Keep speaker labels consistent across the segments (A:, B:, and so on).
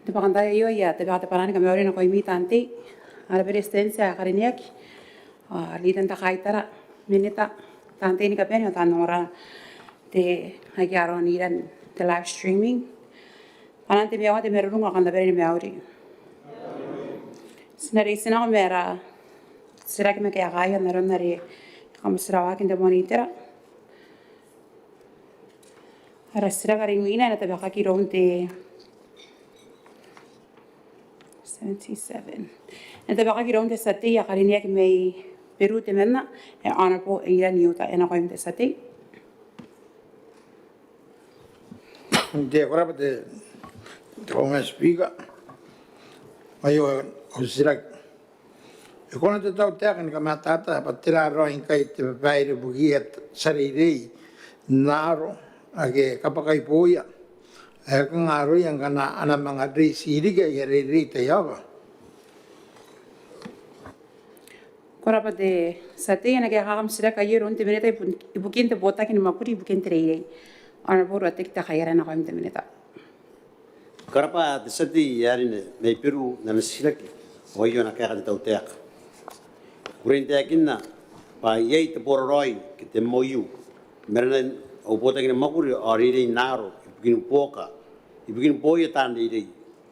A: Te pakantaya iyo ya te pakata parani kami ori na koi mi tanti. Ada Beretitenti kariniak. Lidan ta kaitara minita tanti ni kapeni tan ora te hagiaro ni dan te live streaming. Panante mi awate merunga kanda beri mi auri. Sinari sinako mera sira kime kaya kaya naron nari kami sirawa kinde monitera. Ara sira karinguina na te bakaki ronte 77. Na te bakaki ronte sati ya kariniak me Peru te mena e ana po e ira niuta e na koim te sati.
B: Te korapa te konga speaker. Ayo osirak. E kona te tau te akani ka matata pa tira roa ngkai te papaire bugiat sarirei naro ake kapakai poia. E ka ngaro yang kana ana mga rei siriga i rei te yawa.
A: Korapa te sati na kaya kakam sira kayo ron te minita ibukin te bota kini mapuri ibukin te reirei. Ana po ratik ta kaya na koim te minita.
C: Korapa te sati yari ne Peru na nasiraki. Oyo na kaya te tau te aka. Kurin te akin na pa yei te pororoi ki te moiu. Merana o bota kini makuri o reirei naro ibukin poka. Ibukin poia tanda irei.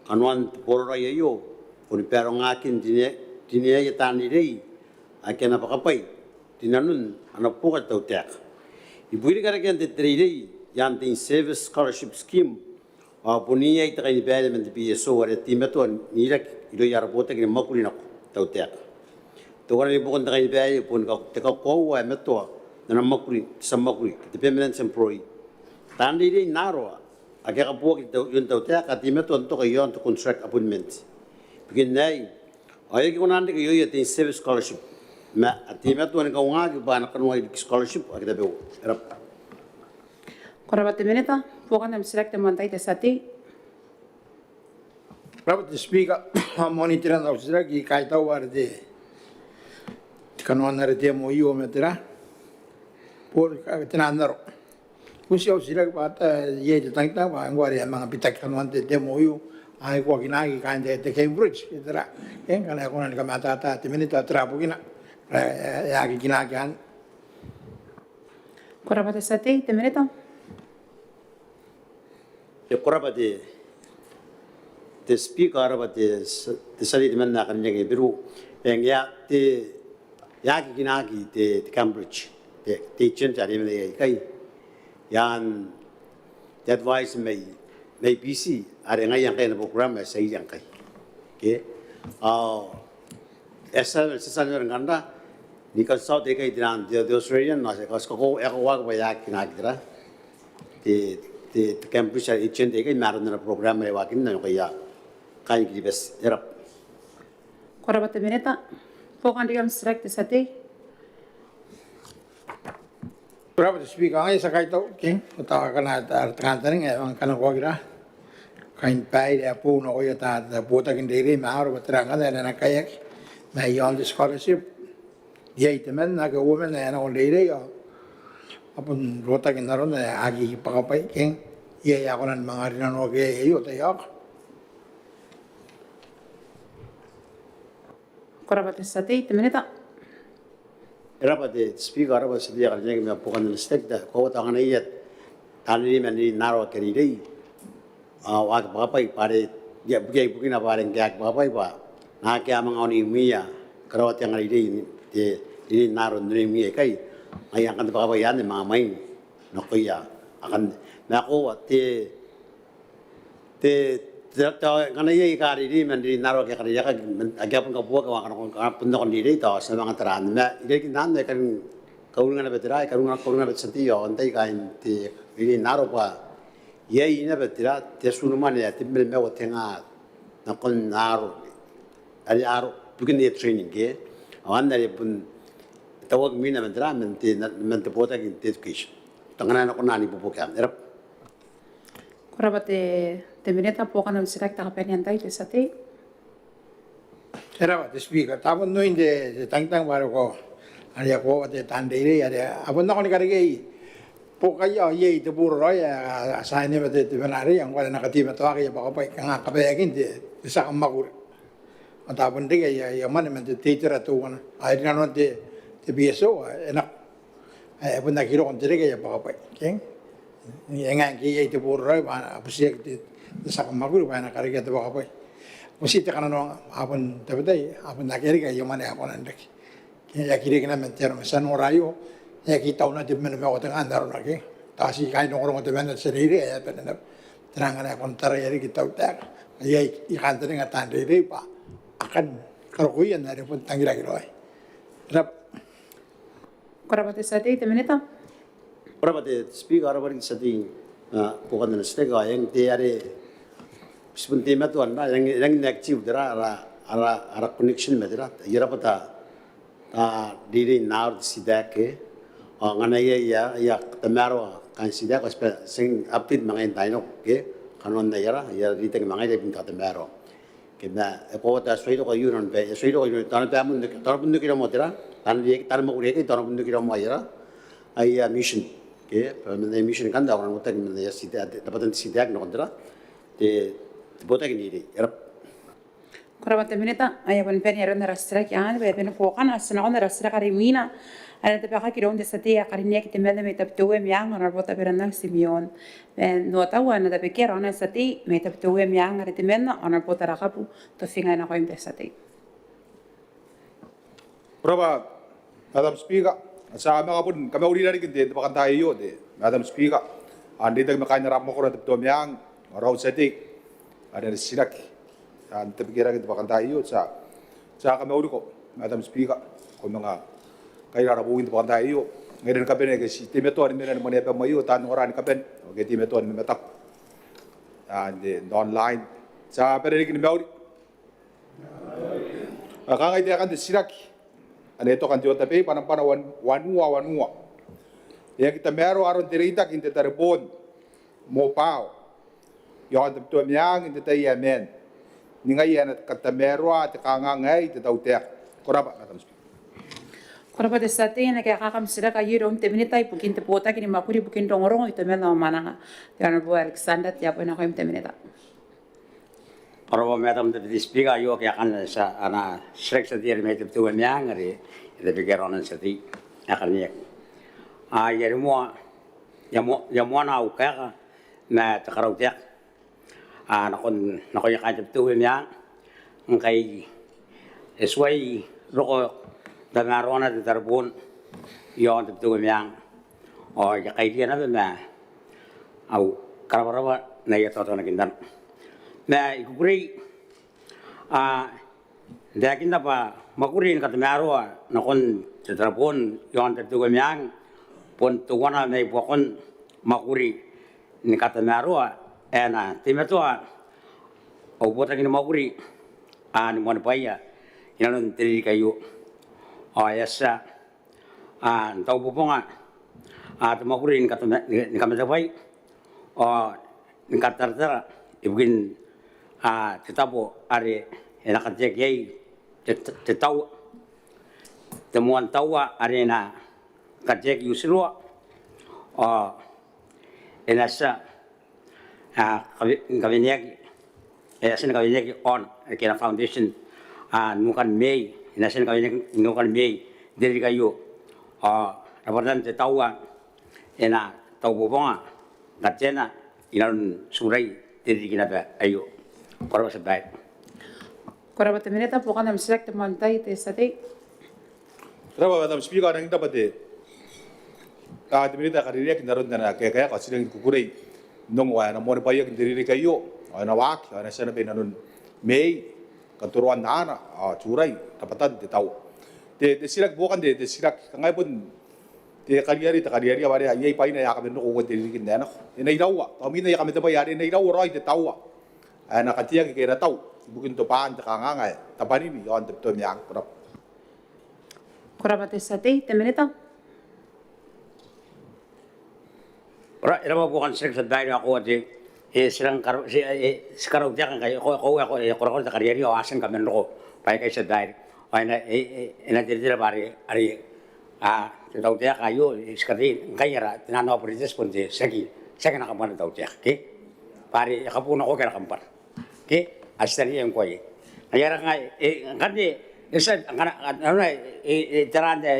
C: Kanuan te pororoi ayo. Poni pero ngakin dine ya tanda irei. Ake na pakapai, tinanun anak poka tau tek. Ibu ini karakian te teriri yang tin service scholarship scheme. Punia ita kini bela men ti so ada timeto nirak ilo yar bota kini makuli nak tau tek. To kana ibu kon kini bela pun ka te ka ko wa meto na makuli samakuli te permanent employee. Tandi ri naro ake ka poka tau tek ka timeto to ka yon to contract appointment. Begin nai ay ki konan de yo ya tin service scholarship. Ma atima tuan kau ngagi bana kanua scholarship kita beu. Erap.
A: Korapa te minita pokan nam sirak te mantai te sati.
B: Korapa te speaker monitoran au sirak i kai tau ar de kanuan ar de mo io metera. Por ka tena naro. Kusi au sirak pata ye te tangta wa ngwari mga pitak kanuan de mo io. Ai ko kinagi kan de Cambridge etera. En kana ko na kamata ta te minita trapo kina. Ya kinagian.
A: Korapa te sati te minita.
C: Te korapa te speaker araba te sali te menna kan nyangi biru. Yang ya te ya kinagi te Cambridge. Te chen jari me kai. Yang te advice may PC are ngai yang kai na program sai yang kai. Okay. Esa sesalnya nganda ni ka South Africa dinan the Australian na se ka ko eko wa ba ya kinagdra te Cambridge agent e maron na program e wa kin na ko ya kai ki bes erap
A: Korapa te minita pokan digam sirak te sati.
B: Korapa te speaker ai sa kai tau king ta kana ta kantaring e kana ko gira kain pai de apu no ya ta bota kin de ma aro batranga na kayak may on the scholarship. Yay temen na Kauoman na ano lady ya. Apun rota kin naron na agi pakapay king. Yay ako nan mga rinano kay iyo tayo.
A: Korapa te sati te minita.
C: erapa te speaker araba se dia kan nyangi me pokan na stek da ko ta ngana yet tani men ni naro keri dei wa ba pai pare ya bugai bukina pare ngak ba pai ba na kya mang oni mia karawat yang ari dei ini naro nuri mi kai ai akan ba yan ni mamai no ko ya akan na ko te kana ye kari di men di naro ke kari ya ka agya pun ka buwa ka pun no ni dei to sa mga taran na ile ki nan ne kan kaunga na betira kaunga bet senti yo antai ka ti ini naro pa ye ina betira te sunu man ya ti mel me o tenga na kon naro ari aro bukin ye training ke awan na pun tawag mina betira men te pota ki education tangana na ko nani po kam erap
A: Korapa te minita pokan nam sirak ta kapeni antai te sati.
B: Era te speaker tapon no inde tang baru ko ari ko te tandere ari apun na ko ni karigay po kayo ye te puro roy sa ni mate te benari yang wala nakatima to aki ba pa nga kabayakin di sa kamagur matapon de ya man man te teacher to wana ay nanon te BSO enak ay pun nakiro kon tere ya ba pa king yang ki ye te puro roy ba apusik te sa kamagur ba na kariga te ba pa musite kanano apun te bedai apun nakiri ka yo mane apon andek ya kiri kana mentero san orayo ya kita una di mana mau tengah andar lagi, tasih kain orang itu mana sendiri ya benar terangan ya kontra ya kita utak, ya ikan tadi ngatan diri pak akan kerugian dari pun tanggi lagi loh, terap.
A: Korabate sate itu menita.
C: Korabate speak Arabic sati, bukan dengan setega yang tiada seperti itu anda yang aktif dera ara connection medera, ira pata diri naur sidak ke. Ngana ya temaro kan sida ko sing update mga intayno ke kanon na yara ya riteng mga ide pinta temaro kena ko ta soido ko yuron be soido ko yuron tan ta mun de tar bundu kilo motera tan ye tar mo ure ke tar bundu kilo mo yara ay mission ke permanent mission kan da orang utak men ya sida dapat sida no kontra te bota ke ni yara
A: Korabate menita ayah pun pengen yaron rastra kian, pengen pokan asna on rastra karimina. Ada tapi aku kira untuk setia karinya kita melihat metap tuwe miang orang bota berenang Simeon. Dan no tahu anda tapi kira orang setia metap tuwe miang ada di mana orang bota rakapu tu fingai nak kau imte setia.
D: Berapa Madam Speaker, sa mga pun kami uli na rin hindi pakan tayo de Madam Speaker, andi tag makain na ramo ko na tapto miang raw setik ada sinak. Andi tag kira kita pakan tayo sa kami uli ko Madam Speaker kung mga kaya rabuin pakan tayo. Ngayon kapen kasi timetuan nila naman yung pamayo tan oran kapen. Okay timetuan ni matak. And online sa perinig ni Mauri. Kakay dia kan disiraki. Ano ito kan diyo tapi panang wanua. Ya kita mero aron dirita kinte terbon mo pao. Yon tu miang inte tayo men. Ningay yan at katamero at kangangai tataw tek. Koraba Madam Speaker.
A: Korabate sate na kaya kakam sila kayo rom te menita ipukin te pota kini makuri bukin dongorong itu mela mana tiada buat Alexander tiap pun aku imte menita.
E: Kalau Madam Deputy Speaker, yo kaya kan sa ana srek sa tiar metip tu miang ari ite pikiran sati akarnya. Ya mo na ukaka na takarau tiak. Nakon ya kan tu miang ngkai eswai roko Dangarona di terbun, yon tu miang, ya kaya dia nabe na, au karabaraba na ya toto na kindan. Na ikukuri, dia kinda pa makurin kat mearua, nakon di terbun yon tu miang, pun tuwana na ipokon makuri ni kat mearua, na timetua, au bota kini makuri, ni mon paya, inanon tiri kayu. Yasa, tahu buponga, tumakurin ni kami terbaik, ni kata tertera, ibukin Teabo ari enak cek yai, tahu temuan tahu ari na kacek yusro, enasa kami niak on kena foundation, nukan Mei. Inasin kami nukan Mei dari kayu, rapatan tahu tahu buponga, katena inan surai dari kita ayo, korban sebaik.
A: Korban temeneta bukan dalam selek teman tay te sate.
D: Berapa Madam Speaker yang dapat deh? Temeneta kariria kita ronda na kaya kasi ng kukuray nung wala na mo na payak dari kayu, wala na wak, wala na sana pinanun Mei. Katuruan na ana, curai, tapatan, di tahu. Di sirak bukan di sirak, kangay pun di karieri awari ayay pa ina yakam no ko di kin na no. Ina irawa, kami na yakam ito bayari ina irawa roy di tahu. Nakatiya kaya na tahu, bukin to paan ta kangangay, tapanin ni yon to miyang kurap.
A: Korabate sate temeneta.
E: Ora ira mo bukan srek sa dai ako ati silang sekarang dia kan kayak kau tak kerja dia asan kami noko, pakai kayak sedai, ina jadi bari tau tia kayu sekali ngkai ra tinano operators pun de segi nakampan tau tia ke pari kapuna ko kera kampan ke asari yang koi ayara ngai kan de esa ana terande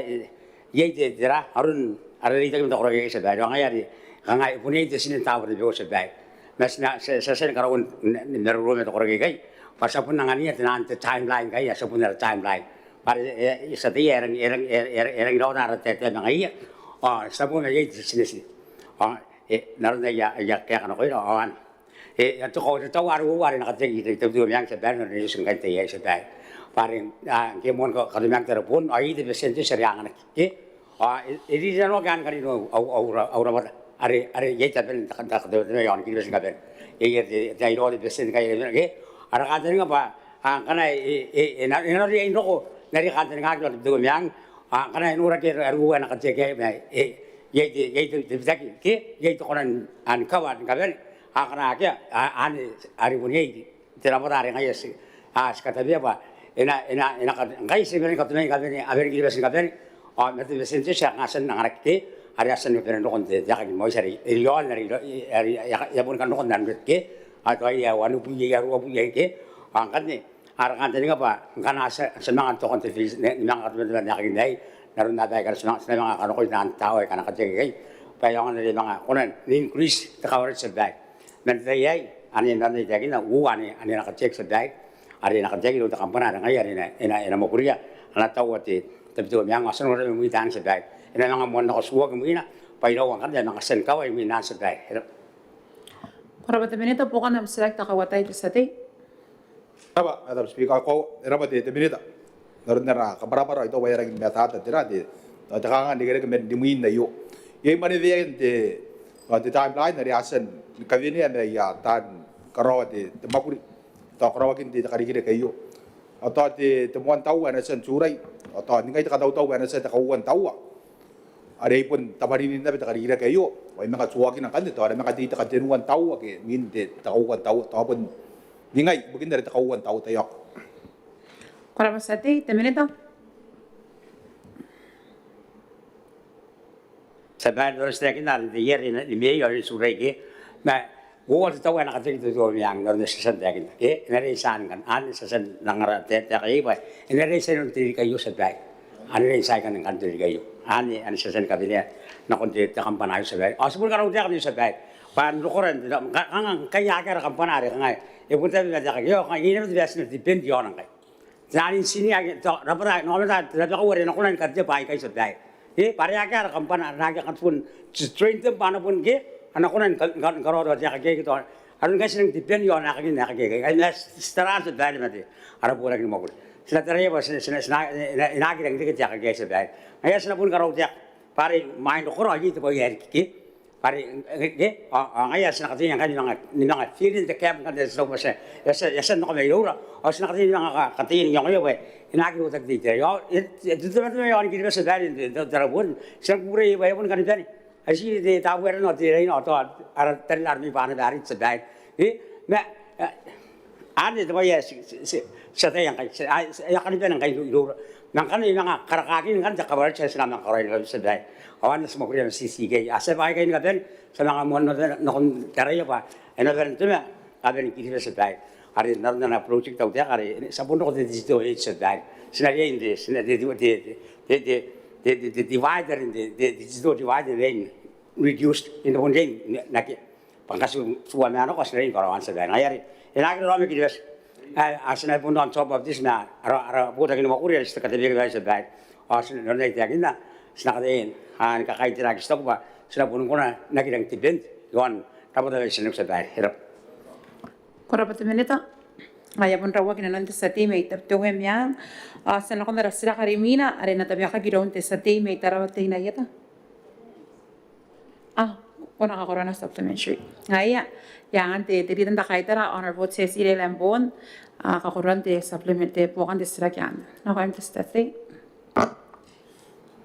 E: yete tera harun ari kita minta orang yang sedai orang ayari ngai punya itu sini tahu de bo sedai masna sesen karawun neru me to orang kai pasapun nangania tinan timeline kai ya sapun timeline para sati erang rona tete ngai sapun ai sini naruna ya kaya kana ko ron to ko to waru nakate itu yang sedai ni sungai te ya sedai paring ke mon ko kadang terpun ai de sente seriangan ke ini jano kan kali no aura are ye tapel tak de yon ki besin kapel ye dai ro de besin kai ke ara ka teringa pa kana ina ri ino ko nari ka teringa ko de myang kana nura ke aru na ka ke ye de bizaki ke ye to konan an kawan kapel kana ke an ari bunyi terapora are ngai si skata bia pa ina ka ngai se ben ka teringa kapel aber ki besin kapel nanti besin tu saya ngasen nangarak ke hari asen ni pernah nonton deh jangan mau cari irion dari ya pun kan nonton dan ke atau ya wanu punya ya ruang punya ke angkat ni arakan tadi apa kan asa semangat tu konten fis semangat teman-teman yang ini narun ada kan semangat kan kau jangan tahu kan kerja ke bayangan dari mana konen increase terkawal sedai nanti ya nanti jadi na ani nak cek sedai hari nak cek itu tak pernah ada ngai ina mau kuliah anak tahu ati tapi tu yang asan orang mui tan sedai ina nang mon nak suwa kemina pai ro kan dia nang asan kawai mui nan sedai
A: Korabata minita bukan am select akawatai di sati.
D: Apa Madam Speaker ko eraba de minita narunara kabarabara ito wayara ng metata tirati takangan di kare men dimuin na yo ye mani de timeline na asan kavini na ya tan karawati makuri to karawakin di kare kayo atau di temuan tahu ana sen surai atau ngai ta tahu ana sen ta kauan tahu ada pun tabarin na beta kare kayo wai maka suwakin kan to ada maka di ta temuan tahu ke min de ta kauan tahu to pun ngai bukin dari ta kauan tahu tayak
A: Korabata sati minita.
E: Sebenarnya terus kita di year ini meja surai ke nah gua tahu anak kecil itu yang dari sesan lagi ke dari san kan an sesan langar tete kai ba ini dari sesan tiri kayu sebai an dari sai kan tiri kayu an sesan kabinnya nak konti kampana ayu sebai asbul kalau dia kan sebai pan lukoran kan kaya agar kampana ada ngai ibu tadi ada kayu kan ini itu biasa depend di orang kai jadi sini agak rapor nomor ada kau ada nakulan kerja baik kai sebai pare agar kampana naga kan pun strength pan pun ke anak konan kalau ada kayak gitu, harus kasih yang depend yo anak ini kayak setara sudah mati, harap pun lagi mau. Setelah itu nak yang kita kayak sudah. Ayah senapun kalau dia pare main dokor aja itu boleh ki, pare ayah senak yang kan nang feeling the camp kan itu macam, ya nak main ora, senak yang katiin yang ayo nak itu tak dia, itu teman-teman yang kita sudah ini, terapun senak pura pun kan itu. Asyik di tahu era nanti ini atau terlar mi panah dari sedai, mak ada tu ya sedai yang kan itu yang kayu itu, kan ini yang karakaki kan tak kabar saya selama karai itu sedai, awan semua kerja sisi gaya, asal baik ini kan selama mau nak cari apa, enak kan tu mak ada yang kiri sedai, hari narana project tahu dia hari sabun tu di situ sedai, sebenarnya ini sebenarnya the divider in the digital divider then reduced in the one day nak pangkas suami anak kos lain kalau answer dan ayari enak ramai kita asal pun on top of this na ara buat lagi mau kurier setelah dia guys baik asal nanti dia kena senak lain kakai tidak stok ba sudah pun kena nak yang tibent yon dapat dari sini sebaik hirap
A: Korabata minita. Ayah pun rawa kina nanti sati me itap tuh yang senang kon darasira karimina arena tapi aku kira untuk sati me tarawat tina yata kona kakorona supplementary ayah yang ante tadi tentang kaitara honor vote sesi lembon kakoron te supplementary bukan desira kian nak kau ente sati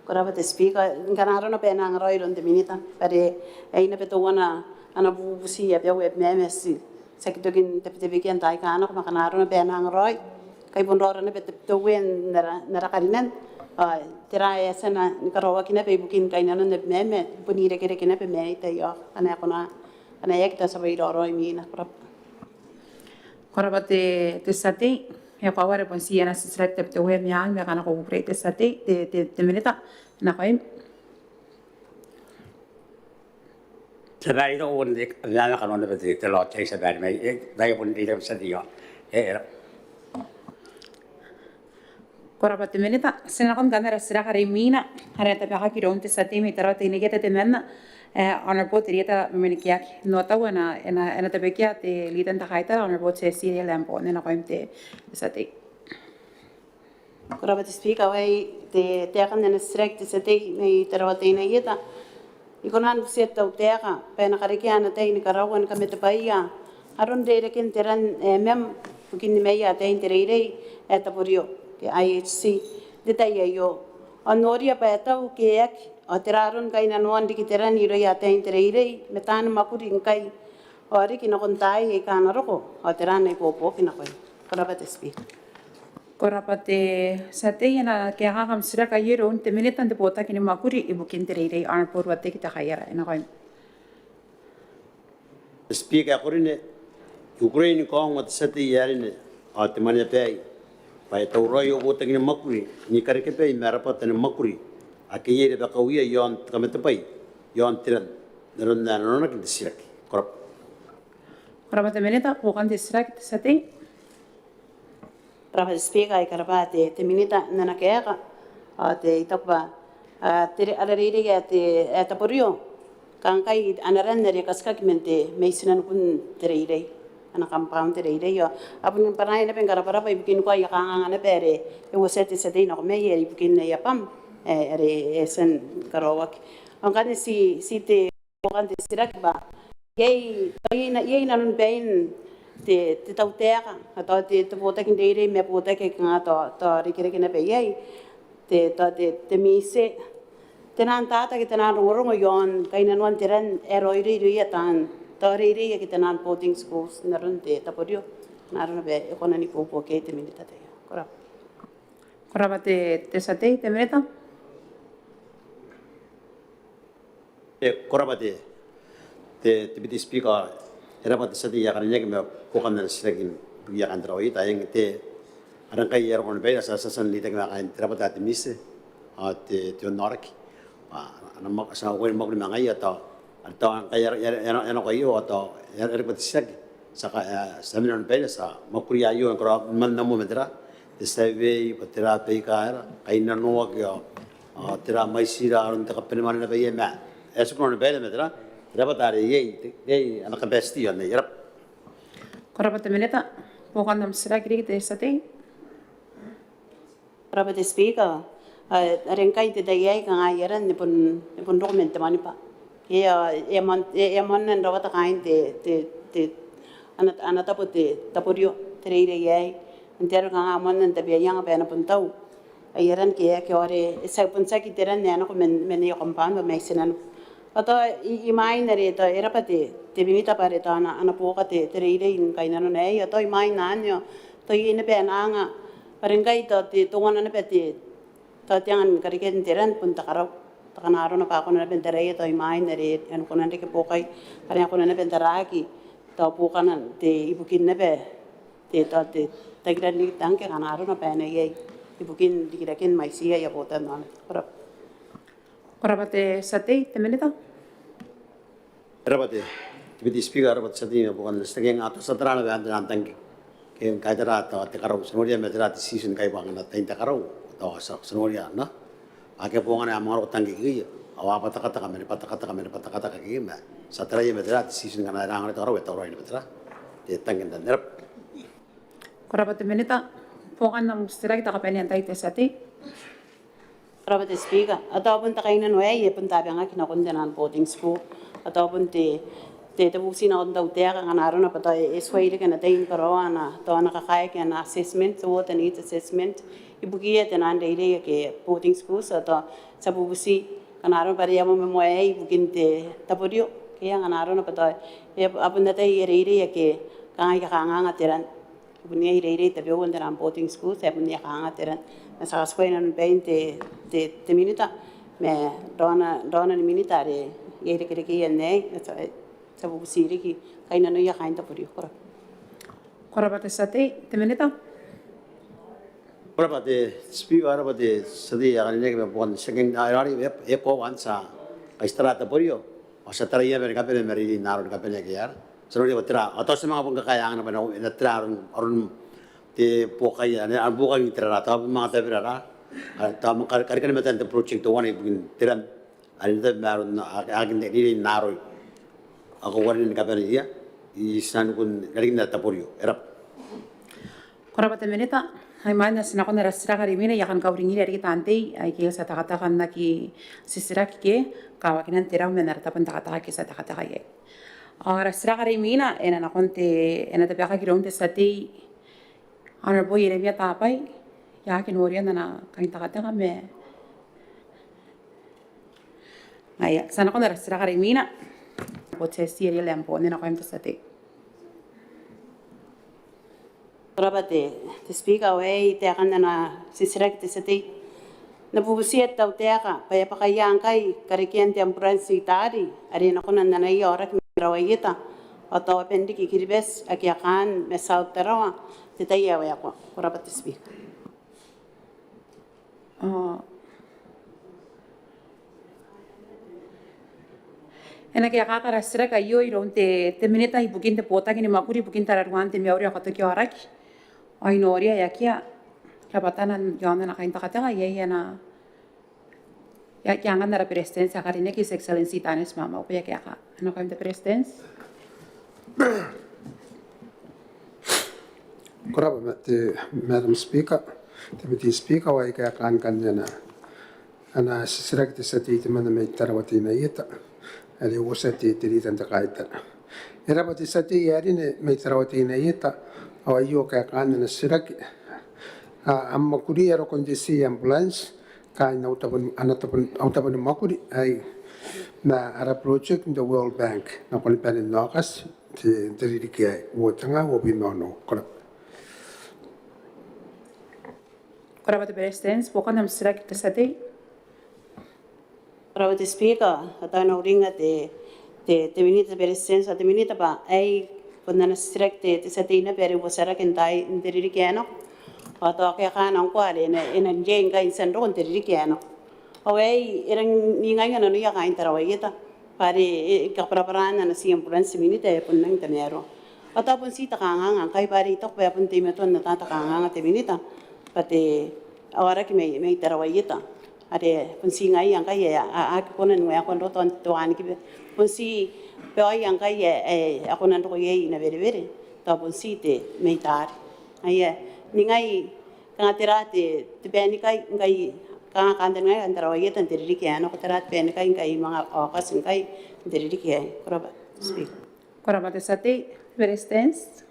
F: Korabata speaker kanaro na pena ang roy lonte minita pare ay na petuwana ana bubusi ya web memesi sekitokin tepi-tepikian tayo ka anak makanaro na benang roy kay bunrora na beteptuwen nara karinan tira sana nikarawa kina pe bukin kaina no ne meme punire kere kina pe me ita yo ana ya kita sabai ro mina
A: Korapa te sate, ya kaware pon si ana sisrat te we miang me kana ko upre te sate te minita na kaim.
E: Sabari to un dik na kan on te lo chai sabari mai dai pun di dem sadio
A: Korapa te minita sina kon ganera sira kare mina hare te paka ki ron te sate me tara te negeta te menna on report rieta menikiak no ta wana ena te bekia te litan ta kaita on report se si lempo na kaim te sate.
F: Korapa te speak away te kan na strike te sate me tara te na yeta ikonan buset tau teka pena karikiana te ni karawan kame te paia aron de ken teran mem bukin me ya te interei eta porio ke IHC de tai yo anoria pa tau ke ek ateraron kai na non dikiteran ni ya te interei metan makuri ngkai ori ki no kontai e kana roko ateran e popo ki na koi korapa te speak.
A: Korapa te sate ena ke hagam sira ka yero te minita te pota ki ni makuri ibu kinterei ar por wate ki ta khayara ena kaim.
C: Speak akorine Ukraine ko ngot sate yarine at mane pay pai to royo bota ki makuri ni kare ke pay marapat ne makuri akiyere ba kawiya yon kamete pai yon tiran neron na nona ki sirak korap.
A: Korapa te minita ko kan te sira ki te sate.
F: Korapa te speak ai korapa te minita nana kega te itokba te alariri ya te taporio ngkai anaran dari kaskak mente meisinan kun terei ana compound terei yo apun panai na pengara para pa bikin ko ya kanga na pere e wosete sete no me ye bikin ya pam ere esen karawak angkan si te kan te sirak ba ye na nun bein te tau teka atau te pota kin dei me pota ke nga to rikere kina pe ye te mise tenan tata kita nan rong yon kaina non teran eroiri ri tan tori ri kita nan boarding schools naron te tapodio naron be ekonani popo ke te minita te
A: Korapa te sate te minita.
C: Korapate te biti speaker era pat sati ya kan me pokan na sirakin ya kan drawi tayeng te aran kai yer kon be sa san li te ka kan trapat at mise at te norki ana mak sa ko mak ni mangai atau ang kai yer ko yo atau yer pat sirak sa seminar be sa makuri ayo ko man namu medra te save patera pe ka kai na no ko tera mai sira aron te ka peneman na be ma esukron be medra Rabatari ye ana capacity on the Europe.
A: Korapa te minita ko kan nam sira ki te sate.
F: Korapa te speaker rengkai te dai ka ngayaran ni pun dokumen te mani pa e mon nan rawata kain te ana taporio treire ye entero ka mon nan te be yang pe na pun tau ayaran ke ore sa pun sa ki teran ne ana ko men yo compound me sinan atau imain dari itu era pati te minita pare ta ana poka te treire in kaina no nei atau imain nanyo to ini pe nanga parengai to te tongana ne peti to tiangan kariken teran pun takaro takanaro na pa ko na bentere to imain dari an ko nan ke pokai pare ko na bentaraki to poka nan te ibukin ne pe te to te tagiran ni tangke kanaro na pe ne ye ibukin dikirakin maisia ya botan non
A: Korapa te sate te minita.
C: Rabate biti speaker rabat sati me bukan stageng atau satrana be antang ke kaidara atau te karo semuanya medra di season kai bang na tenta karo atau sak semuanya na ake pongan amaro tangi gi awa pata kata gi ma satra ye medra di season kana rang karo eta ro ini medra te tangen dan nerap.
A: Korapa te minita ko kan nam sira kita kapeni antai te sate.
F: Korapa te speaker ataupun takainan we ye pun tabi nga kinakondenan boarding school ataupun te busi na onda utera ngana arona pata eswaire kana tein corona to ana kakaya kana assessment so what needs assessment ibugie tenan deire ke boarding schools atau sabu busi kana arona pare yamo me moe ibugin te tapodio ke ngana arona pata apun data ire ke kanga teran punya ire tapi orang dalam boarding school saya punya kangat teran masa sekolah nan bain te minita me dona ni minita re ire kira ne sa bu siri ki kaina no ya kain ta puri kora
A: Korabate sate, temenita.
C: Berapa de speaker berapa de sedih yang ini kita bukan second hari eko ansa istirahat tepurio setara ia mereka pernah meri naruh mereka pernah kiar selalu dia bertera atau semua pun kekayaan apa nak netera orang di pokai ane bukan netera atau memang tak berada tahu kari macam tu project tu wani bukan teran ada tu naruh agak ini naruh aku warin mereka pernah ia isan pun kari kita tepurio erap
A: Korabate menita. Hai mana sinako na rasira karimina yakan kauringi dari kita ante ai kaya sa takatakan na ki sisira kike kawakinan tiraw menartapan takataka ki sa takataka ye. Rasira karimina ena na konte ena tabi aka kironte sa ti Honorable Yeremia tapay yakin warian na kain takataka me. Ay sana ko na rasira karimina potse siri lempo nena kain sa ti.
F: Korabate te speaker way te akan na sisirak te sati na bubusiat tau te aka paya pakayang kai karikian te ampuransi tari ari na kunan na nai orak mirawayita atau apendi ki kiribes aki akan mesaut terawa te taya way ako korabate speaker
A: Ena kaya kakarasira kayo iron te minita ibukin te pota kini makuri bukin tararuan te miauri ako to araki. Ay noria ya kia kapatanan yana na kain takataka ya na ya kaya nga na presidency karine kis excellency tanis mama upaya kaya ka ano kain te presidency
G: Koraba te Madam Speaker te Speaker wa kaya kan na ana sisirak te sati te mana mai tarawati na ita ali wasati te ritan ta kaita era ba te sati yari ne mai tarawati na ita awa iyo kaya kan na sirak ang makuri aro kondisi ambulance kaya na utapan makuri ay na ara project in the World Bank na kunipanin nakas te diriki ay wotanga wobi nono korap
A: korabate presidency bukan nam sirak te sati
F: korabate speaker atau na uringa te minita presidency te minita pa ay pun na sirak te sati na pero busara kentai diriki ano atau kaya kan ang kuali na jenga insan ron diriki ano away irang ningai nga no ya kain tarawayita pare kapraparan na siyang puransi minita pun nang tamero atau pun si takanga kay pare tok pa pun timeton na tatakanga te minita pati awara ki may tarawayita ade pun si ngai yang kaya ak ponan mo akon roton tuan ki pun si Poi yang kaya ako nanto ko yey na bere tapon si te may tar ay ningai kangatira te beni kai ngai kangan ngai antara wayet ang diriki ano ko tarat beni kai ngai mga okas ngai diriki ay koraba speak
A: korabate sati presidency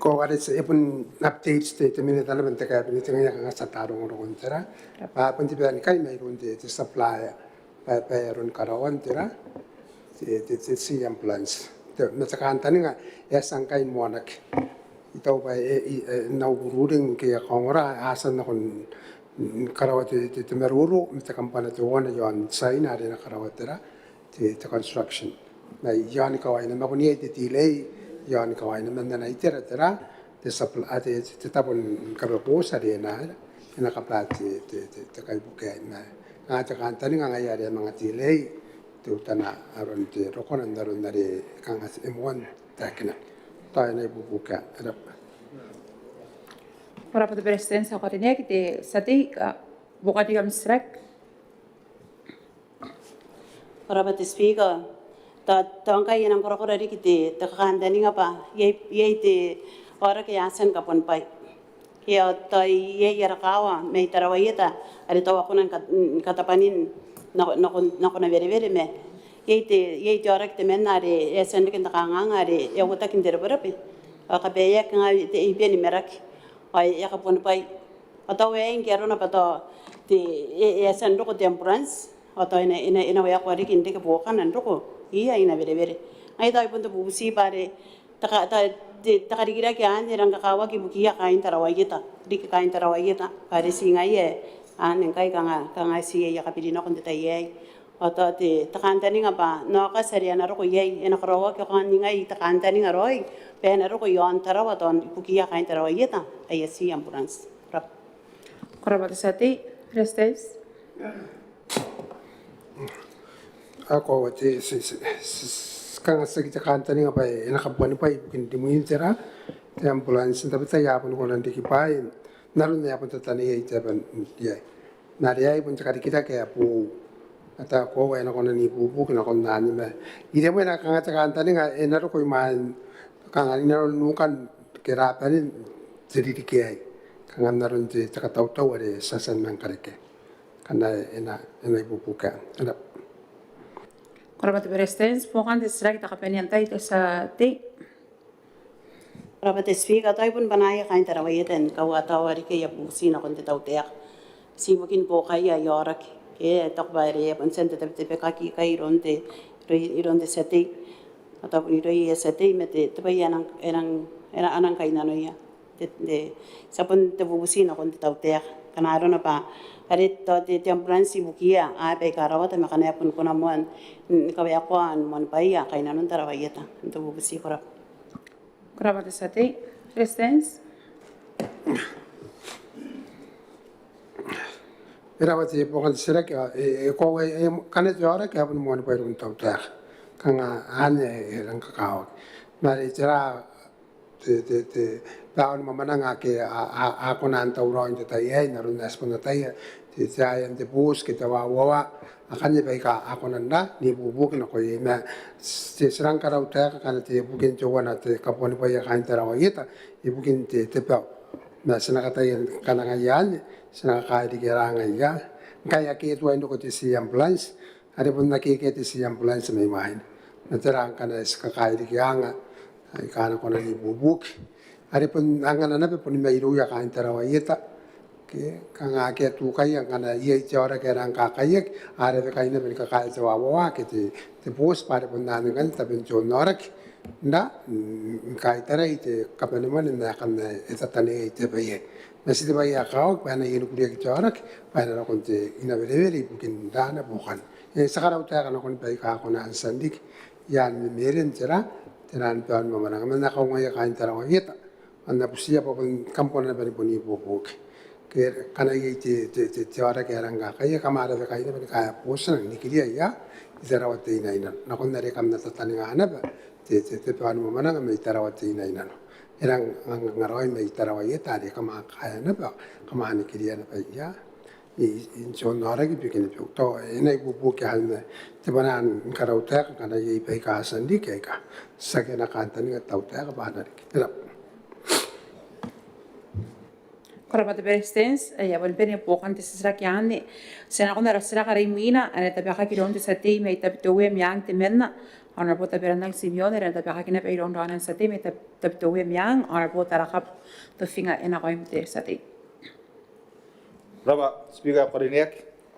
G: ko ada sepun updates te minute dalam bentuk apa ni tengah yang ngasat tarung orang tera apa pun tiba ni kai mai runde te supply pa ron karawan tera te si ambulance te metakan tani nga ya sangkai monak ito pa na uruding ke kongora asan na kon karawat te meruru metakan pana te wana yon sign ari na karawat tera te construction na yon kawai na makuni te delay yon kawai na mandana itera tera te supply te tapon karapos ari na kaplat te kai bukai na ngata kantani nga ngayari mga delay tu tana aron te rokonan daron dari kangas M1 takina tayo na ibubuka adap
A: korabate presidency ako rin te sati buka di kami sirak
F: korabate speaker taong kaya nang korokora ri kiti takakandani nga pa yay te ora kaya asan kapon pay kaya tayo yarakawa may tarawayita ari tawa ko nang katapanin nako na bere me yay te ora kiti men ari esen kin takanganga ari yaguta kin derberapi kabeyak nga te ibeni merak ay yakapon pay ataw yang kero na pato te esen ko temperance atau ina waya ko ri kin te ko kanan ko iya ina bere ay tayo punto bubusi pare takarigira kya ande ranga kawa ki bukia kain tarawayeta dik kain tarawayeta pare singa ye an ngkai kanga si ya kapidino kon detaye ata te takantani ngapa no ka seriana ro ye ena krowa ke kan ngai takantani ngaroi pena ro yon tarawaton bukia kain tarawayeta ay si ambulance rap
A: Korabata sati, Presidents.
G: Ako kang sa kita kanta ni ngapa ena kapuan pa ibukin dimuin tera te ambulance tapi saya pun ko nanti kipai narun ya pun tatani ya jaban dia naria pun cakap kita kayak pu ata ko ena ko nani bubu kena ko nani me ide mo na kang kanta ni nga ena ro ko man kang ani narun nukan kera pani jadi dikiai kang narun te cakap tahu ada sasan mangkareke karena ena bubu kan ada
A: Korabata Presidents, pokan desra kita kapenian tay sa ti.
F: Rapat speaker tayo pun banaya kain tarawayeten kawatawari kaya pusin akong titawtiyak. Simukin po kaya yorak kaya takbari pun sente tapi kaki kay ironte seti atau pun iroi seti mete tapi enang anang kay nanoya. Sapun tebubusin akong titawtiyak kanaro na pa. Karit to ti ambulance bukia ape karawat makanya pun kunamuan kawayakuan mon paya kay nanon tarawayeta tebubusi korap.
A: Korabata sati, Presidents.
G: Berawat pokan sira ka ko kanet yora ka pun mon pa rum tau ta kanga ane rang kakao mari sira te taon mamananga ke a konan tau ro inte tai ai narun respon tai te sai ante bus kita wa akan je ka a konan da ni bubu kena ko na te serang karau ta kana te bukin jowana te kaponi pa ya kan tara wa yeta ibukin te pa na sana kata yang kana ngayan sana ka di geranga ya kaya ke tu ando ko te si ambulance ada pun nak ke te si ambulance mai main na terang kana ska ka di geranga ai kana kona ni bubuk ada pun angana na pun mai ru ya kan tara wa yeta ke kanga ke tu kai angana ye chora ke rang ka kai are ve kai na ben ka kai wa wa ke te pos pare pun na ngan ta ben jo norak nda kai tara ite kapane man na kan eta tane ite baye nasi te baye ka ok bana yenu kudia ke chora bana na kon te ina veri bukin dana bukan sakara uta kana kon bai ka kona sandik yan meren tera tenan pan mamana na ka ngai ka tara wa yeta anna pusia pun kampona bari pun ibu buk ke kana ye te chora ke ranga kai kamara ve kai ne ka posan ni kiria ya itarawate ina na kon nare kam na tatani ngana ba te pan mamana me itarawate ina no erang ngaroi me itarawai tari kama kaya na ba kama ni kiria na ba ya in so nara ki bikin to ina bubu ke halna te banan karauta kana ye pe ka sandi ke ka sakena kantani ka tauta ka ba na ki
A: Korabata Presidents, ya bon pene pokan te sira ki ane. Sena kona rasira ka reimina, ane tabaka ki ronde sa te me tapitowe miang te menna. Ana po taberandang Simeone, ane tabaka ki na pe rondo anan sa te me tapitowe miang, ana po tarakap to finga ena ko imte sa te.
D: Raba speaker karinek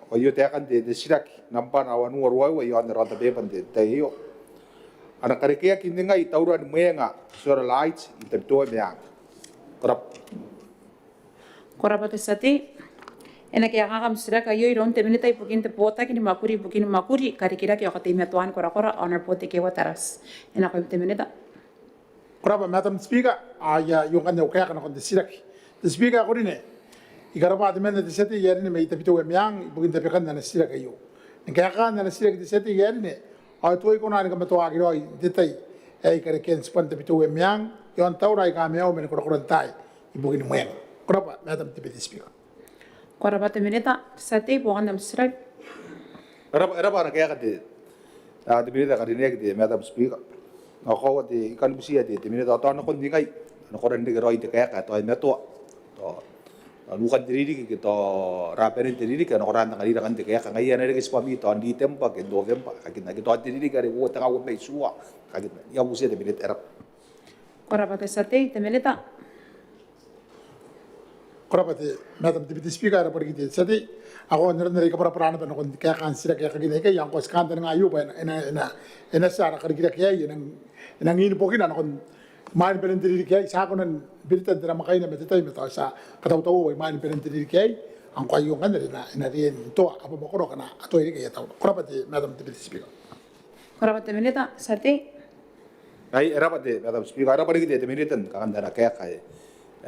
D: o yo te kan de sirak nampan awan warwai wa yo ana rata be pan de tayo. Ana karikea kindinga i tauran muenga sora lights i tapitowe miang. Korap
A: Korabata sati, ena ki akakam sira ka yo ironte minita ipukin te pota ki ni makuri karikira ki akate me tuan kora honor pote ke wataras ena ko imte minita.
B: Koraba Madam Speaker, ya yung kanya kaya kana kon desirak. The Speaker ko rin ikarapa de men de seti yerin me itapito wemyang bugin te pekan na sirak ayo. Kaya ka na sirak de seti yerin ay toy ko na ni kamato agiro detay ay kareken span tapito wemyang yon taurai ka meo men korokorantai ibugin mo yan. Koraba Madam Deputy Speaker.
A: Korabata minita sati bukan dam sirak.
D: raba na kaya ka de de binita karinek de Madam Speaker. Ako de kan busia de minita to na kon dingay no ko rin de roi de kaya ka to ay meto to lukan diri ki to raperin diri ka no ran na kanira kan de kaya ka ngayon na rin spami to andi tempa ke November ka kin na to diri ka rin wo ta ka wo may suwa ka kin ya busia de binita erap.
A: Korabata sati te minita.
B: Koraba Madam Deputy Speaker apa gitu. Jadi ako nari ka para prana pa no kon kaya kan sirak kaya kagina kaya yang ko skanda nga ayo ba ena sara kagina kaya yan ang ini po kina no kon Mani perintiri kiai sa ko nan bilitan dira makai na metita meta sa kataw-taw ay mani perintiri kiai ang kayo kan na rin to apa mo ko kana ato iri kaya taw. Kurapati Madam Deputy Speaker.
A: Kurapati minita sati.
D: Ay erapate Madam Speaker erapate kita temiritan kakandara kaya kaya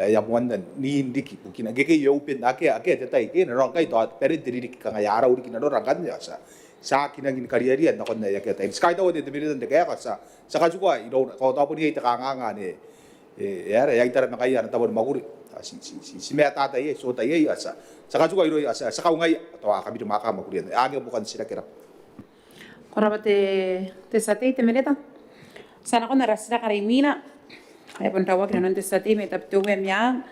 D: yang wandan ni indiki mungkin agak yo pin agak tetai ke orang kai to perintiri kanga yara uri kina orang kan ya sa kinangin karierian na kon na ya kaya sky to de temiritan de kaya sa juga iro ko to pun ita kanga ne ya yang tara makaya na tabon maguri si meta ta ye so ta ye asa saka juga iro asa saka ngai to kami di makam maguri age bukan sila kira
A: Kurapati te sati te minita. Sana ko na rasira karimina. Ay pun tawag na nun te sati may taptuwe miyang.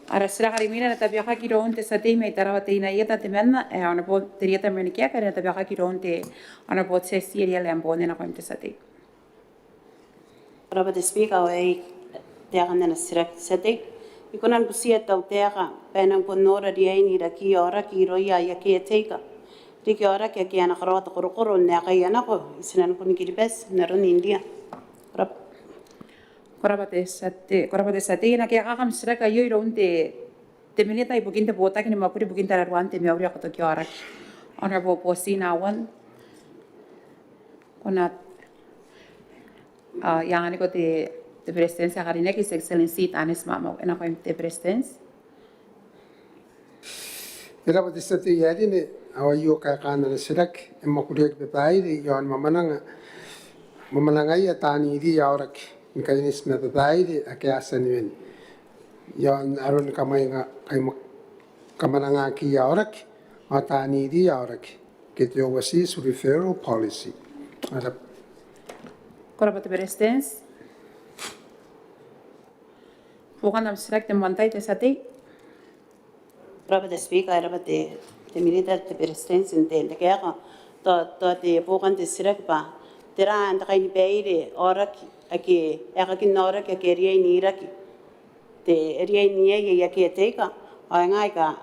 A: Arasira karimina na tabiaka kiroon te sati may tarawate inayeta te menna. Ano po terieta menikia kaya na tabiaka kiroon te ano po se siria le ambone na ko te sati.
F: Kurapati Speaker ay tiyakan na nasirak sati. Ikunan busiya tau tiyaka. Penang punora di ay ni raki ora kiro ya kia teka. Riki ora kia kia nakarawat kuro na kaya nako. Isinan ko ni kilibes naroon India.
A: Kurapati sati na kaya kakam sira kayo iroon te minita ibukin te bota kini mapuri bukin tararuan te miawri ako to kiarak. Honorable Posinawan. Kuna yang ani ko te presidensi karine His Excellency Tanis Mama ena ko te presidensi.
G: Erapate sati yari ne awayo kakana na sirak emakuriak bebai di yon mamananga ya tani di yaurak ngkainis me bebai di akiasa niwen yon aron kamananga ki yaurak atani di yaurak get your overseas referral policy.
A: Kurapati presidensi. Bukan am sirak te mantai te sati.
F: Kurapati Speaker erapate te milita te presidensi te kaya ko to te bukan te sirak pa. Tera anda kai ni beire ora ki kin ora ki ria ni raki te ria ni ya ki teka ai ngai ka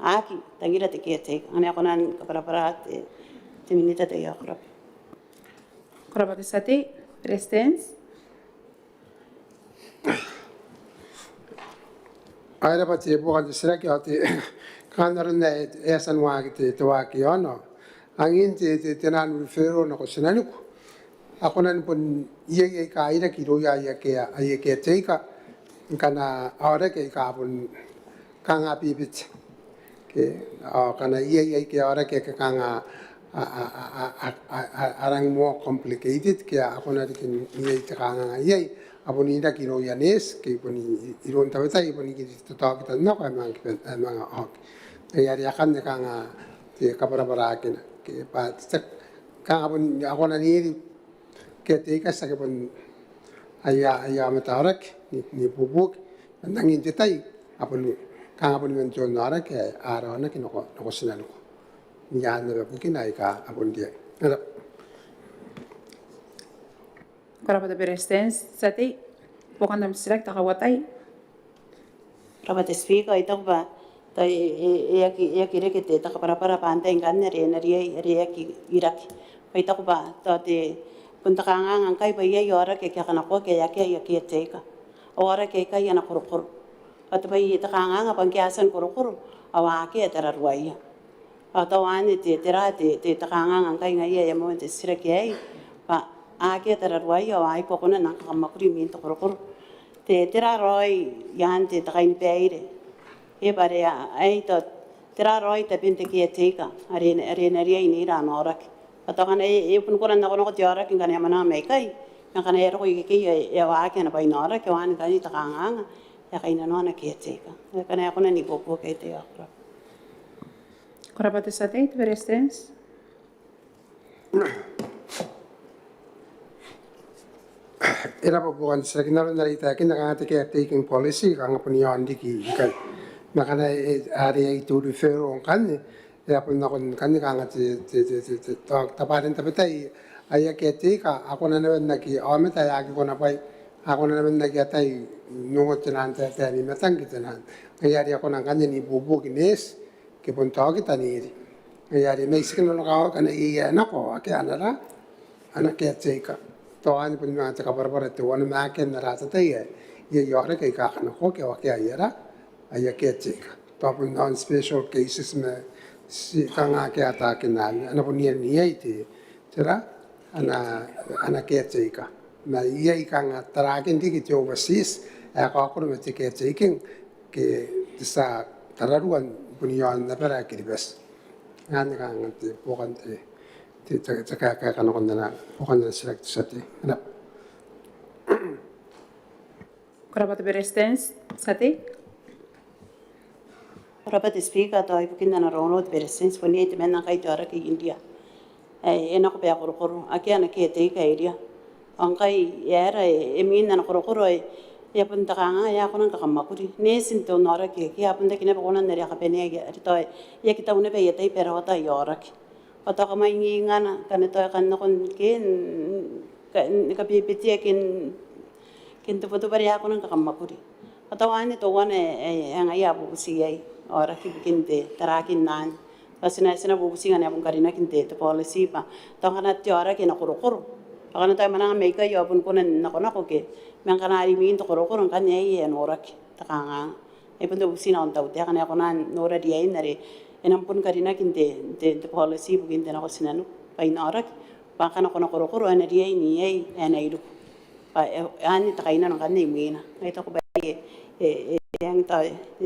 F: aki tangira te ki teka ane ko nan para te minita te ya kurap
A: Kurapati sati presidensi.
G: Aira pati bukan sira ki ati kanaran na esan wagi te wagi ono angin te tenan referral na ko sinanuko ako nan pun iye kaira ki roya ya ke teka kana ora ke ka pun kanga pipit ke kana iye ke ora ke kanga arang more complicated ke ako na kin iye kanga iye apun ida ki roya nes ke pun iron taweta pun ki to kita na ka mang ok ya ya kan kanga te kapara kena ke pa kanga pun ako na ni ke teka sa ke pun aya matarak ni bubuk nangin tetai apun kanga pun men jon nara ke arana ki no sinalo ya na bukin ai ka apun dia
A: Kurapati presidensi sati. Bukan am sirak takawatai.
F: Kurapati Speaker ito ba ta ya ki reke te para pante kan ria ki iraki ito ba to te punta kanga ngkai ba ya ora ke kana ko ke ya ki teka ora ke ka ya na kurukuru at ba ita kanga ngapang kiasan kurukuru awa ke tararuaya atau ane te kanga ngkai ngai ya mo te sirak ai pa ake tararuaya wa ai pokona na kamakuri minto kurukuru te teraroi yan te kain peire e bare ai to teraroi te pinte ki teka arena ria ini ra norak atau kan e pun koran na kono ti ora kin kan mana mai kai kan e ro ki ya wa ke na pai nora ke wan kan ta kanga ya kai na nona ki teka kan e kono ni popo ke te akra
A: Kurapati sati presidensi.
G: era bukan sira kinaro na ita kin nakangati kaya taking policy kang puniyan di ki kan nakana area itu referral kan ya pun nakon kan kangati taparin tapetai aya kete ka ako na naman naki ameta ya ko na pai ako na naman naki atai nungot tenan ta ni matang kitanan kaya ako na kan ni bubu kines ke pun taw kita ni kaya ri Mexican no ka kan iya nako kaya nara anak kete ka toan pun ma ta kabar te wan ma ken na rata te ye yore ke ka na ko ke wa ke ayera aya ke chika to pun non special cases me si kanga ke ata ke na ana pun ni ai te tera ana ke chika na ye kanga tra ke ndi ke overseas a ka ko me te ke chiking ke sa tararuan pun yon na para ke bes ngani kanga te pokan te ka kana kondana pokan na select sati na
A: Kurapat Beretitenti sati.
F: Rapat speaker to ay pukin na ronod Beretitenti pun ni temen ngkai to ara ke India. Ena ko pa koro akia na ke te ka area. Ngkai era emin na koro ya pun takanga ya ko nang kamakuri. Nesin to nora ke ya pun de kina ko nan nere ka pene ya to ya kita une pe yete pero ta yora ke. Ata ka mai ngana kan to kan na kon ke ka pipiti kin to foto bari ya ko nang kamakuri. Ata wane to wane nga ya bu siyai ora ki kinte tarakin nan. Asina bubusi ngana pun karina kinte to policy pa. To kana tiara ke na koro. Kana ta mana me ka yo pun kunen na ko ke. Men kana ari min to koro kan ye nora ke. Ta kanga e pun to busi na on ta utia kana ko nan nora dia inare. Enam pun karina kinte te policy bu kinte na ko sinanu. Pa inora pa kana ko na koro ana dia ni ai ana idu. Pa ani ta kaina no kan ni mina. Ai to ko ba yang ta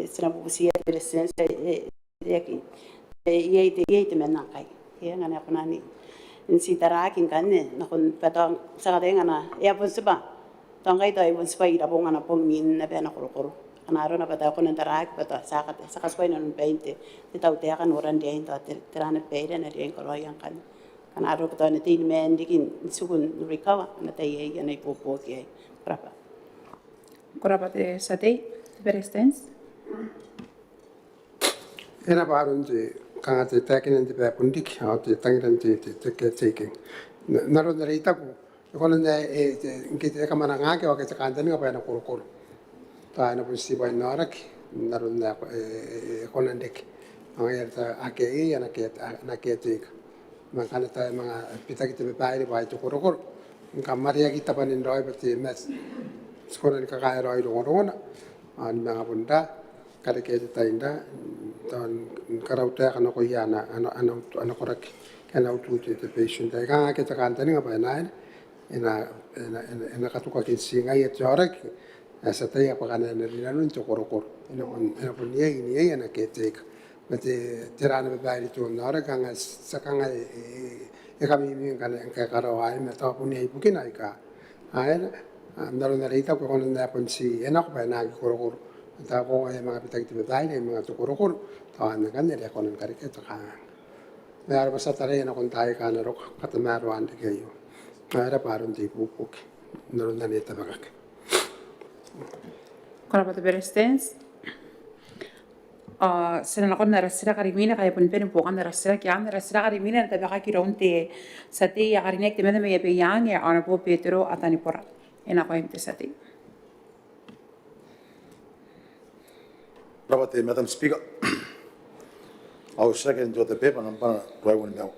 F: sina bubusi ya Beretitenti ye te mena kai ye ngana ko nani insi tarakin kanne na kon patang sa kade ngana ya pun seba tangai dai pun seba ira pun ngana pun min na bena koro ana ro na pata ko na tarak pata sa kaspai non 20 te tau te kan oran dia into terana pere na dia ko yang kan kana ro pata ne tin men dikin sukun recover na te ye na ipopo ke prapa
A: Kurapat sati Beretitenti.
G: era parun te kanga te takin te pa pundik ha te tangiran te ke taking na ro nei ta ku ko na ke te kamana nga ke o ke te kantani pa na koro ta na pusi pa na rak na ro na ko na dek anga ta ake ya na ke te ma kana ta mga pita ki te pa ri pa to koro kamaria kita pa nin roi pa te mes skora ka ka roi ro na an mga bunda kada ke ta inda dan karauta kana ko yana ana korak kana utu te patient ai ka ke ta kan tani ba na ena katuka ke singa ye jorak asa ta ya pa kana na rinanu to korokor ena pun ye ana ke te mate tirana ba ri to nara kanga sakanga e kami mi kana ka karawai me ta pun ye bukina ka ai andalo na rita ko na pun si ena ko ba na korokor ta ko ay mga pitag tibetay ay mga tukurukul tawan na kanil ya konon karik ito ka mayroon pa sa taray na kung tayo ka na rok katamaruan di kayo mayroon parang di pupuk naroon na nita bagak
A: Kurapat Beretitenti. Sila na kon narasira karimina kaya pun pen pokan narasira kya narasira karimina na tabaka kironte sati ya karinek te mena me ya peyang ya ana po Petro atani pora ena ko emte sati.
H: Rapat Madam Speaker, I was second to the paper and I'm going now.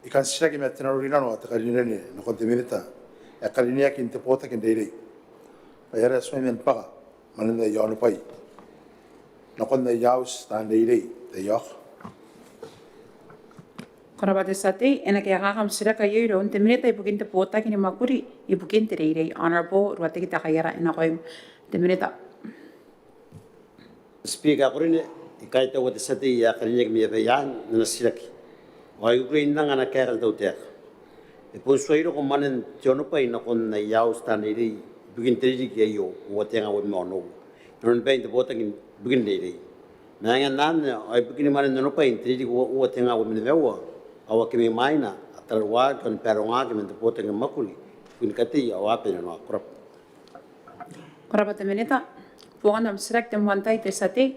H: You can see him at Rairana at the Carinani, no contaminata, a Cariniac in the Pota can daily. I had a swimming paga, man in the Yonupai. No con the yaus and the yacht.
A: Kurapat sati ena kaya kakam sira kayo ron te minita ipukin te pota kini makuri ipukin te rei honorable ruwate kita kayara ena ko te minita.
C: Speaker kurine ikai ta wata sati ya kalinya mi bayan na silaki wa ukraine na ngana kaya ta utek e pun soiro ko manen jono pai na kon na yau stan iri bugin tri ki yo wata nga won no non pai te bota kin bugin iri na nga nan ai bugin manen no pai tri ki wata nga won vewa awa kimi maina atarwa kon peronga ki men te bota nga makuli kun kati awa pe no akrap
A: Kurapat minita pokan nam sirak te muantai te sati.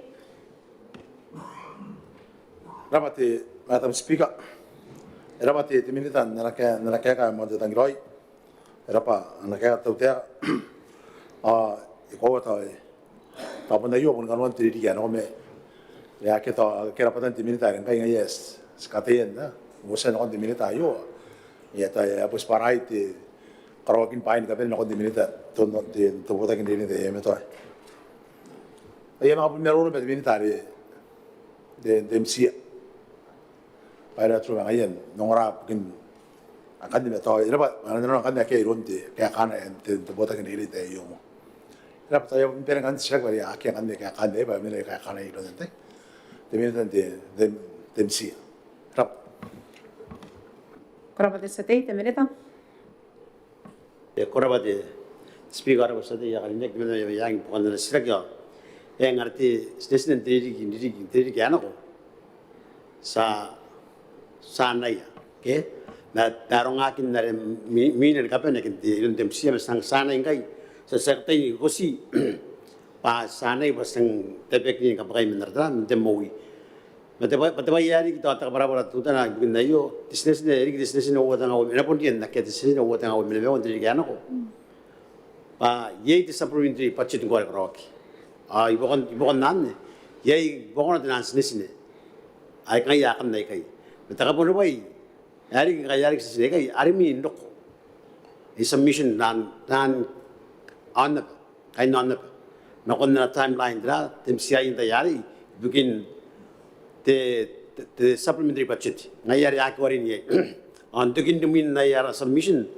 H: Rapat Madam Speaker, rapat the minute and Nanaka Montangiroi, Rapa, and Naka Tautea, Ikotai, Tapon the Yogan want to get on me. Yaketa, Kerapatanti Minita, and paying a yes, Scatian, was sent on the Minita Yo. Ya ta pues parai te karawakin pain ka na kondi minita to buta kin dini de me to. Ya ma pun meroro be minita de MC. Para tru ngayen nongora kin akan di to ira ba ana no kan ke iron de ka kana te buta kin dini de yo mo. Ira pa yo pera kan siya bari akia kan de ka kan de ba me ka kana iron de. De minita de MC. Rap
A: Korabate sa tay, temerita.
C: Korabate speaker ko sa tiya kalinek mo yang bukan na sila kyo. Yang arti station diri ano ko sa sanay ke na tarong akin na minin kapan na kinti yung demsiya masang sanay ngkai sa certain ko si pa sanay basang tepek ni kapag minardan demowi. Mataba yari kita atak para tuta na bikin na yo business na eri business na uwa tanga uwa na pun diyan nakya business na uwa tanga uwa mina mewan diri kaya ko pa yei ti supplementary pachit ngore kroki ibukan nan ne yei bukan na business ne ay kaya yakan na kay mataka po na bay yari kaya yari business kay ari mi ndok submission nan on na kay non na kon na timeline dra temsiya inta yari bikin the supplementary budget ngayari akwarin ye on to kin dumin na yara submission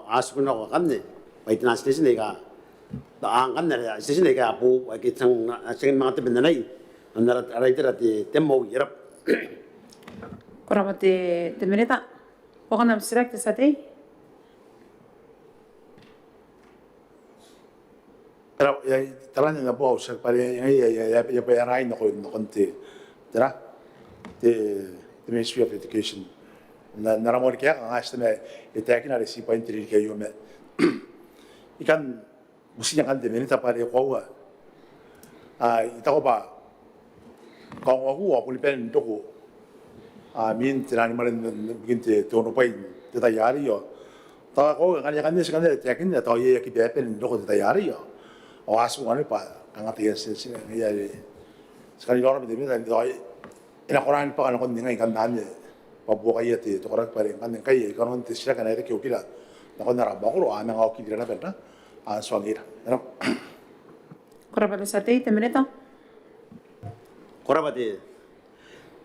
C: ask ko na ko kanne by translation ka ang kanne station ka po kitang sing mga tibin na nay andara writer at temmo yarap
A: Korabate temerita. Poko na select sa tay.
H: Pero talan na po sa pare ya pa na ko konti. Tara, the Ministry of Education. Naramor kaya ang asal na itakin na resipa intiri kayo me. Ikan musi niya kan demenita pare ko ita ko ba kung ako pulipen doko min tinani marin begin te tono pai te tayari yo. Ta ko kanya kanya sa kanya itakin na tayo kibepen doko te tayari yo. O asu ano pa ang atiyan sila ngayari. Sekali orang betul betul itu, ina Quran pa kan kon ningai kan nanya, pabuka iya tu orang paling kan ngkai kan kon tisya kan ada kiukila, na kon nara bakuro ana ngau kidira na berna, suangira.
A: Korabate sa tay, temerita.
C: korabate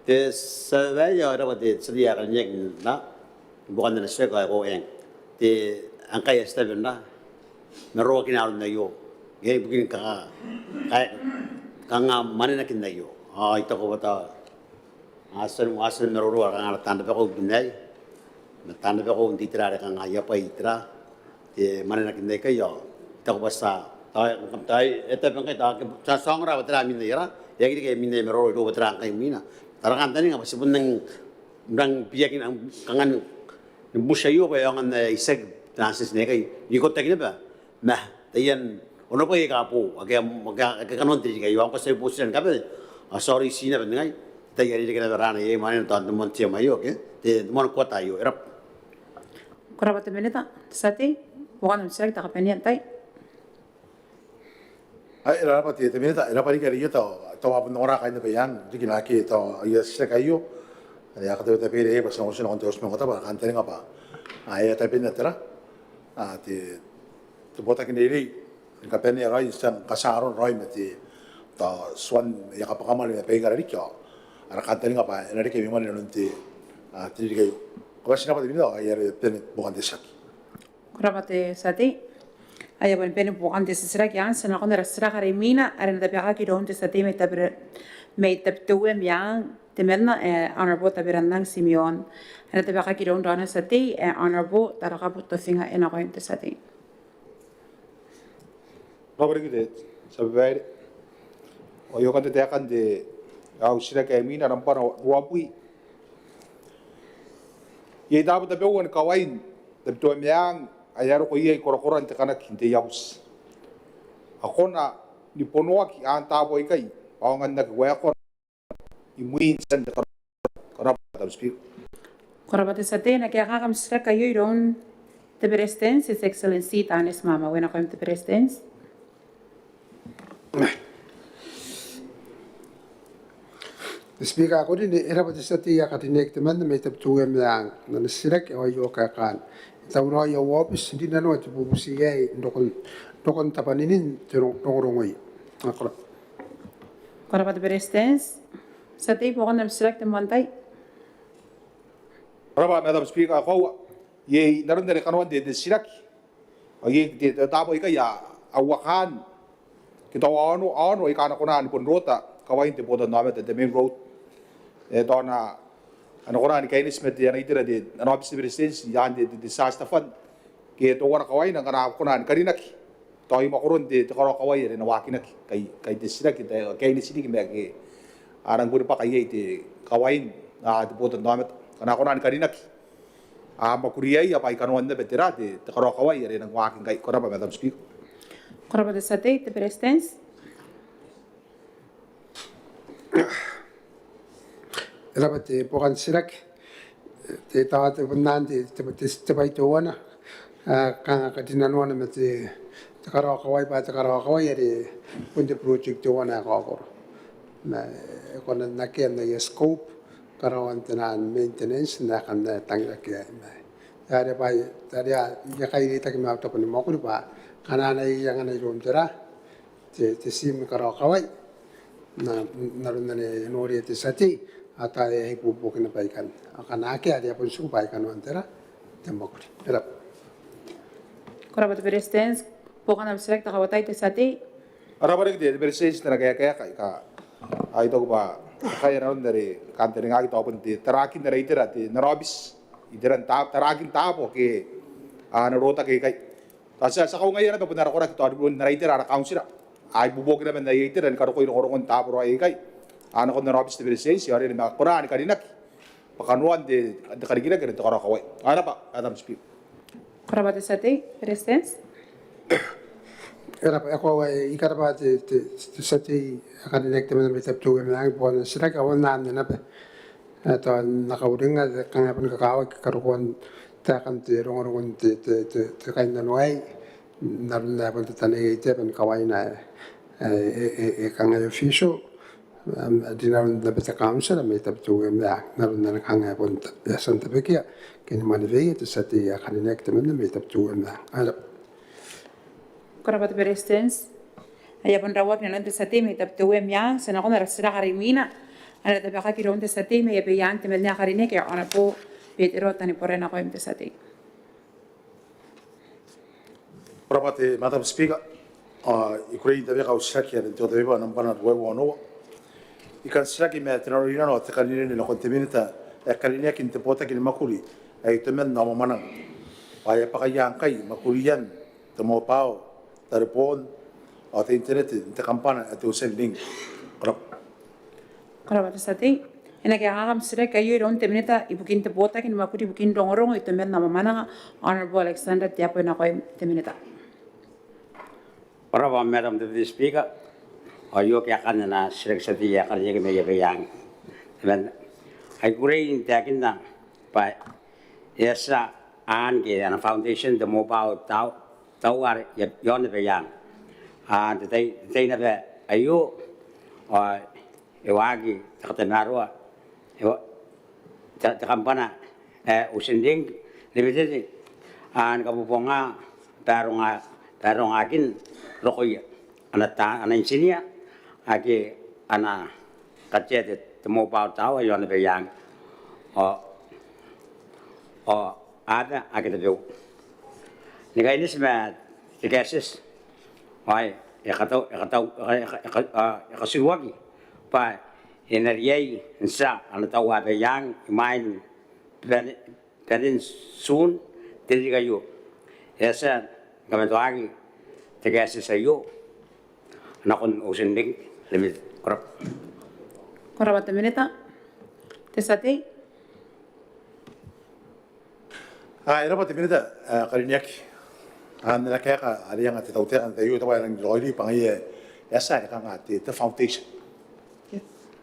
C: te sabaya korabate sedia kalinek na bukan na sila ko eng te angkai estaben na meroa kinarun na yo gay begini kanga mana nak kinai yo ito ko bata asan meroro kanga tanda pa ko binay tanda pa ko hindi tira kanga ya pa itra mana nak kinai kayo ito ko basta tayo ito pa kayo sa songra batra minira ya kiti kay minay meroro ito batra kay mina tarakan tani nga pasipun nang biyakin ang kangan busyayo pa yung iseg transis na kay di ko takin ba mah tayan ono pa ikapo agkanon din kayo ang kasi pusilan kape sorry sina ba ngay tayari ka na rana ye manin to mon tiya mayo ke te mon ko tayo erap
A: Korabate menita. Sa tay. Poko na select ka penyan tay.
H: Ay era pa te minita era pa ri kari yo to apun ora kain pa yan di kinaki to iya sila kayo ya ka te pere pa sa usin on tos mo ta ba kan tene nga pa ay ta pinatera te bota kiniri kapeni rai sang kasaron rai mati ta swan ya kapakamal na pengar rikyo ara kanten nga pa na rike mi man nunti tiri kayo ko sina pa dinido ay pen bukan desaki
A: Korabate sa tay. Ay bon pene bukan desira kyan sa nakon rasira karimina aran da biaka ki don sa tay may taptuem yang temerna honorable taberandang Simeon aran da biaka ki don dona sa tay honorable taraka puto finga ena ko sa tay.
D: Pabrik de sabai o yo kan te akan de au sira ka mina rampa ruapui ye dapat de bewan kawain de to miang ayaro ko ye korokoran te kana kinte yaus akona ni ponoa ki an tabo ikai pawangan na kwa ko imuin san de korap ta speak
A: Korabate sa tay na kaya kakam sira kayo iron te presidents His Excellency Tanis Mama wena ko te presidents
G: Speaker ko din era pa sa tiya ka tinek teman may taptuwe yang na sirak o yo ka kan. Taw no yo office hindi na no tibu siya ndokon tapaninin turong Ako.
A: Karapat Beretitenti. Sa tay po kan select mantay.
D: Raba Madam Speaker ko ye naron na kanwan de silaki. Ay de Teabo ikaya awakan. Kita ano ikana ko na ni rota kawain te boda namet the main road. Ito na ano ko na ni kainis met yan itira de ano office Beretitenti yan de disaster fund. Kaya ito ko na kawain ang kanap ko na karinaki. Tayo makuron de karo kawain rin nawakinak kay de silaki kay ni siliki meg arang guru pa kay ite kawain na boda namet kana ko na karinak makuriyay apa ikanuan na beterate te karo kawai rin ang waking kay kora pa Madam Speaker.
A: Karapat sa tay te Beretitenti.
G: Era pa te pokan sirak te tawa te punan te pai to wana ka tinanwa na te karo kawai pa te karo kawai ri punte project to wana ko na ko na ken na scope karawan tenan maintenance na kan tangga ke ada pa ya kai kita ke ma to ni mo ko pa kana na yang na rom tera te sim karo kawai na narun ne nori te sati ata e pupu ke na paikan kana ke ada pun su paikan antera te mo ko era
A: Karapat Beretitenti. Po kan select kawatay te sa tay.
D: Araba rin de Beretitenti na kaya ka ay to ba kaya naron dari kanter nga ito pun di tarakin na itira di narobis itiran tarakin tapo ke narota ke kay kasi sa kau ngayon na punar ko na ito adun na itira na council ay bubog naman na itira ni karo ko yung tapo ro ay kay ano ko narobis di Beretitenti ari na Quran ni kaninak pakanuan di karigina ganito karo kawai ano pa Madam Speaker.
A: Karapat sa tay Beretitenti.
G: era pa ako ay ikarapa te sati akadinek teman may taptu ang bon sira ka wana na pa to nakauring nga kang apun kakawag karukuan ta kan te rongon te kain na noy naron na pun tanay te pan kawai na kang official dinaron na beta council may taptu nga naron na kang apun santa bekia ken manivei te sati akadinek teman may taptu nga
A: Karapat Beretitenti. Aya pun rawak ni nanti sa tay may taptuwe yang sa nakon na sira karimina. Ana ta baka kiron te sa tay may yang te mednya karine ke ana po petero tani porena ko imte sa tay.
H: Propate Madam Speaker, ikurei da beka usaki ya ndio da beba nambana wewe wano. Ikan saki me tenorina no te kanine no konteminita e kanine kin te pota kin makuri ai temen no mamana. Aya pakayang kai makurian te mo pao telepon o te internet te kampana te usen link.
A: Karapat sa tay. Ena kaya kakam sira kayo iron te minita ibukin te bota kin makuri ibukin dongorong ito men na mamana Honorable Alexander Teabo na ko te minita.
E: Raba Madam Deputy Speaker. Ayo kaya kan na select sa tiya kan yung may yang. Dan ay kurin takin na pa yesa an ke na foundation the mobile tau ar yon be yang te na be ayo ewagi takanarwa ta kampana usinding lebih an kabuponga tarong akin rokoy ana insinia ake ana kacet te mobile tau yon be yang ada ake te Ngai ini semua dikasih, wah, kasih pa energi insa, anda tahu apa yang main dan sun jadi kayu, ya sen, kami tu lagi dikasih sayu, nakon usin ding lebih korap.
A: Karapat minita, tesati.
H: Era pa te minita karinyaki. Na kaya ka ari yang ati tawte ang tayo tawa ng lori pangi yasa ka nga ati the foundation.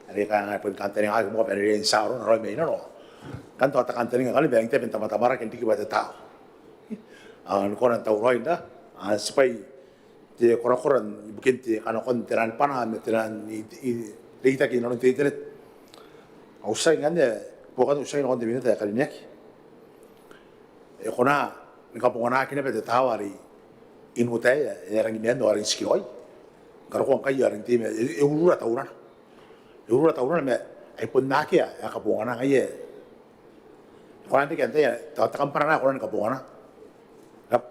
H: Ari ka nga pun kantering ay mo pero rin sa ron ro me no. Kanto ta kantering kali bang te benta mata kan tiki bata tao. Ang ko nang tawro inda spay te koran bukin te kana kon teran pana me teran ni kita ki no internet. Ausay ngande bukan usay ngon dimina ta kalinek. E kona ngapongana kine pete tawari inutaya erang ngendo aring skiloi. Karo ko kai aring time e urura taurana. E urura taurana me ai ponnaki ya kapongana ngai. Kona te kente ta kampana kona kapongana. Rap.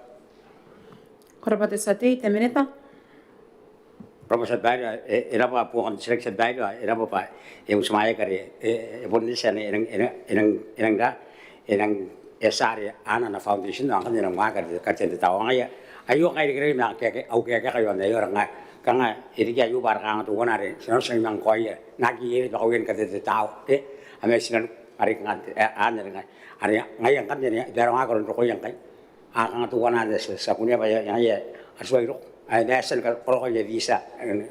A: Korapate sati, te minita.
E: Promo sa bayo, era pa po kung select sa bayo, era pa yung sumaya kari, bundi siya inang esari ana na foundation ang kanilang mga kati tao ngaya. Ayo kay kiri na kaya kayo na yung nga kanga irigya yung bar kang tuwa na rin sinusang ng koya nagiyiri pa kawin kati tao ame sinan ari nga ana nga ari ngayon kan niya pero nga karon ko yang kay ang tuwa na sa kunya pa yang asway ro ay nasan ka pro ko visa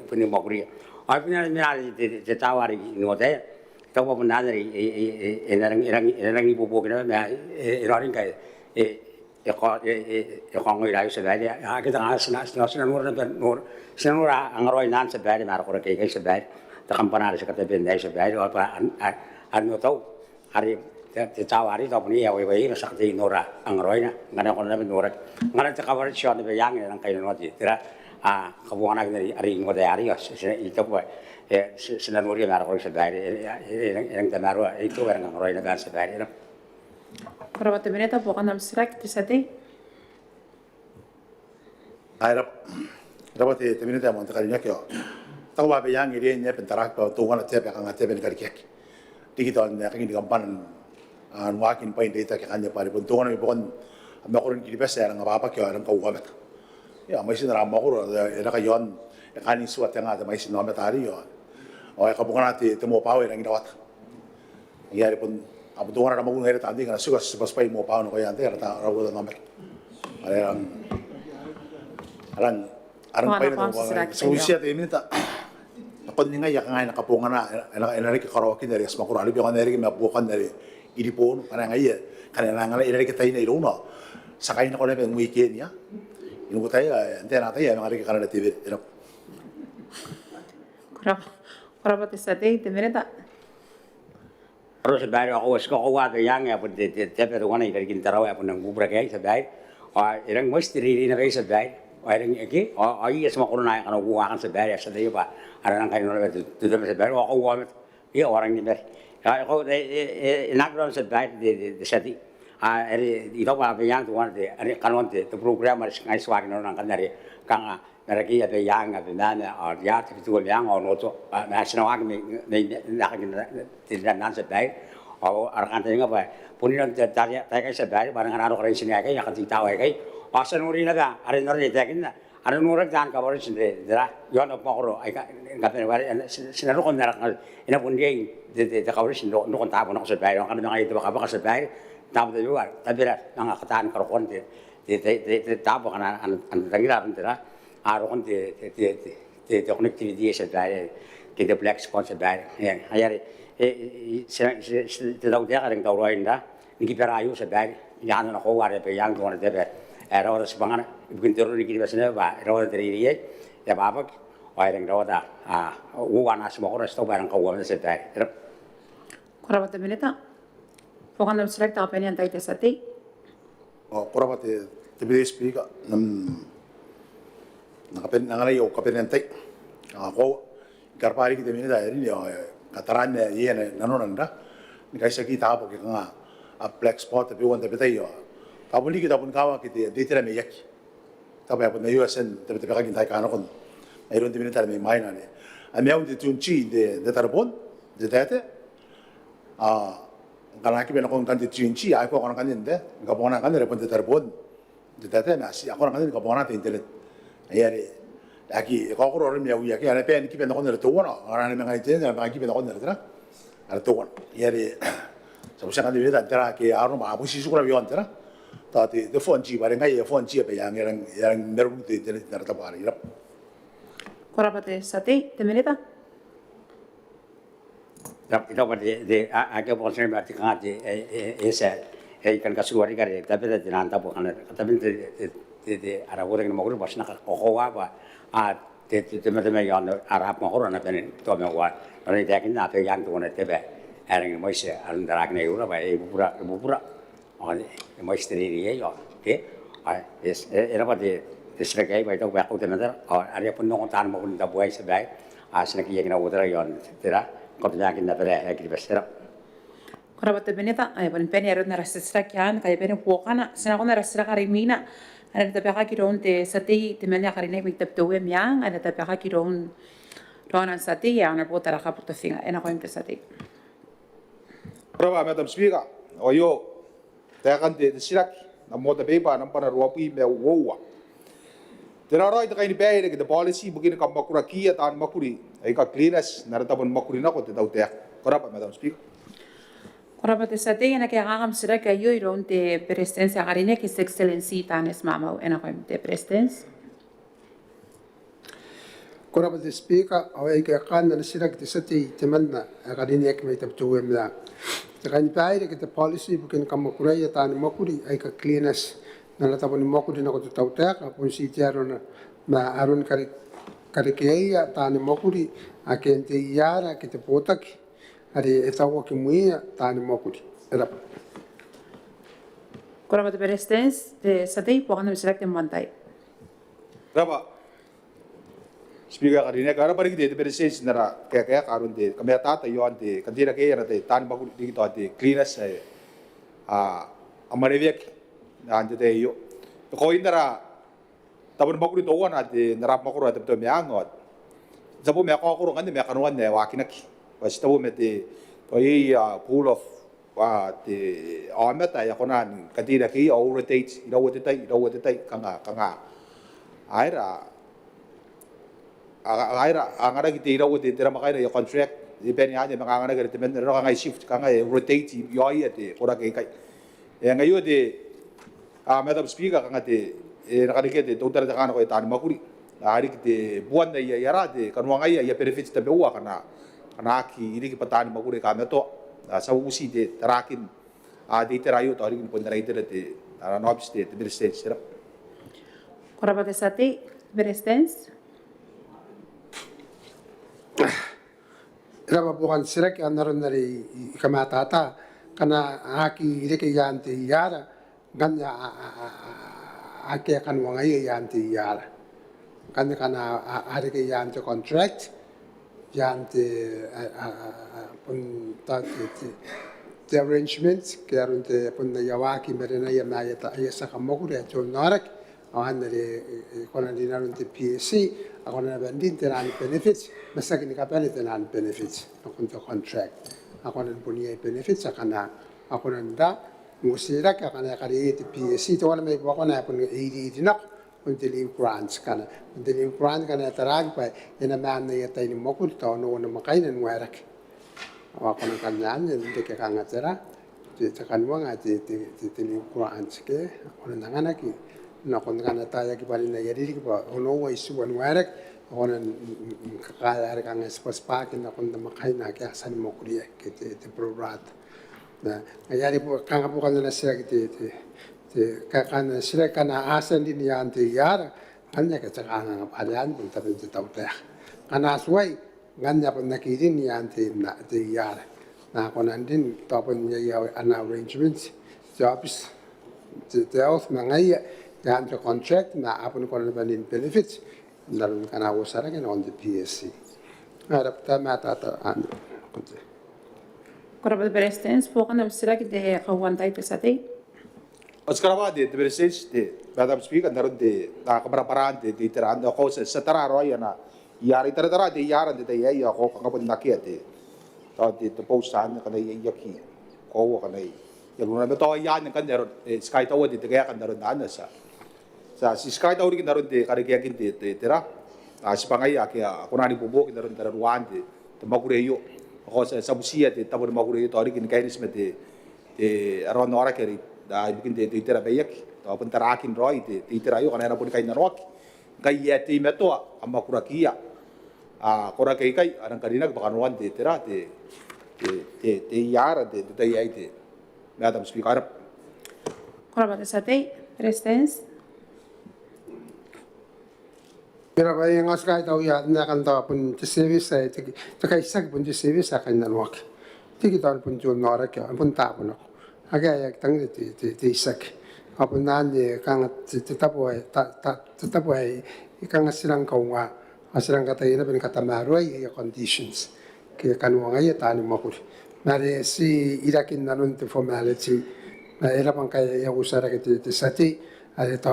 E: puni mogri ay pinali de tawari no de tawo po na ri erang ibubo kina na iraring kay ko ngilayo sa dali kita nga sinanura na nur sinanura ang roy nan sa dali mara ko kay sa dali ta kampana sa katabi na sa dali o pa ano to ari te tawari to ni ya we na sakti nora ang roy na ngana ko na nora ngana ta kawar siya na yang ang kay no ti tira kabuana ni ari ngo de ari ito po sinanura mara ko sa dali ang tamaro ito ang roy na sa dali
A: Korapate minita po kanam select te sati.
H: Ay rap te minita mo ta kalinek yo. Taw ba yang iri nya pentarak pa tungan te pa kang te ben karikek. Digital na kini kampan an wakin pa data ka kanya pare pun tungan mi pon makurin kiri besa nga papa kyo ang Kauoman. Ya may sinara mo ko era kayon kanin suat nga ta may sinoma tari yo. O ka bukan ati temo pawe ang gidawat. Yari pun abu tungan na mo ngere tandi kana sugas pas pa mo pawe no kaya ante ta rawo da number. Arang pa ino so siya te minta nakon ni nga nga nakapunga na enari ka karaoke dari as makurali bi kaneri ma bukan dari idipon kana nga iya kana nga enari ka tayo na iruno sakay na ko na ng weekend ya inu tayo ante na tayo nga ri ka kana TV ino
A: Korapate sati, te minita.
E: Pero sa bayo ako ko wa yang ya pud te pero wana ida gintaraw ya pud nang gubra kay sa bayo irang mostri na kay sa bayo Airing iki, ai semua corona yang kalau gua akan sebar ya sedaya pak. Ada nang kain orang itu sebar, aku gua iya orang ini ber. Ya aku nak orang sebar di seti. Itu apa yang tuan de, kan wanti tu program harus ngai swag orang kan dari kang mereka ada yang ada nana, ya itu yang orang itu nasional aku nak tidak nan sebar. Orang kan tengok apa, punya cari cari sebar, barang orang orang sini aja yang kan tahu aja. Asan uri na ka, ari nori takin na, ari nurak dan kabar sini, dera, yon op makro, ay kapen wari, sinaru kon narak, ina pun dia, de kabar sini, nukon tabo nak sebay, orang kan itu bakal sebay, tabo tu luar, tapi lah, nang katan karokon de tabo kan an tangira bentera, arokon de connectivity sebay, kita black spot sebay, ya, ayari, tidak dia kadang tahu roin dah, ni kiperayu sebay, yang nak kau ada pe yang tuan ada Era sebangan bikin turun di kiri sana, pak. Era dari dia, ya bapak, orang era uwana semua orang stop barang Kauoman setai.
A: Korapate minita. Po kanam select apa ni antai te sati.
H: Korapate tibidi speaker nangalay o kapen antai. Ako karpari kita minita ini kataran iya nanonanda. Ni kaisa kita apa kita a black spot tapi wanta betai Tapos kita pun kawa kita dito na may yak. Tapos pun na USN tapi kagin tayo kano kon. Mayroon din tayo may mainan ni. Ang mayroon dito yung chi de tarpon de dete. Karena kita nak kon dito yung chi ay ko kon kanin de. Kapon kan repon de tarpon. De dete na si ako kanin kapon natin internet. Ayari. Lagi ko ko ron may uyak ya pen kita kon dito wono. Karena may ngayon na mga kita kon dito na. Ano to kon. Ayari. Sa usakan dito tara ki aro maabusi sukura yon tara. Tadi phone ji barang kaya phone ji apa yang meron di nerata bari rap.
A: Korapate sati, te minita.
E: Itu apa de agak bosan berarti kan esa ikan kasuari kare tapi de nanta bukan tapi de arah orang yang mau bos nak kokowa apa teman-teman yang Arab mau orang apa ni tu mau buat orang yang nak yang tu nak tebe Erang moise alun darak na yura ba bupura moise teri ye yo ke es era pa de sila kay ba ito ba ko tinadar ari pun nong tan mo kun da buai sa bai asna ki yagna udara yon tira ko yakin na pere ya ki besera
A: Korabat benita ay pan pen yarod na rasisra kyan kay pen pokana sina ko na rasisra karimina ana tapaka kiron te sati te menya karine mi taptowe miang ana tapaka kiron ronan sati ya ana potara kaputo finga ena ko imte sati
D: Prova Madam Speaker, oyo tekan de sirak na moda beba na para ruapi me wowa. Terarai te kaini pere ke the policy bugin ka makura kia tan makuri ai ka cleaners na tabon makuri na ko te tau te. Korapa Madam Speaker.
A: Korabat sati ena ke agam sira ke yo iron te presidencia karine ke excellency tanes mama ena ko imte presidents
G: Korabat speaker au ai ka kan na sirak te sati te manna kadini ek mai tap tuwe mla te kan paire ke te policy bukin kam makura ya tan makuri ai ka cleaners na la tabon makuri na ko te tau te ka pun si tiaro na arun kare ke ia tan makuri a ke te yara ke te potaki ari e tau ki muia tan makuri era
A: Korabat presidents te sati pokana sirak te mantai
D: Raba Speaker kadine kara pari de presidents nara kaya karun de kamya tata yo ante kadira ke yara de tan bakul di to de cleaners amare vek ante de yo ko indara tabon bakul to wana de nara makuru ate to me angot sabu me ko ko ngande me kanuan ne wakinaki was tabu me de to yi pool of de ameta ya konan kadira ke o rotate ilo wote kanga aira angara ki tira wote tira makai ya contract depend ya mga angara ke temen ro ngai shift kanga rotate yo ai ate ora ke kai ngai yo de Madam Speaker kanga te nakalike de total de kana ko tan makuri ari ki te buan ya yara de kanwa ngai ya benefits te bewa kana ki iri ki patan makuri ka meto sa usi de tarakin de terayo to ari ki pon rai te no state de state sira
A: Korabat sati presidents
G: Raba bukan sirak yang naron dari kamatata karena aki ide ke yanti yara ganya aki akan wangai yanti yara karena hari ke yanti contract yanti pun the arrangements ke arunte pun yawaki merena yana yata ayasa kamoku ya jonarak awan dari konan dinarunte PSC ako na bandin tenan benefits basta kini kapani tenan benefits ako to contract ako na punya benefits akana ako nanda musira ka kana kari PSC to wala may ako na pun dinak until grants kana until grant kana tarag pa ina man na yata ni mokul to no na makainan warak ako na kanyan hindi ka kangatera ti kanwa nga ti grants ke ako na nanganaki na kon kana taya ki bali na yari ki ba ono wa isu wan warak onan kaya ar kang spas pak na kon makai na kya san mo kuriya ke te prorat na yari po kang po kana sira ki te kana sira kana asan din yan te yara kanya ka tsaka nga parian pun tapin te tawta kana suai ganya pun nakirin yan te na te yara na konan din tapon niya an arrangements jobs te health mangaya yan to contract na apun ko na banin benefits naroon ka na usara on the PSC. Harap tama tataan.
A: Korabat presidents pokana sirak te kawantai te sati
D: Oskarwa de presidents de Madam Speaker naroon de nakaparaparaan de tiraan ako sa tararo yana yari tara de yaran de ya ako kakapon nakiat de to postan kana yaki ko kana yung na to yan kan naroon sky tower de kaya kan naroon na sa si sky tower kin naroon de karikiyakin de tira si pangay kaya ako nani bubo kin naroon tararuan de magureyo ako sa busia de tabor magureyo to kin kainis met de aron ora keri da bikin de tira bayak to pentarakin roy de tira yo kana pun kay narok kay yati meto amakurakia kora kay arang kanina bakanuan de tira de yara de yai de Madam Speaker
A: Korabat sati presidents
G: Pero ba yung askai tau ya na kan tau pun service ay takay sag pun service akan nanwak. digital pun jual nora kya pun tapu nak agak yang tang di sak apa nanti kang tetap kang silang kau asirang kata ini ben kata maroi ya conditions ke kan wong ay tani makul nare si irakin nanun te formality na era pang kaya ya usara ke te sati ale to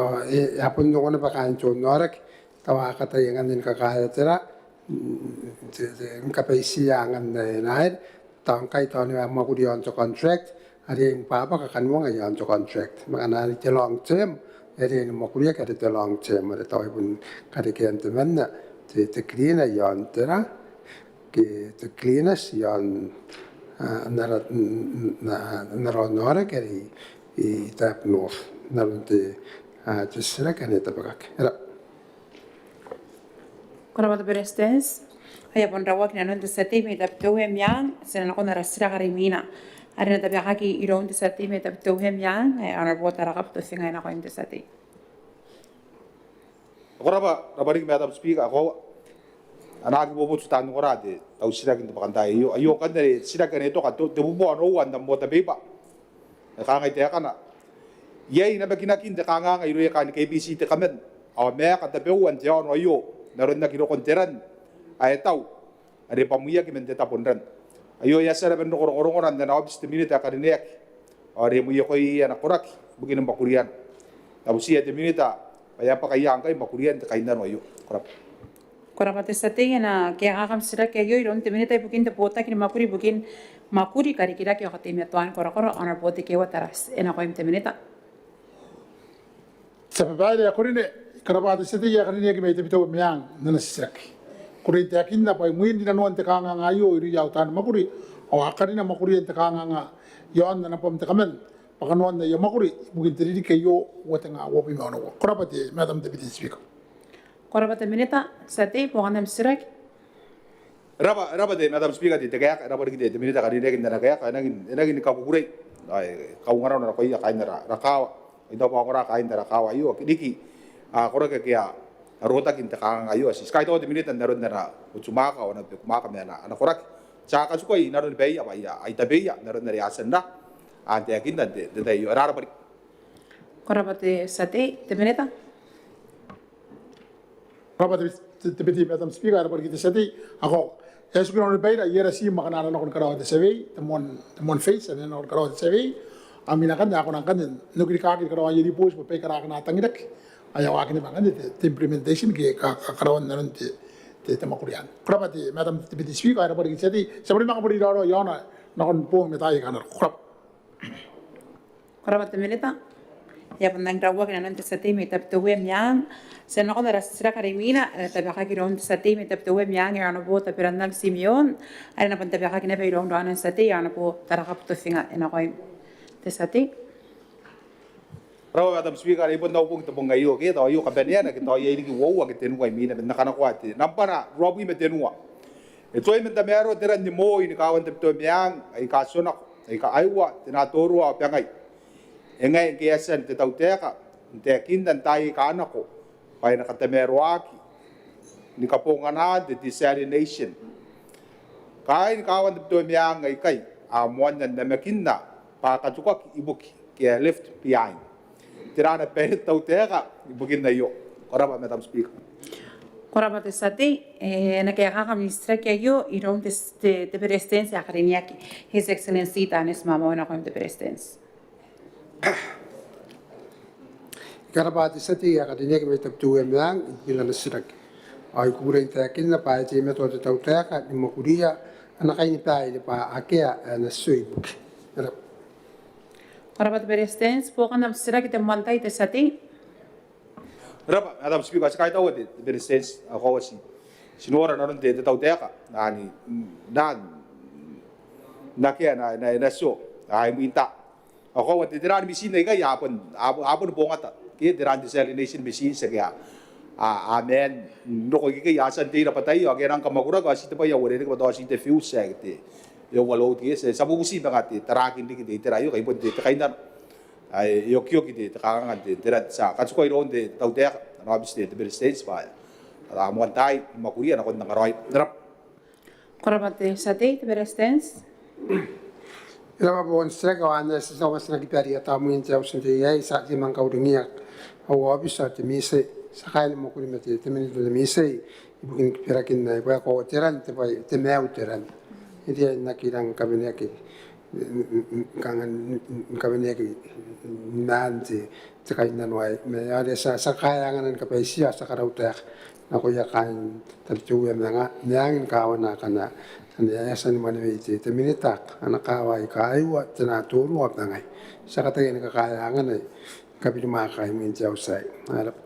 G: apun no na bakan jual nora tawa kata yang andin kakaya tera kapasi angan nair tang kai tani makul yon to contract ada yang papa kakan wong ay yon to contract makana ni long term ada yang makul ya kada long term ada tahu pun kada kian teman te clean yon tera ke te cleanas yon nara nora kari I tap north narunte sera kan eta bakak era
A: Korabata Beretitenti haya pon rawak na non te sati me tap tohem yang sena ko na rasira karimina ari na tabiyaki iron te sati me tap tohem yang ana bota rakap to singa na ko te sati
D: Koraba rabari Madam Speaker ako anagi bobo tutan ngorade tau sira kinto pakantay ayo kan dari sira kan ito ka to bubo ano wan dam bota beba ka ngai te kana yei na bakina kin te kanga ngai ro ya kan KBC te kamen aw me ka te wan te ono ayo naron na kino konteran ay tau ade pamuya ki men te taponran ayo ya sara ben ngoron na obis te minute ka rinek ore muya ko i ana korak bugin bakurian tabu siya te minute kaya pa kaya ang kay makurian kay na ayo korap
A: Korabata sati na kaya akam sira kaya yo iron te minita bukin te bota kini makuri kari kira kaya kati me tuan korakora ana bota kaya wataras ena ko te minita
B: Sababai ya kurine karabata sati ya karine ki mete bito miang nana sisaki. Kurine te akinna pai muin dina nuan te kanga ngayo iri yau tan makuri o akarina makuri te kanga nga yon nana pom te kamen pakanuan na ya makuri bukin te didi kayo watenga wopi maono. Korabati Madam Deputy Speaker.
A: Korabata minita sati pokoknya sirak
D: Raba de Madam Speaker di tegak raba di minute ka dinegin na kaya nagin ka kukuray ay kaungaraw na ko iya kain na rakawa ito pa ko ra kain na rakawa iyo kidiki kora kaya rota kinta ka ngayo si sky to di minute na ron na utsumaka o na kumaka na ana kora sa ka sukoy na ron beya ba iya ay tabeya na ron na riasan na ante akin na de iyo rara pa
A: Korabata sati te minita
B: Korabati Deputy Madam Speaker arabar kita sati ako Yesu kino beira yera si makana na kon karawa de survey temon face and na karawa de survey amina kan ako nang kan nugri ka karawa yedi post pe kara kana tangidak aya wa kini bangan de implementation ke karawa na te tamakurian Korabati Madam Deputy Speaker arabar kita sati sabri makapuri ro yona na kon pong metai kana
A: Korabata minita ya pandang rawak na non te sati me tap tuwem yang sena ko na rasira karimina tabaka kiron te sati me tap tuwem yang ya no bota pirandang Simeon ay na pan tabaka kina pe ilong doanan sati ya no po tarakap to singa ena ko te sati
D: Rawa Madam Speaker ibon daw pong tabong ngayo kita ayo kabanya na kita ayo iligi wow ang tenua mina na kanakwati nampana robi me tenua ito ay mentamero teran ni mo ini kawan tepto miang ay kasunak ay kaaywa tinatoro a pangay Engai kiasan te tau teka, te kindan tai ka anako, pai na katamero aki, ni kapongana de desalination. Kain kawan te tuwa miang ay kay, amuan na makinna, pa katukak ibuki, kaya left behind. Tirana perit tau teka, ibukin na iyo. Koraba, Madam Speaker.
A: Koraba te sati na kaya kakaministra kaya yo irong te Beretitenti akariniaki His Excellency tanis mama na ko te Beretitenti.
G: Karabati sati ya kadinya kami tetap tuwe miang bilang sirak. Ay kurang takin na pa iti meto te tau taka ni makuria anak ini pa ini pa akia na suibuk.
A: Korabata Beretitenti po kan sirak ite mantay te sati.
D: Raba, Madam Speaker, kahit ako de Beretitenti ako sinora na ron te tau teka, na kaya na so, ay minta. Ako wat tiran machine na kaya apon bongata kaya tiran desalination machine sa kaya amen no ko kaya asan tira patay o kaya nang kamakura ko asita pa ya wala ko to asita fuse sa kiti yo walo ti sa bubusi ba kati tarakin di kiti tirayo kay pud kay na ay yo kyo kiti takangan ti tirat sa katsuko iron de tawtek no abis de Beretitenti pa amo antay makuria na kon nangaroy drop
A: Korabata sati te Beretitenti
G: Ila bon strega wana sa was na gipari ata mo inta usin te ai sa ti man kauringia au obisa te mise sa kain mo kuri mate te meni de mise ibukin pera kin na ba ko teran te pai te meu teran idi na kirang kabine ki kangan kabine ki nanti te kain na noi me ada sa kaya nganan ka pai sia sa karau te na ko ya kain tercu yang ngangin kawana kana ya san mana itu mintak anak kawai kayu tena turu apa ngai sakata ini kekayangan ni kabir makai min jauh saya harap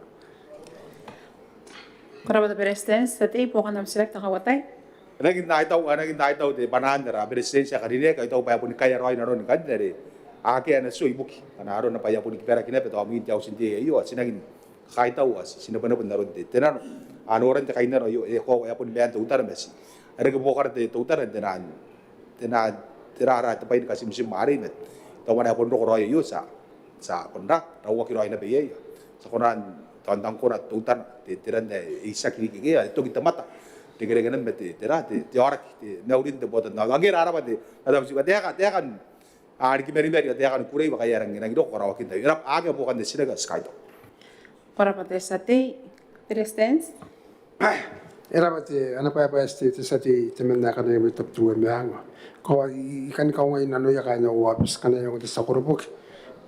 A: Korabata Presidente, tadi bukan dalam selek takawatai.
D: Naging naitaw de banandara presidensya kanine kay taw pa pun kaya roy na ron kadere ake na so ibuki ana ron na pa pun kipera kina peto amin jaw sindi iyo sinagin kay taw as sinabana pun naron de tenan anoran ta kaina yo e ko ya pun ben utar mesi are ko bokar de utar tenan terara ta pain kasim sim mari met taw mana pun ro roy yo sa konda raw ki roy na be ya sa konan tandang ko na utar de teran de isak ki ya to kita mata Dikira-kira bete, terah, teorak, naurin te botan, na lagi rara bete, ada mesti bete kan, ari kimeri kan kurei bakaya orang ngira gitu orang kita, irap agak bukan di sini gas kaito.
A: Korabata sati Presidente.
G: era mate ana pa este te sati te menda kana mi top tu meanga ko ikan kau ngai nano ya kana wabis kana yo te sakurubuk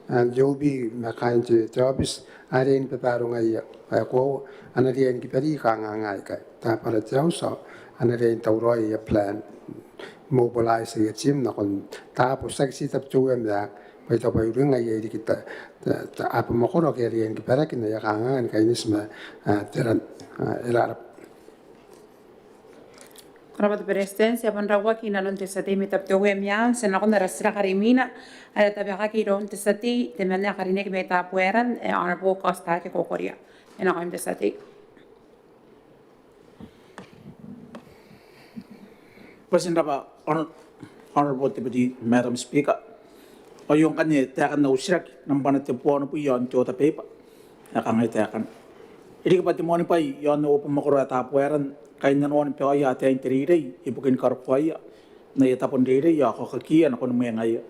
G: and jobi na kain te jobis arin pe paru ngai ya ko ana rien ki peri ka ngai ka ta para jau so ana rien tauroi ya plan mobilize ya team na kon ta po seksi tap tu ya pai to pai ringa ye di kita ta apa mo ko ke rien ki pera ki na ya ka ngai ka inisma teran era
A: Korabata Presidente, apan rawa ki nanon te sati mi tap tewe miang, senakon na rasira karimina, ada tabiaka ki ron te sati, te mena karine ki meta pueran, honorable Costa ke kokoria. Enakoim te sati.
I: President Honorable Deputy Madam Speaker, o yung kanya takan na usirak ng panatipuan po yon Toyota paper na kangay takan. Hindi ka pati mo ni pa yon na upang makura tapueran kaya nanon pe ay ate interire ibukin karpuaya na itapon dire ya ko kakia na kono mengaya.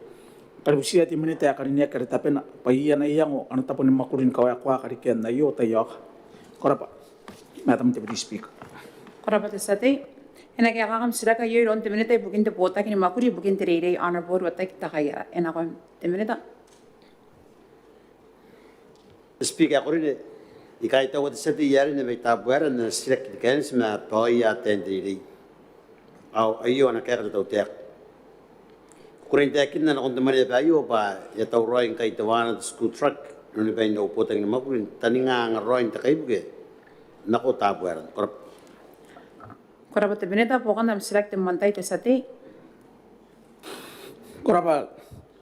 I: Pero siya ti minita kaninya kereta pena paiya na iyango ano tapon makurin kawaya kwa kariken na yo tayo. Korapa Madam Deputy Speaker.
A: Korabata sati. Ena kaya kakam sila kayo ron te minita ibukin te pota kini makuri ibukin te rire honorable wata kita kaya. Enakoim te minita.
C: Speaker ko rin ikai tahu tu seti yari ni mereka buat dan silak dikan semua paya tendiri. Au ayo anak kaya tahu tiak. Kurang tiakin na nakon teman dia ayo pa ya tahu roy kai tawana school truck nuni pa ino potang ni makurin taninga ngaroy takai buke nako tabuaran.
A: Korabata bineta bukan dalam selek te mantai te sati.
I: Korapa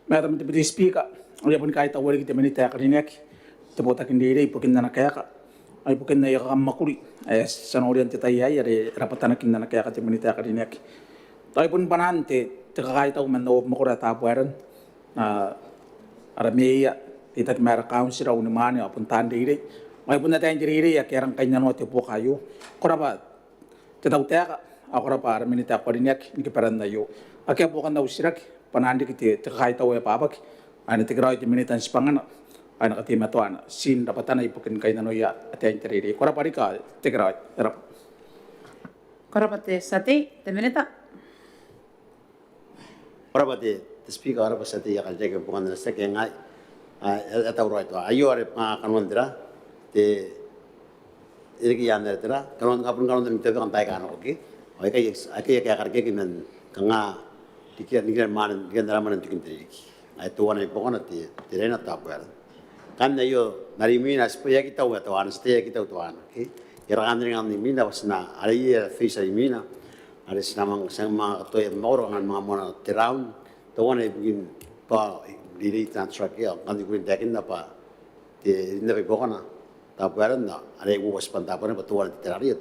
I: Madam Deputy Speaker, dia pun kaya tahu kita minita karinek. Tepota kindiri ipukin na kaya ka ay ipukin na yakam makuri ay sanorian ti tayo ay rapatan na kinna na kaya ka ti manita ka dinek tayo pun panante ti kakay tayo man noob makura tapueran na aramiya itat mera council raw ni mani apuntahan diri ay pun na tayo diri ya kaya rang kanya no ti po kayo kurapa ti tayo ka ako rapa araminita ka dinek nikiparan na yo akya po kan na usirak panandi kiti ti kakay tayo ay papag ay natigraw ti minitan sipangan anak katima tuan sin dapat tanah ipukin kain nanoya aten teriri kora parika tegerai erap
A: kora pate sati temeneta
C: kora pate speaker kora pate ya kan jaga bukan nasi kengai atau roy tu ayo are kanuan tera te ini yang ada tera kanuan kanuan itu kan baik kan oke oke kayak kerja kiman kanga dikira mana dikira dalam mana tukin teriri itu warna bukan nanti terena tapuer kan na yo narimina supaya kita uat tuan setia kita tuan okay ira ngam ni mina wasna ali fisa mina ada senamang sama to ya moro ngan mga mona tiraun tuan ay begin pa dili transfer ya kan di kuin dakin na pa di na bokona tapueran na are uwas pantapueran pa tuan tirari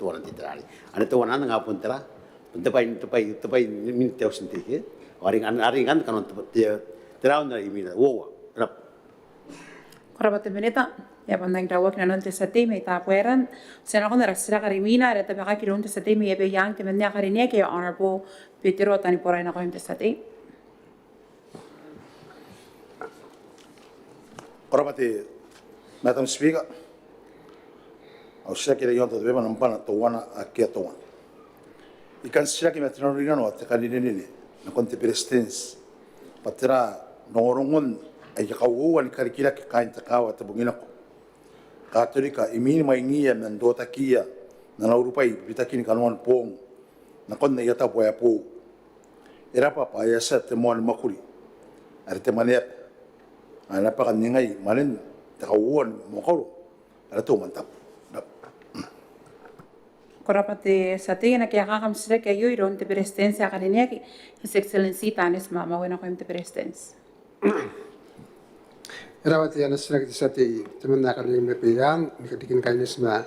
C: ane tuan an ngapun tera tepai min teu senti aringan kan tiraun na imina wo
A: Korabata bineta ya pandang tawak na nonte sati may tapueran senakon na rasira karimina ada tabaka kilonte sati may ebe yang te menya karinia kaya honorable Petero tani poray na ko yung sati
H: Korapati, Madam Speaker, au saki le yonto beba nampana to wana akia to wana. Ikan saki metro rinano te kalinini na konte presidents patera norongon ay kauoman karikira ke kain takawa te bungina ko. Katolika imini maingia mendota kia na naurupai bitakini kanuan pong na kon na yata po ya po. Era papa ya sa te mon makuri. Ar te Maneaba. Ana pa kaningai manen te kauoman mo ko. Ara to mantap.
A: Korapati sati na kaya kakamsira kaya yun iron te presidency akarinia ki His Excellency tanis mama wena ko yung te presidency.
G: Rawati ana sira kita sati teman nak kali mepiyang nikadikin kainis ma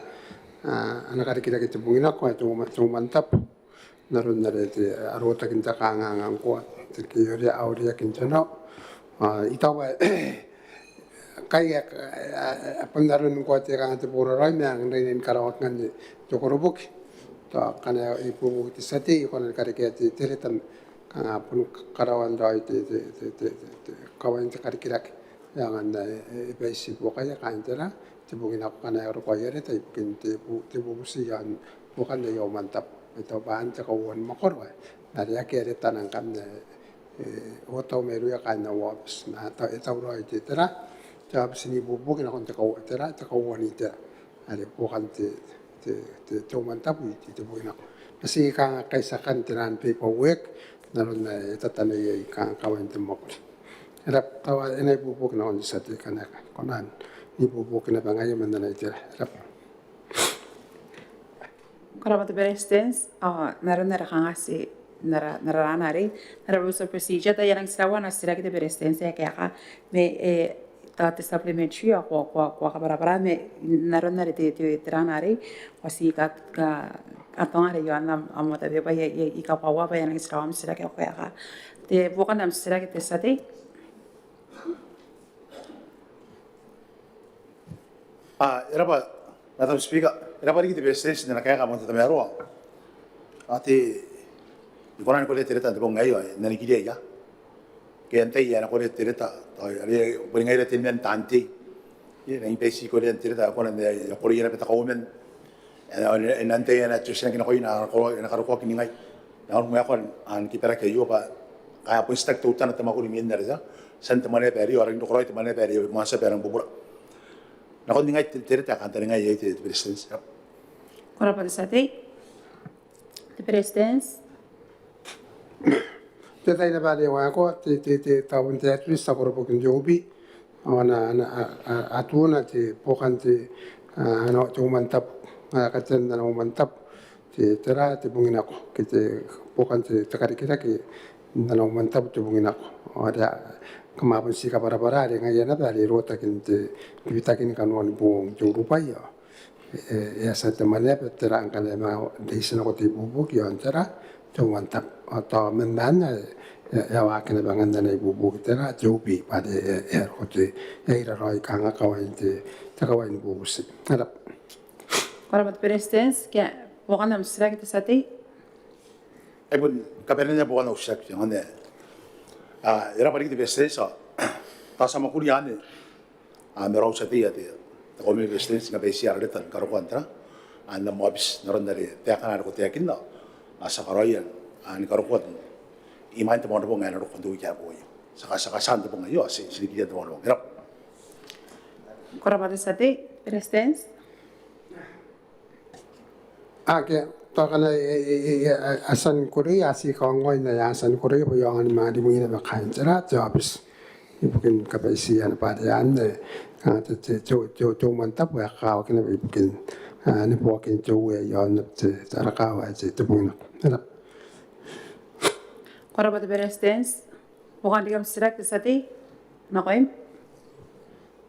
G: anak kali kita kita bungina ko itu mantap narun nare te arota kinta kangang ko te kiyori auria kinta no itawa kaya pendarun ko te kan te pura rai nang rin karawak ngan jokorobuk to kana ipu te sati ko na kali kita te teretan kan pun karawan rai te kawan te kali kita yang anda basic pokoknya kan cara tibungin aku kan Eropa ya deh tibu musian bukan dia yang mantap itu bahan cakawan makor wah dari akhir tanang kan hotel meru ya kan waps nah itu roh itu tera jawab sini bubukin aku cakawan itu ada bukan itu mantap itu tibungin aku masih kan kaisakan teran paperwork namun itu tanda ya kan kawan temakor. Rap tawa enai bubuk na on sati kana konan ni bubuk na bangaya mandana ite rap
A: Korapati presidents naran nara kangasi nara ranari nara rules of procedure ta yang sawa na sira kita presidency kaya ka me ta supplementary ko kabara me naran nara te ranari wasi ka atongare yo anam amota be ba ika pawa ba yang sawa sira kaya ka te bukan am sira kita sati
H: Era pa, Madam Speaker, era pa rin presidents na kaya kamonta tamero. Ati, ikonan ko le tereta de bongayo, nanikide ya. Kaya antay ya na ko le tereta, ari bringay le tinmen tanti. Ye na impesi ko le tereta ko na ya ko rin peta Kauoman. En antay na tusen kina ko ina ko na karo kiningay. Na mo ya ko an kipera kayo pa kaya po stak tutan at makuli minna reza. Santa Maneaba eri orang do ko ito Maneaba eri masa perang bubura. Nakon ngay tereta kan teringa ya itu presidents.
A: Korapati sati te presidents
G: Teta ina bale wa ko te tawon te atris sakoro pokin jobi ana atuna te pokan te ano te mantap katen na mantap te tera te bungina ko te pokan te takari kita ke na mantap te bungina ko ada kemapun si kapara-para ada ngaya na bale rota kinte kita kini kanuan buong jurupa ya ya satu Maneaba terang kalau mau di sana ko te bubuk ya antara te mantap atau mendan ya wakil bangan na ibubuk tera jobi pada kote ira roi kanga kawain te takawain bubusi harap
A: Korapati presidents kaya bukan am sira kita sati
H: Ebon kapernya bukan usak yang ane. Era pa rin presidents tasama kuliane. Merau sati ya te. Komi presidents nga besi arletan karo kontra. Anda mo abis naron dari teakan ko teakin na. Asa karoyan ani karo kon. Imain te mo na nga ro kondu ya boy. Saka santo po ngayo si silikya te mo. Era
A: Korapati sati presidents
G: ake takana asan Korea si kawangoi na asan Korea po yung anima di mungkin na kain tera jobs ibukin kapasi ana pada yan te jo mantap ya kaw kina ibukin ni bukin jo ya yon te tara kaw te mungkin na
A: Korapati presidents bukan digam sira kita sati nakoim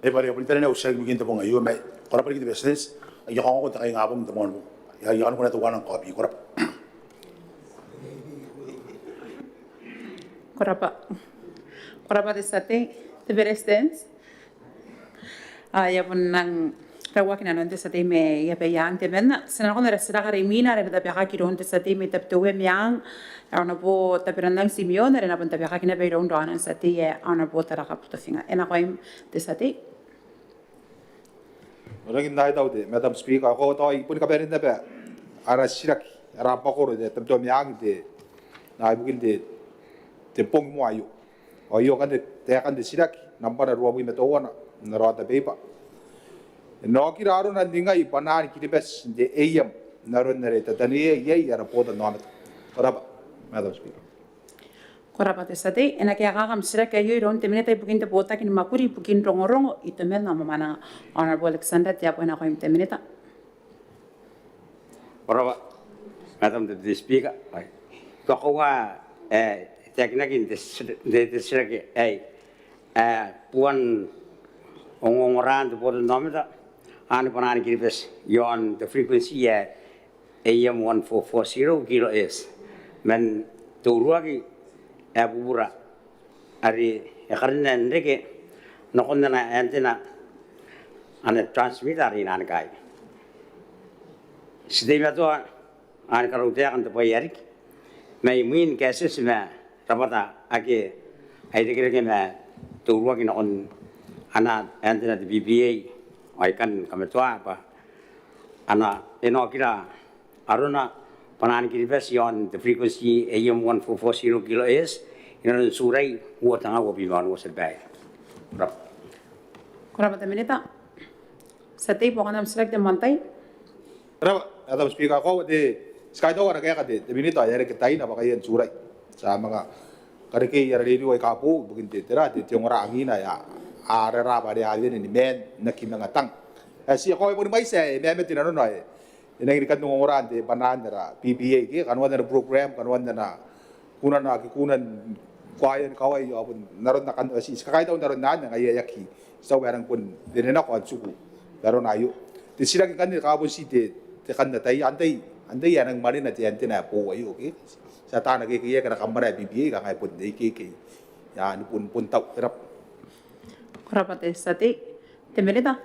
H: bari po na usak bigin te po ngayo may kora pa rin presidents ay ko ta kay ngabong te mo. Ya ko na tuwan ang copy korap.
A: Korapati sati te presidents ya pun nang tawa kina nonte sati me ya pe yang te menna sena ko na sira kare mina re da peka ki ronte sati me tap tuwe miang ana po tapirandang Simeon re na pun tapeka kina pe ron doan sati ya ana po tara kaputo singa ena ko im te sati
D: Orang ini tahu deh, Madam Speaker, kau tahu pun kabarin deh, arah sirak, arah apa kau deh, tapi tu miang deh, nah mungkin deh, tepung mu ayu, ayu kan deh, teh kan deh sirak, nampak ada dua bui metawan, naruh ada pepa. Nak kira arun nanti ngai panan kiri bes deh ayam, naruh nere, tadi ye arah poda namet, berapa, Madam Speaker.
A: Korapate sate ena kia kakam sira kia yoi ron te mineta ipukin te pota kini makuri ipukin rongorongo ito mel nama mana Honorable Alexander Teabo ena koim te mineta.
E: Ora Madam the Speaker, ko wa teknakin de sirake puan ongoran de bodo nomita ani panani kiripes yon the frequency AM 1440 kilo is men turuagi bubura ari karena ndeke nokondana antena ane transmitter ina ngkai sidema to ane kalau dia kan terbayar mai min kasus ma rapata ake ai dikira ma turuagi nokon ana antena di BBA ai kan kametua apa ana enokira aruna panani kiribes yon the frequency AM 1440 kilo is ina surai huwa tanga wo biman wo selbai rap
A: Korapate mineta. Sate pokanam sira te mantai.
D: Berapa, Madam Speaker, kau deh, sekarang itu orang kayak deh, tapi ini tuh ada kita ini apa kayak surai, sama nggak, karena kayak ada di luar kapu, mungkin deh, terus deh, tiang orang angin ya, ada apa ada ini men, nak kita ngatang, sih kau pun baik sih, men betul nana nih. Ini kita nunggu orang deh, panan dera, PPA, ke, kan ada program, kan ada kunan kuayan kawai, apun naron nakan sih, sekarang itu naron nana, kayak yaki, so barang pun, dia nak kuat suku, naron ayu, di sini kan kapun sih deh, kan datai antai yang marin nanti antena po ayu, oke, saya tahu nak kayak kena kamera PPA, kan kayak pun deh kayak, ya ini pun tahu, terap.
A: Korapate sate te mineta.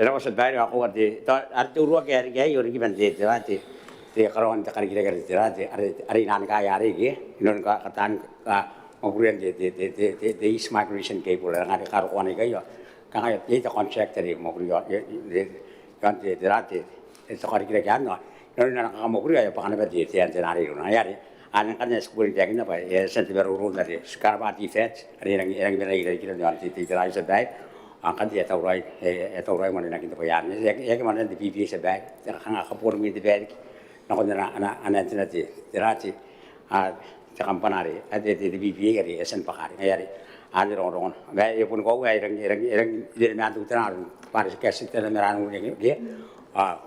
E: era was bairi ako ati to artu ruwa ke ari yori ki bande tirati te karon ta kan kira tirati ari nan ka yari ki non ka katan ka ogurian de is migration cable ngari karo kone ka yo ka ga te contract ri moguriyo kan te tirati e to kari kira kan no non na ka moguriyo ya pa kana ba te nari no yari anan kan sekuri jakin apa ya senti baru urun dari sekarang fet ari yang kira no te tirati sedai angkat dia tahu rai mana nak kita bayar ni ya ke mana di BBA sebab jangan kapur mi di balik nak anak nanti terati cakap panari ada di BBA kari esen pakari ngayari ada orang baik ya pun kau orang jadi nanti tenar paris kasih tenar meranu ni dia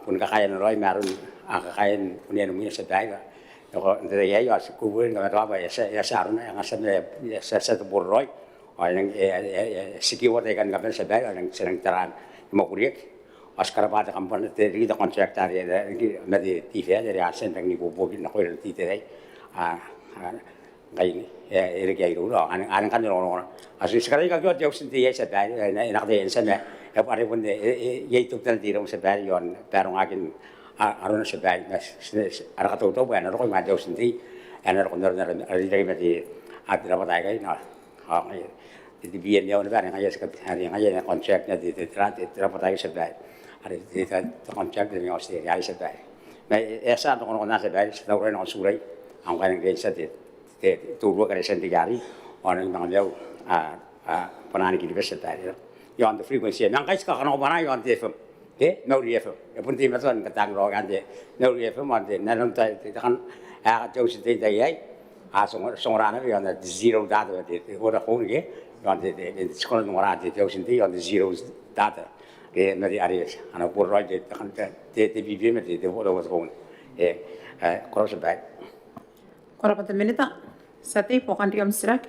E: pun kekayaan roy merun kekayaan punya nomor sebab kalau dari ya sekuburin kalau apa ya saruna yang asalnya ya satu roy yang sikiwat ikan kapal sebab yang sering terang mau kuliah askara pada kampung itu kita kontraktor ya dari TV dari asen yang nipu bogin nak kuliah di TV kayak ini ya ini kayak itu loh anak kan orang asal sekarang kalau jauh sendiri ya sebab nak deh insan ya apa pun ya itu nanti orang sebab yon perang akin arun sebab ada kata itu bukan orang yang jauh sendiri anak orang dari mati ada apa tak kayak nah di biar dia orang yang ayah kontraknya di terapa lagi sebab ada di kontrak dengan Australia sebab. Nah, esok orang sebab setahu orang surai, angkat yang dia sebab turun ke resent digari orang yang dia penani kita sebab. Yang the frequency, yang kais kalau mana yang dia FM, no FM. Pun tim itu kan ketang rogan dia, no FM ada, nanti kan jauh sedikit dia. Songrana yang ada zero data di orang phone ke, yang di sekolah nomor ada jauh sendiri yang di zero data, ke nanti ada anak pura je kan di BBM di orang phone, kalau sebab.
A: Kalau pada minita, sate pokan tiam sirak.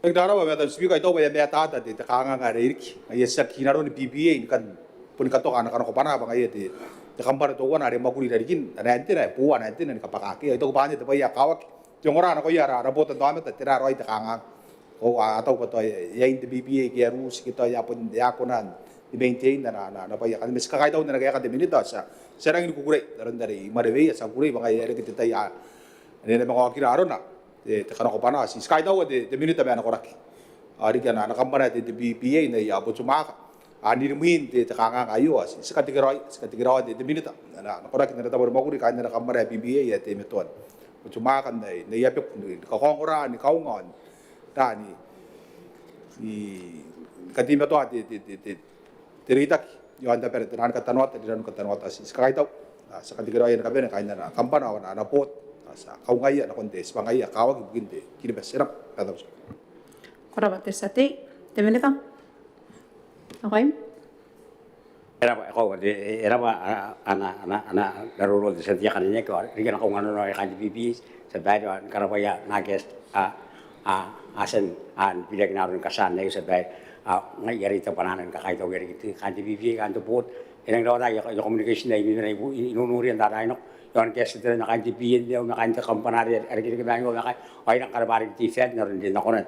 D: Negara Madam Speaker itu banyak data di tekangan ada irik, ya sekitar orang di BBA kan pun kata anak-anak kopana apa kayak di kampar itu kan ada makuli dari kin, ada antena puan antena di kapakaki itu kebanyakan itu banyak kawak. Yang orang aku ya rapot tentang apa tidak roy tekangan, atau betul ya ini BBA kaya rus kita ya pun ya konan di maintain dan apa ya kan meski kaya tahu negara kan di minita sa serang ini kukure dari Madewe ya sa kukure makanya ada kita ya ini memang kira arona tekan aku panas meski kaya tahu di minita banyak orang, hari kan anak kampanye di BBA ini ya apa cuma ani min te kanga ayo as sikatigiroi te minita na korak na tabar makuri kan na kamara BBA ya te meton cuma kan dai ne ya pe ka kongora ni kaungon ta ni katima to te ritak yo anda per teran katanwat as sikaitau sikatigiroi na kabena kan na kampana na pot sa kaungaya na kontes pangaya kawag buginte kini beserap kata
A: Korabat sate te minita. Okay?
E: Era ana daruro de sentia kanine ko riga na kung ano no kan bibi sa bayo karabaya nages asen an bilag na ron kasan na sa bay ngayari ta pananan ka kaito gari kiti kan bibi kan to pot enang daw tayo communication na inunuri ang daray no yon kes ito na kan bibi na kan ta kampanari arigin ka bango na ay nang karabari ti fed na rin din ako na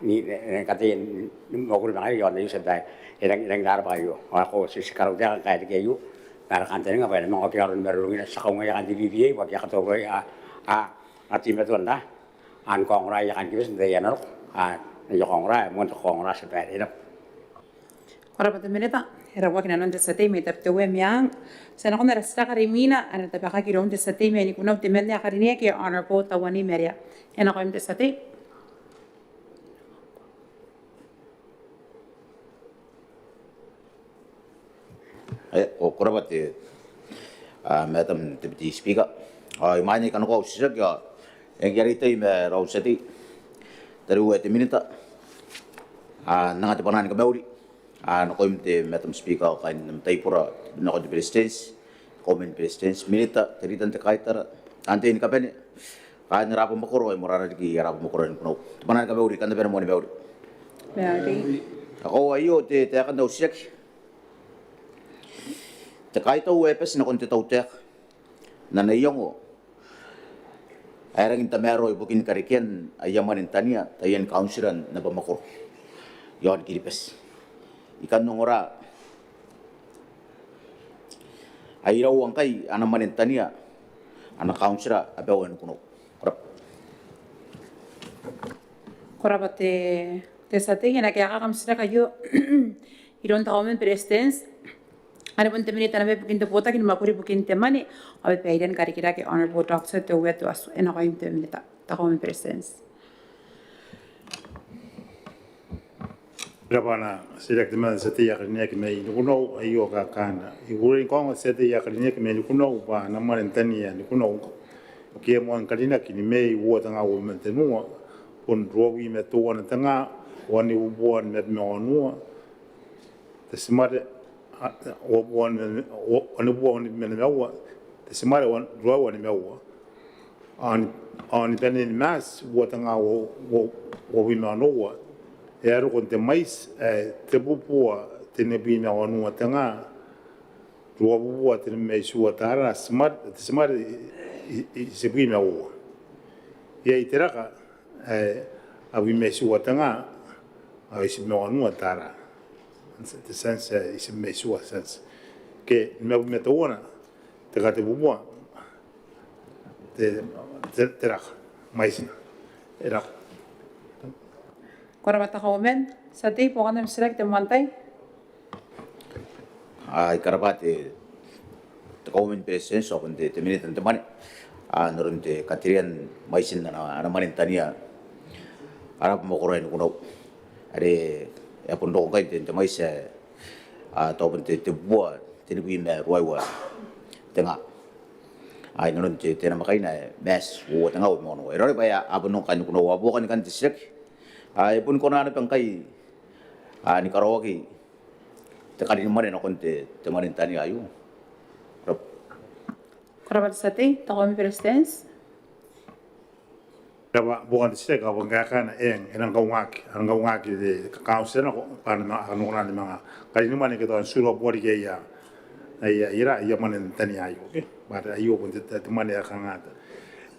E: ni katin mo ko na yon na sa bay ilang darabayo ako si karudia kaya kayo para kantin nga pa mga operaron merungin sa kung ngayon di BBA wag ya katoy atim na tuan da an kongra ya kan kibis ndaya no yo kongra mo to kongra sa pare no
A: Korabat minita. Era wag na non de sate me tapte we miang. Sana ko na rasta karimina ana tabaka kirom de sate me ni kunaw timel ni akarinia ki honor po tawani meria. Ena ko im de sate.
J: o korabate madam deputy speaker imani kan ko sisak ya yang yari tai me rau seti dari te minita nanga te panan ka meuri no ko imte madam speaker kan tai pura no ko presidents comment presidents minita teri tante kaitara ante ini kapene kan rapo makoro morara di rapo makoro no panan ka meuri kan te mo ni meuri ako ayo te kan do sisak te kaito wepes na konti tautek na nayongo ayang intamero ibukin karikian ayaman intania tayan kaunsiran na bamakor yon kiripes ikan nongora ayraw ngkai anaman intania anak kaunsira abawan kuno
A: Korabat te sate na kaya kakam sila kayo iron Kauoman presidents. Ano pun temen itu nabe bukin tu pota kini makuri bukin temani, abe paidan kari kira ke honor board officer tu wet tu asu enak kau temen itu tak Kauoman presence.
H: Berapa na sila teman setiap kerja kami nukuno ayo kakana. Igurin kau setiap kerja kami nukuno pa nama rentania nukuno. Oke mo ang kalina kini may uwa tanga uwa mentenua pun ruawi metuwa na tanga wani ubuan met meonua. Tesimade anu buang ni menawa tesemara wan dua wan menawa on penin mas buat tanga wo winanoa era con te mais te bupua te nebina wan tanga dua bupua te mai suatara smart tesemara se bina wo ya iteraka abi mai suatanga ai se wan tara the sense is a mesua sense que me metuona te gate bubua te ra mais era
A: Korabat Kauoman sate pokan nam select te mantai.
J: ai karabate te Kauoman president so kon te minute te mane noron te katrian maisin na manin tania arab mo koren kuno are ya pun dong kai te mai se to pun te bua te ni me ruaiwa tenga ai non te na makai na mes wo tenga wo mo ero ba ya abun kan kuno wa bo kan tisek ai pun kona na pangkai ni karawaki te kali mare no kon te marin tani ayu
A: Korabat sate Kauoman presidents.
H: Dapat bukan tisek apa ngakan enang kau ngak de kausen ko pan anu ngana mga kali ni man kita suruh buat dia ya ira ya man tani ayu okay pada ayu pun te man ya kangat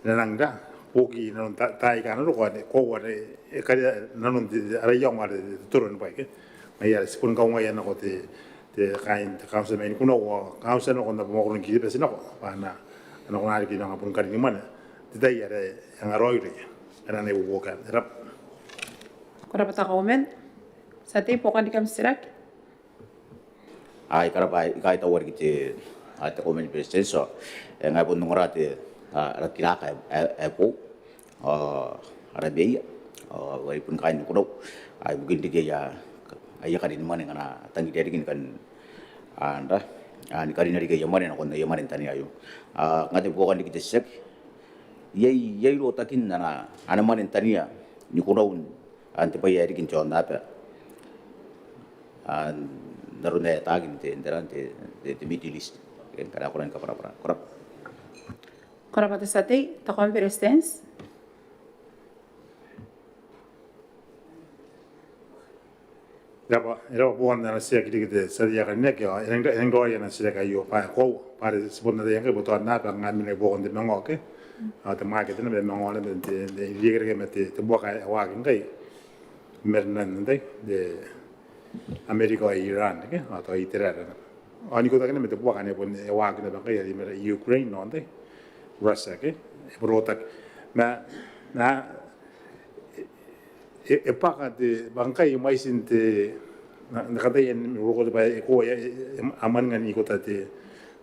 H: nanang da poki non tai kan ro ko wale kali nanon ara yang ada turun baik mai ya sepun kau ngaya na ko te kain te kausen mai kuno kausen ko na mo ko ngi pesi na ko pana anu ngana ki na pun kali ni man tidak ada yang aroi era ne bukan rap
A: Korabat Kauoman sate pokan dikam select.
J: ai karapa kai tawar kite te komen president so ngai pun ngorate ratiraka po ara beia wai pun kain kuno ai mungkin dia ya ai kan ini mana ngana tangi dia kan anda ni kari nari ke yamane na kon yamane tani ayo ngate bukan dikit sek yei lo takin na ana mane tania ni kuno ante pa yari kin chon apa darune tagin te enderante de middle east kan kara kuran ka para
A: Korapa sate takon presidents.
H: Era bukan na siya kita sadia kan nek ya yang doa ya na siya kayo pa ko para sebenarnya yang ke betul na pa ngamin ne bukan de mangok ke atau market na be mangol de liger ke mete te buka wa kan kai mernan de Amerika Iran ke atau Israel ani ko ta kan mete buka ne pun wa kan ba kai di Ukraine non de Russia ke berotak na epaka de bangkai mai sinte nakata yen roko ba ko aman ngani ko tate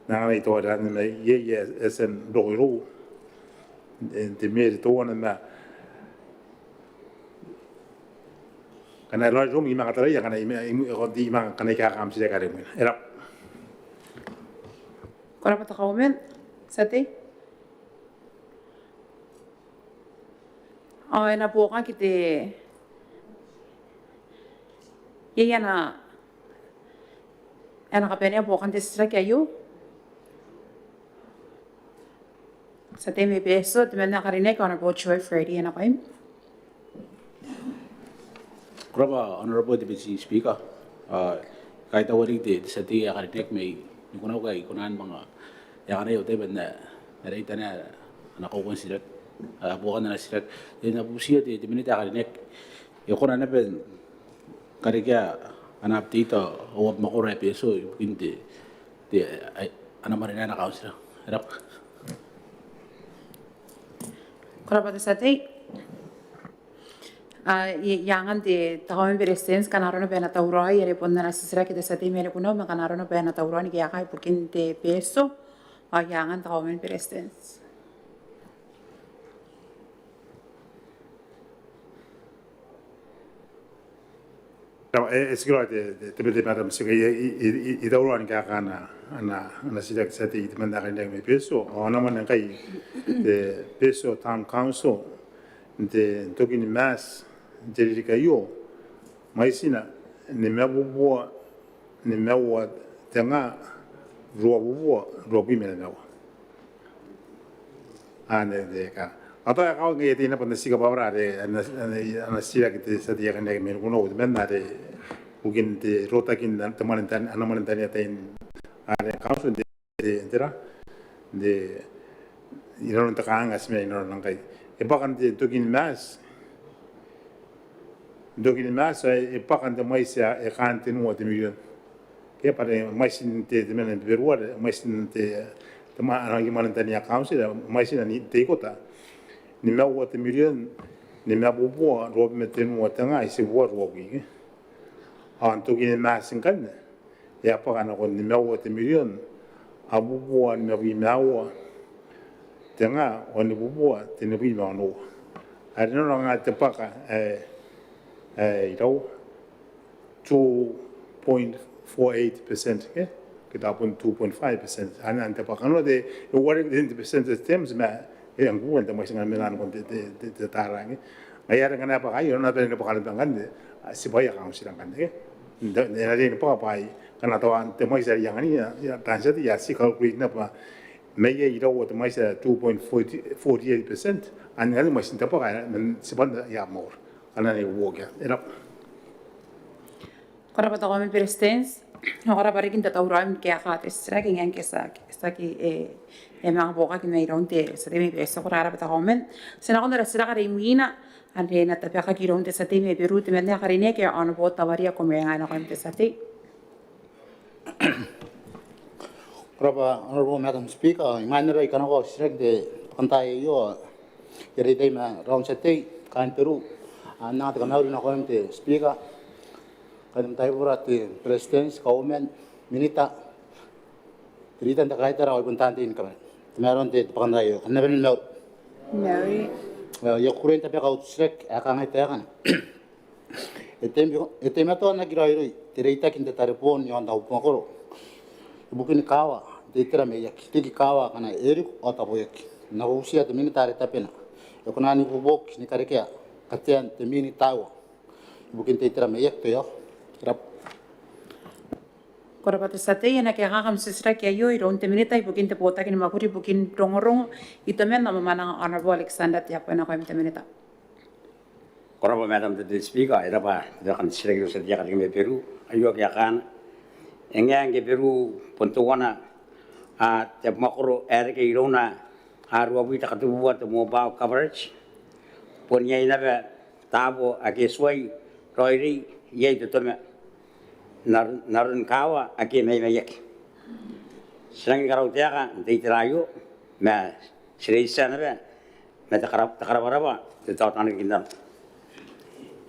H: na ngai to da na ye esen do de mer to na kana lo rum ima kata ya kana ko di ma kana ka kam sile kare mun era
A: Korapa Kauoman sate. Na buka kita ana kapenya bukan desra kayo sa temi peso temen nakarinig on a Budgetary Friday ana kayo.
I: Kuraba Honorable Deputy Speaker, kahit awari di sa ti akarinig may nukunaw kay kunan mga yakana yote ben na narita na nakukonsider bukan na sila din na busiya di minita akarinig kunan na ben karika an update o makura peso hindi di ana marina na kausira rap
A: Kuraba sate yangan di takawin presidents kanaro na pena taurai yare pon na nasisira kita sate mere puno makanaro na pena taurai ni kaya kay pukin de peso yangan takawin presidents.
H: Es que te madam siga I dauran ka kana ana sida sati itmanda kan me peso ona man kai de peso town council de tokin mass de kayo mai sina ne mebuo ne mewa tanga ro bi me na ane de ka atau ya kau ngai tina pun siga babra de ana sida kita sati kan me kuno de men de mungkin de rotakin teman dan anak dan yatain ada council de entera de iron takang asme iron langkai epakan de tokin mas epakan de maisia ekan tinu de million ke pada maisin de men de berwa maisin de teman anak gimana tanya council maisin ni de kota ni mau de million ni mau buat rob metenu tanga isi buat robi untuk ini masing kan ya apa kan aku ni mau te million abu buat ni mau tengah oni buat te ni mau no ada orang ada paka itu 2.48% ke kita pun 2.5% ana ante paka no de what 20% stems ma yang gua ante masing menan kon de tarang ayar ngana apa ayo na pe paka kan de sibaya kamu sidang kan de Nari ni apa karena tahu temai saya yang ini ya tansa ya si kalau kulit napa mega itu waktu temai saya 2.48% ane masih tak apa kan sebenarnya ya more karena ni work ya era
A: Korapa Kauoman presidents korapa rikin tatauran kaya kates tracking yang kesaki mga boka kinaironte sa temi peso korapa Kauoman sinakon na sila karimina Ande na tapaka kironte sa temi Peru temen na karine kaya ano po tawaria kumenga na kante sa te.
K: Korapa Honorable Madam Speaker, manera ikan ako sirek de pantay yo yari day ma round sa te kain Peru na taga mauri na kante Speaker kadang tayo burat presidents Kauoman minita Beretitenti kai tara oi puntantin kamera meron te pakandayo kanna ben mau
A: Mary.
K: yo kurenta pe kau srek akang ite kan etem to na giroi tereita kinta tarepon yo anda upokoro bukin kawa de tera me yak tiki kawa kana eri ota boyak na usia te minita re tapena yo kana ni bubok ni karekia katian te minita wa bukin te tera me yak to yo rap
A: Korapata satei na kaya kakam sisra kaya yo iro unte minita ipukin te pota kini makuri bukin rongorongo ito men na mamana Honorable Alexander Teabo na ko imte minita.
E: Korapa Madam the Speaker, ira pa dakan sila sa diya kating Peru, ayo kaya kan, engang ke Peru puntuana at makuro ere ke irona arwabi takatubuat mo ba coverage, punya ina ba Teabo ake suai roiri yai tutome narun kawa ake mai mai yak. Serang karau tiaka di terayu, ma serisa nabe, ma takaraba tetap tanah kita.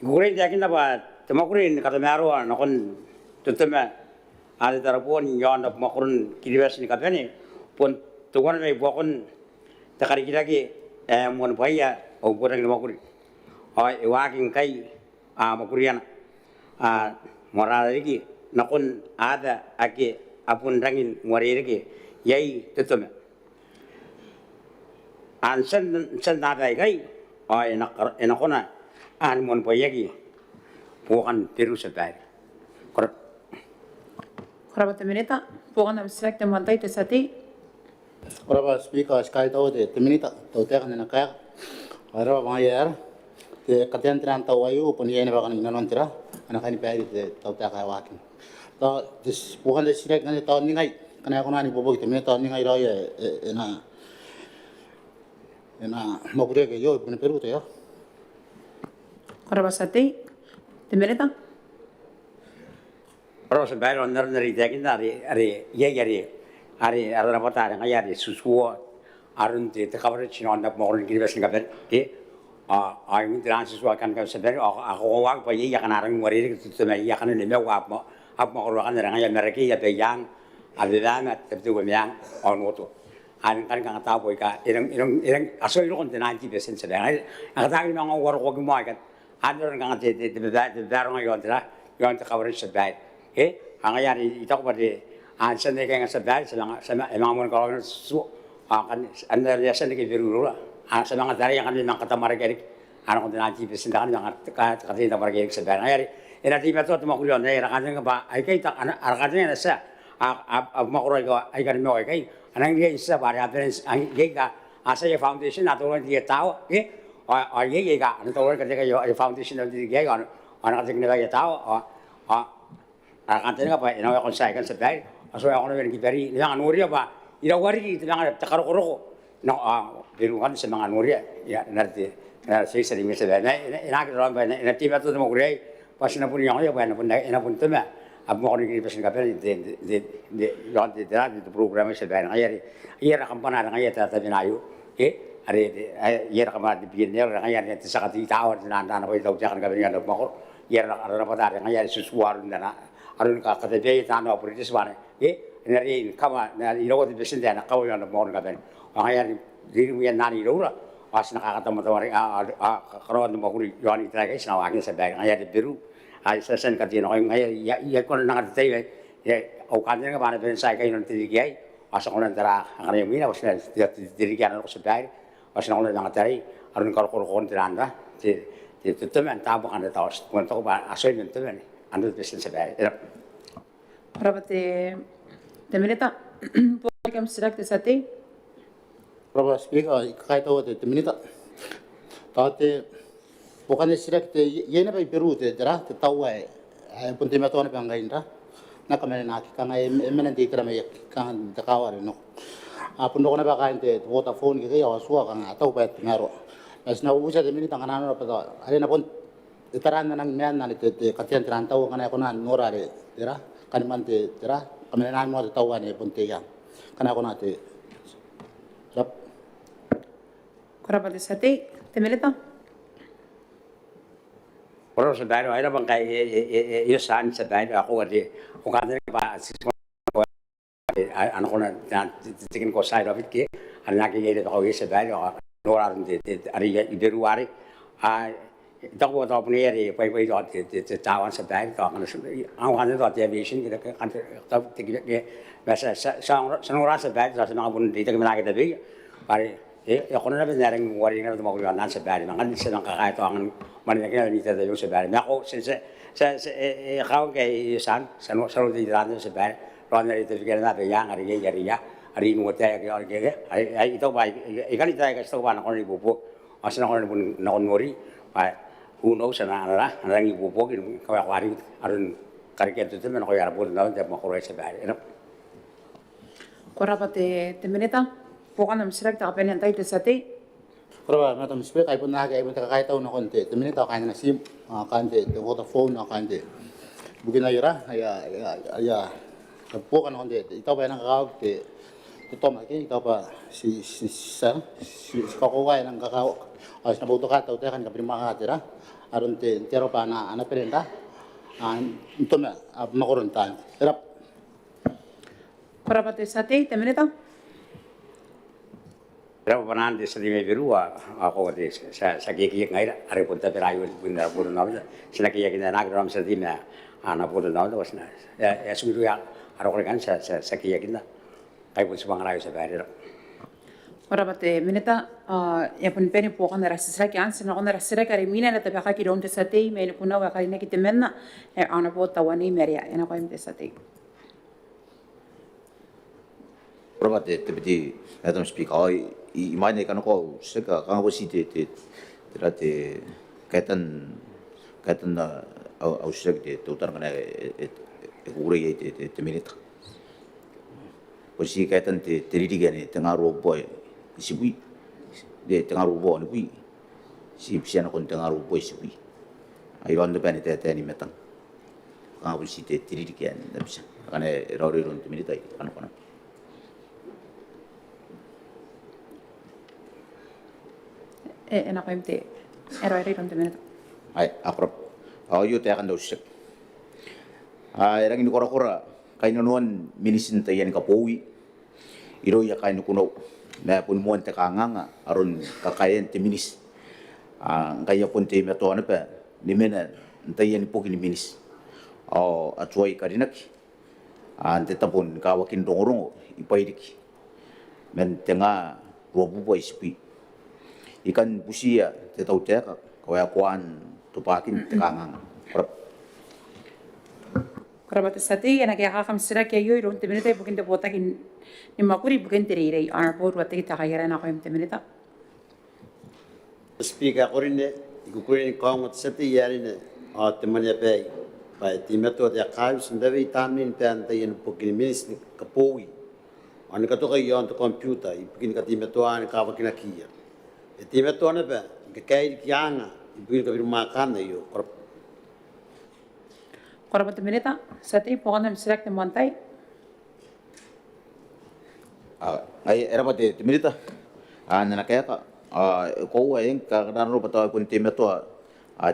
E: Gurin dia kita buat temakurin kata meruah, nakon tutupnya ada terapun yang nak makurun kiriwas ni kata ni, pun tuan ni bukan takari kita ki mohon bahaya, orang ni makurin, waking kai makurian moral lagi, nakon ada ake apun rangin muari lagi, yai tutupnya. Sen nada kai, enakona. Mon poyagi bukan Peru sebaik.
A: Korapata minita bukan na select te mantai te sati.
K: Korapa speaker sky tau te minita tau te kan na kaya ara bayar te katian tran tau ayu pun ye ne bakan nanon tira ana kan pari te tau te kaya wakin ta dis bukan de select kan tau ni ngai kana ko na ni bobo te minita ni ngai ra ye ena mogure ke yo pun Peru te yo
A: Korapata sati te minita.
E: Orang sebaik orang dari dia kita hari ada apa tadi nggak ada susu arun te coverage orang nak makan kiri bersih kapan ini transis akan kau sebaik aku awak pagi ya kan orang muari itu sebenarnya ya kan ini mau apa orang kan orang yang mereka ya peyang ada lama tapi tu peyang orang itu An kan kang tahu boyka irang asal itu kan 90% sebenarnya ang tahu ni orang orang kau mau kan ada orang kang te orang yang te coverage sebaik ang ayari ito ko pa di sa nila nga sa dahil sa mga mga kalawin su kan anda dia sa nila biruro sa mga dari yang kanila katamara gerik ano kung dinati besindakan yang katina margerik sa dahil ayari inati ba to makulyon na irakan nga ba ay kay ta arakan nga sa makuroy ko ay kan mo kay anang dia isa ba ya ang giga asa yung foundation na tulad dia tao ay giga ano tulad kasi kayo yung foundation na dia giga ano kasi nila yung tao Kantin apa? Ina ako sa ikan sa dahil. Aso ako na beri yang anuria ba? Irawari itu yang takaroko. No biruan sa mga anuria. Ya nanti saya sering sa dahil. Ina kita ba ina tiba tu mo kuray. Pas na pun yang ya ba na pun ina pun tuma. Ab mo ko ni pas kapel de yon de program sa dahil. Ayari kampana ngaya ta binayo. Ayari kamana di bigyan ngaya sa sakati tawar na ko itaw jakan kapel nga mo ko. Ayari na pa ngaya susuar na arun ka kata dia tanah operasi mana, nari kama nari ilo di besin dia nak kau yang nak mohon kapan, orang diri punya nari ilo lah, as nak kata matawari kalau ada mau kuri jual itu lagi, senang lagi sebaik, ayah di Peru, sen kata dia orang ya kalau nak kata dia, ya awalnya kan mana besin saya kain nanti dia, asal orang antara orang yang mina, asal diri dia nak sebaik, asal orang yang kata arun kalau tidak anda, itu teman tahu kan ada tahu, untuk asal itu teman. Anda besin sebaik.
A: Korapata te minita bukan select te sati.
K: Korapa speaker kai tau te minita tate bukan select te ye na Peru te dera te tau ai pun te mato na bangai ndra na kamera na ki kanga emena te tera me kan te kawari no pun na ba kain te Vodafone ki ya suwa kanga tau pa te ngaro asna uja te minita kana no pa ale na pun itaran nang men na te katian tran tau kana ko na norare dera kan man te dera kamera na mo te tau ani pun te yang kana ko na te rap
A: Korapata sati te minita.
E: Orang sebaik, ada bangkai, ia san sebaik aku ada, aku kan ba ano ko na tingin ko side of it ke ang nakikita ko isa ba no aron ari iberuari ito ko to pun eri pai dot tawan sa bag to ang ano dot aviation kita kan to tigil basta sa rasa bag sa mga bun dito kami nakita bi pare ako na ba naring wari na mo ko nan sa bag nang ano silang kakaito ang manila dito tayo sa bag ako since sa ikaw kay san sa dito sa bag ron na dito kaya na yang ari mo tayo ay ito ba ikali tayo kasi ba na ko ni bubo asa na ko na nori who knows na ang ibubog kaya kwari aron karikento temen ko yara pun daw de makoro sa bari no
A: Korapa te minita pokan nam sirak ta kapen antay te sate
K: Koraba Madam Speaker ay pun naga ay pun kakaitaw na konti. Minita kain na sim kante the phone na kante. Bugin na yara aya po kan konti. Ito ba nang kakawag te ito maki ito pa si kakuway ng kakao as nabuto ka taw te kan kapri makatira aron te tero pa na ana perenta ito na makorontan erap
A: Korapa te sate te minita
E: pero panan de sa dime berua ako de sa kiki ngai ari punta perayo bunda puro na sila kiya kina nagram sa dime ana puro na was na ya sudu ya aro kan sa kiya kina ay pun subang rayo sa bari
A: Korapa te minita ya pun peni pokan na rasisra kyan sina kon rasisra kare mina na tabi kaki ron te sate me ni kuna wa kare na kite menna ana po tawani meria ena ko te sate
J: Korapa te piti Madam Speaker i mai nei kana ko seka ka si te kaitan na au sek te tutar kana ure te minita ko si kaitan te riri gane te ngaro boy si bui de te ngaro boy ni bui si psiana kon te ngaro boy si bui ai wan de bane te ni metang ka si te riri gane da psia kana rori ron te minita kana kana
A: ena ko te ero ron te minita
J: ai aprop yo te akan dosek erang ini kora kain nuan minisin te yan kapowi iro ya kain kuno na pun muan te kanganga aron kakayen te minis kaya pun te meto ana pa ni mena te yan pokin minis atuai karinak ante tapon kawakin dongorong ipaidik men tenga robu boy sipi ikan busia te tau te kaya kuan tupakin te kanganga
A: Korapa te sate ena kaya kakam sira kaya yo ron te minita bukin te botakin ni makuri bukin te rei ana po ruwate kita kaya na ko te minita
C: Speaker korine ikukurin kaungat sate yarine te mania pe pa ti meto te kaus ndave tamin pe anta yen pokin minis kapowi ana ka to kaya on computer ipukin ka ti meto ana ka wakina kia ti meto ana pe ke kai kianga ipukin ka birma kana yo
A: Korapa te minita sate pokan nam sirak te montai
J: ai era pate te minita na kaya ka ko ay ka naro pataw pun te meto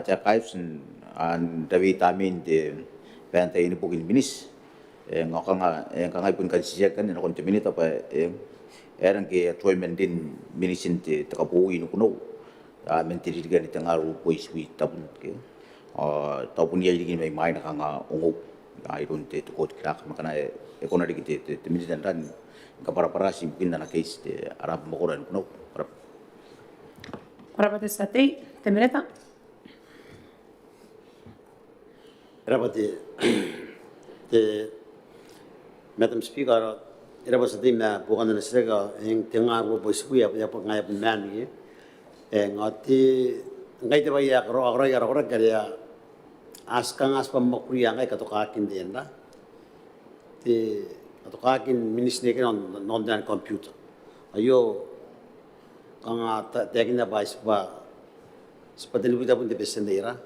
J: ja kaifsen an da vitamin te pente ini pukin minis ngakanga pun kan siya kan na kon te minita pa erang ke toymen din minisin te takapuwi no kuno mentiri digan te ngaru pois wi tapun ke tapun ya digin mai mai na kanga ungo ai ron te to kot krak makana ekona digi te minisa dan ka para sim kin na case te arab mokoran kuno
A: Korapa te sate te minita
C: Rapati te Madam Speaker rapati me bukan na sega yang tengah rupo iskuya ya pengai penman ni ngati ngai te baya ro kaya askang pemokriya ngai katokakin din da te katokakin minis ni non dan computer ayo kanga tekin na ba seperti kita pun te besendera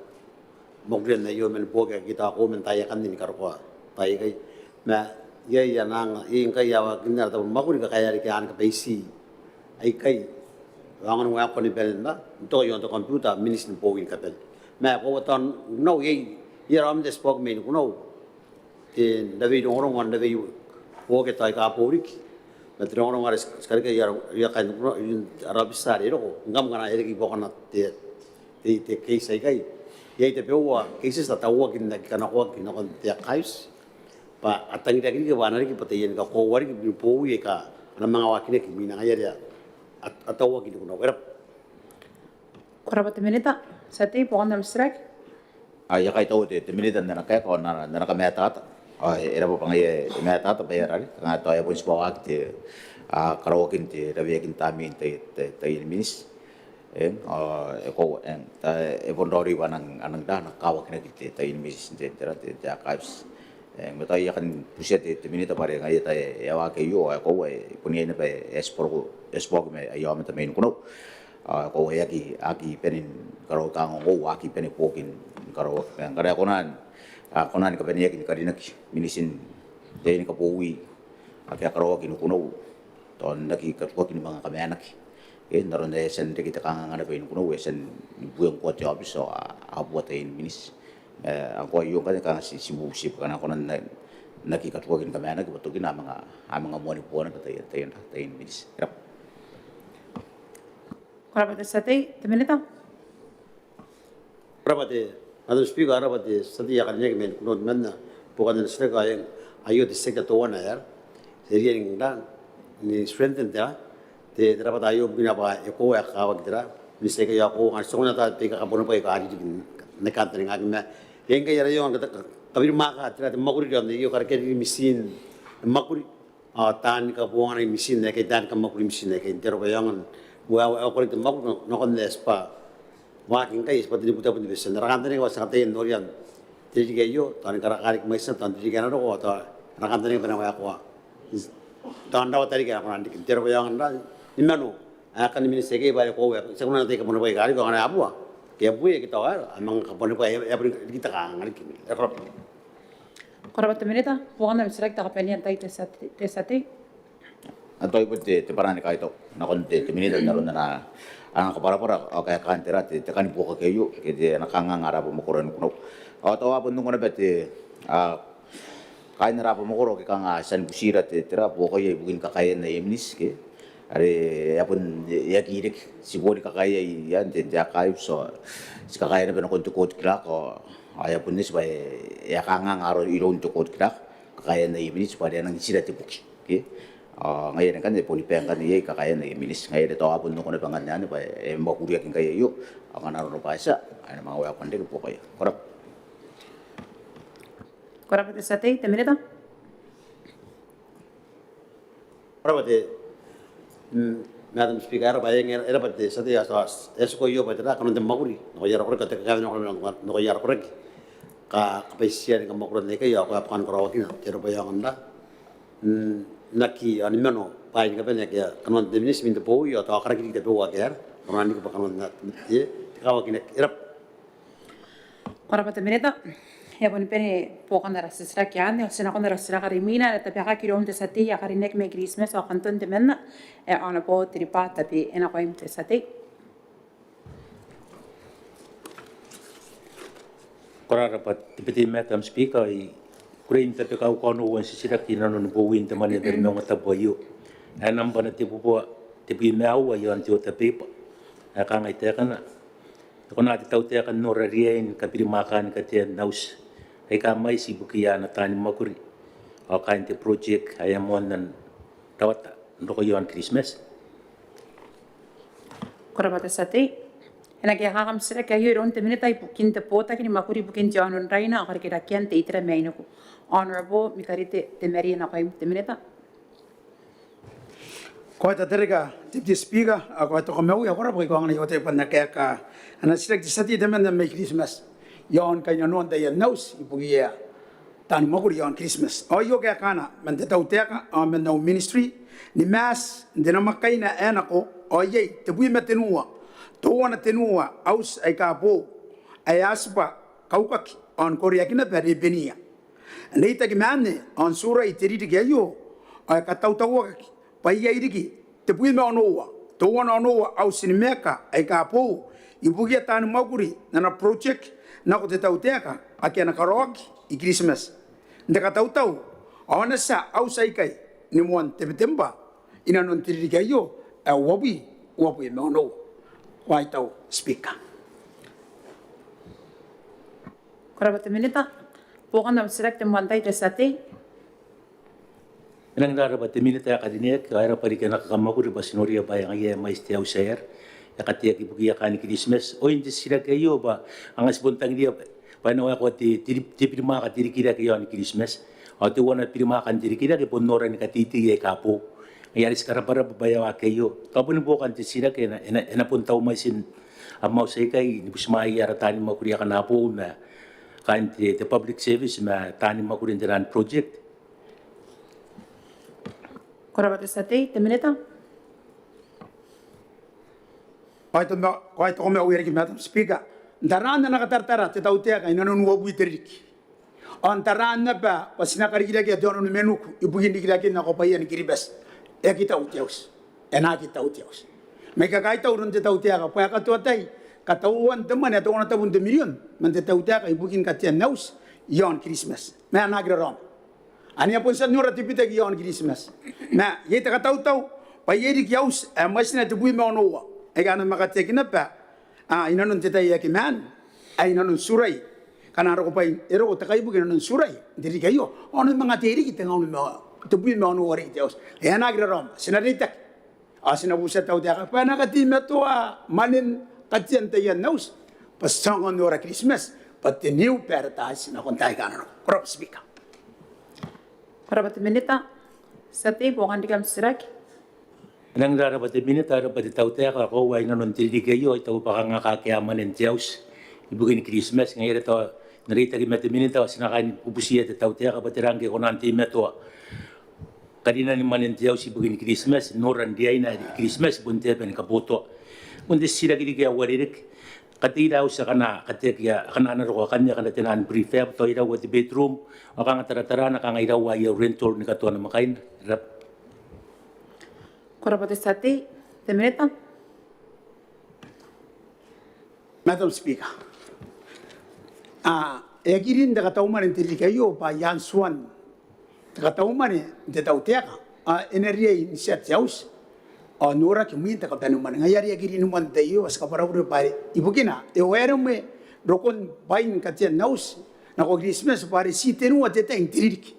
C: mokriya na yo men boga kita ko men taya kan ni karwa tay kay na ya nang ingkay ya kinar ta makuri ka kaya ri kan ka basi ay kay wangan wa ko ni belna to yo to computer minis ni pogin ka bel ma ko ton no ye ram des pog men no te davi dorong on davi o ke tai ka poriki na trongo ngare skari ke ya ka arabisari ro ngam ngana ere ki bokana te ke sai kai ye te pewa ke se sta tawa ki na kana ko ki na kon te kais pa atangi ki ke wana ki pate yen ka ko wari ki po ye ka na mga wakine ki mina ya ya atawa ki no era
A: Korabate minita. Sati pokon dal strike.
J: Ya kai tau te minita na kai ko na ka meta era po pangai meta ta bayarari nga to ya pun sebuah akte karaoke te rabiakin tamin te minis ko pun dori wanang anang da na kawak na kite te minis te tera te archives meta ya kan puset te minita pare ngai ta ya wa ke yo ko pun ye na pe espor me ya meta main kuno ko ya ki aki penin karo kang o aki penin pokin karo kara konan konan ka penia ki karinak minisin dei ka powi aka karo ki kuno ton naki ka ko ki mga kamanak naron de sen de kita kang ngana pein kuno wesen buang ko job so abuat in minis ako yo ka ka si sibusip kana konan naki ka ko ki kamanak betul ki na mga mo ni pona ka tay minis
A: Korabate sati. Minita.
C: Korabate Madam Speaker, arabate sadi ya kanya men kuno menna bukan den streka yang ayo di sekta to wana yar serian ngda ni strengthen da te rapat ayo bina ba eko ya kawa gidra ni seka ya ko ngan sona ta te ka bono pa ka aji ne kan tring ag me yang ka yara yo ngata kabir ma ka tra te makuri ram yo kar ke misin makuri tan ka buang ni misin ne ke dan ka makuri misin ne ke intero ba yang wa ko te makuri no kon despa Waking kai seperti di Butaritari besen. Rakan tadi was ngatain Dorian. Jadi kayo, tahun karik maisen tahun jadi kan ada atau rakan tadi pernah wayak wa. Tahun dapat tadi kan nanti kita yang anda di mana? Akan ini segi balik kau ya. Sekarang nanti kamu boleh kari kau ada apa? Kayak apa ya kita wa? Amang kamu boleh ya kita kan kali kini.
A: Korabate minita. Pokon dal strike ta kapenian tai te sati.
J: Atau ibu te parani kai to na kon te minita naron na ang kapara-para kaya kantera te kan buka kayo kete nakanga ngara mo koron kuno to apon nung na bete kain ra mo koro ke kanga san busira te tera buka ye bugin kakayen na yemnis ke are apon ya girik sibori kakaya yan te kai so kakaya na kon tukot kila ko ay apon nis ba ya kanga ngaro iron tukot kila kakayen na yemnis pa nang sira te buki ke ngayon kan de polipen kan ye kakaya na minis ngayon de tawa pun no kono panganyan pa mo kuriya kin kaya yo ang anaro pa sa ay mga wa kon de po kayo
A: Korabate sati. Minita.
C: Korabate Madam Speaker, bayang era pati sati asas esko yo pati ra kanon de makuri no yara korek ka ka no yara korek ka kapesian ka makuri ne kayo ko apan karawakin jero bayang anda naki animano paling ka penya kaya kanon deminis min de po yo ta akara ki de po wa kaya kanon ni ko kanon na ye kawakin irap
A: Korabate minita. Ya pon pene pokon dal strike yan. Sina kon dal strike rimina ta pia ki rom te sati ya karinek me Christmas o kanton de menna ana po tripata pi ena ko im te sati.
L: Korarapat tipiti Madam Speaker Kurin tapi kau kono wan sisirak ina no buwin te mane dari Maungatabu yo. Anam bana te pupo te pi mau yo antio te pepa. Aka ngai te kana. Ko na te tau te kana no rarien ka piri makan ka te naus. Ai ka mai si bukia na tani makuri. O ka inte project ai amon nan tawata no ko yo an Christmas.
A: Korabate sati. Ena ke hakam sira ke yo ron te minita i pukin te pota ki makuri pukin janon raina akar ke rakian te itra meino ko. Honorable mikarite te meri na ko te minita.
B: Ko ta terika Deputy Speaker ako to ko meu ya ko ra ko ngani o te pan na ka ana sira ki sati de men me Christmas yon ka yon de nos ipugia tan moguri yon Christmas o yo ka kana men te tau te ka men no ministry ni mass de na makaina ena ko o ye te bui metenua to wana tenua aus ai ka po ai aspa kaukaki on korea kina pere benia nei ta ki mane on sura iteri de yo ai ka tau tau pai ia iriki te pui me onoa to wana onoa aus ni meka ai ka po ibugia tan moguri na project na ko te tau teka aki na karoki i Christmas ndeka tau tau Ona sa au sai kai ni mon temba ina non tiri kai yo a wabi me no wai tau speaker.
A: Korabata minita. Bukan dalam select yang mantai desati.
L: Nang dara ba minita akadinek kaya pa rin nakakamakuri ba sinoria ba yang iya mais tiaw sayer ya katia kibukia kan Christmas o hindi sila kayo ba ang asbuntang dia pa na ako ti pirma ka tiri kira kayo ni Christmas o ti wana pirma kan tiri kira ke ponora ni katiti ya kapo ayari sekarang para babayawa kayo tapos po kan ti sila kaya na puntaw maisin mau say kay ni busmai yara tani makuri ka na po na kan ti public service ma tani makuri ndiran project.
A: Korabata desati. Teminita.
B: Kaya ko may uwiri ki Madam Speaker. Daraan na nakatartara, titautia ka, inanon wabu itirik. Ang daraan na ba, pas nakarikila kaya doon ng menuku, ibugin dikila kaya nakopayan kiribas. Kita utiaus. Kita utiaus. May kakaita urun titautia ka, kaya katuatay, katauan teman, ito na tabun de milyon, man titautia ka, ibugin katiyan naus, yon Christmas. May anagraron. Ani pun sa nura tipita ki yon Christmas. Na yeta katautaw, pa yeri ki aus, mas na tibui mo noa. Ay kana makatek na pa. Inanon titay ki man. Ay inanon suray. Kana ro pa ero ko takay bugi inanon suray. Diri kayo. Ono mga tiri kita ngau mo. Tibui mo noa ri tios. Ay nagrarom. Sinaritak. Sinabusa taw dia ka pa nakatima to manin katyan tayan naus. Pasang nura Christmas. But the new paradise na kontay kana. Crop speaker.
A: Korabata minita. Sati bukan dikam sirak.
L: Nang dara ba minita dara ba tawte ka ko way nanon tili kayo ito pa nga kakiyaman ng Diyos. Ibugin Christmas ngayon ito narita ri minita sinakain pupusiya te tawte ka batirangge ko nanti meto. Kanina ni manen Diyos ibugin Christmas noran diay na Christmas bunte pen kaputo. Kundi sila gidi kaya waririk. Katila sa kana katekya kana ro kanya kana tinan prefab to ira with the bedroom o kang taratara na kang ira wa yung rental ni kato na makain rap.
A: Korabata desati. Teminita.
B: Madam Speaker. Egirin da katauman ng tili kayo pa yan suwan. Da katauman de tauteka. Energia inisiatyos. Nora ki muita ka tanuman ngayari agiri numan tayo as kapara uro pare ibukina ewero me rokon bain katya naus na ko Christmas pare si tenu ateta intririk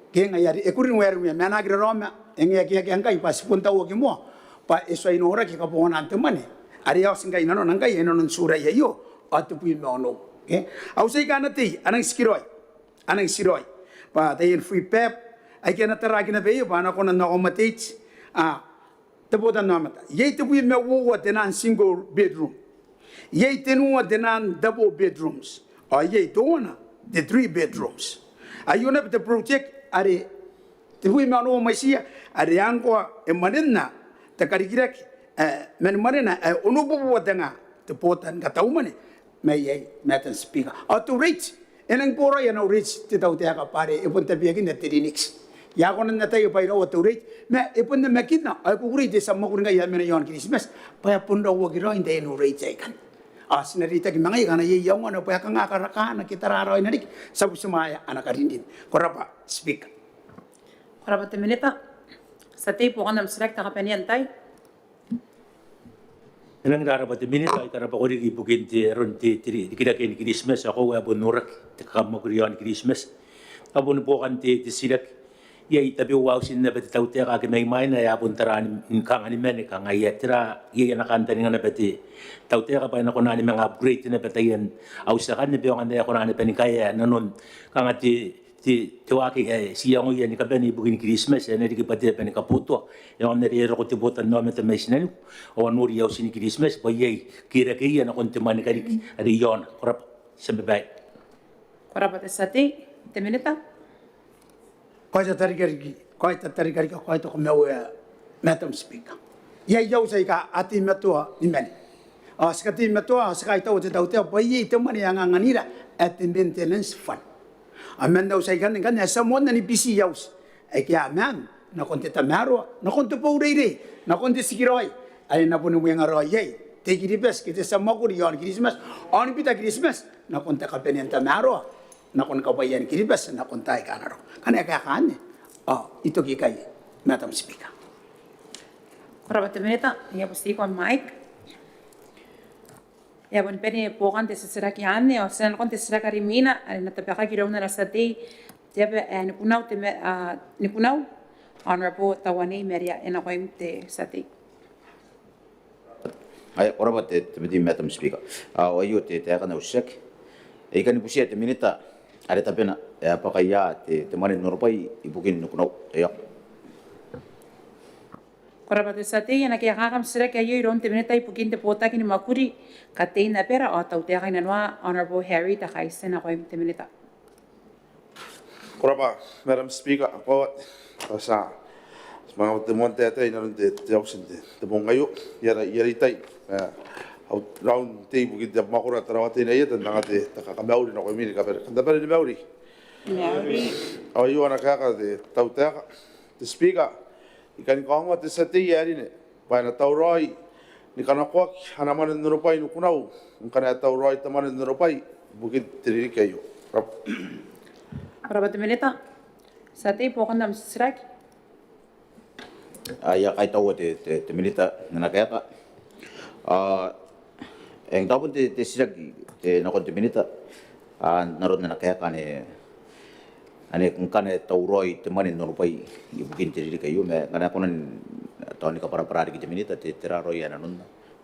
B: ke ngayari ekurin wero me managra roma engya ki angkai pas punta wo ki mo pa eso inora ki ka pona antemane ari aus ngai nano ngai enon sura yayo atu pi mono ke au sei kana ti anang siroi pa tayin free pep ai kana taraki na beyo pa na ko na ko matich Tabutan namata. Yei tabu me wo tenan single bedroom. Yei tenu tenan double bedrooms. Yei dona the 3 bedrooms. Ayuna the project are tabu me no masia are yango emanena takarikirak menmanena unubu tenga tabutan kataumane may yei matan speaker. To reach enang pora yana reach titau ka pare ipon tabiagin na tirinix. Ya ko na tayo pa iro to rate me ipon na makina ay ko rate sa mo nga yan yon Christmas pa pundo wo giro hindi no rate kan sinarita ki mga yana yaw ano pa ka nga karaka na kitararo na dik sa sumaya anak arindin korapa speak
A: Korabata minita. Sati bukan dalam select kapaniantay.
L: Nang dara ba minita ay karapa ko rin ibugin ti ron ti kinakin Christmas ako wa bunurak kamakuri yon Christmas abon po kan ti silak yai tabi wow sin na beti taute ka may na ya puntaran kang animen kang ayatra yai nakanta ni na beti taute ka pa na kunani mga upgrade na betayan ausakan ni biong anda ko na ni kaya nanon kang ati tiwaki siya ngo yan ni kabeni bugin Christmas na di kipati pa ni kaputo yung nari ko tibutan no meta may sinan o nuri yaw sin Christmas pa yai kira kaya na kuntiman ka ari yon korap sa bebay
A: Korabata sati. Teminita.
B: Kaya tarikari ka kaya to kumawa Madam Speaker. Yai yaw sa ika ati matua ni men. Sakati matua sakay tao te tao pa yai to man yang anganira at maintenance fund. Amen daw sa ika kan sa mo na ni PC yaws. Ay kaya man na konti tamaro na konti po ure na konti sikiroy ay na puno mo yang aroy yai. Take it best kita sa mo ko yon Christmas. On pita Christmas na konti ka penenta maro.
I: nakon kabayan kiribas nakon tay kanaro kana ka kan ito ki kai Madam Speaker.
A: Koraba temenita ya pasti kon mic. Ya bon peni pokan te sesera ki anne o sen kon te sesera karimina ale na tapaka ki rona la sati tiape ni kunau te ni kunau honorable tawani meria ena koim te sati.
J: Ai ora te medi Madam Speaker. O io te kana usek. E kan busia te minita are tapena apa kaya te mane norpai ibukin nukunau ya.
A: Koraba te sati ena ki hakam sera ki ayo iron te menita ipukin te pota ki ni makuri kateina pera o tau te kaina noa honorable Harry ta kaisen na koim te menita.
H: Korapa, Madam Speaker, ako sa mga demonte ate ina runde te auction te bongayo yara tai round table ki te makura tarawate na yeta ngate takakamauri na ko mini ka per kanda per ni mauri au yo ana ka de tautaka te speaker ikan ko te sate yari ne pa na tauroi ni kana ko ana man no pai no kunau kana tauroi taman no pai bukit triri kayo
A: Koraba te menita sati pokan dam srak.
J: Ya kai tau te minita na kaya eng tapon te sirak te nakon te minita narod na kaya kane ane kung kane tauroi te manin no pai ibukin te ri kayo me kana konan tawni ka para ki te minita te teraroi ana nun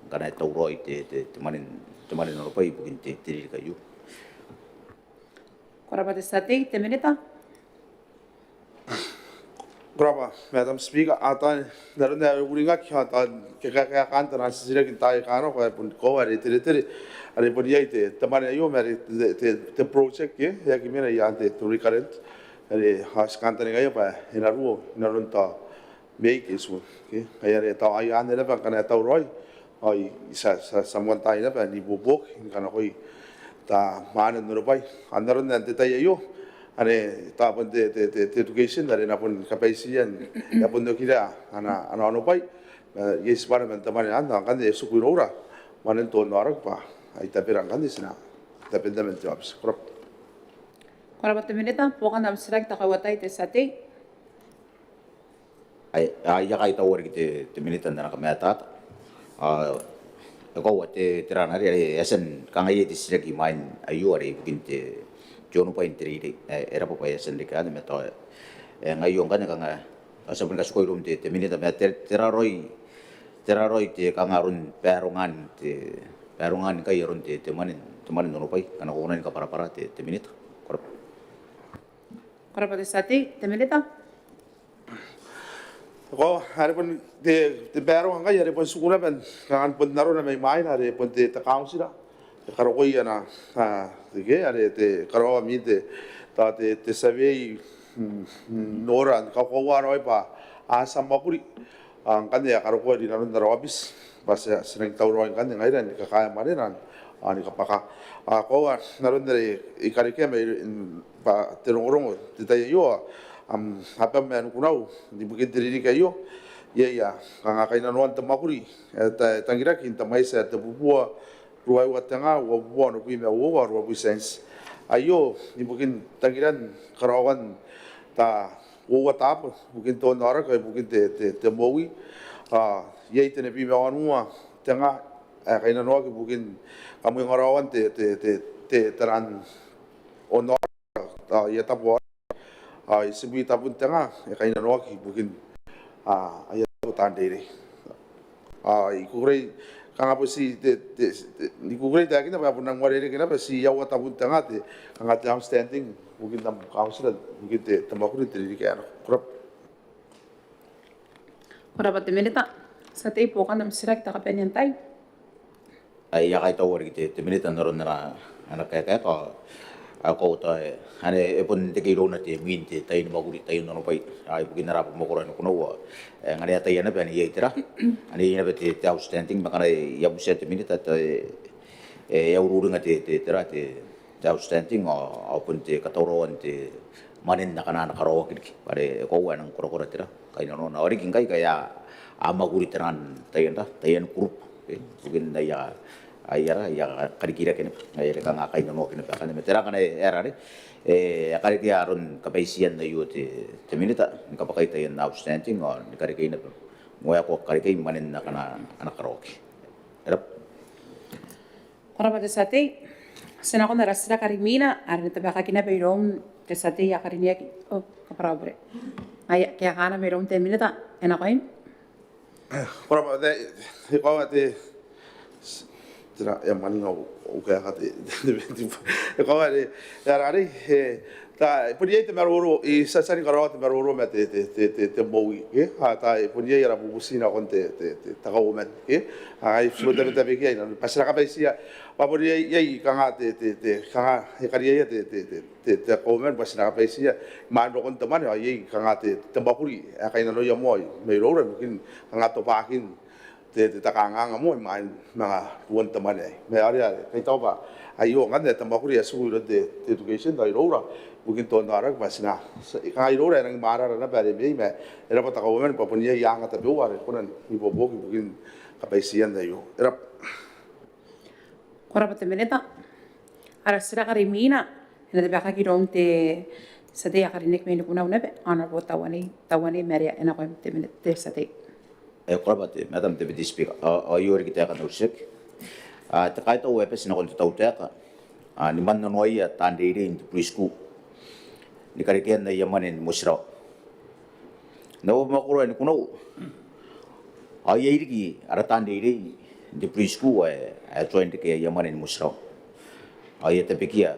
J: kana tauroi te manin no pai ibukin te ri kayo.
A: Koraba te sati te menita.
H: Graba, Madam Speaker, atan naroon na ulinga kaya atan kaya kanta na sila kintayo kano kaya pun ko ari tiri ari pun yai te taman ayo meri te project ye ya kimena ya te to recurrent ari has kanta ni kaya pa naroon ta make isu ke kaya re ta ay ane na pa kana ta roy ay isa samuan tayo na pa ni bubok kana koy ta manan no pai naroon na te tayo yo ane tapon te education dari napon kapasian napon do kira ana pai yes para men tamane anda kan de sukurora manen to norak pa ai tapirang kan disna dependent jobs crop
A: Koraba te menita pokan dam srak ta kawatai te sati.
J: Ai ya kai tau ori te minita na kamata ko te tirana ri esen kangai te siraki main ayu ari bukinte jono pa interi era pa ya sendika de meto ngai yong kan kanga asabun ka skoi rum te minita me teraroi te kangarun perungan kai ron te manin no pai kana ko ka para te minita
A: Koraba te sati te menita.
H: ko hari pun te perungan kai hari pun sukuna ben kan pun naro na mai mai hari pun te council karo ko yana dige are te karo mi te ta te savei noran ka ko wa roi pa asa mapuri ang kan ya karo ko di naron daro abis pas sering tau roi kan ngai ran ka kaya mare ran ani ka paka ko wa naron dare ikari ke me pa te rongorong te ta yo apa men kunau di bukit diri kayo ya kanga kaina noan te mapuri ta tangira kinta mai sa te bubua ruai watanga wa buano kui me wa wa sense ayo ni bukin tangiran karawan ta wa tap bukin to nara ka bukin te mowi ye te ne pi me wanua tanga kaina no ka bukin kamu ngarawan te taran onor ya tapo isibi tapun tanga kaina no ki bukin ya tandere ikure kanga po si ni kugre ta kina pa punang wari kina pa si yawa tabun tanga te kanga te outstanding mungkin tam council mungkin te tamakuri te ri kaya krop
A: Koraba te menita sati pokan dam srak ta kapenian tai.
J: ai ya kai tau ori te minita naron na ana kaya ko ako ta ane epon te kiro na te min te tai no maguri tai no pai ai bukin na rapo mokora no kuno ngare ta yana bani ye tira ani ina te outstanding makana ya buset te minita te ya ururunga te tira te outstanding o pun te katoro te manin na kana na karo kiki pare ko wa nang koro tira kai no na ori king kai kaya amaguri teran tai enda tai en group bukin na ya ayara ya karikira kene ay ka nga kay no kene pa kan metera kan erare karikia aron kapaisian na yote teminita kapakaita yan outstanding or karikay na ngoya ko karikay manen na kana anak karoke erap
A: Para pada sate, senako na rasira karimina, arne tabi kakina bayrom te sate ya karinia oh kaparabre. Ay kaya kana bayrom 10 minutes enakoin.
H: Ora de ikaw ate tira ya mani no o kaya ate ikaw ate yarari ta podia te maroro I sasari karawa te maroro me te moui ha ta podia era bubusina kon te Kauoman ai sudah te beki ai pasara ka paisia pa podia ai kanga te kanga karia te Kauoman pasara ka paisia mano kon teman ai kanga te bakuri kai na no ya moi me rora mungkin kanga to pakin te takanga mo mai mga tuan teman ai me aria kai tau ba ayo ngan te bakuri asu de education dai rora mungkin to narak masina kai rora nang mara na bare me era pa Kauoman pa punya yang ata buare kunan ibo bogi mungkin kapaisian dayo era
A: Kora pate meneta. Arasira karimina, ena tabi kakirom te sate ya karinek me nikuna unabe, ana bo tawani meria enakoin te minute te sate.
J: korabate madam deputy speaker ayori kita kan usik terkait OPS na kon tawteka ni man noya tandiri in preschool ni karikian na yamanin musra no makuro ni kuno ayiri ara tandiri di preschool adjourn ke yamanin musra ayata bekia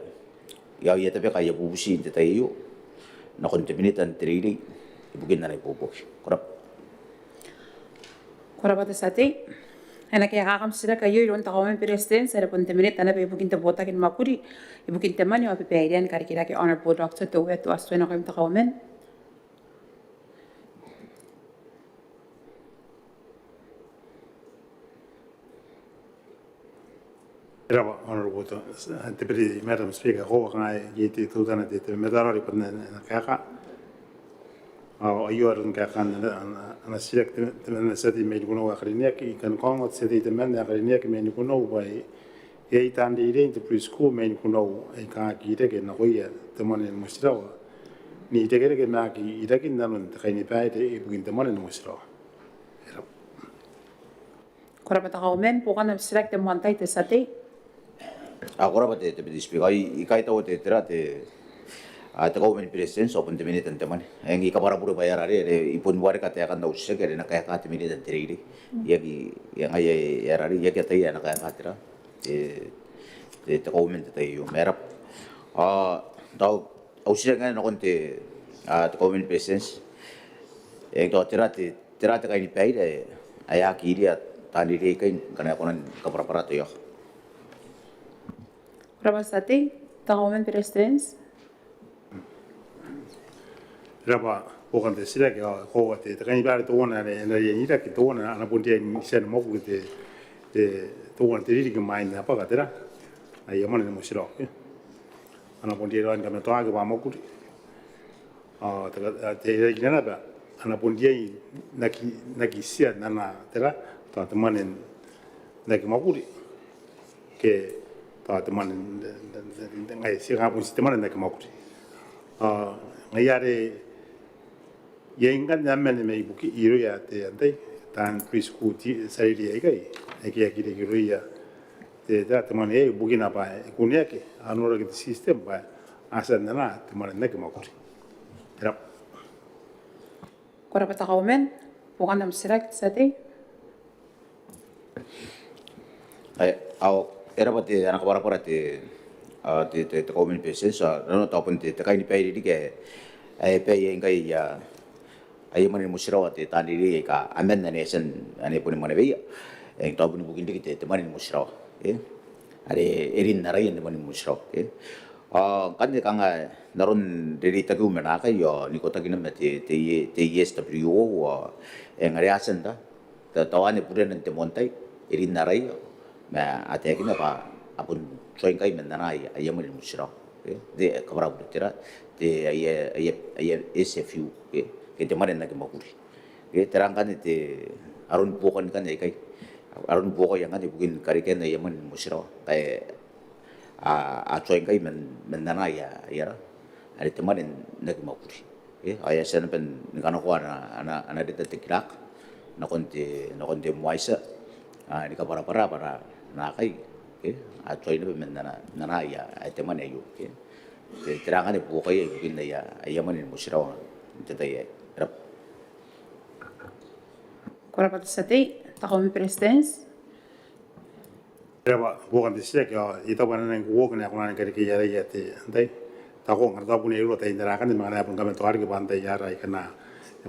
J: ya ayata beka ya bubusi te tayo na kon tebinitan triri ibugin na ipopok korap
A: Kora pate sate, ena kaya kakamsira kayo iron Kauoman president sa repon teminit ana pe bukin te bota kin makuri ibukin te mani wa pe paidian karikira ke honor board doctor to wetu asto ena kayo Kauoman.
M: Raba honorable deputy madam speaker ko ngai yiti tutana te medalari pan kaka ayuarun kakan ana siak temen seti me kuno akhirnya ki kan kongot seti temen akhirnya ki me kuno bai ei tandi ide into preschool me kuno ai ka ki de ke na koya temen musrawa ni de ke ma ki ida kin nanun tkhini pai de ibugin temen musrawa
A: Kora pate Kauoman po kana sirak te montai te sate.
J: Agora pate te speaker ai kai to te trate te Kauoman president so pun temini teman engi kapara buru bayar are ipun ware kata akan tahu sih kira nak kaya kata temini dan teri yagi yang ayah yarari yagi kata ya nak kaya kata te Kauoman te tayo merap tahu ausya kan nak te Kauoman president to terate kai ni pai de ayah kiri tadi dia kai karena konan kapara para tu ya
A: Kora sate, Kauoman president.
M: Raba bukan te sila ke ko te kan ibare to ona ne na ye ira ke to ona ana puntia ni sen mo ku te to ona te ri ke mai na pa ka tera ai yamane mo sira ana puntia ran ka me to aga ba mo ku te ri na ba ana puntia na ki sia na tera ta te manen na ki mo ku ke ta te manen ngai sia pun sistema na ki mo ku ngai are Yengan zaman ni buki iru ya te antai tan preschool ti sari dia kai eki eki de iru ya te da teman buki na pa kunia ke anora ke sistem pa asan na teman na ke makuri terap
A: Kora pate Kauoman po kana sirak sate.
J: era pate anak para te Kauoman president so no tapon te kai ni pai di ke pe yengai ya ayo mani musrawa te tani ri ka amen na nation ane puni mane beya en to puni bukin dikite te mani musrawa are erin narai ane mani musrawa kan de kanga naron deri tagu mena ka yo ni kota kina mate te SWO en are asenda ta tawane pure nante montai erin narai ma ate kina pa apun soin kai men nanai ayo mani musrawa de kabra putira te ay SFU ke te maren na ke makuri ke terangkan te arun bukan kan ai kai Aron buko yang kan bukin kariken na yaman musiro kay a choy kay men ya ari temanin nagmapuri aya sen pen ngano ko ana dita tikrak na konti muaisa ni ka para na kay a choy na men nana ya ay teman ayu tirangan buko kay bukin na ya yaman musiro titay rap
A: Kurapat sati, takomi presidents.
M: Reba bukan disiak ya ita bana nang wok na kuna kari ki yara yate dai ta ko ngar ta puni ro ta indara kan mana pun kami tuar ki bantai yara ikana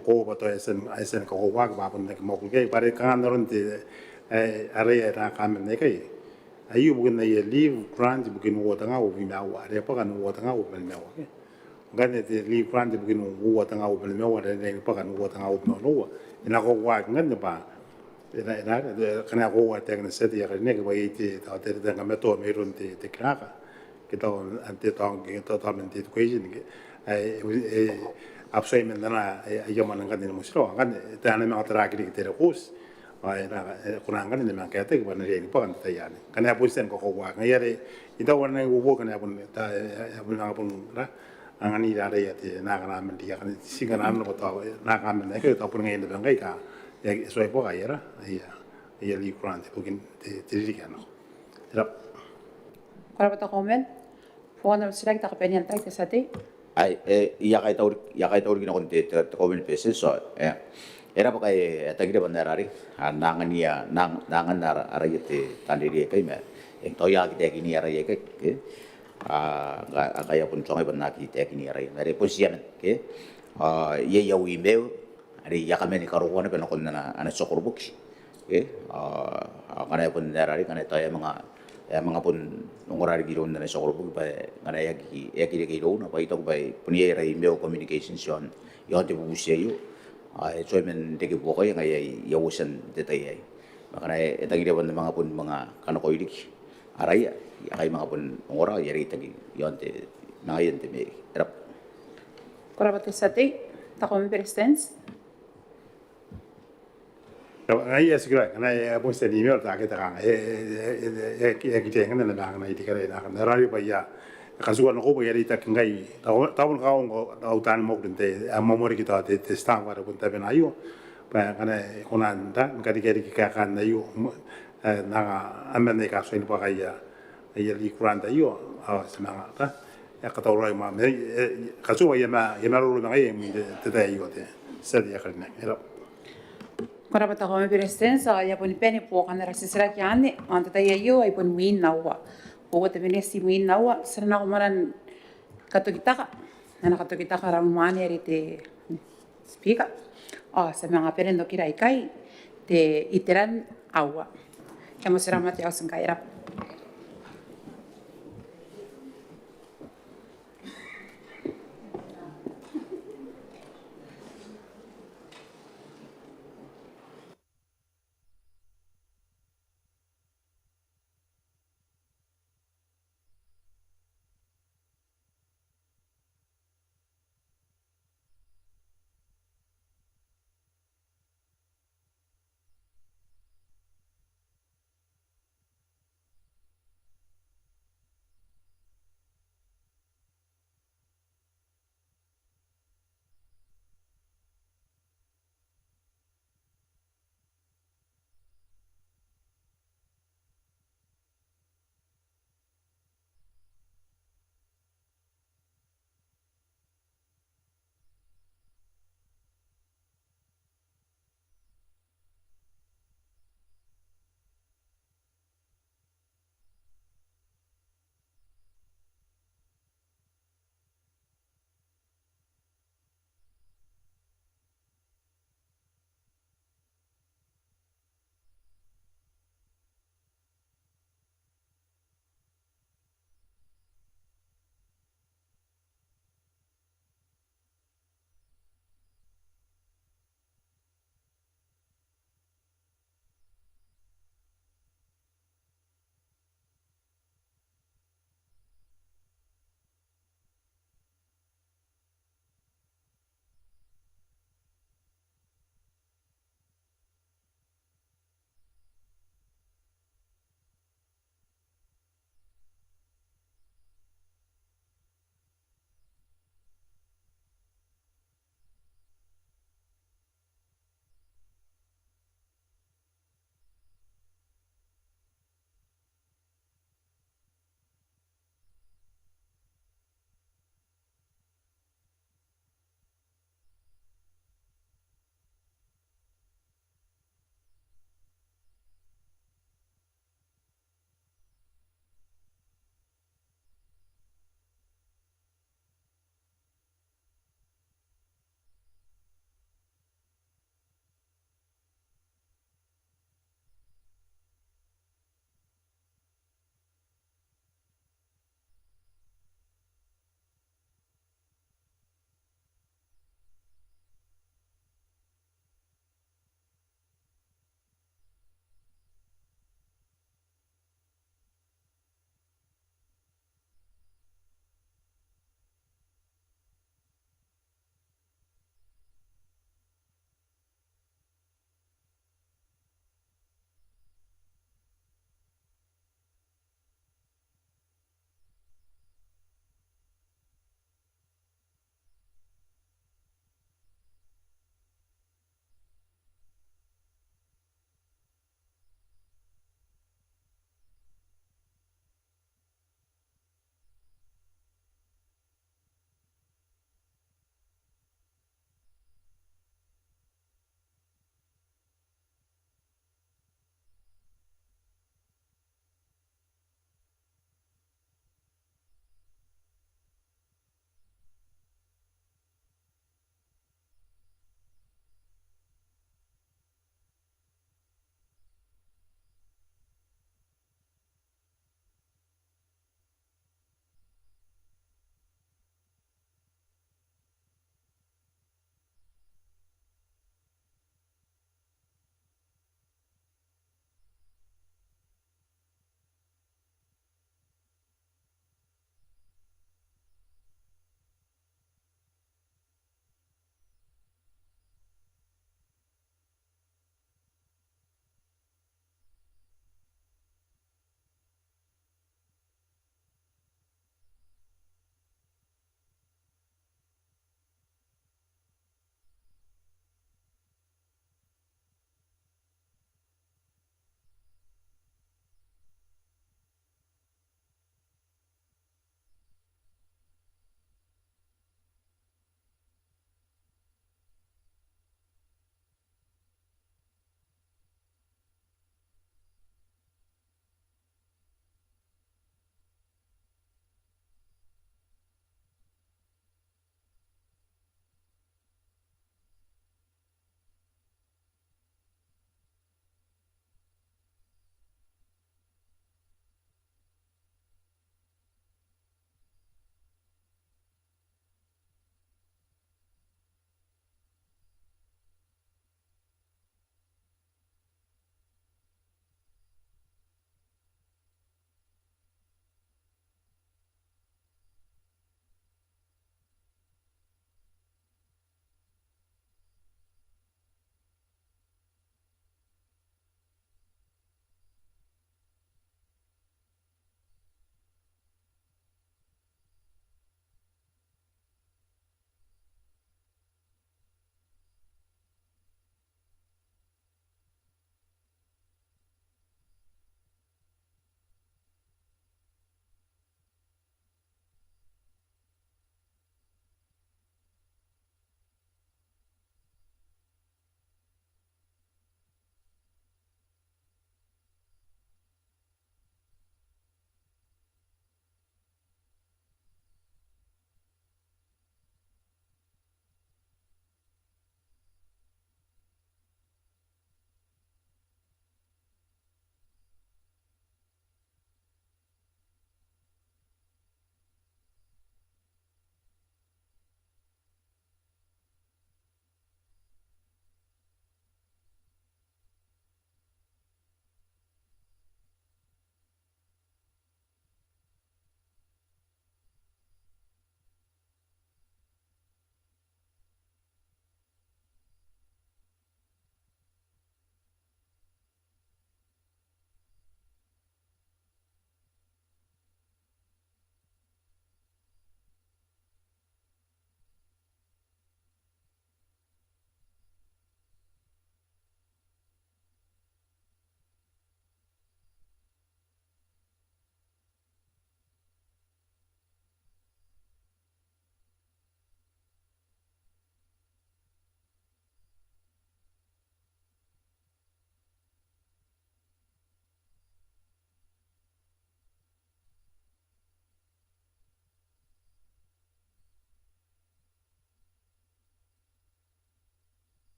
M: ko ba to esen ko wa ba pun nek mo ke pare kan ron ti are ra kam ne kai ayu bukan na ye leave grant bukan wo ta ngau vi ma wa re pa kan wo ta ngau ben me wa ke ngan ne leave grant bukan wo ta ngau ben me wa re ne pa kan wo ta ngau no no ina ko wa ngan ba kana ko wa teng se dia ne ko i ti ta te te ngam to me run ti te kraka ke to ante to ke to ta men ti ko i ni ai apsai men na ya man ngan ni mo sro ngan ta na ma tra ki te ros ai na ko na ngan ni ma ka te ko na ri pa kan ta ya ni kana pu sen ko wa ngai ya re i ta wa na wo kana pun ta pun na pun ra angan ni ra ya ti na kana men ti ya kan si kana no ta na ka men ke ta pun ngai ni ngai ka ya soy po kaya ya li kurante mungkin tiri kan rap
A: Kurapat comment. Fuan sila kita kapenian tayo sati.
J: ai ya kai taur kina konte te komen pesen so era pa kai tagire bandarari nangan ara yete tandiri kai me en toya ki te kini ara ye ke kaya pun songai banaki te kini ara mere posian ke ye ya wi meu ari ya kame ni karuan pe no konna ana sokor buki kana pun darari kana toya mga pun ngorari giron na sokor buki pa ngana ya ki giro na pa ito pa punie rai meu communications yon te busia yo so men de ke bokoy ngai ya usan de tay makana eta gire ban mga pun mga kana ko idik araya ya kay mga pun ngora yari tagi yon te ngayon te me rap
A: Kurapat sati, takomi presidents.
M: ngai ya sikra kana ya pun se ni mer ta ke ta kan ki te ngan na na iti kare na kan rari pa ya kasu no ko ya ita ngai ta pun ka ngo au tan mo te a memori kita te sta wa pun ta ben ayo pa kana kona nda ngari ki ka kan na yo na amene ka so ni pa ya li kuranta yo a semanga ta ya ka tau rai ma kasu ya ma ro ma ngai te ta yo te se dia kana
A: Kurapat takomi presidents. Ya pun peni po kana rasisira kiani. Ante tayo yo ay pun win nawa. Puwa te benesi win nawa. Sana kumaran katukitaka. Nana katukitaka ramani ari te speaker. Sa mga perendo kira ikai te iteran awa. Kamo siramat yaw sang kairap.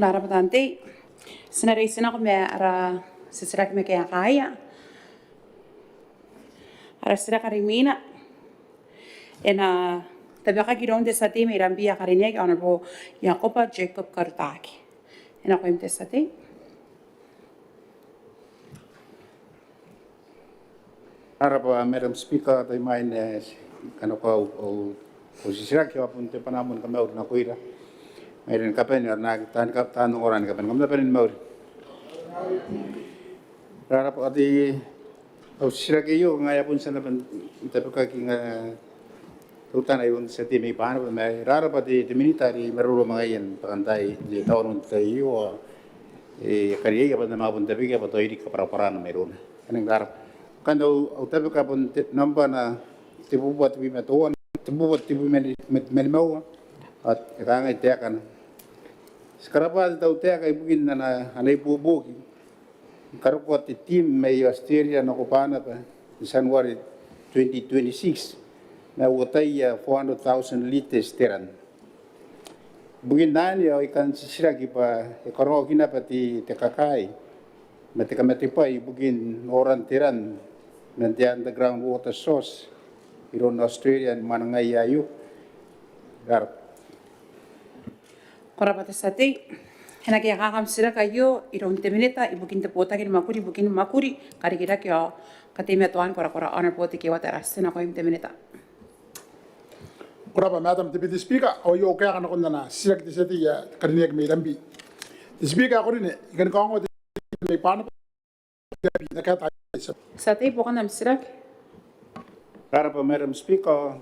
A: Beretitenti. Sinarasin ako may ara sisirak me kaya kaya. Ara sira karimina. Ena tabaka giron de sati may rambia karinyag Honorable Yakoba Jacob Kartaki. Ena ko imte sati.
K: Harap Madam Speaker, tayo main o sisirak yung apunte panamon kami or na kuira. Mayroon kapen or tanong oran kapen. Kami na pa rin maur. Harap ati o sisirak iyo ngaya pun sa naman tayo kaking tutan ay sa timi paano may harap ati Budgetary maruro mga yan pakantay di taon tayo kariya pa na mapunta bigya pa to hindi ka para na mayroon. Anong harap? Kando utabi ka pun namba na tibubuat tibi matuan tibubuat tibi melimaw at kangay tiakan sekarang tau tiak ay bugin na anay bubugi karukuat tim may Australia na kupana pa January 2026 na utay 400,000 liters teran bugin nani ay kan sisiragi pa ikaroon kinapati tekakai mati kamatipai bugin orang teran nanti underground water source iron Australia manangai ayu gar
A: Korapati sati. Hena kaya kakam sira kayo iron temineta ibukin tepota kin makuri kari kira kyo katime tuan kora honor poti ke watara sina ko im temineta.
B: Kurapa Madam Deputy Speaker, o yo kaya kana kunda na sirak di sati ya karinyag may rambi. The Speaker ako rin ikan ko ang may paano
A: Sati po ka nam sirak.
K: Harap Madam Speaker,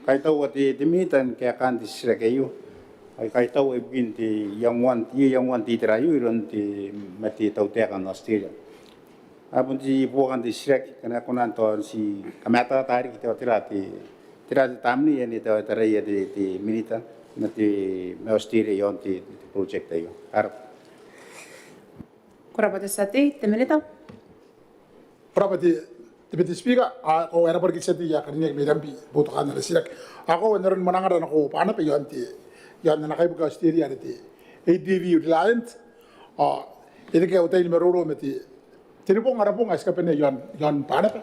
K: kahit tahu ati dimitan kaya kan di sira kayo. Ay kahit tahu ibigin ti yang wan ti tirayu iron ti mati tahu tiakan Australia. Apun ti bukan di sira kana kunan to si kamata tarik kita tirati tamni yani tahu tarai di minita mati Australia yon ti project ayo. Harap.
A: Korapati sati temineta.
B: Korapati Deputy Speaker, ako era pergi sati ya karinyag may rambi buto ka na sirak. Ako naroon manangaran ako paano pa yon ti yan na nakaibuka Australia iti ADV reliant ini kaya utay ni maruro meti tinipong arapong as kapen yon paano pa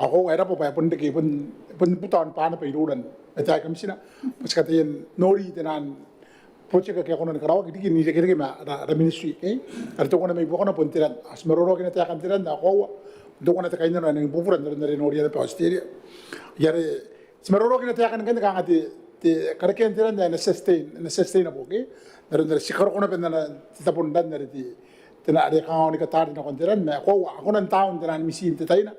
B: ako era po pa pun deki pun putawan paano pa iruran iti ay kami sina pas katayin nori tenan project kaya kono nakarawa kiti ni kaya ma ra ministry arito kono may buko na pun tiran as maruro kina tayakan tiran na ako do kono takay na nang buburan na nori na pa Australia yare maruro kina tayakan kanya kangati karakian tiran na sustainable okay naroon na sikaro ko na pin na titapundan na riti tina ari kang ni katari na kontiran na ako ng taon tinan misin titay na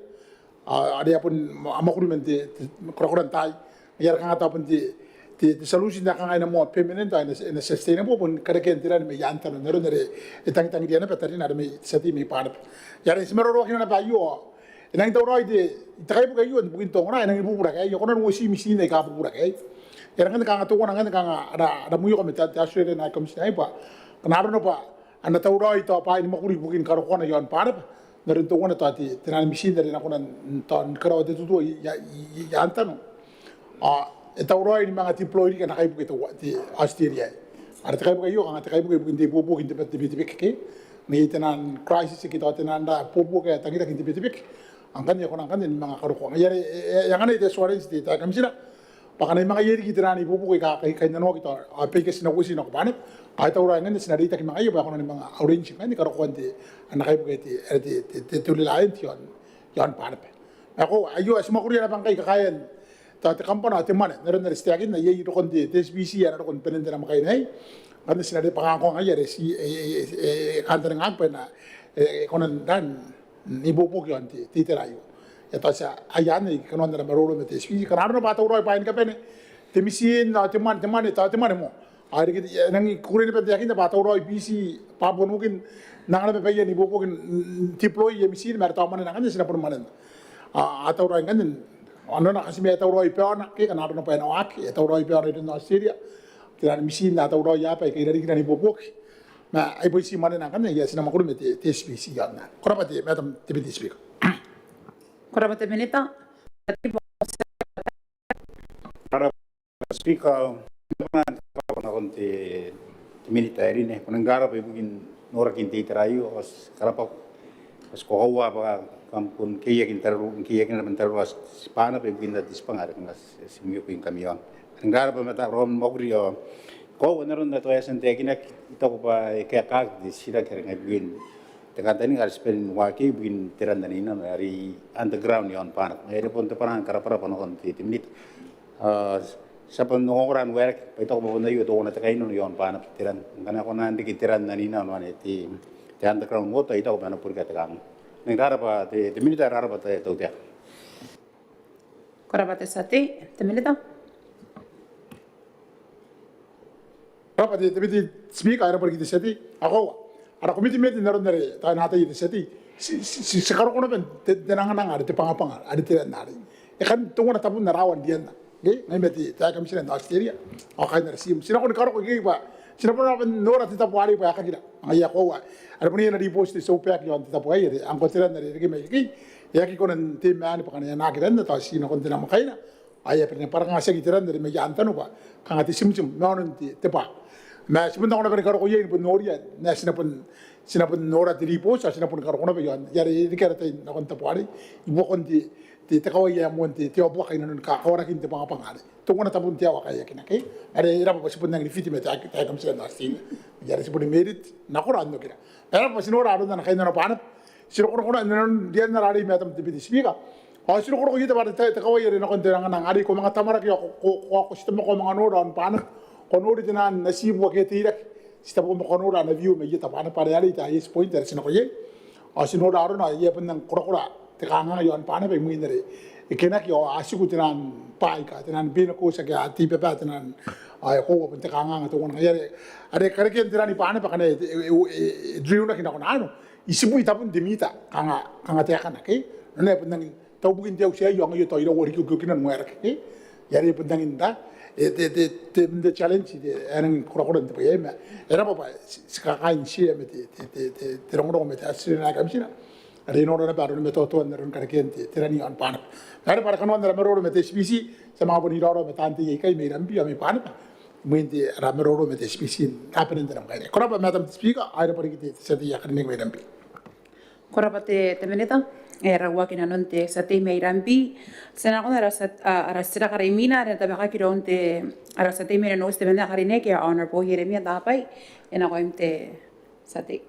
B: ari apun amakulmen ti krokoran tay yar kang atapon ti solution na kang ay na mo permanent na sustainable pun karakian tiran may yanta na naroon na itang diyan na patari na may sa ti may panap yar ismero ro na bayo inang daw roy di takay po kayo bugin to na inang ibubura kayo kono mo si misin na ikabubura kayo Yang kan kanga tuwa nang kanga ada muyo kami tat Australia na komisi na pa kanaro no pa ana tawra ito pa ni makuri bukin karo kona yon para pa narin tuwa na tati tinan misin dari na kunan ton karo de tutu ya antano tawra ni mga deploy ka nakay bukit ti Australia ara takay bukayo kanga takay bukin di bubukin di bitibik ke ni tinan crisis kita tinan da bubu ka tangita kinti bitibik ang kanya ko nang kanya mga karo ko yang ana ite soares ti ta komisi na Baka na yung mga yeri kita na ipupukoy kay nano kita apay kasi nakusin ako panip kahit awra nga sinarita ki mga iyo baka na yung mga orange nga ni karokuan ti anakay po ti tulilayan ti yon panip ako ayo as makuriya na bang kay kakayan tati kampana ati man naroon na ristiyakin na yeyi dokon ti SBC yan dokon penende na makay na kasi sinarita pa ako nga yeri si kanta ng agpa na konan dan ipupukoy yon ti titirayo Ito sa ayan kanon na maruro na TSP kanaro na bata uroy pain ka pene timisin na timan mo ari kiti nang kurin pa yakin na bata uroy BC pabon mungkin nang na pa yan ibupukin deploy yemisin mer taman na kanila sila permanen ata uroy kanin ano na kasi may ata uroy pa na ke kanaro na pa na aki ata uroy pa rin na Syria kiran misin na ata uroy ya pa kay rin kinani bubuk na ay boy si manen na kanila sila makurin TSP yan na korapati Madam Deputy Speaker
A: Korapati minita.
K: Para Speaker, naman ako na konti
N: military ne penanggara pe bikin nora kinti terayu os karapa os kohawa pa kampun kiya kin menteru as spana pe bikin da dispangar ngas simio pin kamion penanggara pe mata rom mogrio ko naron na to yasan te kinak ito ko pa kak di sila kere ngabin tekatani harus pen waki bikin teran dan ina dari underground yon pana ere pon te parang karapara panokon ti minit sa panungoran work ito ko na yu to na takay no yon pana tiran kana ko na ndiki tiran na nina no ane ti underground mo to ito ko na purga takang nagdara pa ti minit ara pa te to dia
A: Korabate sati, te minita.
B: Rapa te biti speak ara pergi seti ako ara komiti meti naron nare ta nata yi seti si sekaro kono ben denang nang ada te pangapang ada te nari e kan tungo na tabun narawan dia na ge ngai meti ta kam sina Australia o kai na sim sina ko karo ko ge ba sina ko na nora te tapuari ba ka kira ai ako wa ara puni na repost so pe ki on te tapuai re am ko te nare ge mai ki ya ki konan te mani pa kana na ki na ta sina kon te na makaina ai pe parang asa ki te nare me jantanu ba kanga te sim sim nonon te pa na sebentar orang berkara kau yang pun noria, na sinapun nora diri pos, sinapun karo kau bagian, jadi ini kira tu nak kontak pari, ibu konti tekawai yang monti Teabo kain nun kau orang kini tepang apa ngari, tu kau nak tapun Teabo kaya kena ke, ada apa pun sebentar ni fiti meta kita kami sedang nasi, jadi sebentar merit, nak orang tu kira, ada pun sinora ada nak kain nora panat, sinora kau nak dia narari meta tipi di speaker. Kalau sinora kau kita pada tekawai yang nak kontak orang ngari, kau mengat tamar kau sistem kau menganora on panat. Konori tenan nasib wa ke tirak sita ko konora na view me yita pana para yali ta is pointer sino ko ye asinora aro na ye penang kura te kanga yon pana pe muindere ikena ki o asiku tenan pai ka tenan bina ko sa ga ti pe pa tenan ay ko pen te kanga to kon yare are kare ke tenan pana pa kana driu na kina kono isibu ita pun demita kanga te kana ke ne penang tau bukin teu sia yo ngayo to iro wori ko kinan muer ke yare penang inda the challenge erang kura nte paye me era papa skaka insi me te rongo me asri na kamsina reno na baro me to ron karkente terani an pana ara para kanu andra mero me te spisi sama boni ro me tanti kai me rambi me pana muinte ra mero me te spisi happen ndram kai kora pa madam speaker ara para kite sedi yakne me rambi
A: Kora pa te meneta. Era wakin anon te sa te me rambi sena ko ara sira karimina re tabe ka kiron te ara sa te me no este venda karine ke honor po Jeremia da pai ena ko te sa te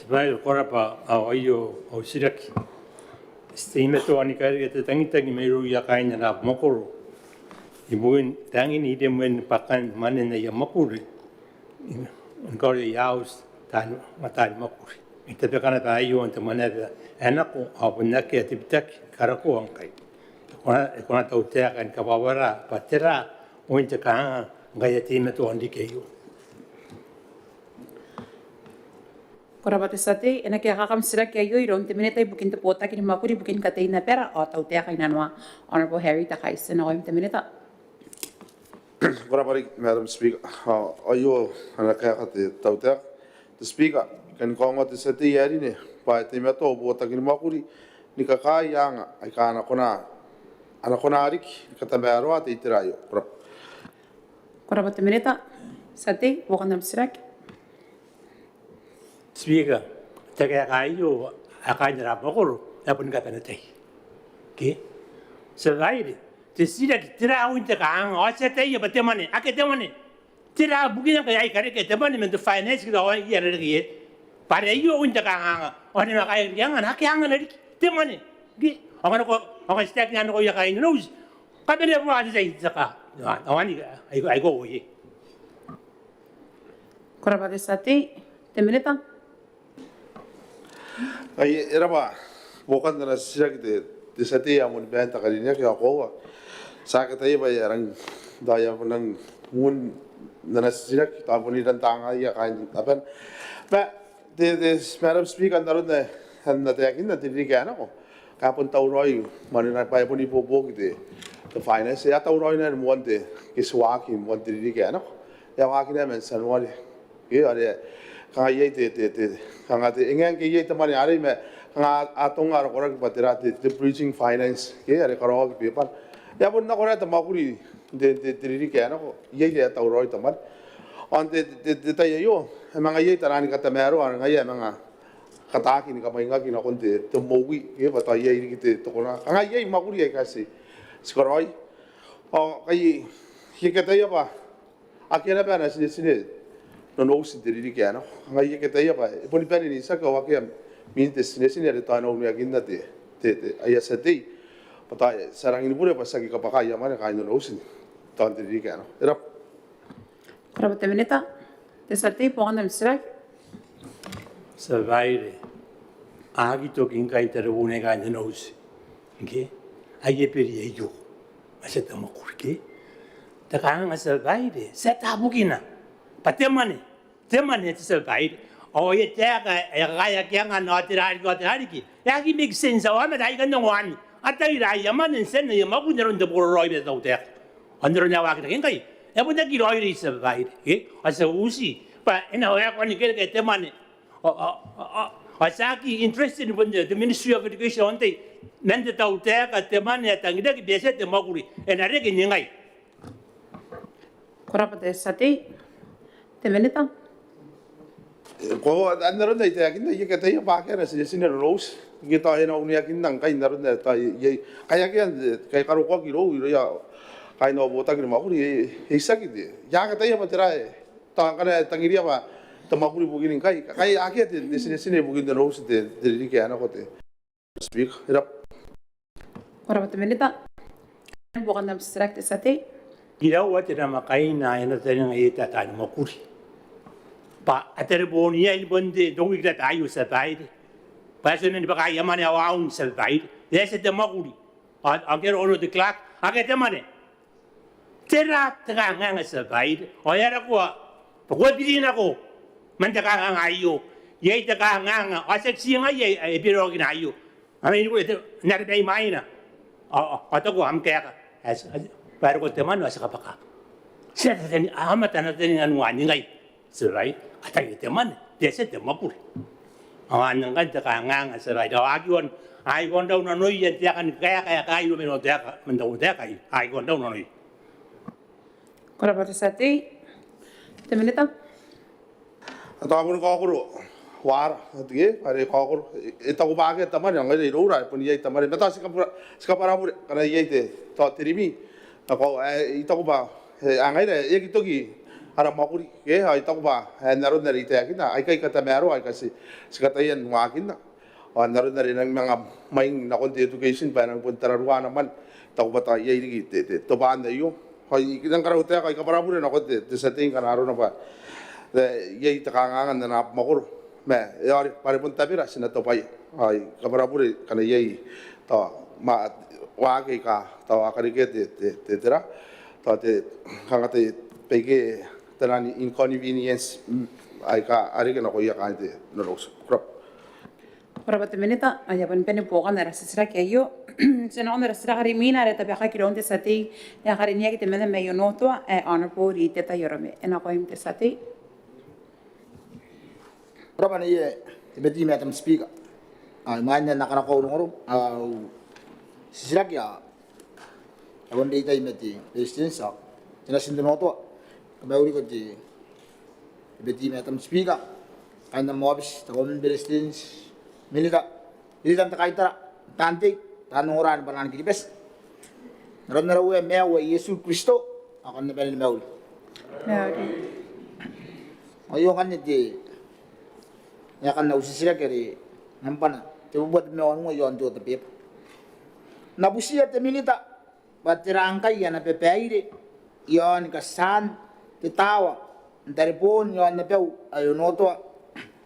L: Vai kora pa au io au siraki este imeto ani ka te tangita ni meru ya kaina na mokoro ibuin tangi ni de men pakan manene ya mokuri ngore yaus tan matali mokuri Ita pekana pa ayo ante Maneaba enako abunna ke tipitak karako ngkai. Kona tau te kan kapawara patera ointe ka ngai time to andi ke yo.
A: Kora pa te sa te ena ke kakam sira ke yo iron te meneta bukin te pota kini makuri bukin ka te ina pera o tau te ka inanwa honorable Harry ta kai sena te meneta
H: Kora pari Madam Speaker ayo ana ka te tau te speaker kan kongo te seti yari ne pa te me to bo ta kin makuri ni ka yanga ai ka ana kona arik ka ta baro ate itirayo
A: Kora pa te meneta sa te wakandam sirak
L: Speaker te ka ayo akai ra mokoro ya pun ka penate ke selaide te sira ki tira unte ka ang o se te ya bate mane ake te mane tira bugina ka ai kare ke te mane men to finance ki da ya re ki Para iyo unta kanga, orang nak kaya jangan hak jangan lagi, temane, gi, orang setiap ni orang kaya ini nus, kata dia pun ada saya cakap, orang ni, I go away.
A: Kora pa te sa te meneta
H: ai era ba bukan na sira ki te seti amun benta kalinya ki ako sa ka tayo ba yarang daya punang mun na sira ki ta puni dan tanga ya kain tapan ba Madam Speaker naron na te akin na tiri ka na ko kapon tauroi manina pa puni popo ki te finance ya tauroi na mo ante kiswaki mo tiri ka na ko ya waki na men sanwali ki are kaya kanga te engang ki ye tamani are me kanga atong aro korak patira te preaching finance ke are karo ki pepan Ya pun nak orang tu makuri de diri ke anak ko. Ye le tau roi teman. On de tay yo. Emang ye tarani kata meru an ye emang kata kini kapa ingat kini kon te mogi ye bata ye ini kita to kona. Angai ye makuri ye kasi. Sekaroi. Oh kai ye kata ye apa? Akhirnya apa nasi sini. No si diri ke anak. Angai ye kata ye apa? Pun ipan ini sa kau akhirnya minta sini ada tanah umi aginda te ayah sedih. Patay sarang ini pura pasagi kapakaya mana kain no usin tahun tadi kan erap
A: Korabate minita. Desati pokoknya misrak.
L: Survive. Agi to ngkai terune kan no usin. Okay? Aye peri ayo. Masa tamo kurke. Takang survive. Setabu kina. Patemane. Temane survive. Oh ye tega ya kaya motirawa ki. Yagi make sense awama dai kan ngwan. Atay raya man sen na magu naron de boroi be tau tek. Andro na wakita ngkai. Ya pun dak roi ri survive. Asa usi. Pa ina ya kwani ke temane. Asaki interested in the Ministry of Education on the Nanda tau tek temane tangida ki bese te maguri. Ena re ke ngai.
A: Korabate sati. Te minita.
H: Ko andro dai te akinda ye kata ye pa kera sini rose. Kita ena unia kinang kai andro dai ta ye kaya kai karo ko ki ro ya kai no bota ki maguri isaki de. Ya kata ye patera ta kana tangiria ba ta maguri bugini kai akia te sini bugin de rose de ke ana ko te. Speak erap.
A: Korabate minita. Pokoknya misrak te sati.
L: Ira wate na makai na ena tena ita ta makuri. Pa atere bonia in bonde dongi kita tayu survive. Pasal ni pakai yaman ya waun survive. Desa te maguri. Agar ono de clock agar te mane. Tera tengah ngang survive. Oyara ko pokok bilin ako. Man tengah ngang ayo. Ye tengah ngang asak siang ye biro gina ayo. Amin ko itu nak dai maina. Atau ko am kaya as baru ko teman asak apa. Saya tadi amat anak tadi anu ngai. Survive. Atay teman, desa te makuri. Awan ngan te kangang serai do agion ai gon daw na noy yan tiakan kaya kayo meno tiaka mendo tiaka ai gon daw na noy.
A: Korabate sati. Te minita.
H: Atau pun kau kuru war tige pare kau kuru itu ko bagai teman yang ngai ro ra pun ye teman meta sikapara pun karena ye te to terimi kau itu ko ba angai re ye gitu ki ara makuri ke ai tak ba naron dari te akina ai kai kata mero ai kasi sekatayan wakina naron dari nang mga maing na konti education pa nang puntararuan naman tak ba ta ye te to ba anda yo ai kinang karaw te kai kapara pure na konti te setting kanaro na ba ye ta kangangan na makur me yari pare pun tapira sina to pai ai kapara pure kana ye ta ma wa ke ka ta akari ke te tera ta te kangate pege terani inconvenience ai ka ari ke na ko ya ka de no los crop
A: Korabate minita. Aja pun pene pokoknya rasa sirak ayo. Sena onda rasa sirak hari mina ada tapi akak kira onda sati. Ya hari ni kita mana meyo noto honorable di teta yorome. Enak kau imte sati.
O: Berapa ni ye beti macam speaker. Mainnya nak kau orang sirak ya. Abang dia itu imeti. Distance ah. Jelas ini noto. Kebauri ko di beti macam speaker. Kanda mobis Kauoman Beretitenti milita takaita tantik tanuran panan kibes. Naron mewa Yesus Kristo akan nebel meul. Ayo kan ni ya kan usisira keri nampana te buat mewa ngo yon to te nabusia te milita batirangkai ya na pepeire yon kasan te tawa ntaripon yon na peu ayo noto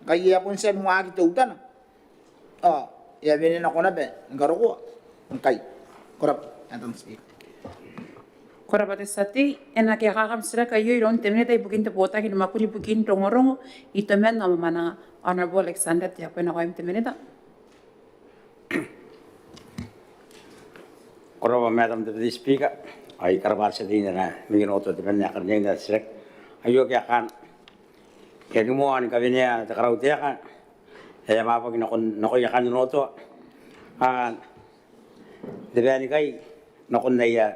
O: kaya pun sen wagi te utana ya bene na kona be ngaro ko ngkai korap antam speak
A: Korabate sati. Enak ya kakam sirak ayo iron temne tay bukin te pota kin makuri bukin rongorongo. Ito men nama mana honorable Alexander Teabo enak kau imte menita.
E: Koraba madam deputy speaker. Ay karabar sa din na mingin oto temen na karnyang na sirak. Ayo kaya kan. Kaya mo an kabinya takaraw tiya ka. Kaya mapag nakoy yakan noto. Debani kay nakon na ya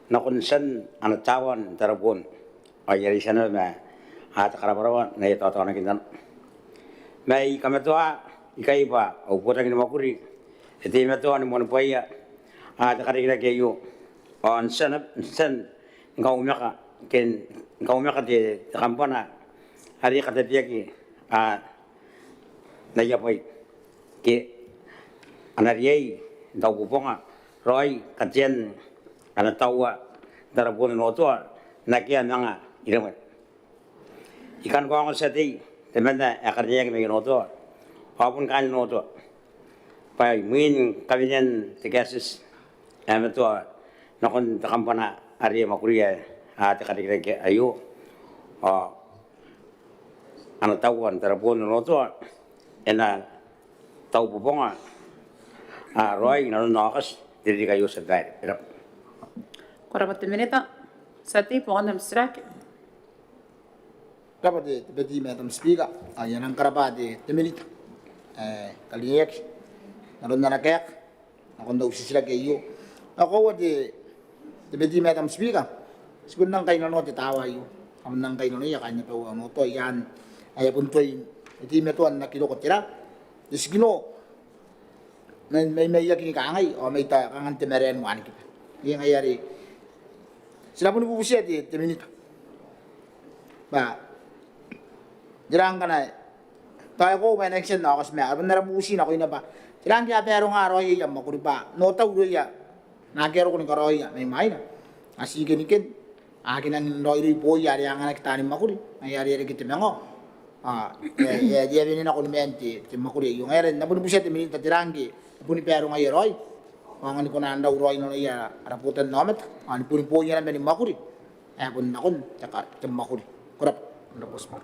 E: nakon san ana tawan tarapon ay yari sana ma at karaparawan na ito na kintan may kamatua ikai pa o puta kin makuri ete matua ni mon paya at karikira kayo on san ngau maka ken ngau maka de kampana hari kata dia ki na ya pai ke anariai tau puponga roi katien ana tawa darapon no to na kia nanga iramat ikan ko ang sati temanda akarnya ke no to apun kan no to pai min kabinan tegasis amato nakon kampana ari makuria tekadik ayo ana tawa darapon no to ena tau puponga roi na nakas diri kayo sa dai
A: Kurabat minita. Sati pokoknya mistrak.
O: Dapat de beti Madam Speaker, ayan ang karapat de minute. Kaliyak, naroon na nakayak, ako daw sisila kayo. Ako de beti Madam Speaker, siguro nang kayo na tawa yo. Ako nang kayo na kanya pa ano to yan. Ay puntoy, iti metuan na kilo ko tira. Disigino, may yakin kaangay o may kangan temeren mo ani kita. Yang ayari. Sila pun bubusiya di minute. Ba, jarang ka na. Tayo ko may next na ako sa mga. Abang narabusin ako yun na ba. Jarang kaya pero nga roy yan makuri pa. Nota ulo ya. Nakero ko ni karoy ya. May may na. Asikin ikin. Akin ang roy roy po yari ang anak tanim makuri. Ayari kita mga. Dia binin ako ni menti. Makuri. Yung ngayon. Nabubusiya di minute. Jarang ki. Puni pero nga roy. Ang ko na andaw roy no iya raputan namet ani puni po yan ben makuri pun nakon tsaka makuri kurap tapos mo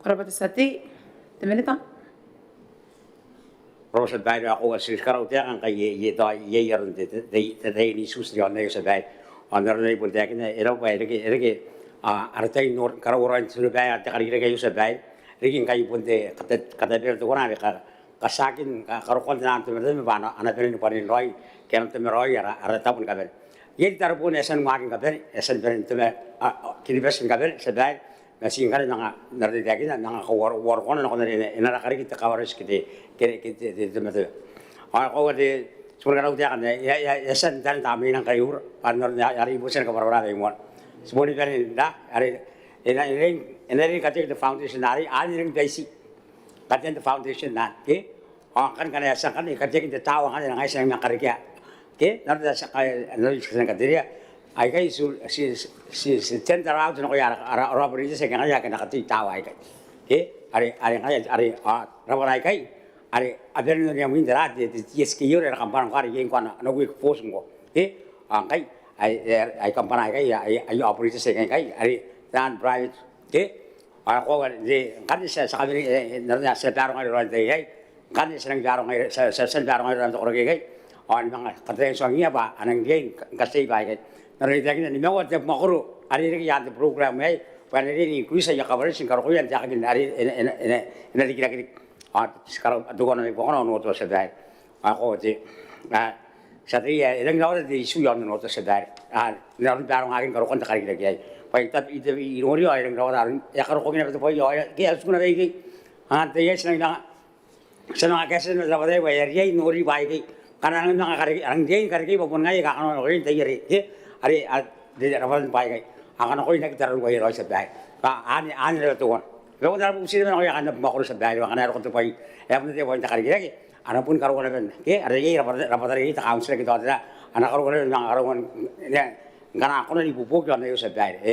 A: Kurabat sati minita.
E: Rosa dai ako asis karaw tiya kan kay ye yaron de ni susri on sa dai anar nei pun tiya kin era pa erke artai nor karaw ran suru bai at karikira kayo sa dai riking kay pun de kata ber to kona ka kasakin karokon na antu mereka mana anak ini paling roy kian tu meroi ara tapun kabar ye tarapun esan makin kabar esan berin tu kini besin kabar sedai masih ingkar nanga nardi lagi nanga kawar kono nanga nari enara kari kita kawaris kita tu mereka kau ada sebenarnya dia kan ya esan dan tamu nang kayur partner hari ibu sen kabar orang yang sebenarnya kan dah hari ini kata kita foundation hari ini basic katian the foundation na ke kan kana sa kan katian kita tawa kan nang isa nga karikya ke narda sa kay ano sa katiya ay kay si center out no kaya robbery sa kanya kana kati tawa ay kay ke ari robbery kay ari aben no yang windra de yes ke yore kampana kari yang kana no quick force ngo ke kay ay kampana kay ay operate sa kay ari dan private ke ako kan sa kami narnya sa darong ay ron tay kan sa nang darong ay sa darong ay ron to kay on mga kateng sangia ba anang gay kasi ba kay narita kin ni mawat makuru ari ri yan program ay paniri ni kuisa ya kabar sin karo yan jakin ari ina dikira sekarang dugon ay pokono no to sa dai ako ti sa tiya ilang lawan di isu yan no to sa dai naron darong akin karo kon takari kay Pagkat itu irorio ay nagrawar ya karo ko ginato po yo kaya alas ko na kay te yes nang sa mga kasi na dapat ay yari nori bai kay kanang mga kari ang diay kari kay popon ngay kakano ko rin tayari ari di rawan bai kay akan ko nagtaron ko yero sa bai ka ani na to Pero kung dapat sila na kaya kanap makuro sa bai ka na ko to pai ya pun te point kari kay ana pun karo ko na ben ke ari rapat ta council kita ada anak karo ko na karo Karena aku ni bubuk yang ada sebaik,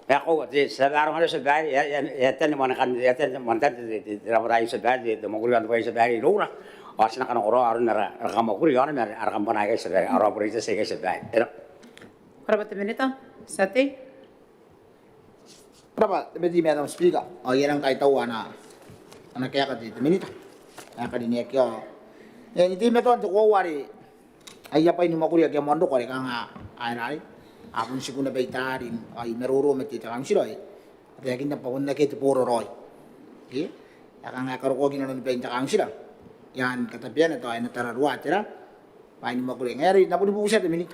E: aku di sebarang ada sebaik, ya ten mana kan, ya ten mantan di ramadhan sebaik, di mukul yang terbaik sebaik itu lah. Asal nak orang orang nara rakam mukul yang nara rakam mana ke sebaik, orang berita sega sebaik.
A: Berapa minita? Sati?
O: Berapa? Beti Madam Speaker, yang kay tahu anak kaya kati minita, anak kadi niya kyo. Yang itu meton tu kau wari, ayah pa ini mukul yang kaya mondo kau kang ay Apun si kuna baitari ay meruro meti takang siroy. Kaya kinda pa kun nakita puro roy. Okay? Takang karuko gina ni baita kang sira. Yan katabian ito ay natararwa tira. Pain mo kuling. Ngayari na pun bubuset minute.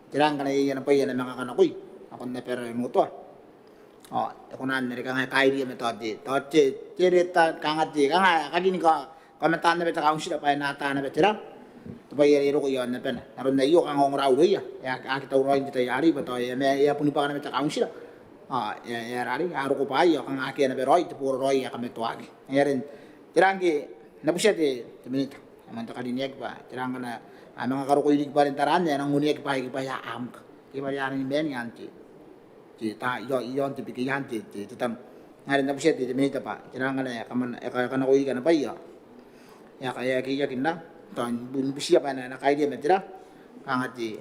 O: Tirang kana iya na pa iya na makakana koy. Ako na pero mo to. Ako na nari ka nga kay dia metode. Toche tireta kanga ti kanga kagini ka komentan na beta kaung sila pa na ta na betira. To pa iya ro ko yon na pen. Naron na iyo kang ngora udo iya. Ya kita uro hindi tayo ari beto ya me ya puni pa kana beta kaung sila. Ya rari aro ko pa iyo kang aki na beroy to puro roy ya kame to agi. Ya rin tirangi nabusia ti minute. Amanta kadinyek pa tirang kana mga karo ko ilig pa rin taran ya nang uniek pa ya am. Ki ba ya rin ben yan ti. Ti ta yon ti pikiyan ti tam. Ngayon nabusia ti minute pa. Tirang kana kaman kana ko iga na pa iya. Ya kaya kiya kinna. Ton bun bisia pa na kay dia metira. Kangati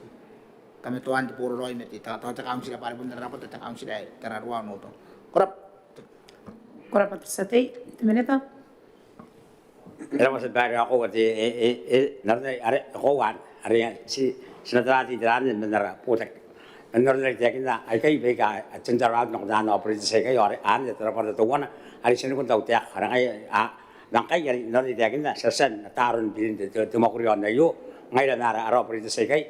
O: kami tuan di puro roy meti ta kaung sila para bun rapat ta kaung sila tararuan no to.
A: Korap at sati, minita.
E: Era mas baga ako at narne are kowan are si sinatrati dran menara putak. Narne jakin na ay kay bega cendara nok dan operate sa kay are an tara para tuwan ari sinu kun tau tiak harang ay ngkai yari narne jakin na sasan tarun bilin de tumakurion na yo ngai na ara operate sa kay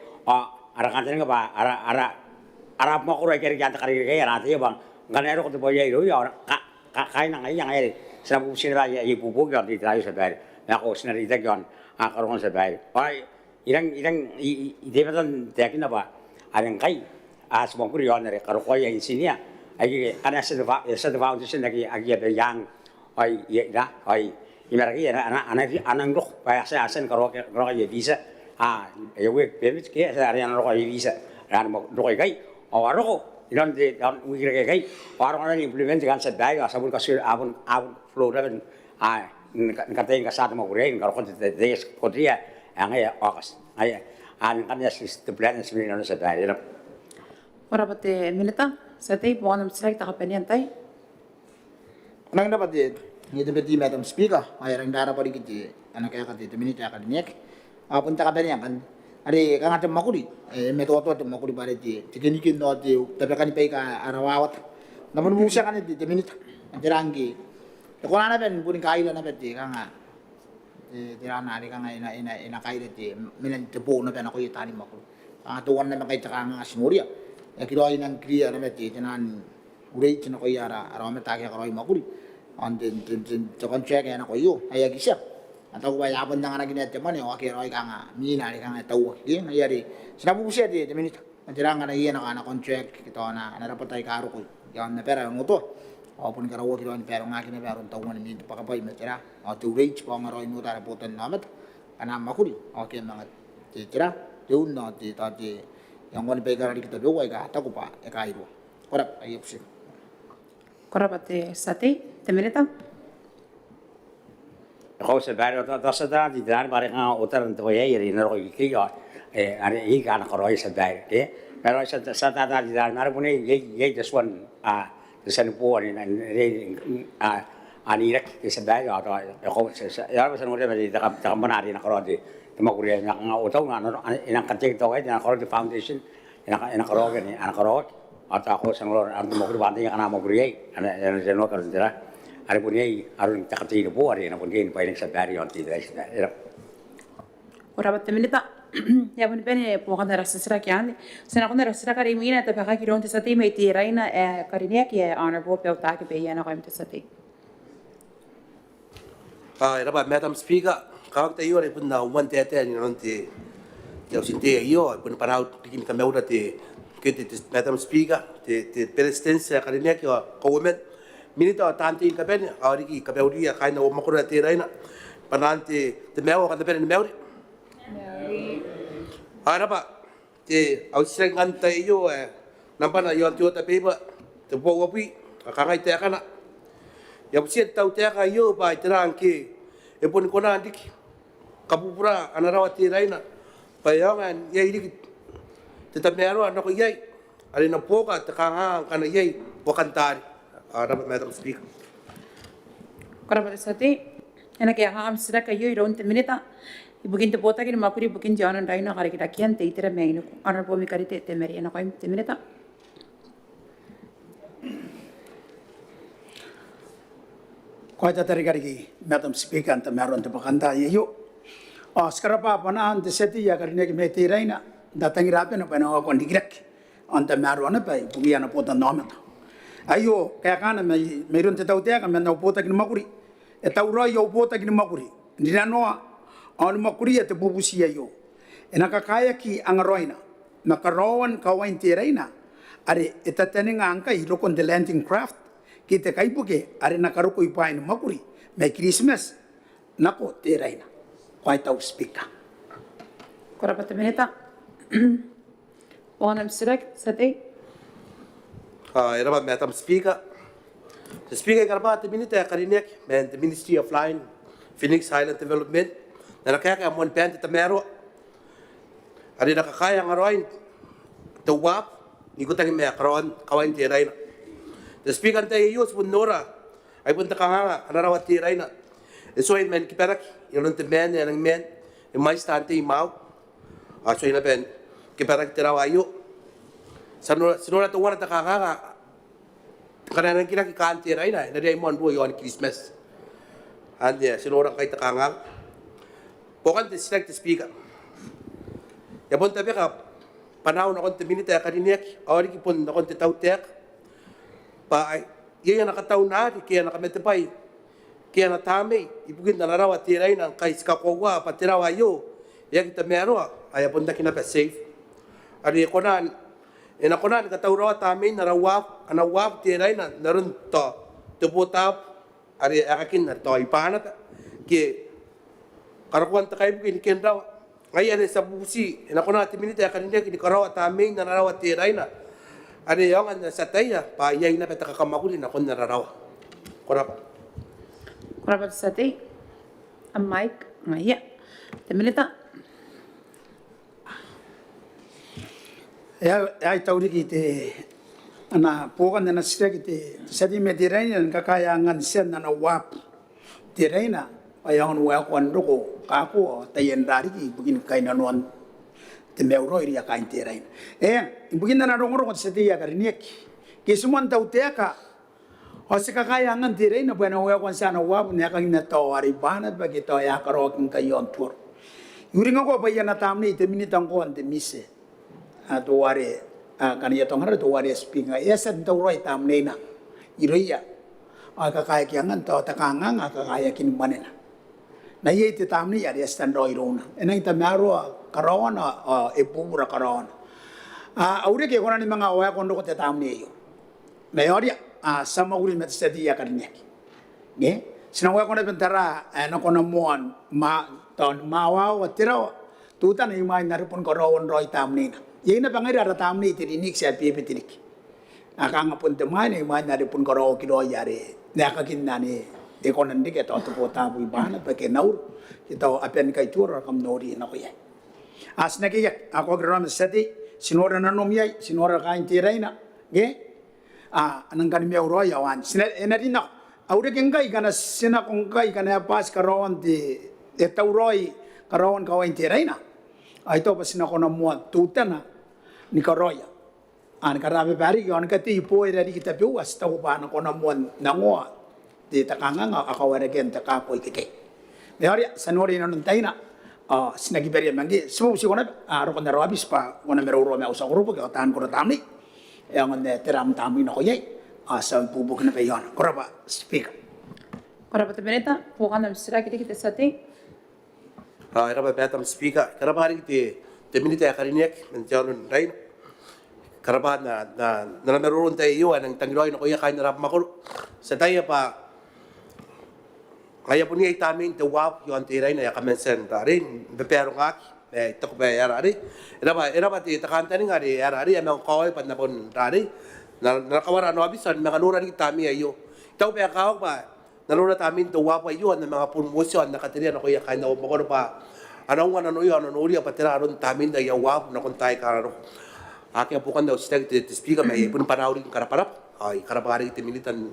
E: ara kanten nga ba ara makuray kay ganta kay kay ara tiya bang ganero ko to boy yo kay na ngai yang ay sa busin ba ya ibubog yon di tayo sa bahay. Ako sinarita yon karon sa bahay. Ay ilang idebetan tekin na ba alang kay asmo ko yon re karon ko ya insinya ay kana sa foundation lagi agi ba yang ay ya ay imaragi anang roh pa sa asan karo ya visa yewe permit ke sa Rairana ro ya visa ran mo ro kay aro ko ilan de wigre kay parang ano implement kan sa bahay asabul kasi abon flow ran katay ka sa mo kuren karo ko de ko dia ang ay okas ay an kanya the plan is really on sa bahay
A: Korap at minita. Sati, buwan ng sila kakapanian tayo.
O: Nang dapat di ngiti beti Madam Speaker ay rang dara pa dikiti anak kaya kati minute ka dinyek. Punta ka banian kan. Ari kang atam makuri metoto atam makuri bare ti tikinikin no ti tapi kan pay ka arawawat namun musa kan ti minute andirangi ko na ben puning kaila na beti kang tirana ari kang ina kaila ti minan ti po na ben ako itani makuri tuwan na makay taka nga sinuria ya kilo ay nang kriya na beti tinan urei tin ko yara arawame ta ka roy makuri on tin to contract na ko yo ay agisa atau ba yapon na nga naginete man yung akiroy ka nga mina ni ka nga tawa di nayari sinabu siya di minute antirang na iya na contract kito na narapatay karo ko yan na pera mo to o pun karawo kilo ni pero nga kini pero tawa ni minute pakapay metira o to reach pa nga roy mo tara putan namat kana makuli okay mga tira yun na ti tati yang wani pegara di kita doa ka ta ko pa e kairo korap ayop si
A: Korap at sati, minita.
E: Ako sa bahay sa daan di daan pare nga utaran to ya iri na ro kiyo ari ika na koroy sa bahay pero sa daan di daan mara puni ye this one the san po ni ani rak sa bahay ako sa ya sa mo di ta manari na koro di tumakuri na nga utaw nga inang kantik to ay na koro di foundation ina koro ni ana koro at ako sa ngoro ang tumakuri bante nga na mo guri ana no karon dira Ari pun yai arun takati po ari na pun gain pa sa bari on ti dai sa.
A: Ora batte minita. Ya pun bene po kan rasisra kyan. Sena kon rasisra kari mina ta baka kiron ti sati mai ti Rairana karinia ki honorable pe ta ki pe yana ko imti sati.
P: Raba Madam Speaker, kawag tayo rin po na 1:10 yun ti yaw sinti iyo po na paraw tikim ka mewda ti kiti Madam Speaker ti Beretitenti karinia ki Kauoman minito tanti ka ben ari ki ka beuri ka na mo ko na ti Rairana pananti te mewo ka ben meuri araba ti au sengan ta iyo nampana yo ti ta peba te po wapi ka ngai te kana ya busi tau te ka yo ba terang ki e pon ko na dik kapupura anarawa ti Rairana payangan ye dik te ta mero ano ko yai ali na po ka te ka kana yai wakantari Rabat Madam Speaker.
A: Korap at sati. Ena kaya kakam sila kayo iron ti minita. Ibugin te pota kini makuri bugin janon Rairana kari kita kian te itira may honorable mi kari te meri ena ko imti minita.
I: Kaya tatari kari Madam Speaker anta meron te pakanta iyo. Sekarang pa panahan te seti ya kari nek meti Rairana datangi rapi na pa na kon digrek on ta maro na pa bugia na pota nome ayo kaya kana meron te tau te ka me na pota ki makuri e tau roi yo pota ki makuri ndina noa on makuri te bubusi ayo e na kakaya ki angaroina na karawan kawain te reina are etatene nga ngkai rokon the landing craft ki te kaipuke are na karuko ipai ni makuri me Christmas nako te reina kwai tau speaker
A: Korapa te minita. Wanam sirak sati.
P: Era Madam Speaker. The Speaker karpa te minita karinek men the Ministry of Line Phoenix Highland Development. Na nakaya ka mon pen te mero. Ari nakakaya ngaroin te wap ni ko tangi me karon kawain te reina. The Speaker te yus pun nora ay pun takanga anarawat te reina. So in men kiperak yun te men yang men mai stante mau. So ina ben kiperak te rawayo. Sinora to wana takanga karena kita kanti raina na dia mon bo yon Christmas. Ande sinora kay takanga. Pokan te select speaker. Ya pun tabi ka panahon na konti minita karinek awari ki pun na konti tautek pa iya nakataw na kaya nakametepay kaya natame ibugin na narawa tiray ng kay skakowa patirawa yo ya kita mero ay pun na safe ari konan inakonan kataw rawa tame narawap anawap tiray na naron to tuputap ari akakin na to ipanat ki karakuan ta kay bugin ken raw ay ada sa busi ina ko na timinita kanina kini karawa taming nararawa tiray na ada yang anda sa taya pa yay na peta kakamakuli na kon nararawa
A: Korapa sati. Am mic ngaya. Timinita.
I: ai tauri ki te ana pokan na sira ki te sadi me tiray na kakaya ngan sen na wap tiray na ayang nuwa kwan roko kako tayen dari ki bugin kay nanuan te meuro iria kain terain bugin na rong rong sa tiya kariniek ki suman tau teka o se kakaya ngan terain na bueno wa kwan sana wa ne ka ina to ari banat bagi to ya karo kin kayon tur yuri ngo ba yana tamni te minitang ko ante mise to ware kaniya tong har to ware spinga esa to roi tamne na iria kakaya kiangan to takanga kakaya kin manena na ye te tamni ya stand roi rona enang ta maro karawana e pura karawana aure ke kona ni mga oya kondo ko te tamni yo na yori sama uri met stedi ya karnya nge sina oya kono bentara na kono mon ma ton mawa watira tu tan ni mai narupun karawan roi tamni na ye na bangai ra tamni te dinik sa pipi tinik akanga pun te mai ni mai narupun karaw kiro yare na kakin nani ekonan dik eto to pota bu bana pa ke naur ito apen kay tur kam nori na ko ye as na ke ako gram seti sinora na nomyai sinora kain tiraina ge anang kan mi euro yawan sina enadina aude ke ngkai kana sina kong kai kana pas karawan di etauroi karawan kawain tiraina ai to pasina kona mo tutana ni karoya an karabe bari yon kati po ira di kita buas tau bana kona mo nangoa di takanga nga akawara gen takapoy kike meori sanori na nuntaina sinagi beri mangi sumu si kona aro kona rabis pa kona mero ro me usa grupo ke tan ko tamni yang ne teram tamni no ye asa bubuk na peyon koraba speak
A: Korapa te minita. Pukan nam sira kita sati.
P: era Madam Speaker karaba hari te minita karinek men jalun rain karaba na meron tayo ang tangiroy na ko ya kain rap makul sa tayo pa kaya po niya itamin te wap yung tiray na yakamensen tarin bepero ngak ito ko ba yarari era ba ti takanta ni ngari yarari amang kawai pan napon tari nakawara no abisan mga nuran itami ayo ito pa kaw pa nalura tamin te wap ayo ang mga pulmosyon nakatirian ako ya kain na umakor pa anong ano yo ano uri patira aron tamin da yawap na kontay kararo aking po kan daw stag te speaker may pun panawri karaparap ay karapari te militan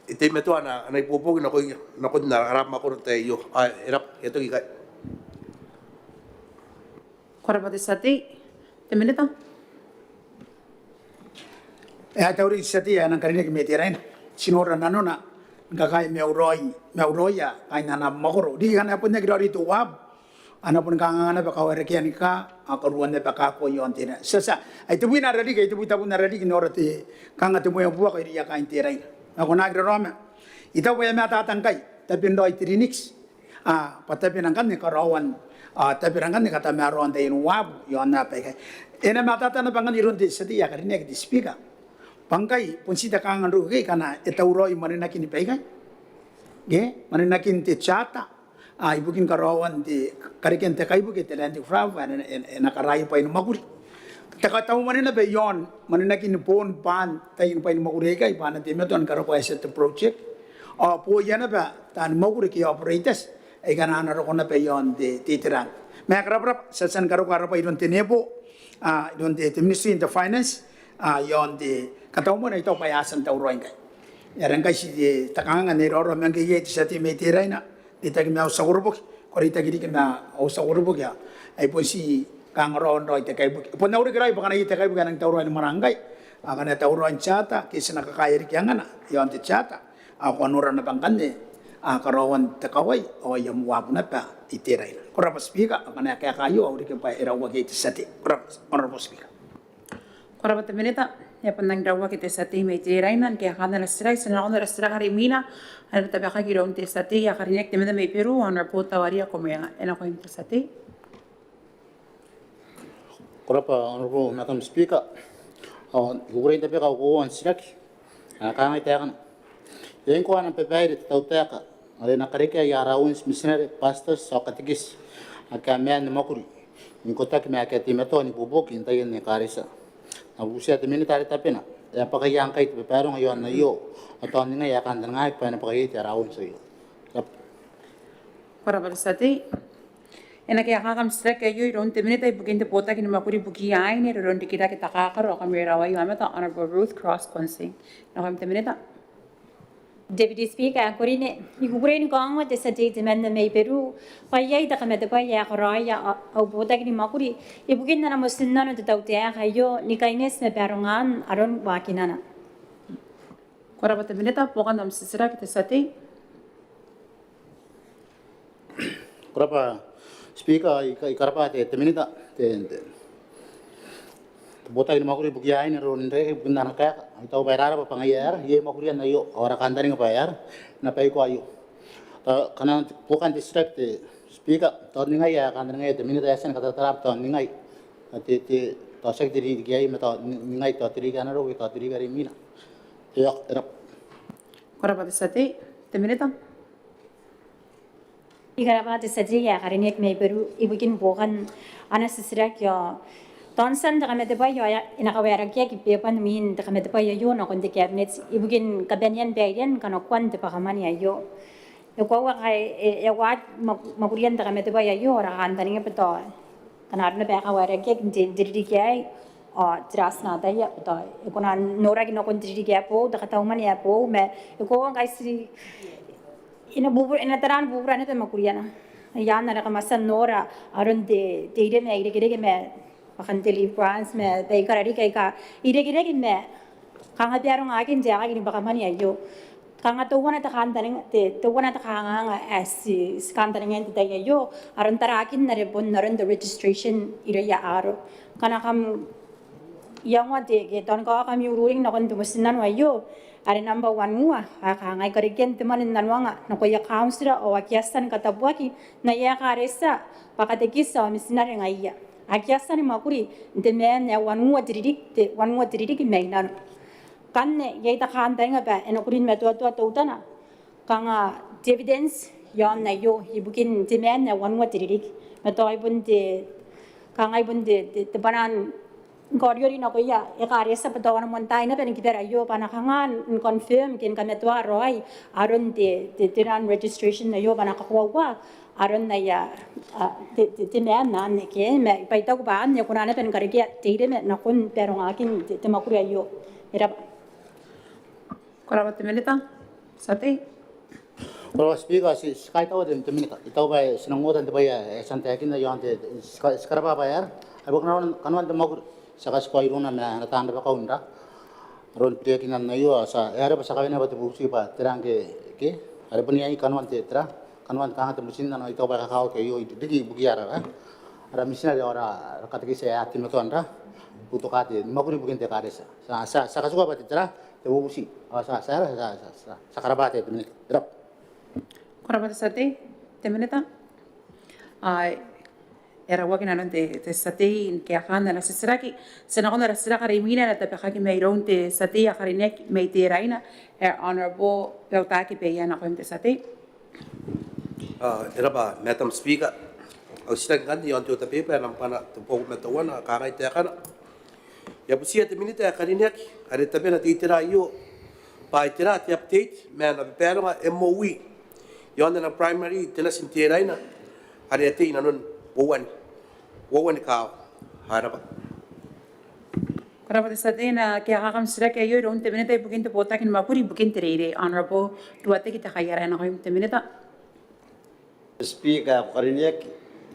P: ite meto ana ipupog na ko nararap mako tayo erap ito gikay
A: Korapa te sati. Te minita.
I: tauri sati anang karinek metirain sinora nanona ngkai meuroya ai nana makoro di kana punya grori tu wab ana pun kangana ba kawere kian ka akaruan ne ba ka ko yon tira sasa ai tu bina radi ke tu buta pun radi ki norate kanga tu mo bua ka ria ka intera ako nagre roma ita we mata tangkai tapi ndoi trinix patapi nangkan ne karawan tapi nangkan ne kata maron de wabu yon na pe ena mata tan bangan irun de sedi ya karine ki speaker pangkai pun sita kangan ru ke kana etauroi manena kini pe kai ge manena kin te chata ibukin karawan di kariken te kai buke te lanti frava na karai pa inu makuri taka tau manena be yon manena kin pon pan tai inu pa inu makuri kai pan te meton karo ko asset project po yana ba tan makuri ki operators e kana na ro kona be yon de titeran me akrap sasan karo pa inu Teabo don de ministry in the finance yon de katau mana itu pa yasan tau roin kai yaran kai si de takanga ne ro men ke ye ti sati me tiraina dita kena usahurubuk, korita gini kena usahurubuk ya, ibu si kangron roy tekai buk, pun nauri kerai bukan ayi tekai bukan yang tauran maranggai, akan ada tauran cata, kisah nak kaya rikiangan, yang anti cata, aku anuran nabangkan ni, karawan tekawai, yang muap napa itirai, korang speaker, akan ada kayu, auri kepai erawa kita sati, korang speaker.
A: Korang menita. Ya pandang dawa kita sati me tirainan ke kana lastrai senang lastrai hari mina ada tabaka kiro unte sati ya karinek temeda me Peru on rapota waria como ya ena ko inte sati
K: Korapa honorable Madam Speaker gugure tapi ka ko on siraki ka ngai tagan yen ko ana pepai tau taka ale na kareke ya raun missionary pastors so katigis aka men makuri ni kota ke me aka timeto ni bubok intayen ne karisa abusia temini tari tapena ya pakai yang kait beperong ayon na yo atau ni ngai akan dengai pa na pakai taraun so yo
A: para bersati ena ke akam strek yo iron temini tai bukin te pota kini makuri buki ai ne ron dikira kita kakar akam merawa yo amata honorable Ruth Cross Consing na kam temini ta
Q: Deputy Speaker, Corine, you bring on with the state amendment may Peru, why yay the Kametapaya, Raya, or Botagni Makuri, if we get a Muslim to Tautea, yo, Nikaines, Perongan, Aron Wakinana.
A: What about the minute of Pogandam Sisrak, the Sati?
K: Korapa Speaker, Ikarapa, the minute, Bota ini makuri bukia ini ron re bukan kaya atau bayar apa pengayar ye makuri na yo orang kandaring bayar na pay ko ayo karena bukan district speaker tahun ini ya kandaring itu minit asan kata terap tahun ini ati tasek diri giai mata ini tahun diri kana ro tahun diri kari mina ya erap
A: Korapa desati teminitam
Q: Ikarapa desati ya karinek may Peru ibukin bukan anas sirak ya Tonsan da kami depa yo inakawera kia ki pepan min da kami depa yo na kon de cabinet ibugin kabanian bayan kana kwan de pakamani yo ko wa kai e wa makurian da kami depa yo ra kan tani peto kana na ba ka wera kia de diri kia o trasna da ya peto ko na nora ki no kon diri kia po da kata umani ya po me ko wa kai si ina bubur ina taran bubur ane te makuriana ya na ra kamasan nora aron de ide me ide me Makan France me baker ari kayak ide me kanga tiarong akin jaga gini bakamani ayo kanga tuwan at kantaring tuwan at kanga as kantaring ente tayo ayo aron tarakin na rebon naron the registration ire ya aro kana kam yang wate ke ton ka kami ururing na kon tumusinan ayo are number 1 mua kanga kariken temanin nanwanga na ko ya councilor o akiasan katabuaki na ya karesa pakatekisa misinare ngaiya Akiasani makuri the man ya wanua diridik mainan kanne yai ta khan tanga ba enokurin meto to utana kanga dividends yon na yo ibukin the man ya wanua diridik meto ibun de kanga ibun de banan goriori na ko ya e kare sa peto wana montai na pen kidara yo panakangan confirm kin kameto roi aron de tiran registration na yo banakawa aron na ya te me na ne ke me paita ko ba ne ko na pen kare ke te me na kun pero akin te makuri ayo era
A: Korapa temelita sate
K: Kalau speaker si sekai tahu dem temen tahu bay senang ngotan te bay santai akin na yon te sekarang apa bayar abo kanuan te makur saka sekolah iruna na tanda ba kaunda ron pria kinan na yo sa era ba sakawena ba te busi ba terang ke ada punya kanuan te tra kanuan kang te musin na ito ba kakao kayo digi bugiara ara misina de ora kataki se ati meton ra buto kate makuri bukin te karesa sa kasuka ba tira te busi sa karabate te minit rap
A: Korabata sate, te minita. Era wakin anon te sate in ke akana la sisiraki. Senakona la sisiraka rimina la tapakaki meiron te sate ya karinek mei te raina. Honorable Peutaki Peyana kwem te sate.
P: Era ba, Madam Speaker. Au sitang kan yon tu tapi pa nam pana tu pok metawan ka ngai te kana. Ya busia te minita ya karinek, are tabe na titira yo. Pa itira te update, man na pero MOE. Yon na primary tena sintiraina. Are te inanon wawan ka harapa.
A: Korabata sate na ke akakam siraki ayo ron te minita bukin te potakin mapuri bukin te reire. Honorable Duarte kita kayara na kwem te minita.
C: Speaker karinek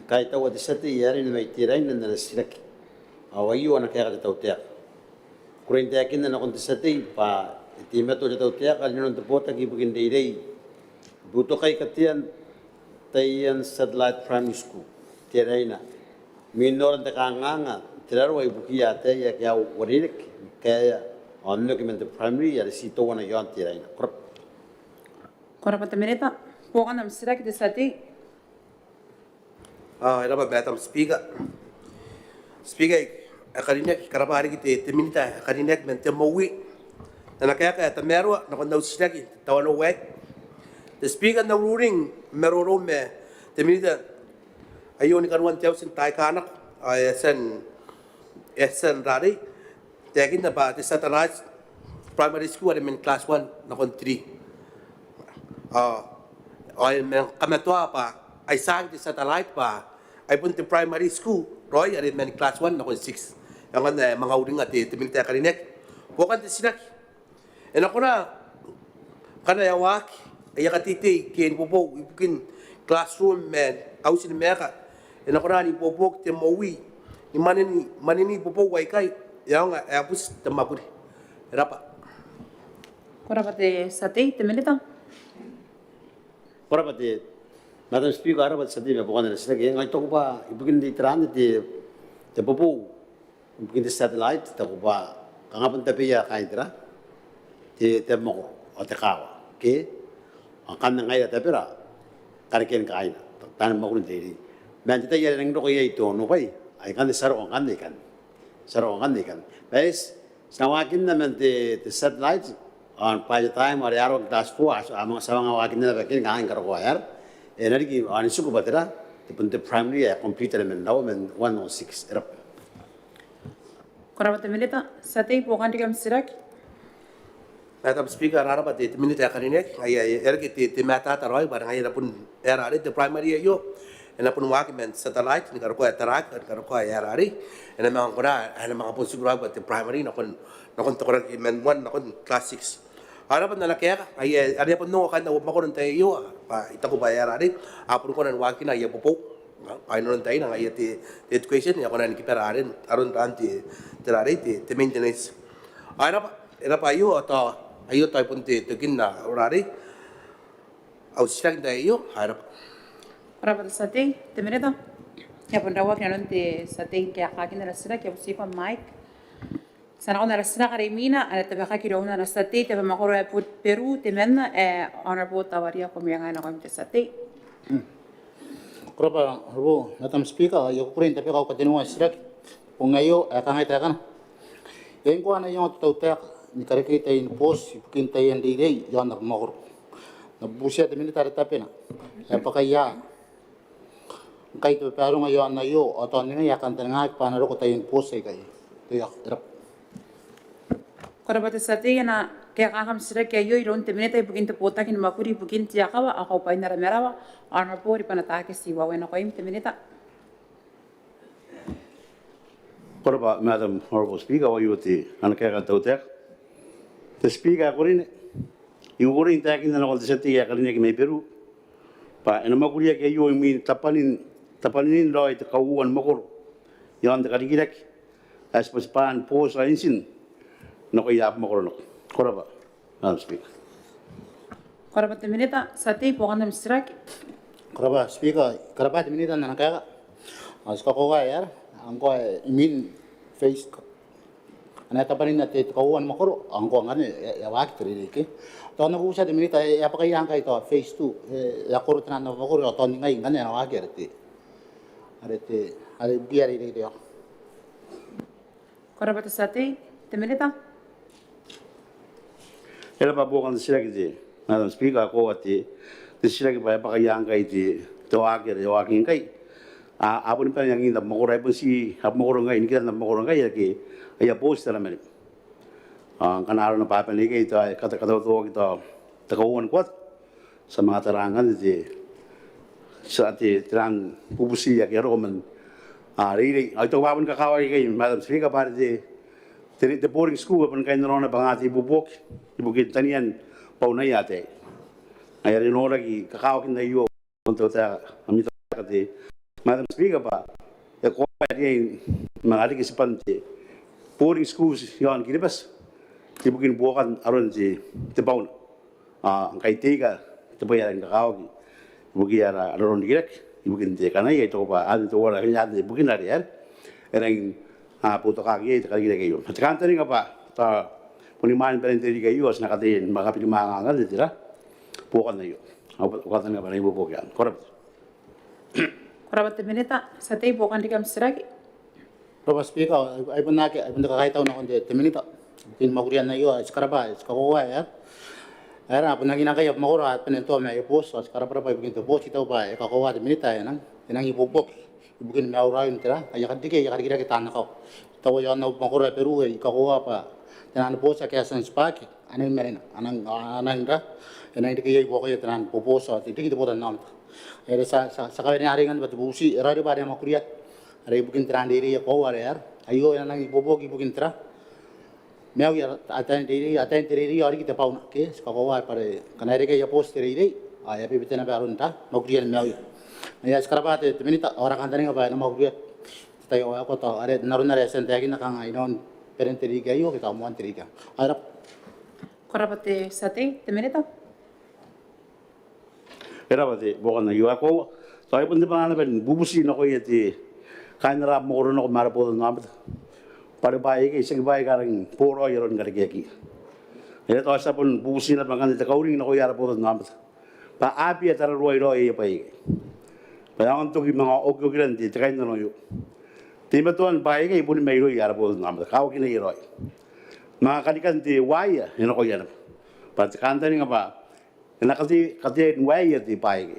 C: kai tawa de sate yari na mai tirain na siraki. Awayu ana kaya ka tautia. Kurin te akin na kon te sate pa timeto de tautia kalino te potaki bukin de irei. Buto kai katian tayan satellite primary school tiraina. Minor de kanganga tiraro ai bukia te ya kya waririk kaya onno kimente primary ya sito wana yon tiraina.
A: Korabata minita. Pokan nam siraki te sate.
P: Era ba Madam Speaker. Speaker karinek karabari ki te minita karinek mente mowi. Na kaya te mero na kon siraki tawano we. The speaker na ruling meroro me te minita ayoni kanuan tiaw sin tai kanak esen rari tekin na ba te satellite primary school at in class 1 na kon 3 ay men kamatwa pa ay sang te satellite pa ay punti primary school roy at in class 1 na kon 6 yang mga uring at te minita karinek bukan te sinak ako na kana yawak ay katiti ken popo ipukin classroom men ausin meka ena korani popo te mowi ni manini popo wai kai yang apus temakuri rapa
A: Korabate sate te minita.
C: Korabate Madam Speaker arabat sate me bukan na siraki ngai to ba ipukin di tran te popo ipukin di satellite ta ba kangapan tapi ya kai tira te mo o te kawa ke akan ngai ta pera kariken kaina tan mo kun diri men te ya nang ro ye to no pai ai kan saro kan bes sawakin na men te satellite on by the time or yaro das po among sawang wakin na bakin kan karo yar energi an suku batera te punte primary computer men now men 106 erap
A: Korabata minita. Sate pokan tikam siraki.
P: Madam Speaker, araba te minute karinek ay ergi te mata taroy barang ay pun era te primary yo ena pun wakimen satellite ni karo ko tarak karo ko era ena mang kora ena mga pun siguro ba te primary na kon tokor men 1 na kon class 6 araba na lakaya ay ari pun no kan na makoron tayo yo pa itako ba era apun ko nan wakin ay popo ay non tayo na ay te education ya konan kipera aron ranti te maintenance araba era pa yo to ayo tayo punti tekin na orari au silang tayo harap
A: Korabata sate te minita. Ya pun rawak nanon te sate ke akakin na sira ke usipa mic. Sana na sira karimina ala tabaka ki rona na sate te makoro put Peru te menna honorable tawaria ko mianga na ko te sate.
K: Koraba ro Madam Speaker yo kurin tapi kau katinua sirak pungayo kangai ta kana yang ko ana yo tautak ni kareke tay post ipukin tay ang digay yon na makoro na busia de militar tapena ya pakaya ngkai to pero ngayon na yo ato ni ya kan tanga panaro ko tay post ay kay to ya drop
A: Korabata sate na kaya kakam sira kaya yo iron te minita ipukin te potakin makuri ipukin te yakawa ako pa inara merawa honorable ipanatake si wawen ako im te minita.
C: Koraba Madam Honorable Speaker wa yuti ana kaya ka tautek the speaker kurin yung kurin takin na nakol sa tiya kalinya may Peru pa ina makuria ke yo mi tapanin lo ite Kauoman makor yon de kaligirak as paspan pos ainsin no kaya makor no koraba Madam Speaker
A: Korabata minita sate pokan nam sirak
K: Kerapa speaker, kerapa di minit na kaya. Sekarang kau ya, angkau imin face. Ane tapanin na te Kauoman makoro, angkau ngane ya wak teri ke. Tahun na busa di minit ya pakai yang kaya itu face tu, ya koro tenan na makoro tahun ngai ngane ya wak erti. Ada biar ini dia.
A: Kerapa tu sate, te minita?
C: Era pa bukan sila kiti. Madam Speaker ko ati sila ki pa pakayang kay ti tawag ya waking kay. Apun pa yang inda makuray po si makuray ngay ini kita makuray ngay ki ay post na naman. Kanaro na papani kay ito ay kata-kata ito Kauoman kwat sa mga tarangan iti sa ati terang pupusi ya kero man riri ay ito wapon kakaway kay Madam Speaker para di the boarding school apun kayo na pangati bubok ibukin tanian paunay ate ay rin ora ki kakawakin na iyo untuk ta amito kati Madam Speaker pa ya ko ay mga kisipan ti boarding schools yon kinibas ibukin bukan aron ti paun ang kay tiga ito pa yan kakawagi ibukin ara aron direk ibukin ti kanay ito pa adto to wala kanya ibukin na riyan erang puto kaki kagila kayo at kanta rin pa ta puniman pa rin tiri kayo as nakatin makapilimangan dito bukan na iyo bukan nga pa rin bubuk yan
A: Kerapa te minita, sate bukan di kam seragi.
K: Kerapa speaker, ay pun nakakaitaw na kundi te minita. Kin magurian na iyo, sekaraba, sekarang ya. Era pun naging nakaya makura at pinento may ipos, sekarang pa ibigin to post itaw pa kakawa te minita yan tinang ibubok. Ibukin may aurayon tira, kaya kadikira kita anak ko. Tawa yan na makura Peru kakawa pa. Tinan po sa kaya sa spaki, anong meron, anang da, yan kaya ibo kayo tinan po sa titik ito po tanan. Era sa kaya naringan ba tubusi, era di ba niya makuriyat, era ibukin tinan diri ko era, ayo yan ang ibubok ibukin tira. Meaw ya atan diri ari kita pauna ke, kakawa pare kanari kaya post diri, ay pipitin na baron ta, makuriyat meaw. Ya sekarang apa tu minta orang kantoring apa nama gue tayo ako to are naroon na resen tayo na kang inon parent teriga yo kita umuan teriga arap
A: Kerapa te sate, te minita?
C: era pati bukan na iyo ako tayo pun di pa nga bubusin ako yati kain na rap mo ko rin ako marapo ng namat para bayi kay isang bayi karang puro yaron karigeki ito sa pun bubusin na pang kanita kauring na ko yara po ng namat paapi at araroy-roy pa Bayang untuk mga ogyo gilan di try na noyo. Tima tuan bayi kay pun may roy ara po namda. Kaw kini roy. Mga kanikan di waya ino ko yan. Pat kanta ni nga ba. Nakati waya di bayi.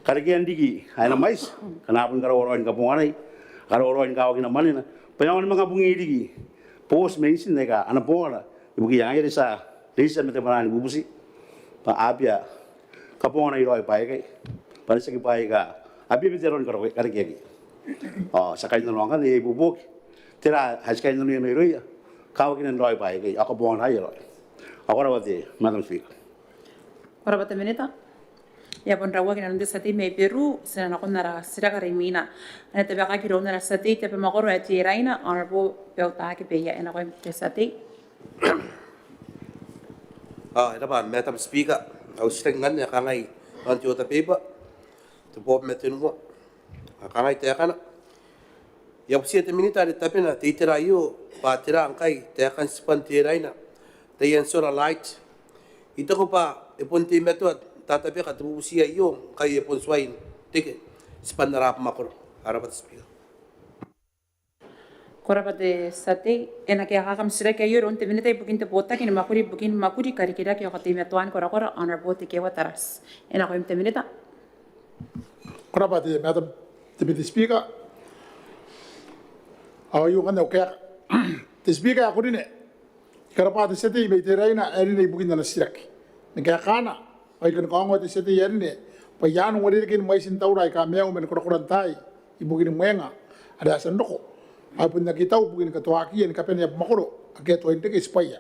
C: Karigian digi ay na mais. Kanapon karaworon ka punganay. Karaworon ka wag na manina. Bayang mga bungi digi. Post mention na ka ana pongara. Ibugi yang ay sa lisa meteman bubusi. Pa abya kapunganay roy bayi kay. Para sa kipay ka, abi biteron karo karigegi. Sakay na lang kan ibubuk. Tira haskay na niyo roy. Kawagin ng roy pa kay ako buwan hay roy. Ako rawati, Madam Speaker.
A: Kerapa te minita? Ya pun rawa kina nunde sate me Peru, sina na kunara sira karimina. Ana te baka kiro nara sate te pe makoro ati Rairana, honorable Belta ke pe ya ena ko te sate.
P: Ito pa, Madam Speaker, ausitengan ya kangai antiota paper. Tu pop metin mo. Kangai te kana. Ya usia te minita de tapena te itira yo pa tira ngkai te kan span te Rairana. Te yan sora light. Ito ko pa ipon te meto tatapi ka tu usia yo kai ipon swain. Tike span na rap makor. Arapat speaker.
A: Kerapa te sate ena ke akam sira ke yoro te minita ibukin te bota kini makuri karikira ke okati metuan kora honorable te kewa taras. Ena ko te minita.
B: Kerapa te Madam Deputy Speaker? Ayo kan oke. Te Speaker aku ni. Kerapa te sete ibe te Rairana eri ni bukin na sirak. Nega kana. Ay kan kaong te sete eri ni. Payan wari kin mai sin taurai ka meong men korokoran tai. Ibukin menga. Ada sandoko. Apun nakita bukin katuaki en kapen ya makoro. Ake to inte ke spaya.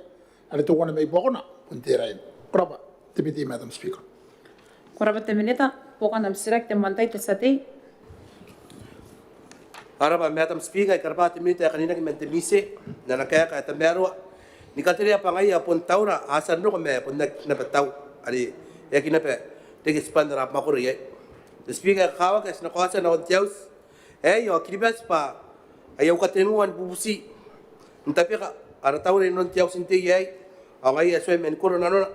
B: Ada to wana mai bokona pun te Rairana. Kerapa? Deputy Madam Speaker.
A: Kerapa te minita? Bukan am sirak te mantai te sate.
P: Araba Madam Speaker kerapa te minita kanina ki mente mise na nakaya ka te merwa. Ni katria pangai apun taura asan no me pun na betau ali ya kina pe te span rap makoro ye. The speaker kawa kas na kuasa na ontiaus. Yo kiribas pa ayaw katenuan pupusi. Tapi ka ara tahu ni ontiaus inte yai. Angai asoi men kuro na no.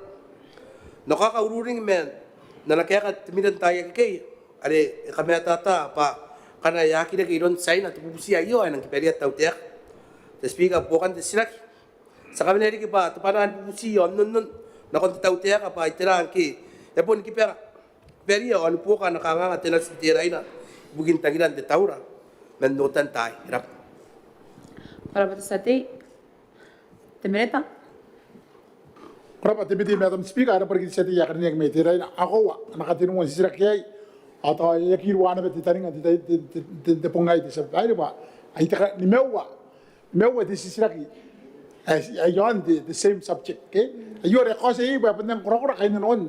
P: Nakakaururing men na nakaya timidan tayo kay. Are kami tata pa kana yaki na kiron sign at pupusi ayo ay nang kiperiat tau tiak. The speaker bukan disirak. Sa kami na rin pa tapanan pupusi yon nun nakon tau tiak pa iterang ki. Epon kipera. Peria on puka nakanga tenas Rairana. Bugin tangiran de taura. Men notan tai. Rap.
A: Para batasati. Temereta.
B: Kenapa tiba-tiba Madam Speaker ada pergi seti ya kerana yang metirai aku wa nakatinungan sisirak kiai atau ya kiruana beti taringa di pongai di sebelah ini pak aita ni mewa di sisirak ayon the same subject ke ayo rekose ini pak pendang kura-kura kain non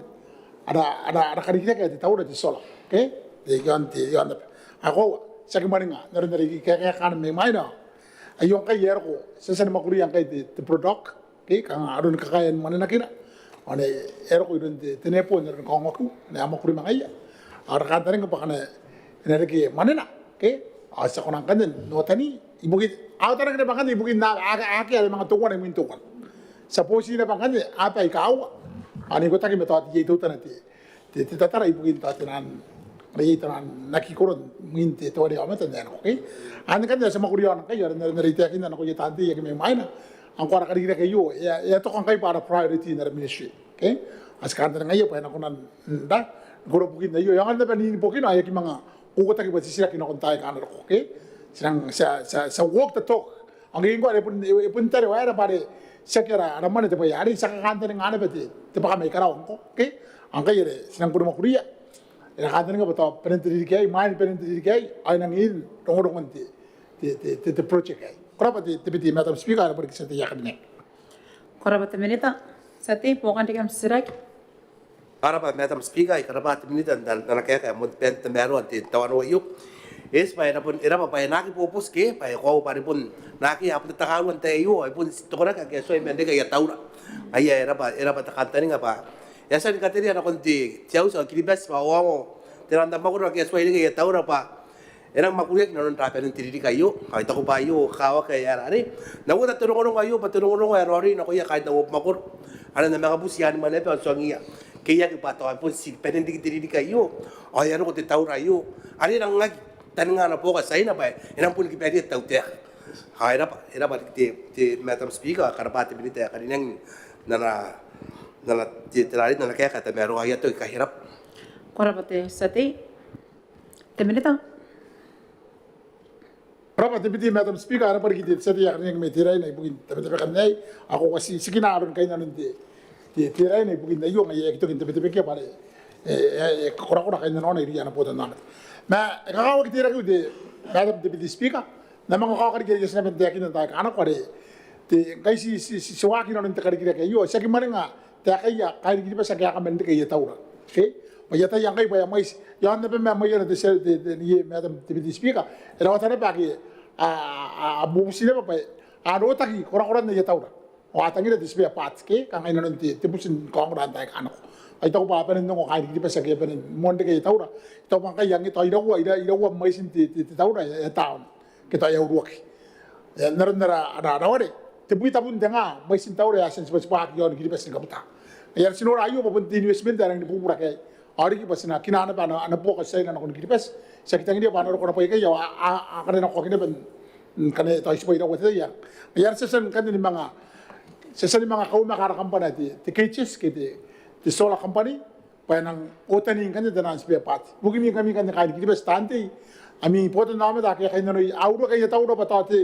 B: ada kerja kayak di tahu di sola ke yon aku wa sakit maringa nari kayak kan memang ayo kai yerko sesuatu makuri yang kayak di produk kang arun kakayan mana nakira ane erko idun tenepo ner kongoku ne amakuri mangaya ara kantare ngapakane energi mana na ke asa konang kanen notani ibugi awtara kene bakane ibugi na ake ale mga tuwan min tuwan suppose ina bakane apa ikaw ani gota ki metot ye to tanati te tatara ibugi tatanan reitanan nakikoron minte to re amata ne oke ani kan sa makuriyan kayo ner itakin na ko yetanti yake me maina angko ara kari kira kayo ya to ngkai para priority na ministry okay askan tanga yo pa na kunan nda goro bukin na yo yang anda pani bukin ay ki mga ukota ki basisira ki na kontay ka na okay sirang sa walk the talk ang ingo ay pun tare wa ara pare sakira ara man te pa yari sa kan tanga ngana beti te pa mai karaw ko okay ang kay re sirang kuno makuriya ira kan tanga bato parentry kay man parentry kay ay nang in tongorong te project kay Kenapa tiba-tiba Madam Speaker ada pergi seti yakin ni?
A: Kenapa temenita? Seti bukan dikam sirak.
P: Kenapa Madam Speaker? Kenapa temenita dan nakaya mau pen temeru anti tawan wayu. Es pa na pun era pa naki popus ke pa ko pa pun naki apun takaruan tayo ay pun tokora ka so mende ka taura. Ay era pa takantani nga pa. Ya sa ni kateri na konti tiaw sa kilibas pa wango. Tiranda makuro ka so ile ka taura pa. Erang makuliak nanon tapen ng tiriri kayo, kahit ako pa yo, kawa kay arari. Nawala turungon kayo, paturungon kayo arari na kuya kahit nawop makur. Ano na mga busyan man na so ngiya. Kaya kipato po si penen di tiriri kayo. Ay ano ko titaw rayo. Ari nang ngag tananga na po ka sa ina ba. Inang pun kipedi taw tek. Era pa ti Madam Speaker karapati binita kaninang na tirari na kaya kata meron kaya to kahirap.
A: Korapate sati. Temenita.
B: Berapa tiba-tiba Madam Speaker ada pergi seti yakin yang metirai na ibugin tapi kan nay ako kasi sikinaron kay nanon ti tirai na ibugin na yo ngay ito kin tiba-tiba kaya pare kura-kura kay nanon iri ana po tanan na kakawag tirai ko di Madam Deputy Speaker na mga kakakari sa namin yakin na tayo anak pare ti kay si suwaki nanon ti kari kaya yo sa kimana nga ta kaya kay di ba sa kaya kamen kay taura okay mayata yang kay bayam mais yan na pa may na de Madam Deputy Speaker era wata na pa ki abu sila pa ano taki kura-kura na yataura o atangi na display parts ke kang ina non tipusin kong ran tay kanako ay to pa pa nung kain di pa sa kaya pa monde kay taura to pang kay yang ito irawa may sin ti taura ya taon kita ya uruki ya nara wari tipuy tapun nga may sin taura ya sin pa yon gidi pa sin kabuta ya sinora ayo pa punti investment darang di pumura kay ari ki pasina kinana pa na po kasi na nakon gidi pas sa kitang dia panoro ko na po ikay ya akan na ko kinaban kane tayo sipo ina wata ya yan sesan kan ni mga kauma kara company ti KHS kiti ti solar company pa nang otaning kan na spare part bugi mi kami kan kain gidi pas tante ami poto na ma da kay no auro kay tauro pa ti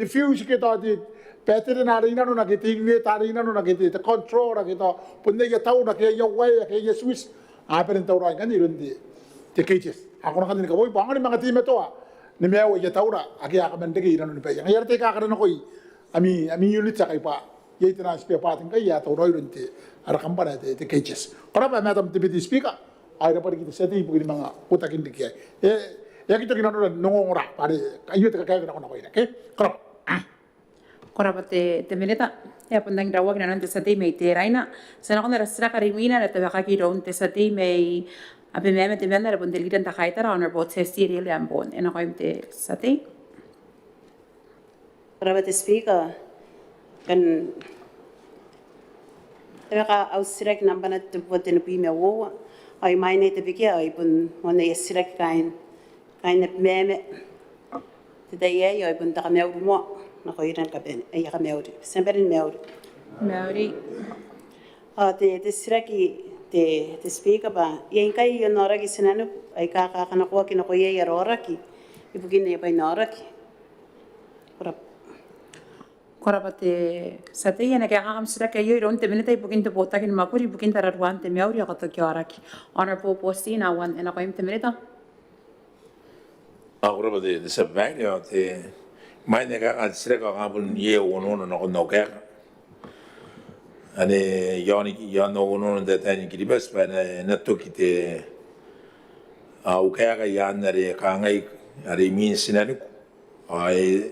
B: fuse ke ti battery na rin no nakiti ni tari no nakiti ti control na kito punne ya tauro kay ya way kay ya switch aperin tauro kan iron ti KHS ako na kanina kaboy pangan ni mga team ito ni mewa ya taura aki aka mendege irano ni payang yarte ka kana koy ami unit sa kay pa yai tena spare part kay ya taura irunti ara kampana te cages para pa Madam Deputy Speaker ay ra pergi seti bugini mga utakin dikya ya kito kinano nongora pare ayo te kay na koy ke krop
A: Korapa te minita. Ya pundang dawag na nun te sa te may te Rairana. Sana kung narasira karimina na te baka kiroon te sa te may api meme te benda na pundelitan ta kaitara on our boat says te really am bon. Ena ko te sa te.
F: Korapa te speaker kan te baka au sirak nambana te pote no pime wo. Ai mai ne te piki ai pun mone sirak kain meme. Te dai ai pun ta kameu mo. Na ko iran ka ben ai ka meuri semperin meuri te siraki te speaker ba yen kai yo nora ki sinanu ai ka kana ko ki no ko ye rora ki ibukin ne bai nora ki
A: Korapa te sa te ena ka kam siraka yo iron te minita ibukin te bota kin makuri ibukin tararuan te meuri ka to ki araki honor po postina wan ena ko te minita
R: Korapa te sa bag te mai ne ka sira ka ngapun ye wono no ka ane yano wono de tani kiribas pa na to kite au ka yana re ka ngai ari min sinanu ai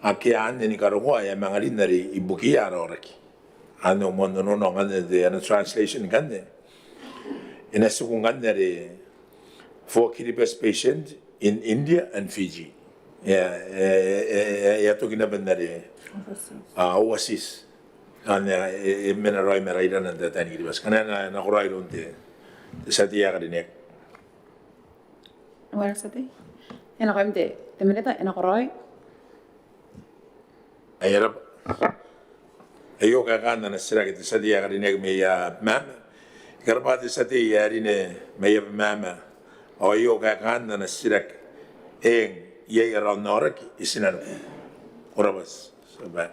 R: ake ane ni karo ya mangali nari ibuki ya roraki ano mondo no ngane de ana translation gande ina sukungan nari for kiribas patient in India and Fiji. Ya tu kena benar overseas. Ane mena roi Rairana dan tani kiri bas. Karena nak roi lonte. Sati ya kali ni.
A: Wala sati. Ena ko te minita ena ko roi.
R: Ayarap. Ayo kakanda na sira kita sati ya kali ni me ya mama. Karpati sati ya ri ne me ya mama. Ayo kakanda na sira eng ye around Norak isinan Korabas sabat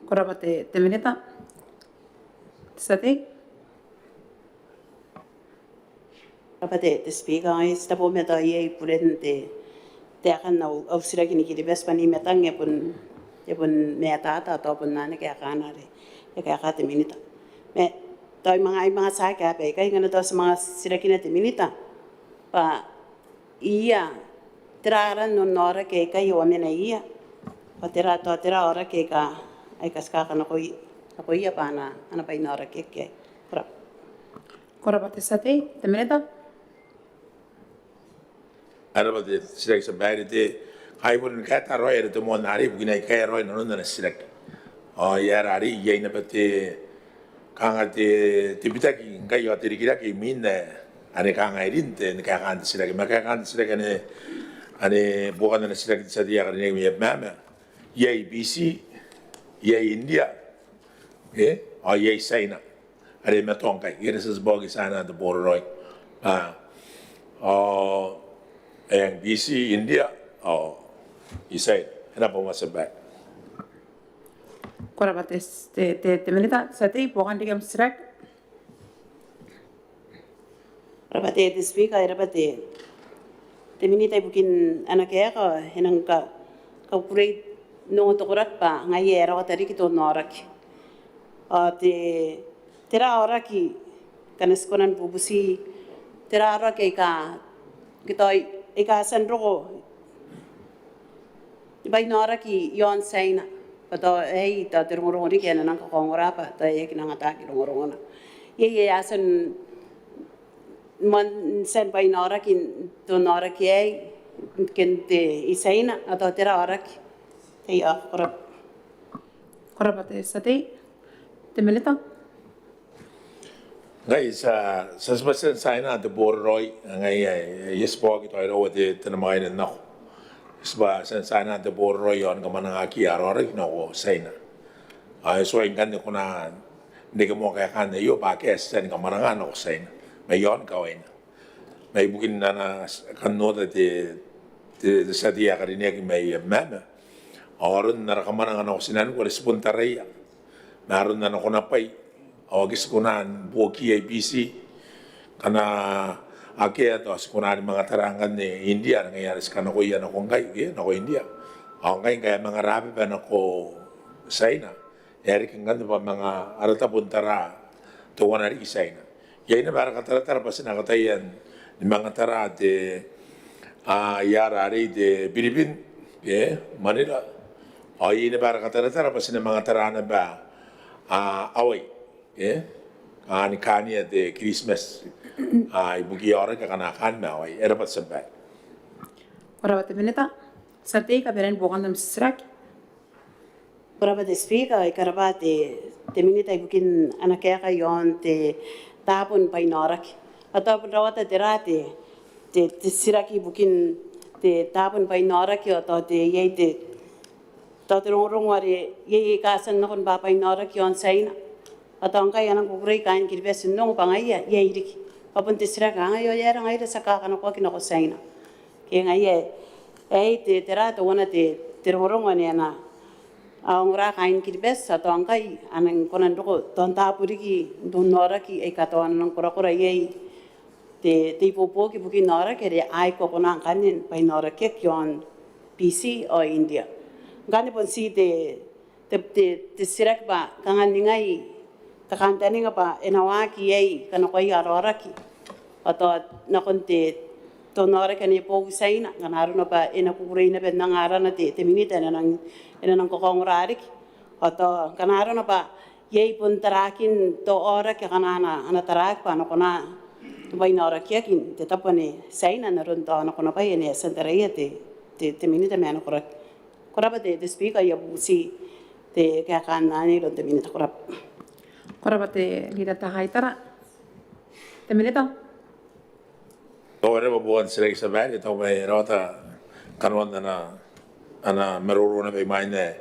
A: Korapa te minita sati
F: Korapa te speaker ai sta po meta ye puren te akan au sira kini kiri bes pani metang ye pun meta ta to pun nane ke akana re ye ka te minita me toi mga sa ka pe kai ngana to mga sira kini te minita pa iya teraran no nora ke ka yo mena ia patera ora ke ka ai kaska kana ko ia pana ana pai nora ke
A: Korapa te sati te minita
R: Araba de sirak sa bayar de ai pun kata roi de mo nari bugina kai roi no na sirak ya rari ye na pate kanga te bitaki ngai yo te rikira ki minne ane kanga irinte ne ka kan sirak maka kan sirak ne ane bukan na sirak sa dia kan ne mama ye BC ye India ye China ane matongkai ye is bogi sana the border yang BC India isai kenapa masa back
A: Korapa te minita sati bukan digam sirak
F: Rabate te speaker rabate te minita bukin anak ya ka hinang ka pure no to korat pa ngai era ka tari kito norak te tera ora ki kanes konan bubusi tera ora ke ka kitoi ika san rogo bai nora ki yon saina pato ta termoro ri kena nang ka kongora pa ta ye kinang ata ki rongorona ye asan man sen bai nora ki to nora ki ai kente isaina ato tera ora ki te ya
A: Korapa te sati te minita
R: ngai sa sebastian saina de borroi ngai yespo ki toiro de tenamai na sba sen saina de borroi on kamana aki arore no saina ai so ingan de kuna de mo ka kan yo ba ke sen kamana no saina mai yon ka waina mai bukin nana kan no de sadia karine ki mai mama orun na kamana no sinan ko respontaria narun na ko na pai awagis kunan buki ABC kana ake ato askunan mga tarangan ni India nangyayari sa kanako iyan ako ngkai nako India ang ngkai kaya mga rabi pa nako China yari kang ganda pa mga arata puntara tuwan na rin China yay na para katara pa sinakatayan ni mga tara de yara rin de Philippines Manila O ina para katara pa sina mga tarana ba away. Ani kania de Christmas. Ibugi ora ka kana kan ma away. Era pat sabay.
A: Ora te minita. Sate ka beren bukan dam srak.
F: Ora te speaker ay karabate te minita ibukin anakaya ka yon te tapon painorak. Atau rawata te rate te siraki ibukin te tapon painorak yo atau te yei te rong wari yei kasan nakon ba painorak yon saina. Atau ngkai anang kukuray kain kiribes nung pangaya yei rik. Papun te siraka ngayo yera ngayo saka kana ko kinako saina. Kaya ngayon te rate wana te rong wani ana ang ora kain kiribes atau ngkai anang konan doko ton tapuriki don noraki ay katawan ng kura yei te ipopo ki buki nora kere ai ko konan kanin pai nora kek yon PC o India gani pon si te sirak ba kangan ningai kakantani nga pa enawaki yei kana ko yaroraki atau nakonte to nora kani po saina nganaru na pa enakukuray na ben nangara na te minita na nang kokongrarik atau kanaro na pa yei pun tarakin to ora ke kanana ana tarak pa no kona bai na ora kiakin te tapane saina na ron to no kona pa ene santaria te minita me ana kora ba te speaker ya busi te ka kanani ron te minita kora
A: ba te lida ta haitara te minita
R: Ora ba buwan sila sa bali to may rota kanwan na ana meruru na mai ne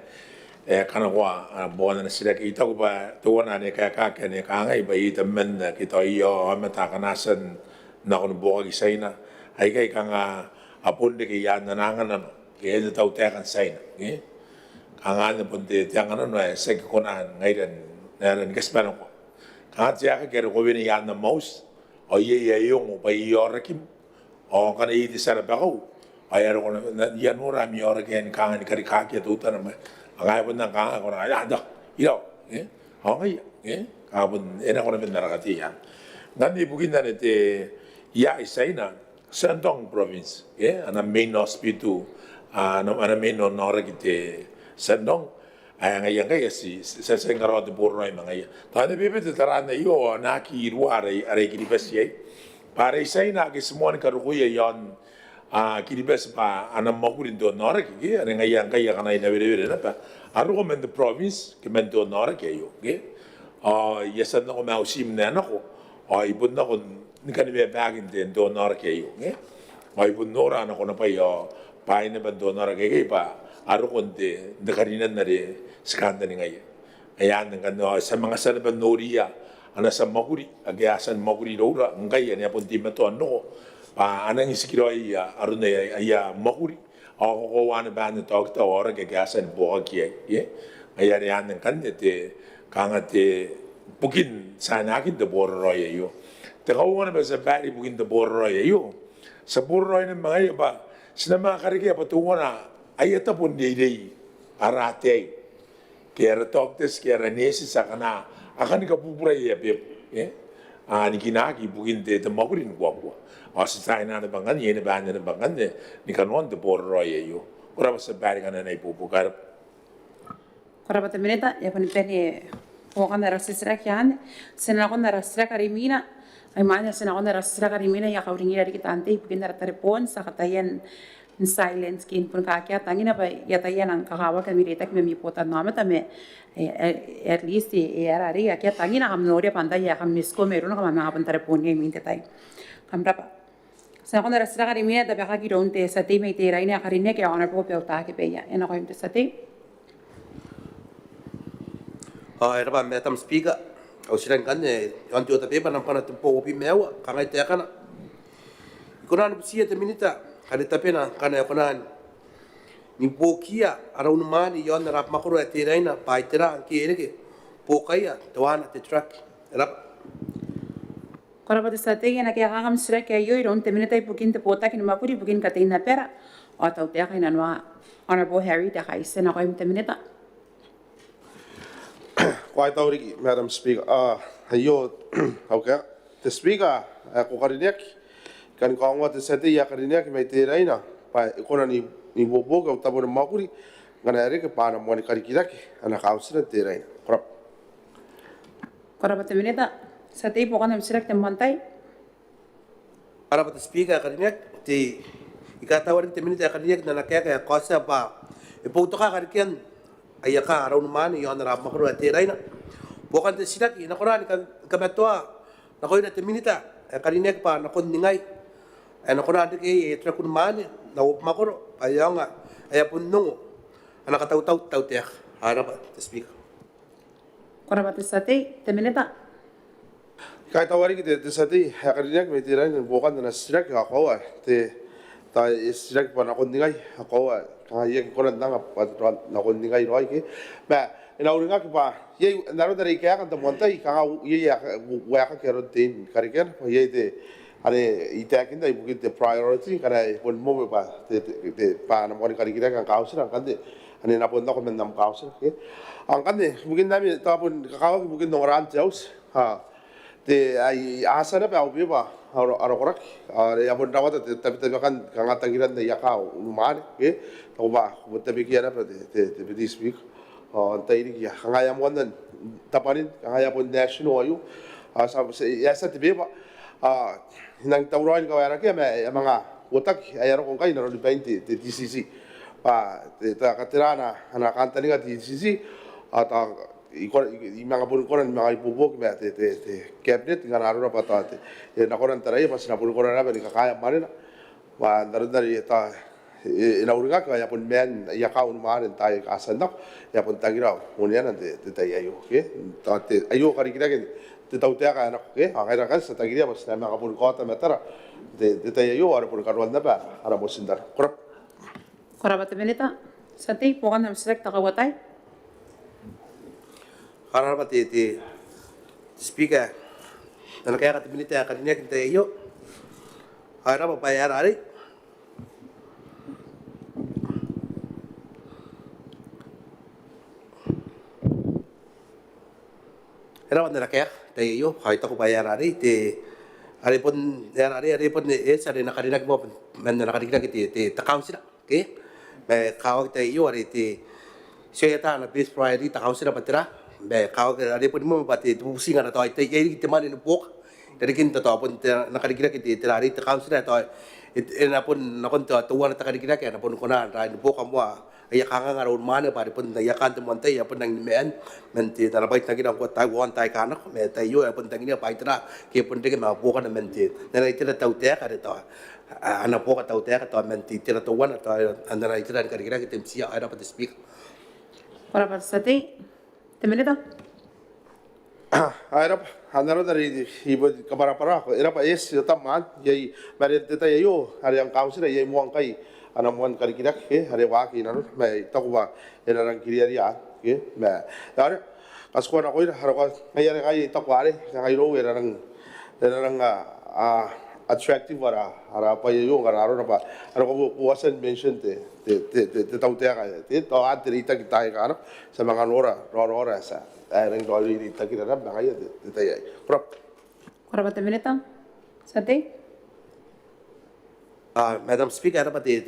R: kana wa buwan na sila kita ko ba tuwan na ne ka ne ka ngai ba ita men ki to iyo amata kanasan na ko buwa gi saina ai kai kanga apun de ki yan na nangan na ke de tau te kan saina ngi kanga ne pun de jangan no se ko na ngai den na ren gaspano ko ka ja ka ke ko ni yan na most o ye yung ba iyo rakim o kana i di sara ba ko ay ko na yan mo rami ora ken kanga ni kari ka ke tu ta na ngai pun na kanga ko na ya da ilo o ngai ka pun ena ko na ben na ka ti ya ngani bukin na te ya isaina Shandong province ana main hospital ana main nora kite Shandong ay ngai ngai si sa ngaro de boroi mangai ta ne bebe te tarana yo na ki ruare are ki besi para isaina ke semua ni karuya yon kiribes pa ana magurin do nora ki are ngai kana ina vere na pa aru men the province ke men do nora ke yo yesan no ma usim na ko ibun na ko ni kan be bagin de do nora ke yo ibun nora na ko na pa yo pa ina ban do nora ke pa aru kon de karinan na re skanda ni ngai ayan ng ano sa mga sana ban noria ana sa maguri agasan maguri rora ngai ani apon di mato no pa anang isikiro aru ne aya maguri ako wana ban to ta ora agasan bo ki ayan yan kan te kanga te bukin sana kin de borroy yo te kawana ba sa bari bukin de borroy yo sa borroy ng mga ba sina mga karike pa tuwana ayata pun dei arate kera toktes kera nesi sakana akan ka pupurai ya beb ni kinaki bukin de magurin kwa asita ina na bangan yene banya na bangan ni kanon de borroy yo ora ba sa bari kana na ipupukar
A: ora ba te minita ya pun pene o kana rasisra kyan sena kon rasisra karimina ay manya sena kon rasisra karimina ya kauringira dikitante bukin na telepon sa katayan in silence kin pun kakya tangina ba yatayan ang kakawa kami retak mi pota nama tame at least era ri kakya tangina kam noria panda ya kam misko meron kam mga pan telepon ni minte tay kamra pa sa kon rasra karimina da ba ki ronte sa te me te raina karine ke honor po pe uta ke pe ya ena ko imte sa te
P: era ba metam speaker au siran kan yon tu ta pe pa nampa na tempo opi mewa kangai te kana ikonan busia te minita kada tapena kana konan ni pokia ara un mani yon rap makro te reina paitera ki ereke pokaya tawana te truck rap
A: kora ba sa te na kaya kam sira kaya yo iron te minita ipukin te pota kin mapuri bukin katin na pera o tau te kay nanwa honorable Harry te kay sen ako im te minita
S: Quite already, Madam Speaker. Yo, okay. The Speaker, ako karinek, kan kawan te sete ya karinek may te reina, pa ikona ni bobo ka tabo na makuri, ngana ere ke pana mo ni karikira ke ana kausira te Rairana. Korap.
A: Korap minita sa tei po kanam sirak temantay.
P: Para pat speaker karinek ti ikatawar ti minute karinek na nakaya kosa ba iputo ka karikian ayaka araw naman yon rap makro ti Rairana. Bukan ti sidak inakoran kan kabatwa nakoy na ti minita karinek pa nakon ningay nakoran ti kay trakun man na makro ayanga ayapun nungo ana kataw-taw tiyak harap ti speaker.
A: Korap sa tei minita.
S: Kahit tawari kita te sati hakarinak may tiran bukan na sirak ako te ta sirak pa nakon ningay ako kaya koran nga nakon ningay roy ke ba inauri nga pa ye naro dari kaya kan tamontay kanga ye ya ka kero tin karikan ye te ane itakin da ibukin te priority kana pon mo ba te pa na mo karikira kan kausira kan de ane napon ko men nam kausira ke ang kan de mungkin nami tapon kakawag mungkin nongram jaus ha te ai asa na pa ubi ba arokorak ya pun rawat tapi kan kanga tangiran de yakau umar ke to ba tapi kiara pa te this week tai ni ya kanga ya mon tapanin kanga ya pun national ayu sa ya sa te ba hinang tawroin ka era ke mga utak ayaro kong kay naro 20 te DCC pa te katirana ana kantani ka DCC ata mga pulkoran mga ipubok me te cabinet ngararo na patate nakoran taray pas na pulkoran na ni kakaya marin wa dari ta inauriga ka ya pun men ya ka un marin tay kasandak ya pun tagira unian te tay ayo ke ta te ayo kari kira ke te tautea ka na ke akaira ka sa tagira pas na mga pulkota metara te tay ayo ara pulkarwan na ba ara mosindar korap
A: Korap minita sa tei po kanam sirak takawatay.
P: Harap ti speaker na kaya kat minute kaninek te iyo harap pa yarari harap na kaya te iyo hay to pa yarari te ari pon ari na kaninek mo men na kaninek ti council okay me kawag te iyo ari ti siya ta na base priority ta council patira be kau ada pun mo pati pusing ada toy tay kay teman ni pok dari kinta to pun nakadikira kiti tirari ta kau sira toy ina pun nakon to tuwan ta kadikira kay na pun kona ra ni pok amwa ay kanga ngaron mana pari pun ya kan teman tay ya pun nang men menti ta rabay ta kinang ko tay won tay kana me tay yo pun tangina pa itra ke pun de ma pok na menti na itra tau te ka to ana pok tau te ka to menti tira to wan to andana itra kadikira kiti sia ada pa speak
A: Korap sa tei minita.
S: Era hanaro dari ibu kamera para era pa es yo taman yai mari teta yo hari yang kau sira yai muang kai ana muan kari kidak ke hari wa ki nanu mai takuba era rang kiri dia ke ma dar kasko na koi haro ka ngai kai takware ngai ro era rang attractive ara pa yo gararo na pa aro ko wasn't mentioned te tau te te to atri ta kita ka no sa mga ora sa reng doli ta kita na mga te te prop
A: Korap minita sa tei.
P: Madam Speaker, apa ti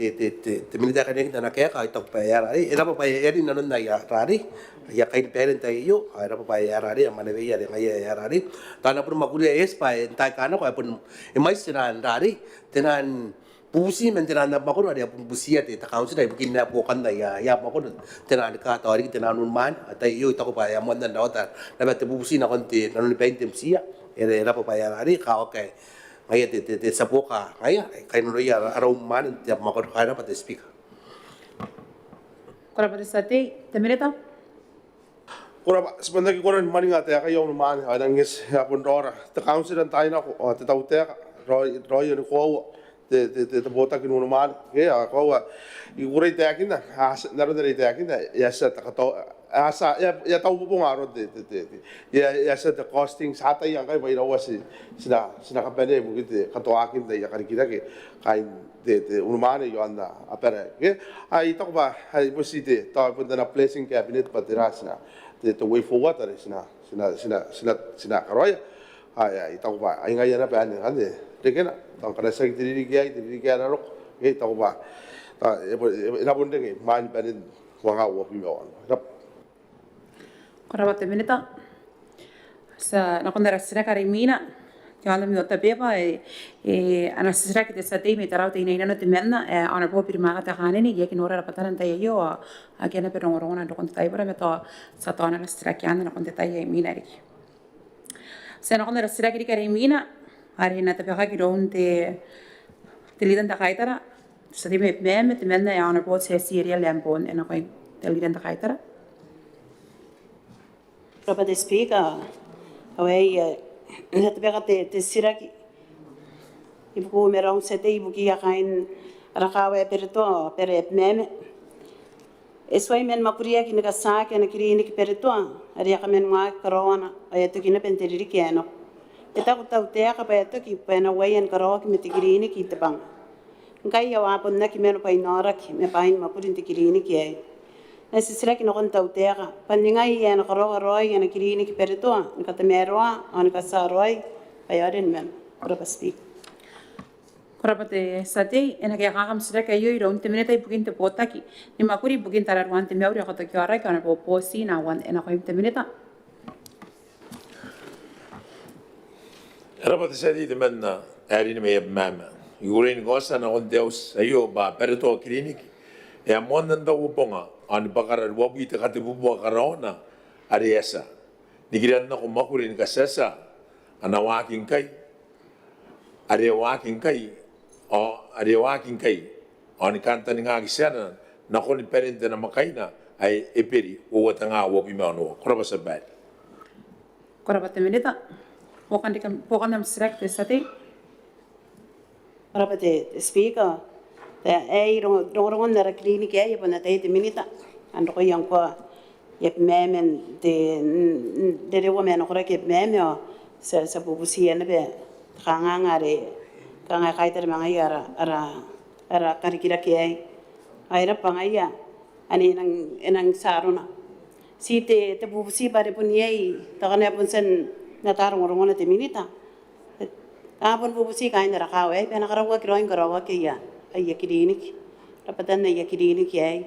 P: minute kaninek na kaya ka ito pa yarari era pa yari nanon na yarari ya kain parent tayo era pa yarari ang manaway yari ngaya yarari tana pun makuli es pa entay kana ko pun imay sinan rari tenan pusi men tenan na makuro ada pun busia te ta council ay bikin na po kan na ya makuro tenan ka tawari tenan man tayo ito ko pa ya mon na dota na bet busi na konti nanon paintem siya era pa yarari ka okay ngaya te sapoka ngaya kay no ya araw man tiap makor kaya pa te speak
A: Korap sa tei minita.
S: Kura sebenarnya koran maning ate kayo man adang is apun rora te council an tayo na ko te tau te roy ni ko te bota kinu man ke ko igure te akin na naro dari te akin na ya sa ta to asa ya tau po ngaro ya sa the costing sa tay ang kay bayraw sina kapene mo gite kato akin ya karikita ke kain de unuman yo anda apere ke ai to ba ai posite to punta na placing cabinet patirasna the way forward sina karoya ai to ba ai ngaya na pa ande de kena to kana sa diri kaya na rok ke to ba ina pun de man pa wanga wo pi mo rap
A: Korabate minita. Sa nakondara sira karimina. Kaya mi otta beba ana sira kite sa te mi tarau te ina no te menna ana po pirma ta haneni ye kinora rapatana ta yo agena per ngorona do konta ibra meto sa to ana sira kyan na konta ta ye mina ri. Sa nakondara sira kiri karimina ari na te peka ki ronte te lidan ta kaitara sa te me te menna ana po se siria lempon ena koi te lidan ta kaitara.
F: Rapa te speaker away na te peka te siraki ibuku merong sete ibuki akain rakawe perito pere meme eswai men makuria ki naka sa ke na kiri ni perito ari akamen wa corona ayato ki na penteriri ki ano eta ko tau te aka pa to ki pena wayan karo ki metikiri ni ki te bang ngkai ya wa pon na ki meno pa inora ki me pain makurin te kiri ni ki ai na sisira ki no kon tau te aka paningai ya na karo roi ya na kiri ni ki perito ni ka te meroa ani ka sa roi ayarin men ora paspi
A: Korapate sate ena kaya kakam sira kayo ron te mineta ipukin te potaki ni makuri ipukin tararwan te meuri ako to kiara ka na po posi na wan ena ko te mineta
R: Rapate sate te menna ari me mama yurin gosa na on deus ayo ba perito klinik e amon nda uponga an bakara wabu te kate bubu karona ari esa digiran na ko makuri ni kasesa ana waking kai ari waking kai o ari waking kai on kanta ni ngaki sana na ko ni perente na makaina ai eperi o watanga wo pimano koraba sabai
A: Korapate mineta pokan nam sira te sate
F: rapa te speaker te ai rongon na klinik ai pona te minita ando ko yang ko ye memen de rewo men ko ke meme sa bubusi ene be kanga ngare kanga kaiter manga yara ara karikira ke ai ra pangaya ani enang saruna si te bubusi bare punyai takane pun sen na tarong rongon te minita apon bubusi kain ra kawe pena karawa kiroin karawa ke ya ay klinik rapatan na klinik ai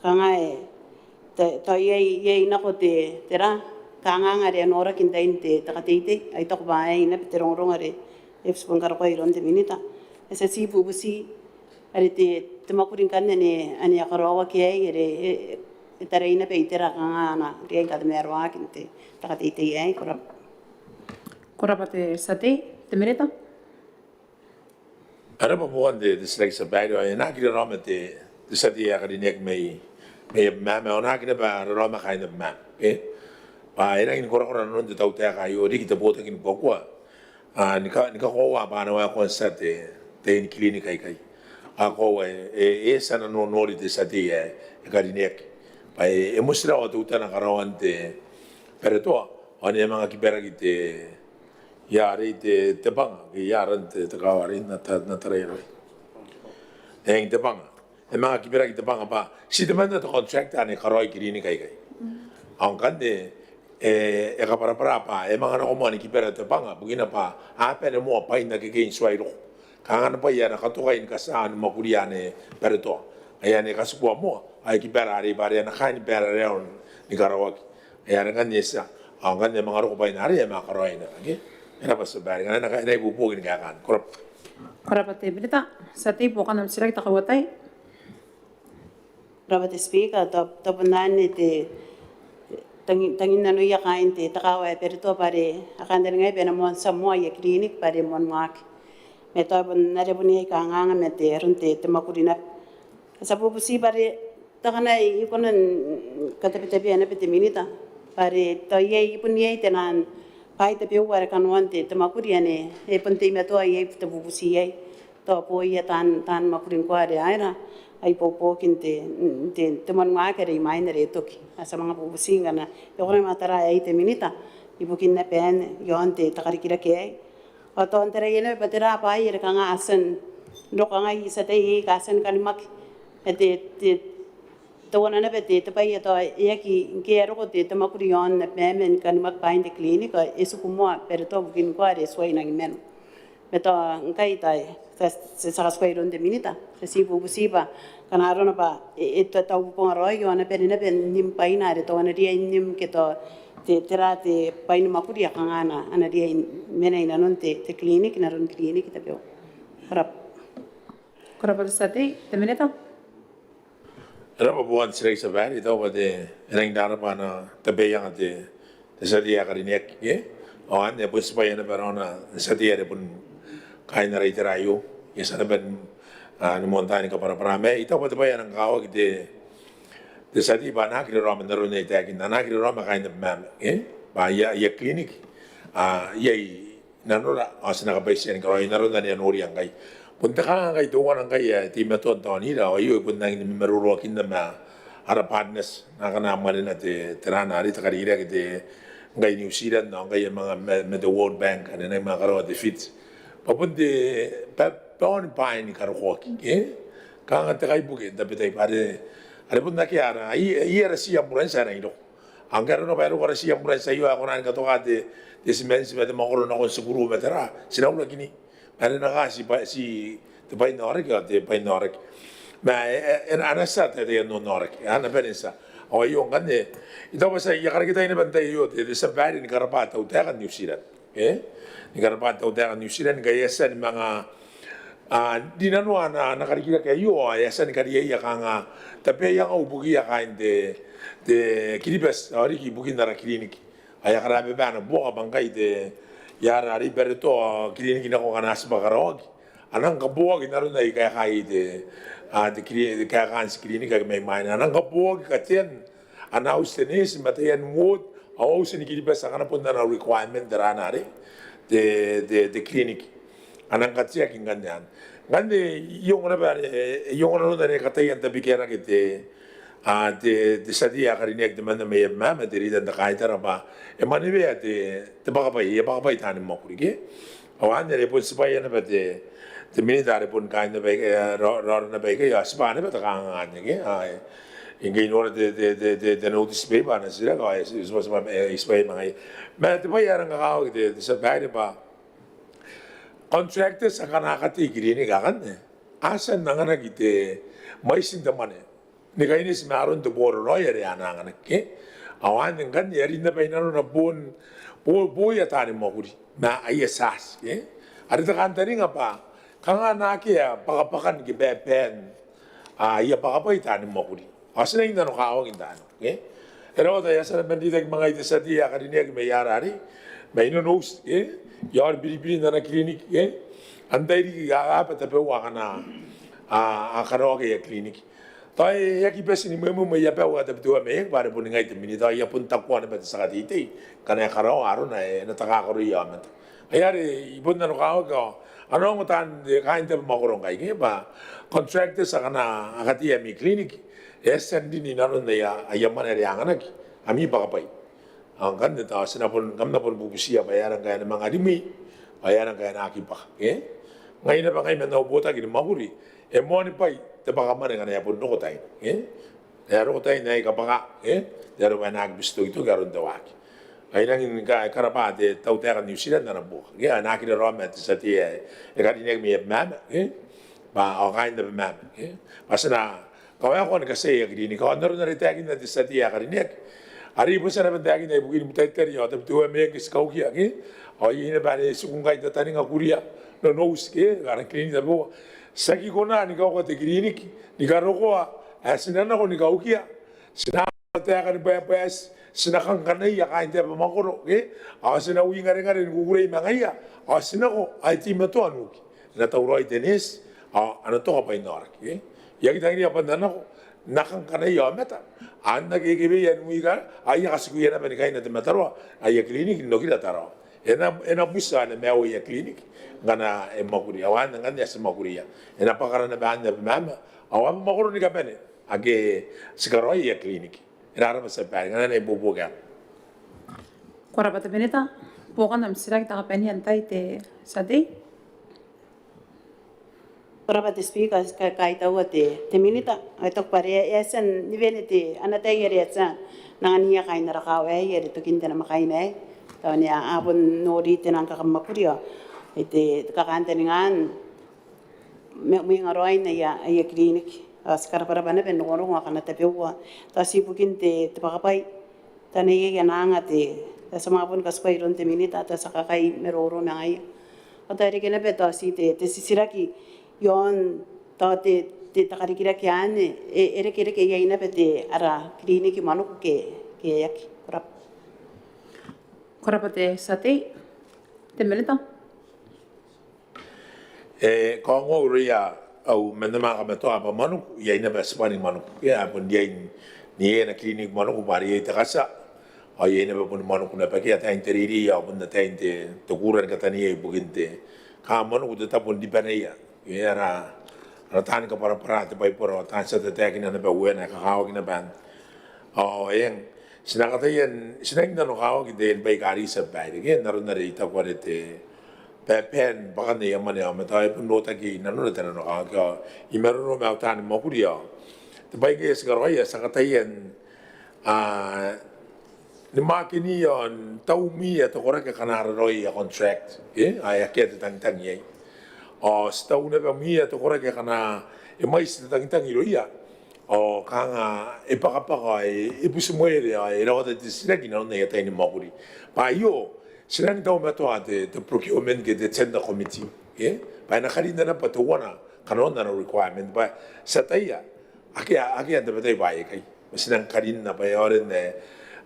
F: kanga to ye na ko te tera kanga ngare nora kintain te takatite ay to ba ay na terong rongare epspon kar ko iron te minita ese si bubusi ari te makurin kan ne ani karawa ke ai ere teraina pe itera kanga na rien ka me arwa kinte takatite ai
A: Korapate sate te mineta
R: Araba buwan de dislike sa bayo ay nakira rama te sate ya karinek may mama o nakira ba rama kain of map pa ina in kora non de tau te kayo di kita bota kin pokwa nika ko wa ba na wa ko sate te in clinic kai ako sana no nori de sate ya karinek pa musra o tu tana karawan te pereto ani mga kibera kite yari te banga ki yaran te kawari na tarero eng te banga e mga kibera ki te banga pa si te manda to contract ani karoi kirini kai ang kande e kapara pa e mga na komani kibera te banga bugina pa ape ne mo pa ina ke gain swairo kanga na pa yana katukain kasaan makuriane pereto ayane kasukwa mo ay kibera ari bare na kain bera reon ni karawaki ayane kan yesa ang kande mga ro pa inari e mga karoi na Era pas bari ngana ka dai bubu gini kan korap
A: Korapate mineta sate pokan nam sira ta kawatai
F: Rabate speaker to panani te tangin nanu ya kain te takawa perito pare akan der ngai pena mon samua ya klinik pare mon mak me to bon nare buni ka nganga me te runte te makurina sabu pusi pare takana ikonan kata pete pena pete minita pare to ye ipuni tenan pai te piu wara kanwante te makuriane e ponte me to ye te bubusi ye to po ye tan makurin ko are aira ai popo kinte te man nga kere mai nere toki asa mga bubusi ngana yo kore matara ai te minita ibukin na pen yo ante takarikira ke o to antere yene patera pai re kanga asen do kanga isa te ye kasen kalimak te wana na bete te pai to ye ki ero ko te makurion na pemen kalimak pai de klinika esu kumo per to bukin ko are swai na men meto ngkai tai se sa spai ron de minita se sibu busiba kana rona ba to tau pongaro yo na ben nim paina re to na dia nim ke to te tera te paina makuri kangana ana dia mena ina non te clinic na ron clinic te peo
A: Kora sate te minita.
R: Era pa buwan sila sa bari ito ba de enang dara pa na tabi yang ate sa dia karinek ye o ane po sa bayan na barona sa dia de pun kain na Rairana ye sa ben numontahan ka para parame ito pa bayan ang kawa kite de sa di ba na kilo rama na ron ite akin na kilo rama kain na mam ye ba ya clinic ye nanora asna ka bayan ka ron na ron na nori ang kay punta ka kay tuwan ang kay ti maton to ni ra ayo pun nang meruro kin na ma ara partners na kana malin at terana ari ta karira kite ngai New Zealand no ngai mga med the World Bank and na mga karo de fit papunte paon pain karo hoki ka nga ta kai buke da betai pare are pun nakiara ai era sia murensa na ilo angara no pero ora sia murensa io ako nan ka to kate desimens med mo no kon seguro metera sinaula kini ada nak si te pai norek ya te pai norek ma en anasa te no norek ana pensa o io ngane ito ba sa ya kita ini bantay yo te sa bari ni karapata o ta New Zealand ni karapata o ta New Zealand gaya sa mga dinano na nakarikira kay yo ya sa ni kariya kanga tapi yang au bugi ya kain de kiribas ori ki bugi na klinik aya karabe bana bo bangkai de yara ari berto klinik na ko kanas bagarog anang kabuo ginaron na ikay kai de klinik ka kan klinik ka may may anang kabuo katen anaus tenis matayan mood aus ni kilibas kana pun na requirement darana ari de klinik anang katsia kinganyan ngande yung na ba yung na ne katayan tabi kera kite de sadia karinek de man me mama de rida da kaitara ba e manive te baka pai tani mokurige awan ne pun spaya na ba de militare pun kain na ba ro na ba ke ya spane ba ta kanga ne ai ingai no de notice paper na sira ga is was ma spaya mai ma te pai ara nga de sa ba ba contractors akana kati gini kan asan nangana gite mai sindamane ni kaini semaron to bor roya re ananga ke awan kan yari na pa inano na bon ya tani moguri na ayesas ke ada kan tani ngapa kanga na ke ya pakapakan ki bepen ya pakapai tani moguri asina inda no kawo indano ke pero da ya sa bendita mga ite sa dia kadinia ke mayarari may no nos ke yar biri na klinik ke andai ri ga pa tape wa kana karo ke klinik tai ya ki pesi ni memu me ya pa wa tape tu me bare pun ngai te minita ya pun takwa na ba sa dite kana karo aro na na taka karo ya mat ayari ibon na no ka ano mo tan de kain te mo ko ngai ke ba contractor sa kana akati ya mi klinik SND ni naron na ya ayaman re anganak ami ba pai ang kan ta sinapon gamna pon bubusiya bayaran kaya ng mga dimi bayaran kaya na akipa ngayon na ba kayo na ubota gini maguri mo ni pai te baka man nga na yapon no tay ro tay na ikapaka dero ba nagbisto ito garon dawaki ay nang karapa de tautera New Zealand na buka na kini romet sa tie kadinek mi mama ba o kain na mama pasana kaya ko kasi gini ko na rin tagin na sa tie kadinek ari po sa naman tagin na bugin Butaritari yo tabi tuwa me kis kaukia o yun ba ni sukungkay tatani nga kuriya no nos ke gara klinik na bo saki ko na ni ka ko te klinik ni ka ro ko sinana ko ni kaukia sinana ta ka ni ba sinakan kanay ya kain te makoro ke sina uwi ngare ni gugure mangaya sinako ay ti mato anu na tawroi tenis ano to ka pa inar ke ya kita ni apa nana ko nakang kanay ya meta anda ke yan uwi ka ay kasiku yan na kain na te mataro ay klinik no kita taro ena busa na mewa ya klinik ngana makuri awan ngana ya makuri ya ena pakara na banda mama awan makuru ni kapene age sigaro ya klinik ena ra sa pare ngana ne boboga
A: Kora bata beneta pokan nam sira kita kapene antai te sade
F: Kora bata speaker kai tawa te minita atok pare esen nivele te anata yere sa nangania kai na rakawe yere to kinda na makai na tawani apon nori tenang kakamakuri Ite kakantaningan may ngaroy na ya clinic. Sekarang para bana ben ngorong akan tapewa. Tasi bukin te pakapai. Tani ya nanga te sama pun kaspai ron te minita ta sakakai meroro na ay. Atari kena beta si te sisiraki yon ta te takarikira kiane ere kere ke yaina bete ara clinic manuk ke yak kurap.
A: Korapate sate te melita.
R: Kongo ria au menama ka meto apa manu ya ina ba spani manu ya pun dia ni na klinik manu bari ita kasa au ya ina ba pun manu kuna pa kia ta interiri ya pun ta inte to kuran ka tani e buginte ka manu ku ta pun di ya ya ra tan ka para te pai por tan sa te ta kina na ba wena ka ha kina ban yang sinaka ta yen sinang na no ka ki de bai gari sa bai de na ro na ri ta ko te pen baka ne yamane amatai pun nota ki nanu tena no ka imeru no mautan mokuria te bai ke sgaroi sakatayen ni makini on tau mi to kora ke kana roi contract ai ke te tang ye o stau ne ba mi to kora ke kana e mai se tang iroia o kanga e paka e pusu moere ai ro te sinaki no ne te ni mokuri pa yo Sinang tau mato ate the procurement ke the tender committee, Pai na kari na pato wana kanon na requirement ba sa taya akia ante patai bai kai. Sinang kari na pa yoren ne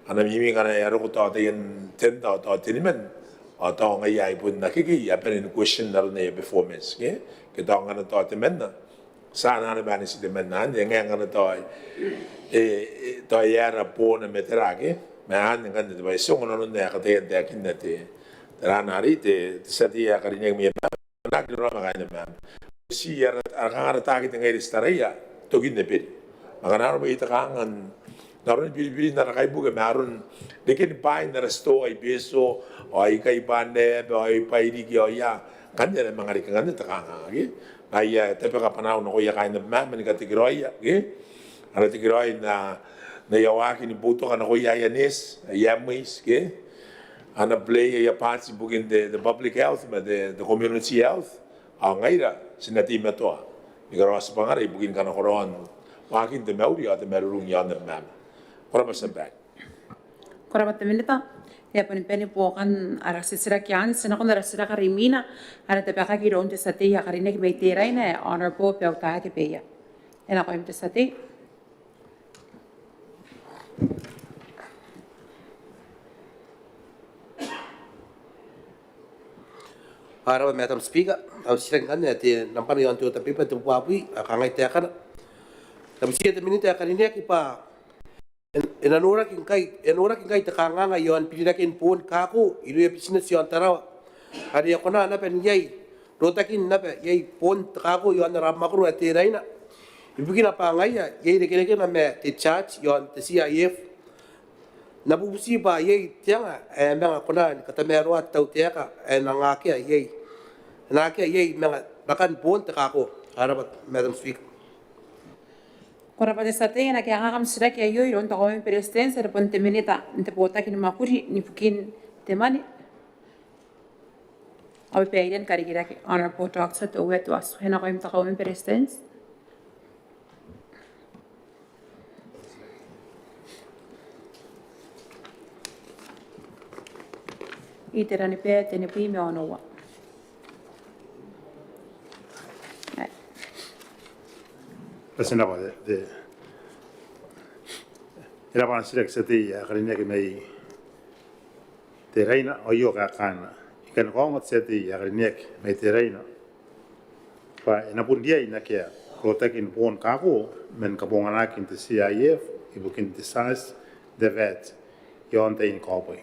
R: ana mimi kana yaro ko ta yen tender ta tinimen ata ngai ai pun na kiki ya pen question na ne performance ke ta ngana ta temen na sa na ba ni si temen na ngai ngana ta ta yara po na meterake Mahan dengan itu baik sungguh nonton dia kata yang dia kini nanti terang hari te setia karinya kami nak di rumah makanya mam si akan ada tak kita ngai istaraya tu gini peri makanya orang itu kangen namun biri nara kai buka marun dekin pain nara sto ai beso ai kai pande ai pai di kyo ya kan dia mengari kan dia terkangen lagi ayah tapi kapan aku nak ya kai mam menikah tigroy ya ada tigroy na yawaki ni buto kana ko yayanis yamis ke ana play ya parts bugin the public health but the community health ngaira sinati meto igaro spangare bugin kana koron wakin de meuri ate merung ya na mam ora masabak
A: ora bateminita ya poni peni pokan ara sisira kian sina kon ara sira karimina ara te paka ki ronte sate ya karine ki meitera ina honor po pe uta ke peya ena ko imte sate
P: Para Madam Speaker, au sirang kan te nampan yon tu tapi pa tu puapi akangai te akan. Tapi sia te minute akan ini kipa enanora king kai te kanganga yon pidira kin pun kaku ilu ya pisina si antara hari ya kona na pen yai rotakin na pe yai pun kaku yon ramakru te raina. Ibugin apa ngai ya yai de kene na me te charge yon te CIF nabubusi ba yai tianga menga kona kata mero atau tiaka nangake yai nangake yai menga bahkan pun tekako harapat Madam Speaker.
A: Kora pada sate na kaya ngakam sira kaya yoy ron ta komen presidency repon te minita nte pota kini makuri ni pukin te mani awi peiden kari kira ki honor po talk sa to wet was hena ko im ta komen presidency iterani pe te ne pime onowa
M: Pasina ba de era para ser que se te agregue que me te reina o yo ka kana ikan ko ngot se te agregue me te reina pa ina pun dia ina ke protekin pon ka ko men ka bon ana kin te CIF ibukin te SAS de vet yo ante in ko boy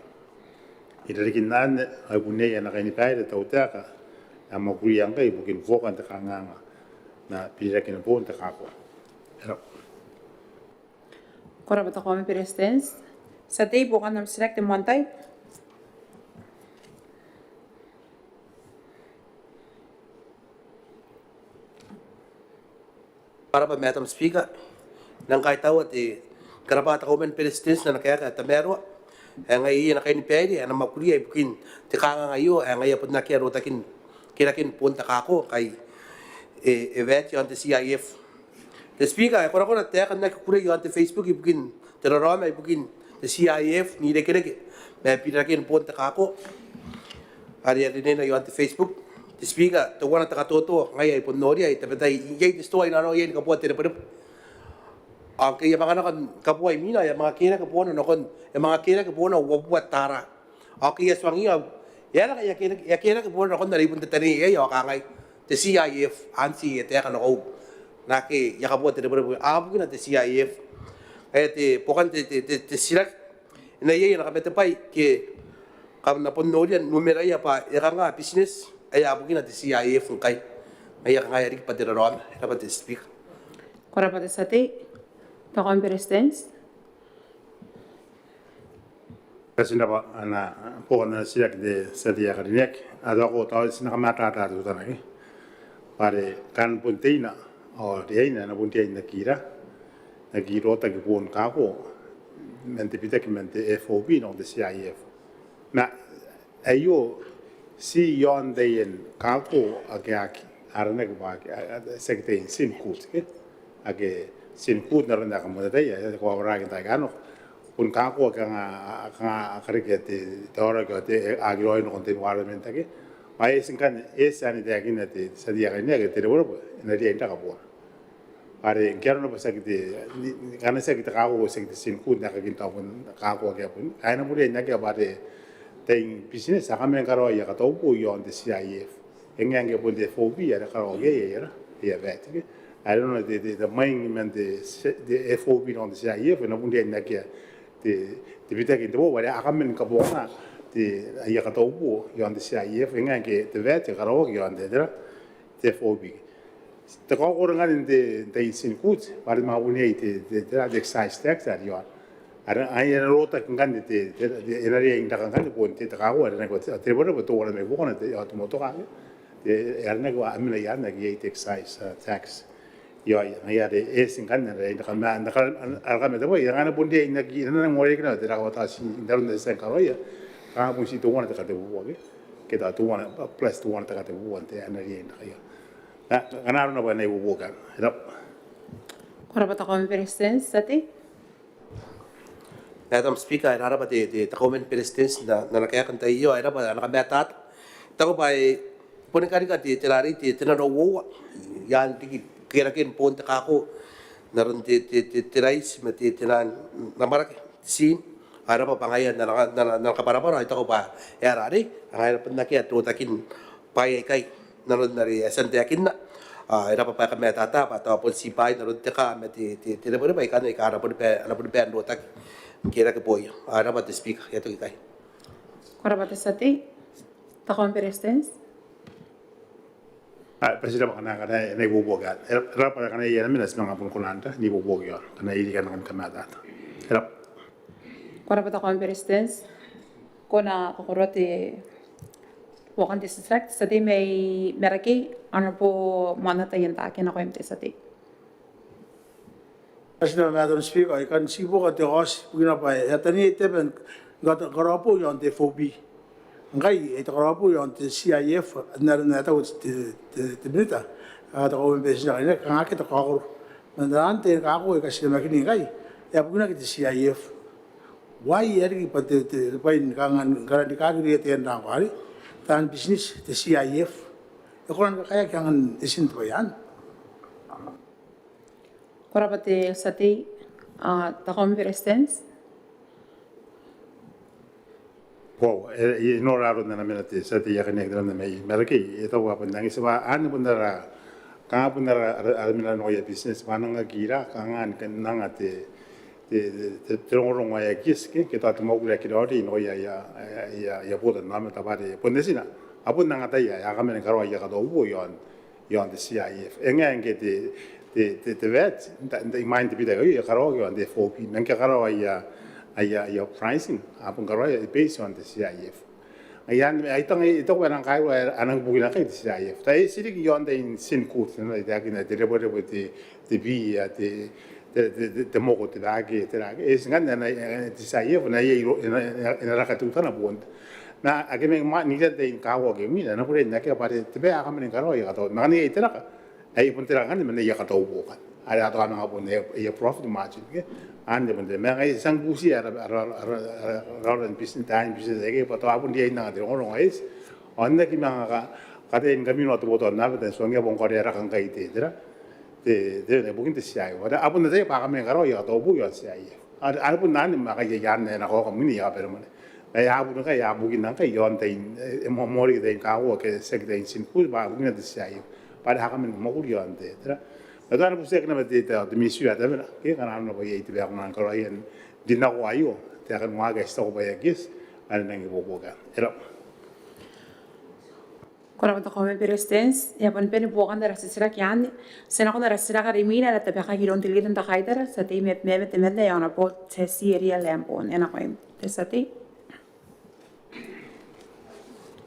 M: ida rikin nan ai bunne ina ka ni paide ta utaka ama kuyanga ibukin vokan te kanganga na pira kin pon te ka ko
A: Kora bata komen presidency sate bukan nam sira te montai
P: Para pa Madam Speaker, nang kahit tawat karapata komen presidency na nakaya ka tamero ngai na kaini pedi na makulia ibukin te kanga ngayo ngai apod na kero takin kira kin punta kako kai event yon te CIF the speaker ko ko na te kan na kure yon te Facebook ibugin te rama ibugin te CIF ni de kire me pira kin punta kako ari ari na yon te Facebook the speaker to wana ta toto ngai ai ponori ai te petai yei te story na no yei ka pote re ang kaya mga nakan kapuay mina ya mga kira kapuano no kon ya mga kira kapuano wabuat tara okay swangi ya kira kapuano kon dari punta tani ya kangay te CIF ansi te kan ko na ke ya kapuat te pero abu na te CIF te pokan te silak na ye na kapete pai ke kam na ponorian numero ya pa ya nga business ay abu na te CIF ngkai ay nga rik pa te ron dapat speak
A: Kora pa sate Pakon Presidents.
M: Kasi na ba na po na siya de sa dia karinek ada ko tahu sina kamata ta tu tanai pare kan puntina o dia ina na puntina kira na giro ta ki pun ka ko mente pita ki mente FOB no de CIF na ayo si yon de en ka ko agaki arne ko ba sekte sin kut ke age sin kut na ronda kamo de ya ko ora ki ta gano un ka ko ka karike te tora ko te agro no continuamente ke mai sin kan esa ni de aquí na te sa dia ni ke te ro na dia inda ka bo pare kero no pasa ki te kana se ki ta ko se ki sin kut na ka kin ta pun ka ko ke pun ai na muri na ke ba de te business ka men karo ya ka to pu yo de CIF engang ke pun de phobia ka ro ye ya vet ke I don't know the main man the FOB on the CIF na pun dia na ke te pita ki te bo wa ka men ka bo na te ya ka to pu yo on the CIF engang ke te vet ka ro yo on de te FOB te ko ko ngan de sin kut pare ma uni te de excise tax ari yo ara ai na rota ngan de ena ria inda kan de pon te ka ko na ko te bo to wala me bo na te ya to mo to ka te ara na ko amina ya na ki excise tax yo ya de sin kan na de kan na alga me de bo ya na pon de na ki na mo re na de ra ko ta si ndar de sen ka ro ya ka mo si to wona te ka de bo ke ta to wona plus to wona te ka de bo te ana ria na ya na na ba na bo ka rap
A: Kora pa Pakon Presidents sate.
P: Madam Speaker, era ba de Kauoman Presidents na nakaya kan tayo era ba nakametat. Tako ba pun kari ka ti telari ti tenano wo yan ti kira kin pon ta kako naron ti tirais mati tinan namarak sin ara pa pangayan na kapara-para ito ko ba era ri ang era pa nakiya tutakin pay kay naron nari asante akin na era pa kami tata pa tapos si pay naron ti ka mati tinapon ba ikan ikara pun pe ala pun pe ando tak kira ke poyo ara ba speak yato kay
A: Kora pa sate. Pakon Presidents.
M: Presiden kana kana nei bo ga era para kana ya mina smanga pun kunanta ni bo ga kana ili kana kan kamata era
A: Kora pa Pakon Presidents. Kona kokorote wakan district sate may meraki ano po manata yan ta akin ako yung sate.
I: President Madam Speaker, I can see what the house pugina pa atani teben got garapo yon de phobia. Ngkai ito garapo yon de CIF na ta te benita. Ata ko mbes na ina ka kita ko. Mandante ka ko kasi makini ngai. Ya pugina ki CIF. Why eri pa te pa in kangan garandi ka ri te na ko ari. Tan business de CIF. Ko kan kaya kangan isin to yan.
A: Kora pa te sate Pakon Presidents.
M: Wow, no raro na namin natin sa tiyak na nagdala na may malaki. Ito pa pun nangis ba ano pun dara kanga pun dara alam na no ya business manang gira kangan nang ate terong ya kis ke kita tu mau kira kira di no ya bodan nama tabari pun desina apun nang ata ya kami na karo ya kado ubo yon de CIF engang ke te vet the mind bi da ya karo yon de FOP nang ke karo ya pricing apun karo ya based on the CIF ayan ay tang ito ko nang kai anang bugina kay CIF tai sirik yon de sin kut na da kina de rebo de bi ya de mogo te dage es ngan na CIF na ye ina rakatu tana bon na agame ma ni de in kawo ge mi na pure na ke pare te be aga men karo ya to na ni itera ka ai pun tera kan men ya ka to bu kan ada to ana pun ya profit margin ke ande men de me ai sang bu si ara business time business ge pa to abun dia na de ngoro ngais onde ki ma ka de in camino to boto na de so nge bon ko era kan kai te tera de bukin te sia yo ada abun de pa ga men karo ya to bu yo sia ye ada pun na ni ma ka ya ne na ko mi ya pero men ya bu ka ya bu kin na ka yon te mo mori de ka wo ke se de sin pu ba bu ni de sia yo pa ha ka men mo ku yon te tera da na bu se na de de mi su ada na ke kana no ba ye te ba na ka yen di na wa yo te ka mo ga sto ba ya gis ana na ngi bo ga era
A: كنا بنتقوم بالريستنس يبون بين بوغان درس السراك يعني سنقول درس السراك ريمينا لتبقى كيلون تلقيتن تخايدر ستي مية تمدة يعني بول تسيريا لامبون أنا قايم تساتي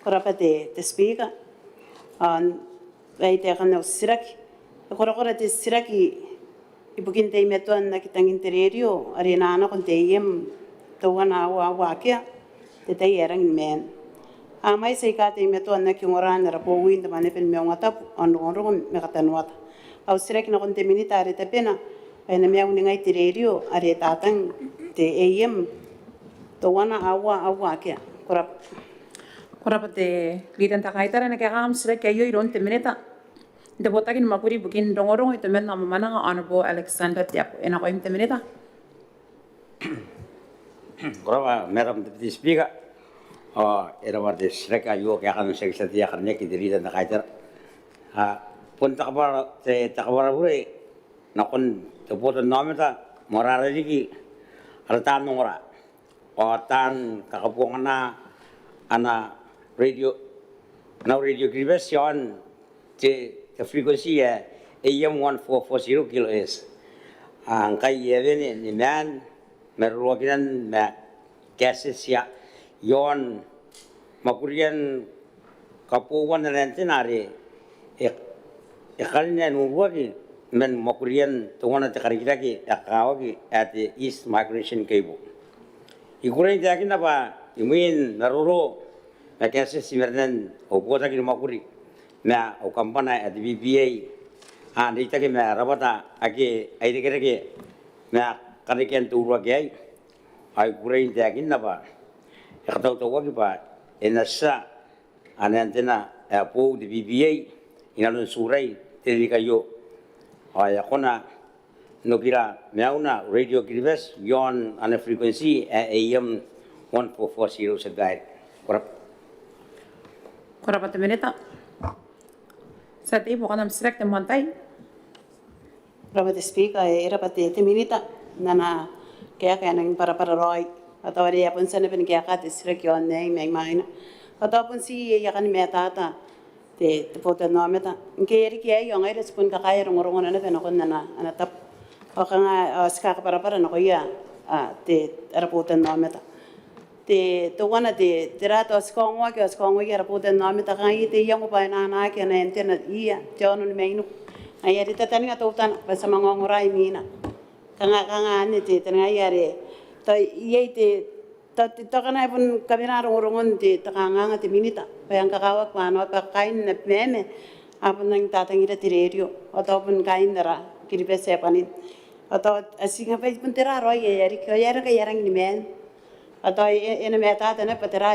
F: كرافة تسبيكا أن بيت خلنا السراك كرافة السراك يمكن تيمتوا أنك تانين تريريو أرينا أنا كنت يم توانا واقع تتيارن من amai sei ka te meto ana ki ngorana ra po winda mane pen me Maungatabu on ro me katanuata au sirek na konte minita are te pena ena me uni ngai tirerio are tatang te em to wana awa ke
A: kora te lidan ta kaitara na ka am sirek ke yo iron te minita de botakin makuri bukin dongorong ite men na mana honorable Alexander Teabo ena ko te minita
E: kora madam deputy speaker era warde sreka yo ke akan seksa dia karena ki diri dan kaitar pun takbar te takbar bure nakon te poto nometa morara diki artan ngora otan kakapungana ana radio television te frequency AM 1440 kHz ngkai yevene ni man meruakinan me kasesia yon makurian Kauoman nanti nari ekalnya nuruagi men makurian tuan nanti kari kita ki akawagi at the East Migration Cable. Ikuran jakin apa imuin naruro nakase simernen oboda ki makuri na o kampana at BBA andi taki na rabata ake aide kereke na karikian turuagi ay ikuran jakin apa Kata tahu lagi pak, enasa anantena apo di BBA inalun surai tadi kayu, ayah kona nukira meauna radio kibes yon ane frekuensi AM 1440 segai.
A: Korap menita. Saat ini bukan amstrak temantai.
F: Rapat speaker era pati minita nana kaya nang para roy. Atau ada pun sana pun kaya kat isrek yon nai main atau pun si ya kan metata te foto nometa ngeri kaya yon ai respon kakaya rong na pena kon na tap okanga ska para na koya te rapoten nometa te to wana te terato skongwa ya rapoten nometa kai te yang pa na ke na entena ia jono ni mainu ai ari tatani nga toutan pasa mangongorai mina kanga ni te tanga yare ta yei te ta kana pun kamera rongon te takanga te minita payang kakawak mano pa kain na meme apun nang tatangira tirerio atau pun kain dara kiri pese panin atau asinga pa pun tera roy yari ka yarang ni men atau ena meta ta na patera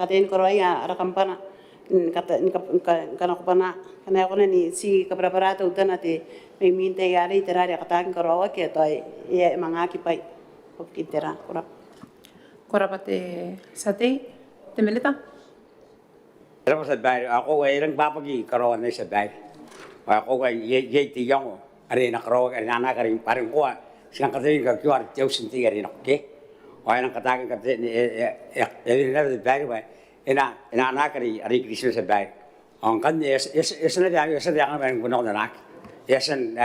F: katain ko roy ara kampana kana kupana kana ko ni si kapraparato utanate may minte yari tera katain ko roy ke toy ye mangaki pai okitera
A: korapate sate temelita
E: Era pas baik ako ay lang papagi karon na sa baik ako ay ye ti yang ari na karo ari na kari parang ko siang kasi ka kuar jauh sinti ari na ke ay nang katakan kate ni na baik ba ina na kari ari kristo sa baik ang kan na dia kan bang kuno na nak yasan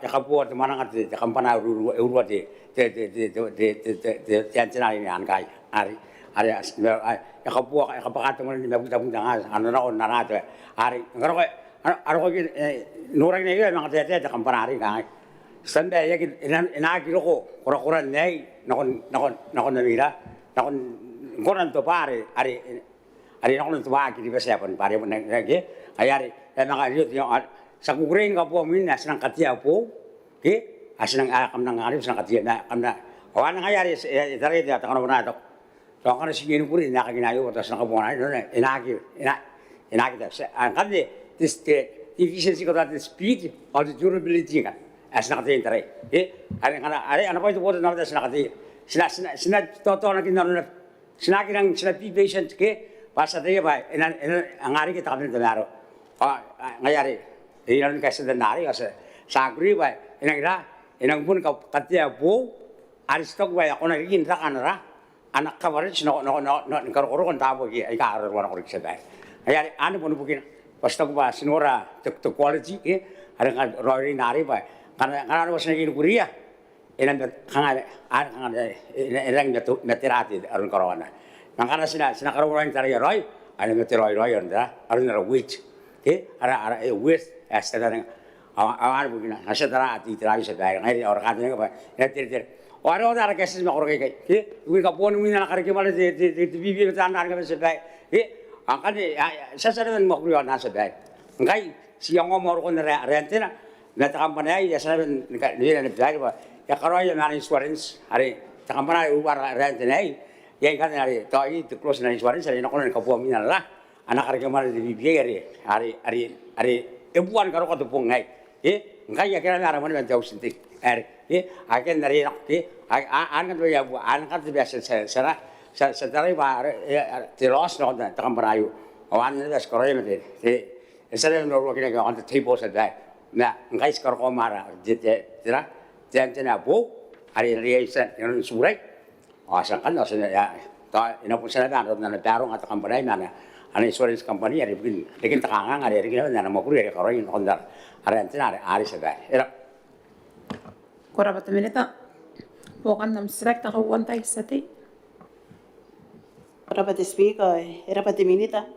E: kapuat mana ngat kampana uru tiyan sinari ni ngkai ari kapuat kapakat mo ni mabutang dangas ano na on nanato ari ngaro nurang ni yung mga tete kampana ari ngai sanda ina kilo ko kura nei nakon namira nakon ngoran to pare ari nakon to ba ki di basa pon pare pon nage ayari mga yut yo sa kukuring ka po min asnang katia po ke asnang akam nang ari asnang katia na kamna awan ngayari dare dia takon na to so kana sigin kuri na kaginayo to asnang kabona no inagi ang kande this efficiency ko that speed or the durability ka asnang katia tare ari kana ari ano pa ito po na asnang katia sina toto na kinaruna sina kinang sina patient ke Pasal dia baik, angari kita kami dengar, ngayari, ini kasi denari kasi sagri baik, inang pun kau katia bu, aristok baik aku nak ingin tak anara, anak kawaris no karo kan tahu ki, ika arah orang korik sedai, ngayari anu pun bukin, pastok baik sinora to quality, ada kan roiri nari baik, karena anu pasal ingin kuria, inang metirati arun karoana. Makanya sina karo orang cari roy, ada ngetero roy anda, ada nara witch, ada witch, setara awal begini, setara hati terakhir setara, ini orang katanya apa, ya ter, orang ada kasus makro kayak, ini kapon ini nak kerja malah di bibi kita anak kami setara, angkat sesuatu yang makro yang nasi setara, ngkai siang ngomong orang rentina, nanti kampanye ya saya ni setara, ya kalau yang ada insurance, hari kampanye ubah rentina yang kan hari tahu itu close na insurance hari nak orang kapu aminan lah anak kerja mana di biaya hari ebuan karo kau tu pungai ngkai ya kira orang mana jauh sentik akan dari nak anak tu ya bu anak tu biasa secara teros nak takkan berayu awan itu sekarang ini sekarang orang kira on the table sedai nah ngkai sekarang kau marah jangan abu hari yang surai asal kan asal ya, tak ina pun saya dah ada darung atau company mana, ane insurance company ada begini, lekin tekangan ada lekin ada mau kuliah kalau ini kondar, ada yang ada hari sedai.
A: Kora batu minita, bukan nam select tak kawan tay sati.
F: Kora batu speaker, era batu minita,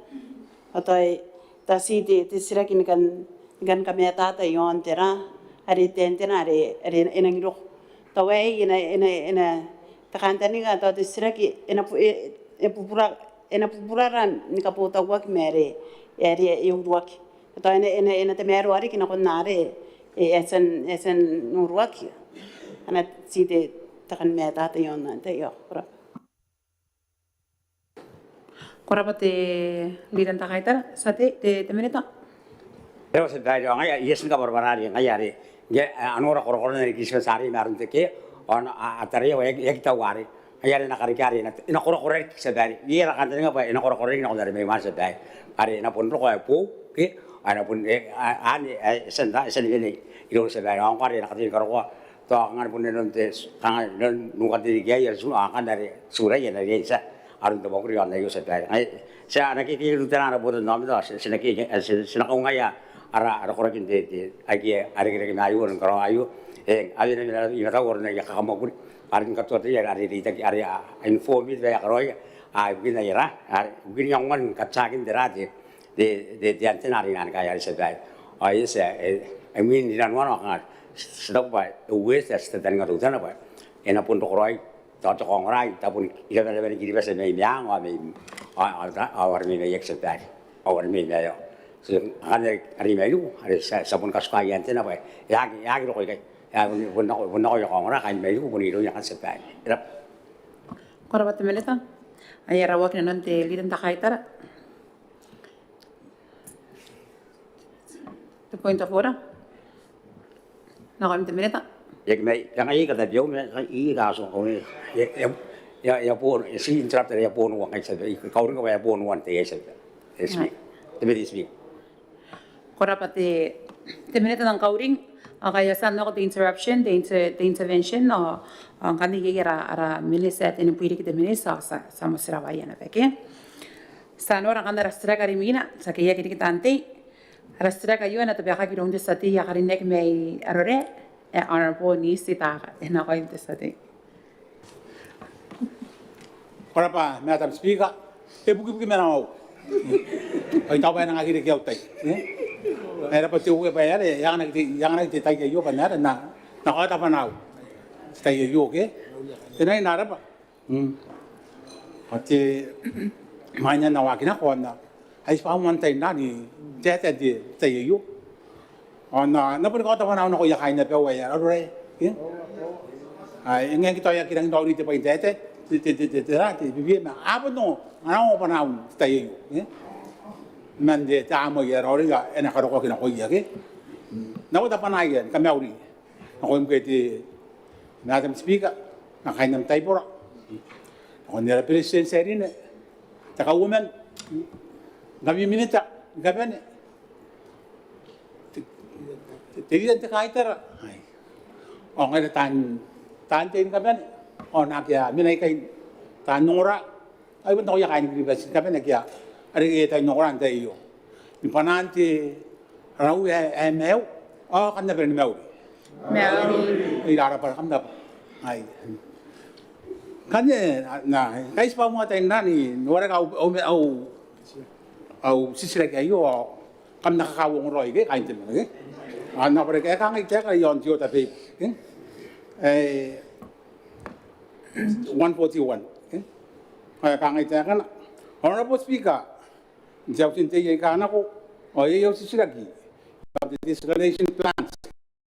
F: atau tasi di select ini kan kami tata yon tera, hari tentena hari enang roh, tahu ina takantani nga to disraki ena pupuraran ni kaputa wak mere eri yung wak to ena te mero ari kina konare esen nurwak ana side takan meta ta yon nante yo
A: kora pate lidan takaita sate te meneta
E: Pero sedai dong ya yes nggak berbarari ngayari ya anora korokoro ni kisah sari marun teke on atari ya kita wari ayah nak kari ina korek sedari iya lah kan tengah apa ina korek ina dari memang sedari hari ina pun rokok apu ke ina pun ani senda ini itu sedari orang kari nak kari korek to angan pun nontes kangen nukat diri gaya semua akan dari surai ya dari isa arun to bokri on dari sedari saya anak itu luteran ada buat nama itu senakung ayah ara korek ini lagi hari kira ayu orang korang ayu ada yang ina tahu orang yang kakak makuri, paling kat suatu ya hari ini tadi hari info itu ya kalau ya, begini ya lah, begini yang mana kacakin derajat di antena hari ini kayak hari sedai, ya saya, ini di mana kan, sedang baik, uwes ya sedang nggak tahu apa, enak pun tokorai, cocok orang, tapi kita kan lebih kiri bahasa Indonesia, awal ini ya sedai, awal ini ya, kan hari ini itu hari sabun kasukai antena apa, ya gitu kayak ya pun nak yang orang kan melu pun itu yang sesuai.
A: Kora batu meneta, ayah rawak nanti lidan takaita. The point of order. Nak kami meneta.
E: Ya yang ini kata dia, ini kasus kau ni, ya pun si interrupt ya pun uang aja, kau ni kau ya pun uang tiga saja. Tapi
A: Kora batu meneta nang kau ring. Kaya sa no the interruption, the intervention no ang kanigi ara minisa at pwede kita minisa sa masirawa yan peke. Sa no ang kanda rastra karimina sa kaya kita ante rastra kayo na tabi ka kirong desati ya karinek may arore honorable ni sita na kayo desati.
N: Para pa, Madam Speaker, buki menaw. Ay tao ba nang akiri kyaw tay. Era pati uwe pa yare, yang nak tayo yo pa nara na nakata pa naw. Tayo yo ke? Tinay nara pa.
I: Ati mainnya nawakina kona. Ai pa mantai nani tete di tayu. Ona na pun kau tahu na ko yakai na pewa ya ore. Ai ngen kita ya kirang dori te pai tete te bibi ma apa no ana pa na tayu. Mande Teabo ya ore ga ena karo ko kina ko ya ke. Na ko ta pa ya ka meuri. Ako im ke ti Madam Speaker na kainam taipora. On the Appropriation serine, the Kauoman, Gabi Minita, Gabane. Take the Kaitara. On a Tante in Gabane, or Nakia, Minaka, Tanora. I would know your kind of Gabenakia. I get Nora and Dayo. In Pananti, Rau and Mel, or can never know. Mel, I Kanya na guys pa mo tayo nani wala ka au sisira kayo kam nakakawong roy ke kain din ke ana pare ka ngai te ka yon tio ta pe 141 ka ngai te kana honorable speaker jau tin te ye kana ko o ye yo sisira ki the desalination plants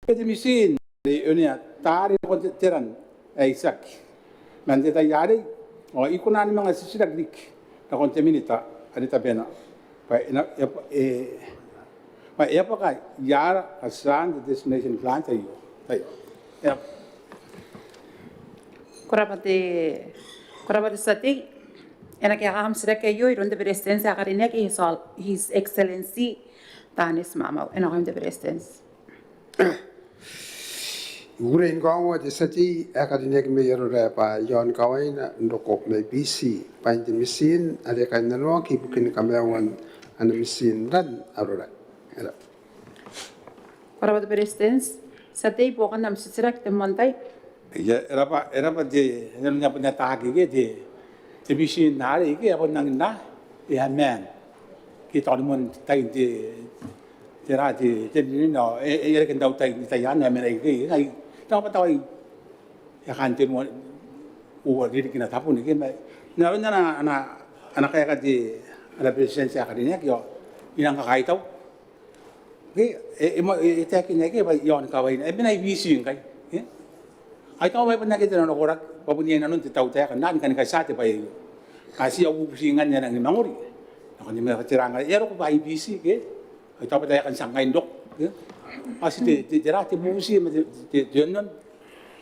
I: the machine the unia tari ko teran ai sak Mande ta yari o ikunani mga sisilaglik na kontaminita anita pena pa pa ka yara asan the destination plant tayo
A: Kurapati sati ena kaya kaham sila kayo iron de presidencia karinya ki His Excellency Tanis Mamaw ena kaham de presidency
G: Urain kawa di sati akadinek me yaro pa yon kawain ndokop me BC pa hindi misin ada kan nalo ki bukin kamawan ana misin dan arora era
A: para presidency sati po kan nam sisirak temantay
I: ya era pa di nya punya tahagi ke di misin nari ke apa nang na ya man kita mon tai di tera di no era kan dau tai tayan na me ai tahu apa tahu ya kan timun uang diri kita tahu ni kan, nah anak kaya kadi ada presidensi akademia kyo inang kakai tahu, itu akhirnya kaya yon kawain, benai visi ngkai, ay tahu apa nak kita nak orang, papunya nanun tahu tahu kan, kan kasih apa itu, kasih aku pusingan yang nang manguri, nak ni mereka cerang, ya aku pakai visi ke, ay tahu apa kan sangkain dok, Masih di jerah di musi di jonon,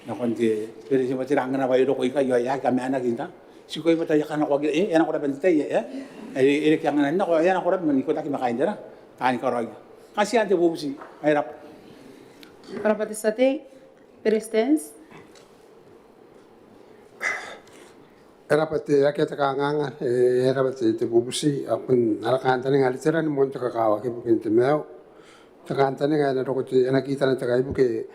I: nakon di dari si macam rangan apa itu koi kayu ya kami anak kita, si koi macam kan aku lagi, anak orang bentai ya, ini yang anak orang menikut lagi makan jerah, tani koroi, kasihan di musi, airap.
A: Berapa sate presidency?
G: era pati rakyat kangang era pati di bubusi apun alakan tani ngaliteran mon to kakawa ke bukin temeo takan tani ngana rokoti ana kita na takai buke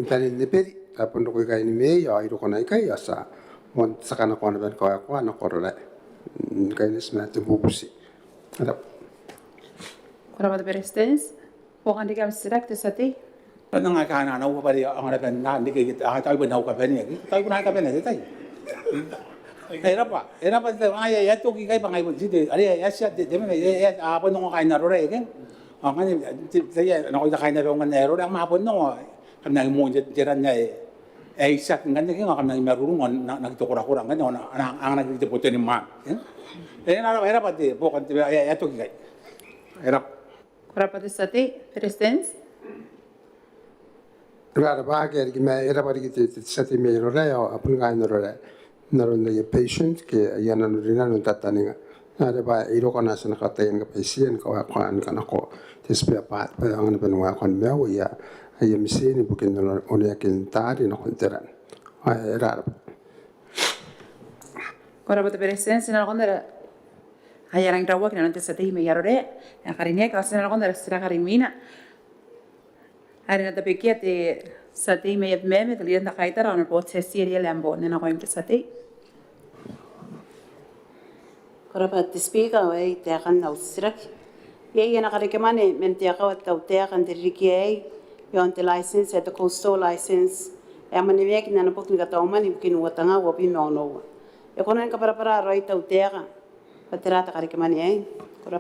G: tani neperi apun rokoi kai ni me ya iro konai kai asa mon sakana kona ben ko akwa na korore kai ni sma di bubusi ada
A: Berapa presidency? Bukan dikam sirak di sate?
I: Nang kana na upa pari ang ada ben na ndike kita tayo ben hauka ben ya, tayo kun hauka ben ya tayo. Era pa ay to ki kai pangai bon site ari ya sia de me ya apa no kai na rore ke ang ani saya na ko kai na ro ngan ero ang mapon no kan na mo jeran nya ay sak ngan ke ngam na marurungon na to kura ngan ang nagdito po ni ma era pa de bukan ya to ki kai era
A: Berapa sate presidency?
G: Rara bahagia di me era pari kita sati me rore ya apun ngai na rore naron na patient ke yana nurina nun tataninga ada ba iro kana sana kata yang patient ka kan kana ko tispe pat pa ang na benwa kon mewo ya ay misini bukin na onya kin tari na konteran ay rara
A: Berapa presidency na kondera hayarang rawa kina nanti sate me yarore yang karinya ka sana kondera sira karimina hari na tapikia te sate me meme te lian ta kaitara on pot sesiri lembo nena ko imte sate
F: Korapa speaker way te kan na usrak. Ye na kare kemane men te ka wat te kan te rikie yon te license at the coastal license. E mane vek na pok ni ka tauman imkin watanga wo pi no no. E kona ka para roi tau tega. Paterata kare ke mani ai. Kora.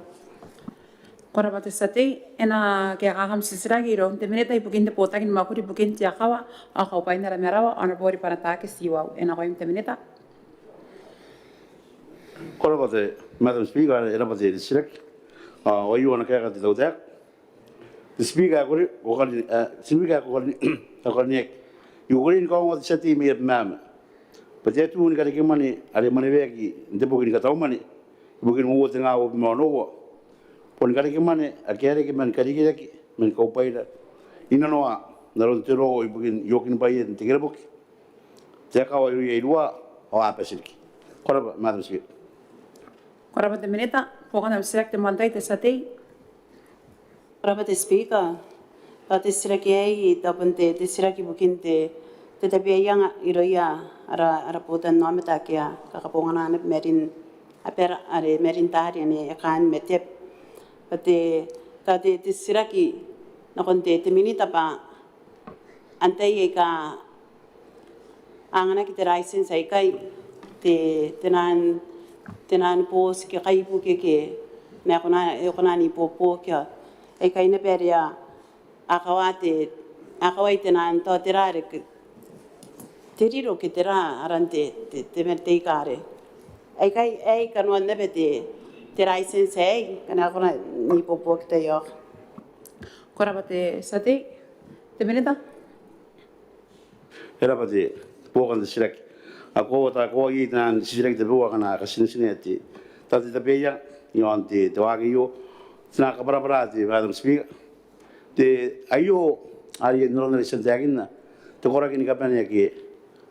A: Kora pate sate ena ke kakam sisiragi ro te mineta I pukin te potakin makuri pukin te akawa a kau paina ra merawa ana bori para take siwa ena koim te mineta.
T: Kora pate Madam Speaker era pate sirek. O you ana kaya te tau te. The speaker ko kali speaker ko kali nek. You go in ko o sati me mama. Pate tu ni kare ke mani ale mani veki te pukin ka tau mani. Pukin mo te nga o mo no. Pon kare ke mane a kere ke man kare ke men ko paira ina noa na ron te ro I bukin yokin pai te kere buk te ka o I rua o a pesiki kora Madam Speaker
A: Kora pate mineta pokana select mandai te sate.
F: Kora pate Speaker. Pate siraki ai tapante te siraki bukin te tapi yang iroya ara potan no meta kia kakapongana ne merin apera are merin tari ne kan metep pate kate te siraki na konte te minita pa antai ka angana ki te license ai kai tenan pos ke kai pu ke na kona ni popo ke ai kai ne peria akawai tenan to tirare te riro ke tera arante te merte kare ai kai ai kanu ne bete te license ai kana kona ni popo ke te yo
A: Kora pate sate te mineta.
T: era pate pokan de sirek a ko ta ko I tan sirek te bua kana ka sinsineti ta te peya yo ante te wagi yo sna ka para te Madam Speaker te ayo ari no na sentagina te kora kini kapane ke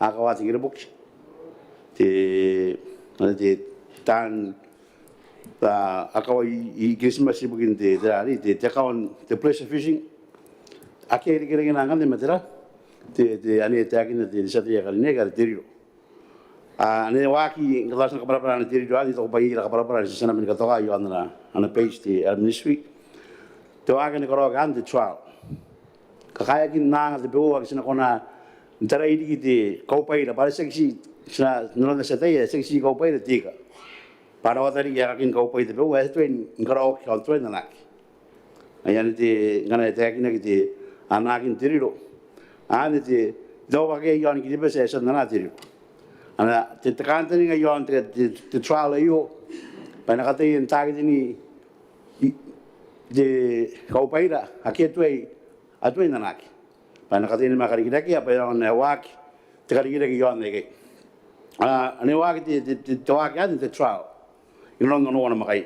T: akawati kire buk te tan ta akawai I Christmas bukin te ari te kawan te pleasure fishing akere kire kina ngande metera te ane te akina te sate ya kali nega te rio ane waki ngalas na kapara te rio ali to pai la kapara sana men katoa yo ana page te ministry te waki ne koro gande trial kakaya kin nanga te bewa kisina kona ntara idi te kaupai la para seksi sna no na sate ya seksi kaupai te tika para watari ya kin kaupai te bewa e tuen ngaro ka tuen na nak ayane te ngana te akina ki te anakin te rio ane te doa ke yon ki be se na te rio ana te kantani nga yon te trial yo pana ka te intagi ni de kaupaira ake tuei atuen na nak pana ka te ni makari ki apa yon wak te kari ki yon ne ke ane wak te wak ya te trial ino no no makai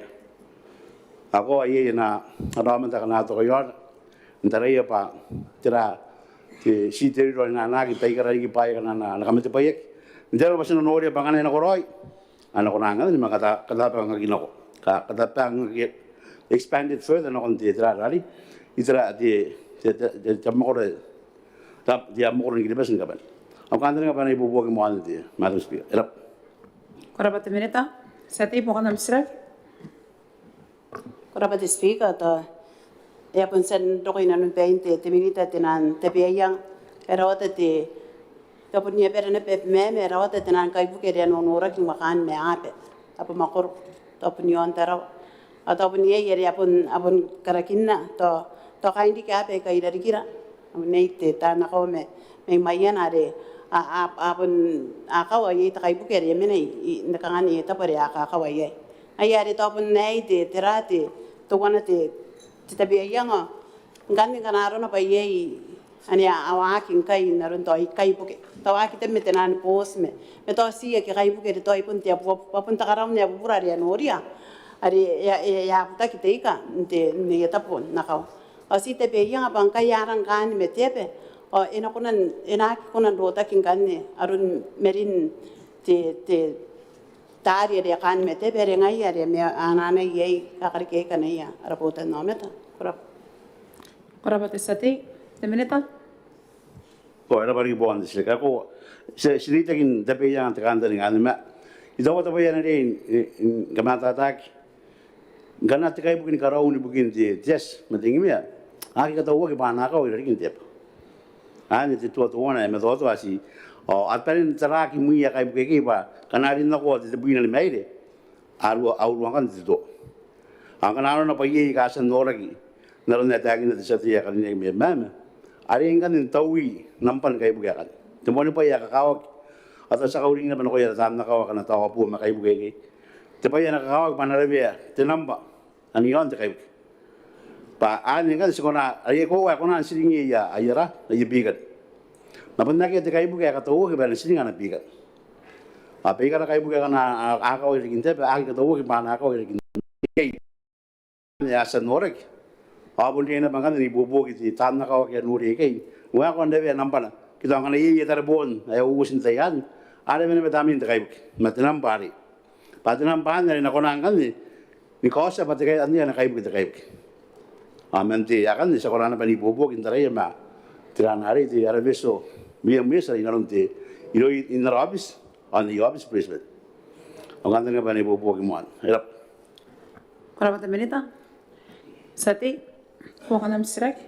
T: ako ai na adama ta kana to yon ntare pa tira ke si te ro na ki pai kara ki pai kana na kamete pai ndero basino no ria bangana na koroi ana konanga ni makata kata pang ki no ka kata pang expanded further no on te tra rali itra de jamore tap dia mo ni besin kapan au kandre kapan ibu bo ke mo ande Madam Speaker era
A: Kora pate mineta sate pokana misra.
F: Kora pate Speaker ta e pun sen doina no peinte te minita tenan te yang era wata te tapun ni berene pe me era wata tenan kai buke de no nora ki makan me ape apa makor tapun yo antara atapun ye yeri apun karakinna to kai ndi ka pe kai dari kira nei te ta na ko me mayana re apun akawa ye ta kai buke re me nei ndakangani ta pare akawa ye ayari tapun nei te terate to wana te tapi yang ngani kanaro na pa ye ani awaki ngkai na ron to kai buke to aki te metenan pos me to si ke kai buke to ipun te apun ta karam ne pura ria noria ari ya ta ki te ka te ne ta pon na ka asi te pe yang bang kai yaran kan me tepe o ena kunan ro ta kin kan ne arun merin te tari re kan me tepe re ngai ya re me anana ye ka kar ke kan ya rapotan no meta
A: Kora pate sate te mineta.
T: ko era bari bo ande se ka ko se sirita kin te pe yang te kanda ni anima I dawa ta pe yana re gamata tak gana te kai bukin karau ni bukin te yes matingi mia aki ka tawa ke bana ka o ri kin te ani te to ona me do to asi O at parin taraki muia kai buke ba kanari na ko te buina le meire. Aru kan dito. Ang kanaro na pagi ka sa noragi. Naron na tagin na sa tiya kan ni mama. Ari kan ni tawi nampan kai buke kan. Tumoni pa ya kakawag. At sa kauring na ko ya tam na kawag na tawa po makai buke. Te pa ya nakakawag panarabia. Tinamba. Ani yon te kai. Pa ani kan sikona ay ko wa kona siringi ya ayara ay bigat. Napun na te kai buke ka to ke ban siringa na bigat. Apa ikara kai buke kana akaw iri kinte pa aki to ke ban akaw iri kinte. Ya sa norek. Abun dia na bangan ni bobo ki tan na kaw ke nuri ke. Wa kon de nampana. Kita ngana ye tar bon ay usin tayan. Are mena betamin te kai buke. Matinam pari. Patinam pan na kona kan ni kosa pa te kai andi na kai buke te kai buke. Amenti akan di sekolah na pani bobo kintarai ma. Tiran hari ti arabeso. Biang biasa inaronte. Iro inarabis on the office president. Ang ganda nga pani bobo kimuan. Hirap.
A: Karabat menita. Sati, kuha nam sirak.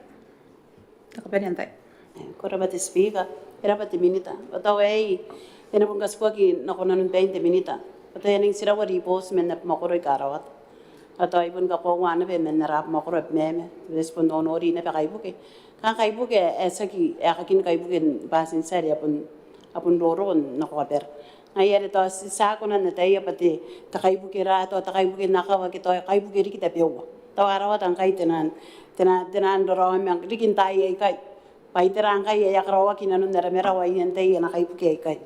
A: Takapanyantay.
F: Karabat speaker. Karabat minita. Ataw ay ina pong kaspo ki nakunan 20 minita. Ataw yan yung sirawari pos men na makuroy karawat. Ataw ay pun kakuha na men narap makuroy meme. Respondo onori na pa kaibuke. Kan kaibuke esaki akakin kaibuke basin sari apun loron nakukaper. Ngayon ito sa ako na natay pati takaibuke ra to takaibuke nakawa kito kaibuke ri kita pewa. Tawarawat ang kay tenan doraw ang rikin tayo ay kay. Paitera ang kay ay akrawa kinanon na ramera wa yan tayo na kaibuke ay kay.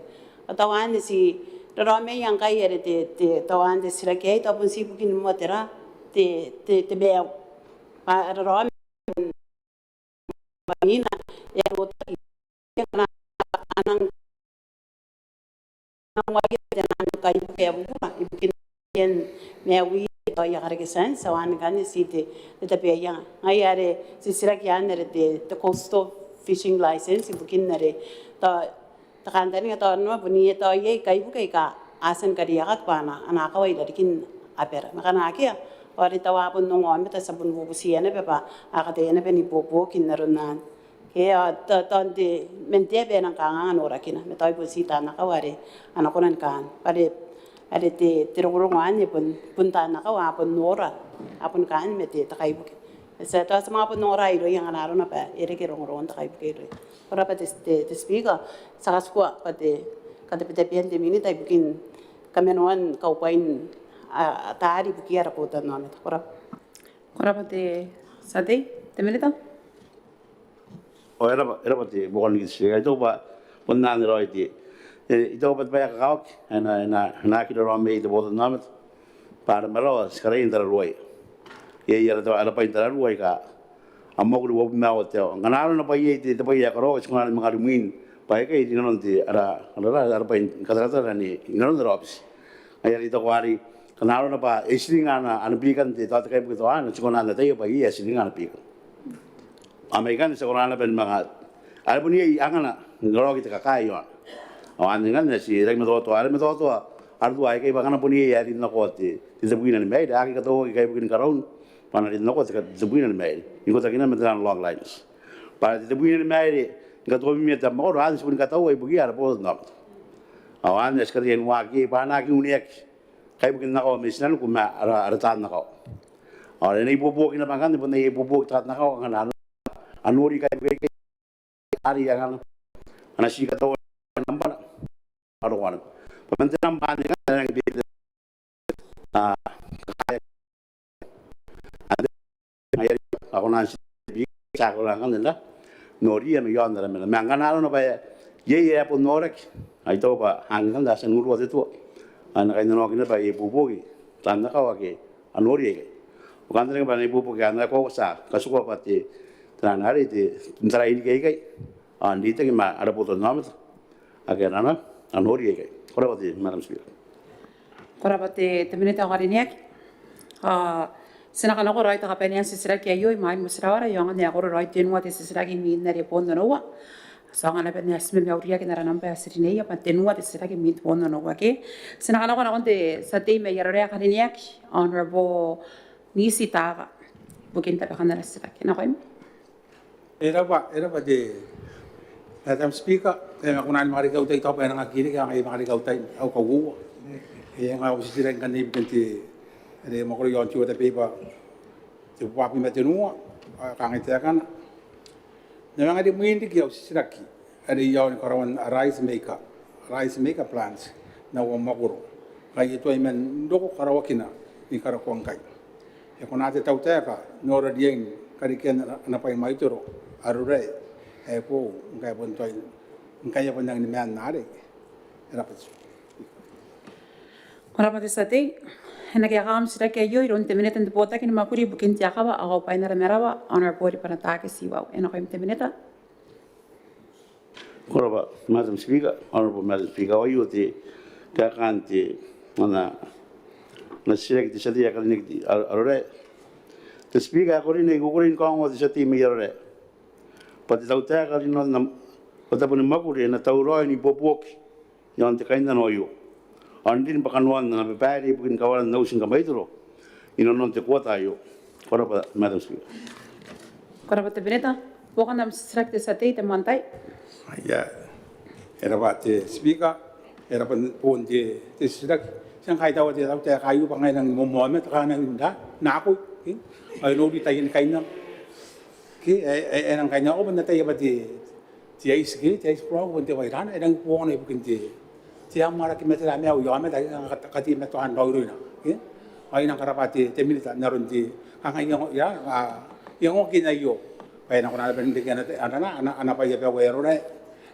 F: Atawan si doraw may ang kay eri te tawan de sila kay tapon si bukin mo tera te bew. Pa doraw Manina, ya buta na anang wajib dan kayu kaya buka ibukin yan mewi to ya kargesan sawan kan si te tapi yang ayare si sirak yan nere the coast of fishing license ibukin nere to takandani to no buni to ye kayu ka asan kariyakat pana anaka wai darikin apera makana akia Ori tawa pun nungom beta sabun bubusiya na pepa akate na peni popo kinarunan kaya tonti mente be nang kangan ora kina metoy busita na kawari anakunan kan pare ade te tirurungan ni pun punta na kawa pun nora apun kan mete takay buki sa to sa mga pun nora iro yang anaro na pa ere kirong takay buki iro ora pa te speaker sa kaswa pati kada pete piente minute ay bukin kamenuan kaupain tari buki ara po tan namin ora
A: pati sati te minute
T: O era pati bukan gitu itu pak penan roy itu pat banyak kau na kita ramai itu bosan namet para merawat sekarang ini terlalu ya itu ada apa yang terlalu ka amok lu bobi mau itu nganaro na pa itu ya karo sekarang mengarumin baik itu nanti ada apa yang kata-kata ni nanti terobs ayat itu kuari nganaro na pa isling ana pikan itu tak kayak begitu sekarang ada tayo pa iya isling ana pikan Amerikan sekolah na pen mga alam mo niya angana ngoro kita kakai yo awan dengan si rek metoto alam metoto ardu ay kay baka na po niya yari na ko ti zabuina ni maid aki kato kay bukin karon pana rin nako sa zabuina ni maid ingo ta kinan metan long lines para zabuina ni maid ngato mi meta mo ro adis pun kato ay bugi ara po no awan eskarien waki pana ki uniek kay bukin nako misnan ko ma ara tan nako ora ni bubu kina bangan ni pun ni bubu tat nako ngana anuri kay ari yang anasi kato nampan arowan pementingan panjang yang di ada aku nasi bisa aku langgan dah nori yang yon dalam mangkan alu napa ye pun norek itu pak angkan dah senur waktu itu anak ini nok ini pak ibu buki tanda kau ke anori bukan dengan pak ibu buki anak kau sah kasuka pati Tenan hari itu antara ini kayak andi itu gimana ada foto nama tu, akhirnya anak anori kayak, korang pasti madam speaker.
A: Korang pasti temenita hari ni senakan aku roy tak apa ni sesuatu kaya yo, main musrawara yang anda aku roy tenua tu sesuatu yang min dari pon donowa, sangan apa ni asmi mewuria kita nampak asri ni apa tenua tu sesuatu yang min pon donowa ke, senakan aku nak onte sati me yara roy hari ni honorable nisi taga, bukan tapi kan ada sesuatu, nak kau
U: Era pa de
I: Madam Speaker, kunan makarigaw tayo ito pa ng akili kaya kayo makarigaw tayo au kauwa. Yang ako sisirin kan ibig ganti ada makuri yon chuta pepa. Ti papi matenua kang ite kan. Namang ada muindi kiau sisiraki. Ada yon karawan rice maker plants na wa makuro. Kaya ito ay man doko karawakina ni karakuang kai. Ya kunate tau teka nora dieng kariken na pa maituro arure. Po ngkai pun toy ngkai pun yang niman nare. Rapat.
A: Rapat sate hena kaya kam sira kaya yo iron temineta de pota kin makuri bukin tiakawa ako pa ina merawa on our body para take siwa ena ko temineta.
T: Koraba, Madam Speaker, Honorable Madam Speaker, ayo te kakante mana na sira ki sati ya kalinik di arore. Te Speaker ko rin igugurin ko ang wadi sati mi arore. Pati tau tea kali no na pata pun makuri na tau roi ni popoki yang te kainda no yo. Andin pakanuan na bepari bukin kawalan na using kamaitro. Ino non te kuota yo. Koraba, Madam Speaker.
A: Koraba te beneta, bukan nam srak te sate te mantai.
I: Ya, era ba te Speaker, era pun te srak sang kai tau te tau tea kayu pangai nang momoame ta kana nda na aku. Ai no di tayin kainam. Ki enang kanya ko na tayo ba ti ais pro ko ti Rairana enang po na ibukin ti amara ki metela me au yame ta kati meto an ro na ki ai nang karapati te milita naron ti ang ya yang ko kinayo pa na ko na ben de kana ana pa ya pa wero na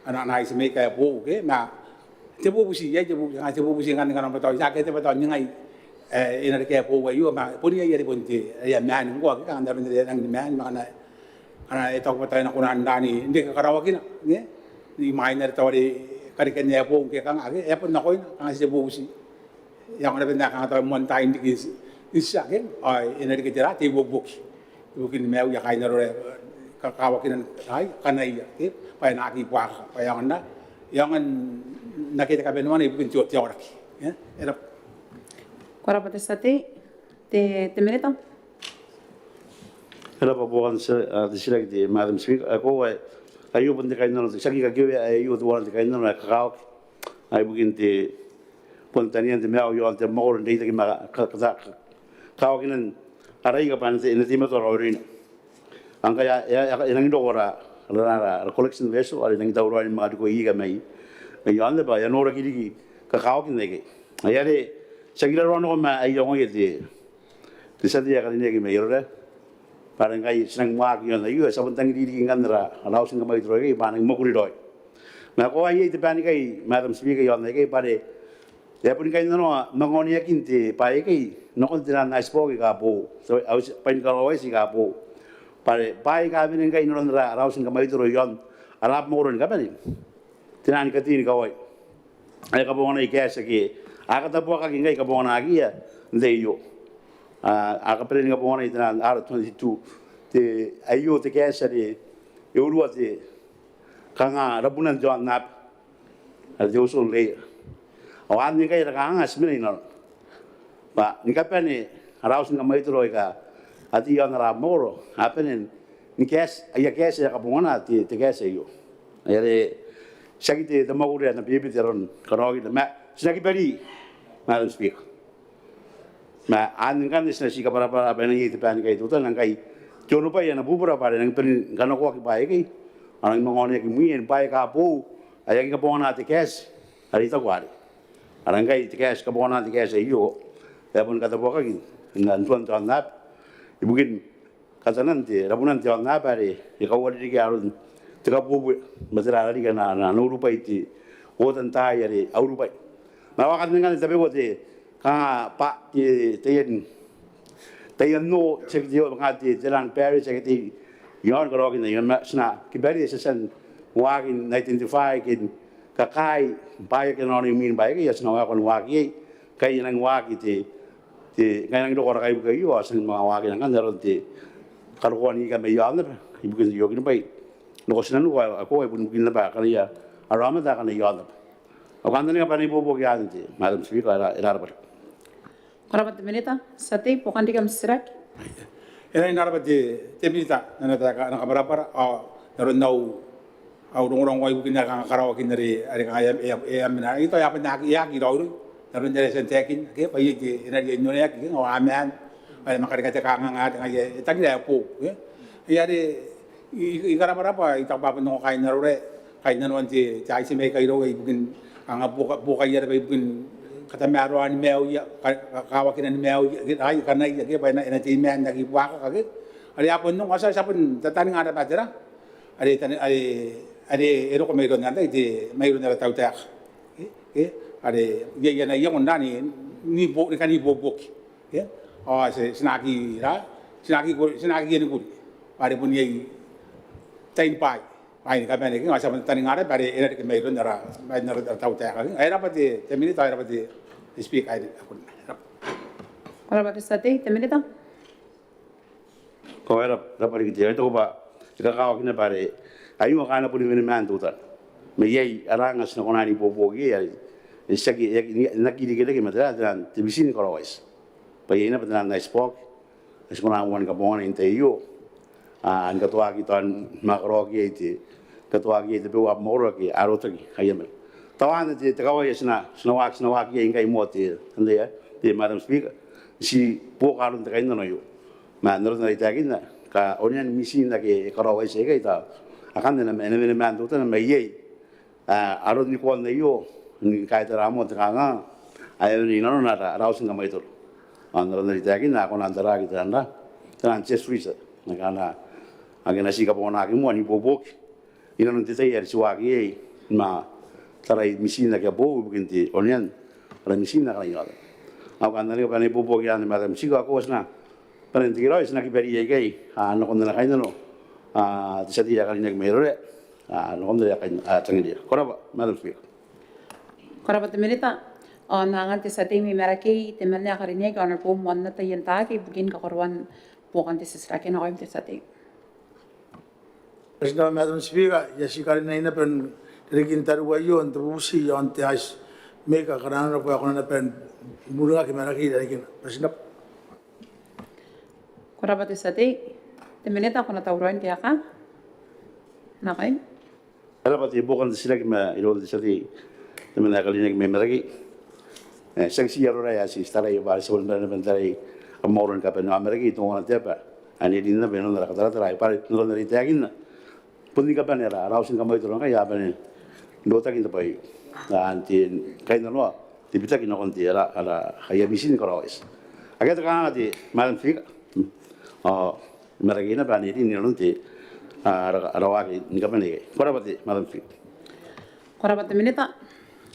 I: ana na ais me ka po ke na te po busi ya te po busi ngan ngan pa to ya ke te pa to ngai ina ke po wa yo ma po ni ya ri bon ti ya man ko ka nda ben de nang man ma na ana ito ko tayo na kunan dani hindi ka karawagin nge di minor tawari karikan niya po kaya kang agi epon na koy kang si busi yang na benda kang tayo monta hindi isa ken ay ina ri kitira ti bubuki bukin mew ya kay na ro kakawagin ay kanay ti pa na ki pa pa yang na yang nakita ka benwan ibukin ti oraki era
A: Kora pati sate te mineta.
T: Kenapa bukan sila di Madam Speaker? Aku ayu pun di kainan nanti. Sagi kaki ayu tu orang di kainan nak kau. Ayu begini di pontanian di mau yo ante mau orang di itu kima kau kinan arai kapan sih ini timah tu orang ini. Angka ya yang itu orang collection vessel ada yang tahu orang ini madu kau iya kami. Yang anda bah yang orang kiri kau kinan lagi. Ayah deh sagi orang orang mah ayu orang itu. Di sana dia kali ni kami orang. Parang kay senang mak yon na iyo sabantang didi ngandra alaw sing kamay troy parang mokuri doy na ko ay ite pani kay Madam Speaker yon na kay pare ya pun kay no mangoni yakinti pa kay no kontira na spoke ka po so aus pain ka oi si ka po pare pai ka bin kay no ndra alaw sing kamay troy yon alap mo ron ka bani tinan ka tin ka oi ay ka po na ikasa ki aka ta po ka kay ka po na agia ndeyo aka pere nga pona ita na R22 te ayo te kesa de eurua te kanga rabunan joan nap al de usul le o an ni kai kanga smini no ba ni ka pene araus nga mai troi ka ati yang ra moro hapenen ni kes aya kesa ka pona te kesa yo aya de sagite de magure na bibi teron kanogi de ma sinagi bari Madam Speaker. Ma an kan isna si kapara para bena yi tepan kai tu tan kai jono pa yana bubura pare nang pen kana ko ki pai ki ang mangone ki mien pai ka pu aya ki kapona te kes ari ta kwari arang kai te kes kapona te kes yo ya pun kata boka ki ngan tuan tuan nap ibugin kata nanti rabunan tuan nap pare ya kawari ki arun te ka pu masira ari kana na no rupai ti o tan ta yari au rupai ma wa kan ngan te be ko te ka pa ti tayan no check dio ngati jalan Paris check ti yon ko rokin yon sna ki bari sesan wagin 1995 kin kakai bai ken on min bai ki yasna wa kon wagi kai nang wagi ti kai nang do ko kai ko yo asan ma wagi nang kan ron ti karo ko ni ka me yon na ibu kin yo kin bai no sna no ko ibu kin na ba kan ya arama da kan yon o kan ni ka pa ni bobo ki anti Madam Speaker era ba
A: Karabat minita sate pokan dikam sirak.
I: Era inarabat te milita na kabarapara naron nau au rong oi bukin ka karawa kin dari ari ka amina ito ya pa ya ki ro naron dari sentekin ke pa yi ki ina di nyonya ki ngo amen ay makarika ka nga nga tang ya po ya de ikara para ita pa no kai na re kai na non ti chai si me kai ro bukin anga buka ya be bukin kata mero ani meo ya kawa kin ani meo ai kana ya ke pa na ti men na ki wa ka ke ari apa no asa sa pun tatani ngada pa dira ari tani ari ero ko meron nanda iti mayroon na tao tak ari ya na yung nani ni bo ni kani bobok sinaki gini ko ari pun yai tain pai ni kabane ki asa tani ngara pare era ke mayroon na tao tak ay dapat temini tayo dapat speak ay ako
A: para ba sa temini ta
T: ko era dapat kita itu ba ikakawa kina pare ayo kana pun ni man tu ta me yai arangas na konani bobogi ai sagi naki di gede matra dan tibisin ko rawais pa yai na patan na spok es kona wan ka bon inte yo an ka toa ki tan makrogi ite ka toa ki te bewa moro ki arotagi hayam tawan te kawa yesna snawak ngai moti ande ya te madam speaker si po kalun te kain no yo ma no na itagina ka onian misin na ke karawais e kai ta akan na mene man tu na mai arot ni ko na yo ni kai ta ramo ta nga ay ni no na ra rausin ga mai to andra na itagi na ko na andra ki ta na tan chesuisa na kana agena si ka bona ki mo ni bobok ina no te tai er suagi ma tarai misina ke bo bukinti onian ra misina ka yo akan na ka ni bobok ya ni madam si ka ko sna parentiro is na ki beri ye no kon na kai no jadi ya kali nak merore no kondre ya kan tangi dia koraba madam speaker
A: koraba temerita nangan te sate mi meraki temelnya kali ni kan po monna te yenta ki bugin ka korwan bukan te sesra ke no te sate
B: President madam speaker ya si kali na pen regin taru ayo on trusi on te as meka karana po ako na pen mura ki meraki dari president
A: koraba te sate temeneta kona tauroin kaya ka nakai
T: ala pati bukan sila ma ilo de sali temena kali ni me meragi sanksi yaro ya si stara yo bar sol na bentari amoron ka pen meragi to na tepa ani dinna beno na katara trai par no na ritagin pundi ka pen era rausin ka mai to ka ya pen dota kin pai anti kai no tibita kin no konti era ala haya bisin ko rawes agata ka ati madam fika mereka ini bani ini nanti rawaki ni kapan lagi? Korabati madam Fik.
A: Korabati minita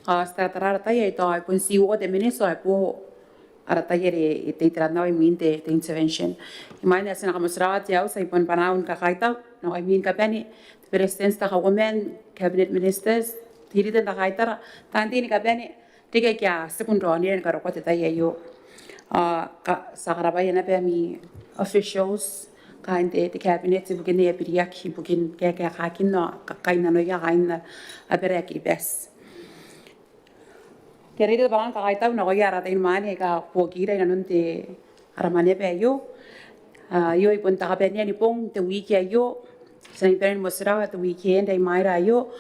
A: setelah terarata ya itu pun siwo de miniso apu arata yere itu iterana wa minte te intervention. Imana sena kamusrawat ya usai pun panaun kakaita no I mean kapani president ta Kauoman cabinet ministers tiri ta kakaita tanti ni kapani tiga kya sekundo ni en karokote ta yo sakarabaya na pemi officials kain te cabinet bukin ne biriak bukin kaya kakin no kain no ya kain aberaki bes kerida balan kaita no ya rata in mane ka pogira ina nunte aramane pe yo yo ipon ta kapenya ni pong te wiki yo sa iperen mosra te weekend ay maira yo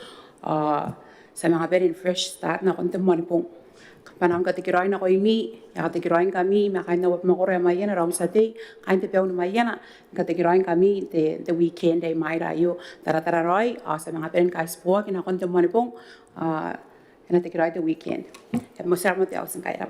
A: sa mga perin fresh start na konte mo ni pong panam ka tikiroin ako imi ya ka tikiroin kami makain na wap makoro ya mayana ram sate kain te pew na mayana ka tikiroin kami te weekend ay maira yo tara roy sa mga perin ka sport kina konte mo ni pong na tikiroin te weekend mo sa mo te awsan kaya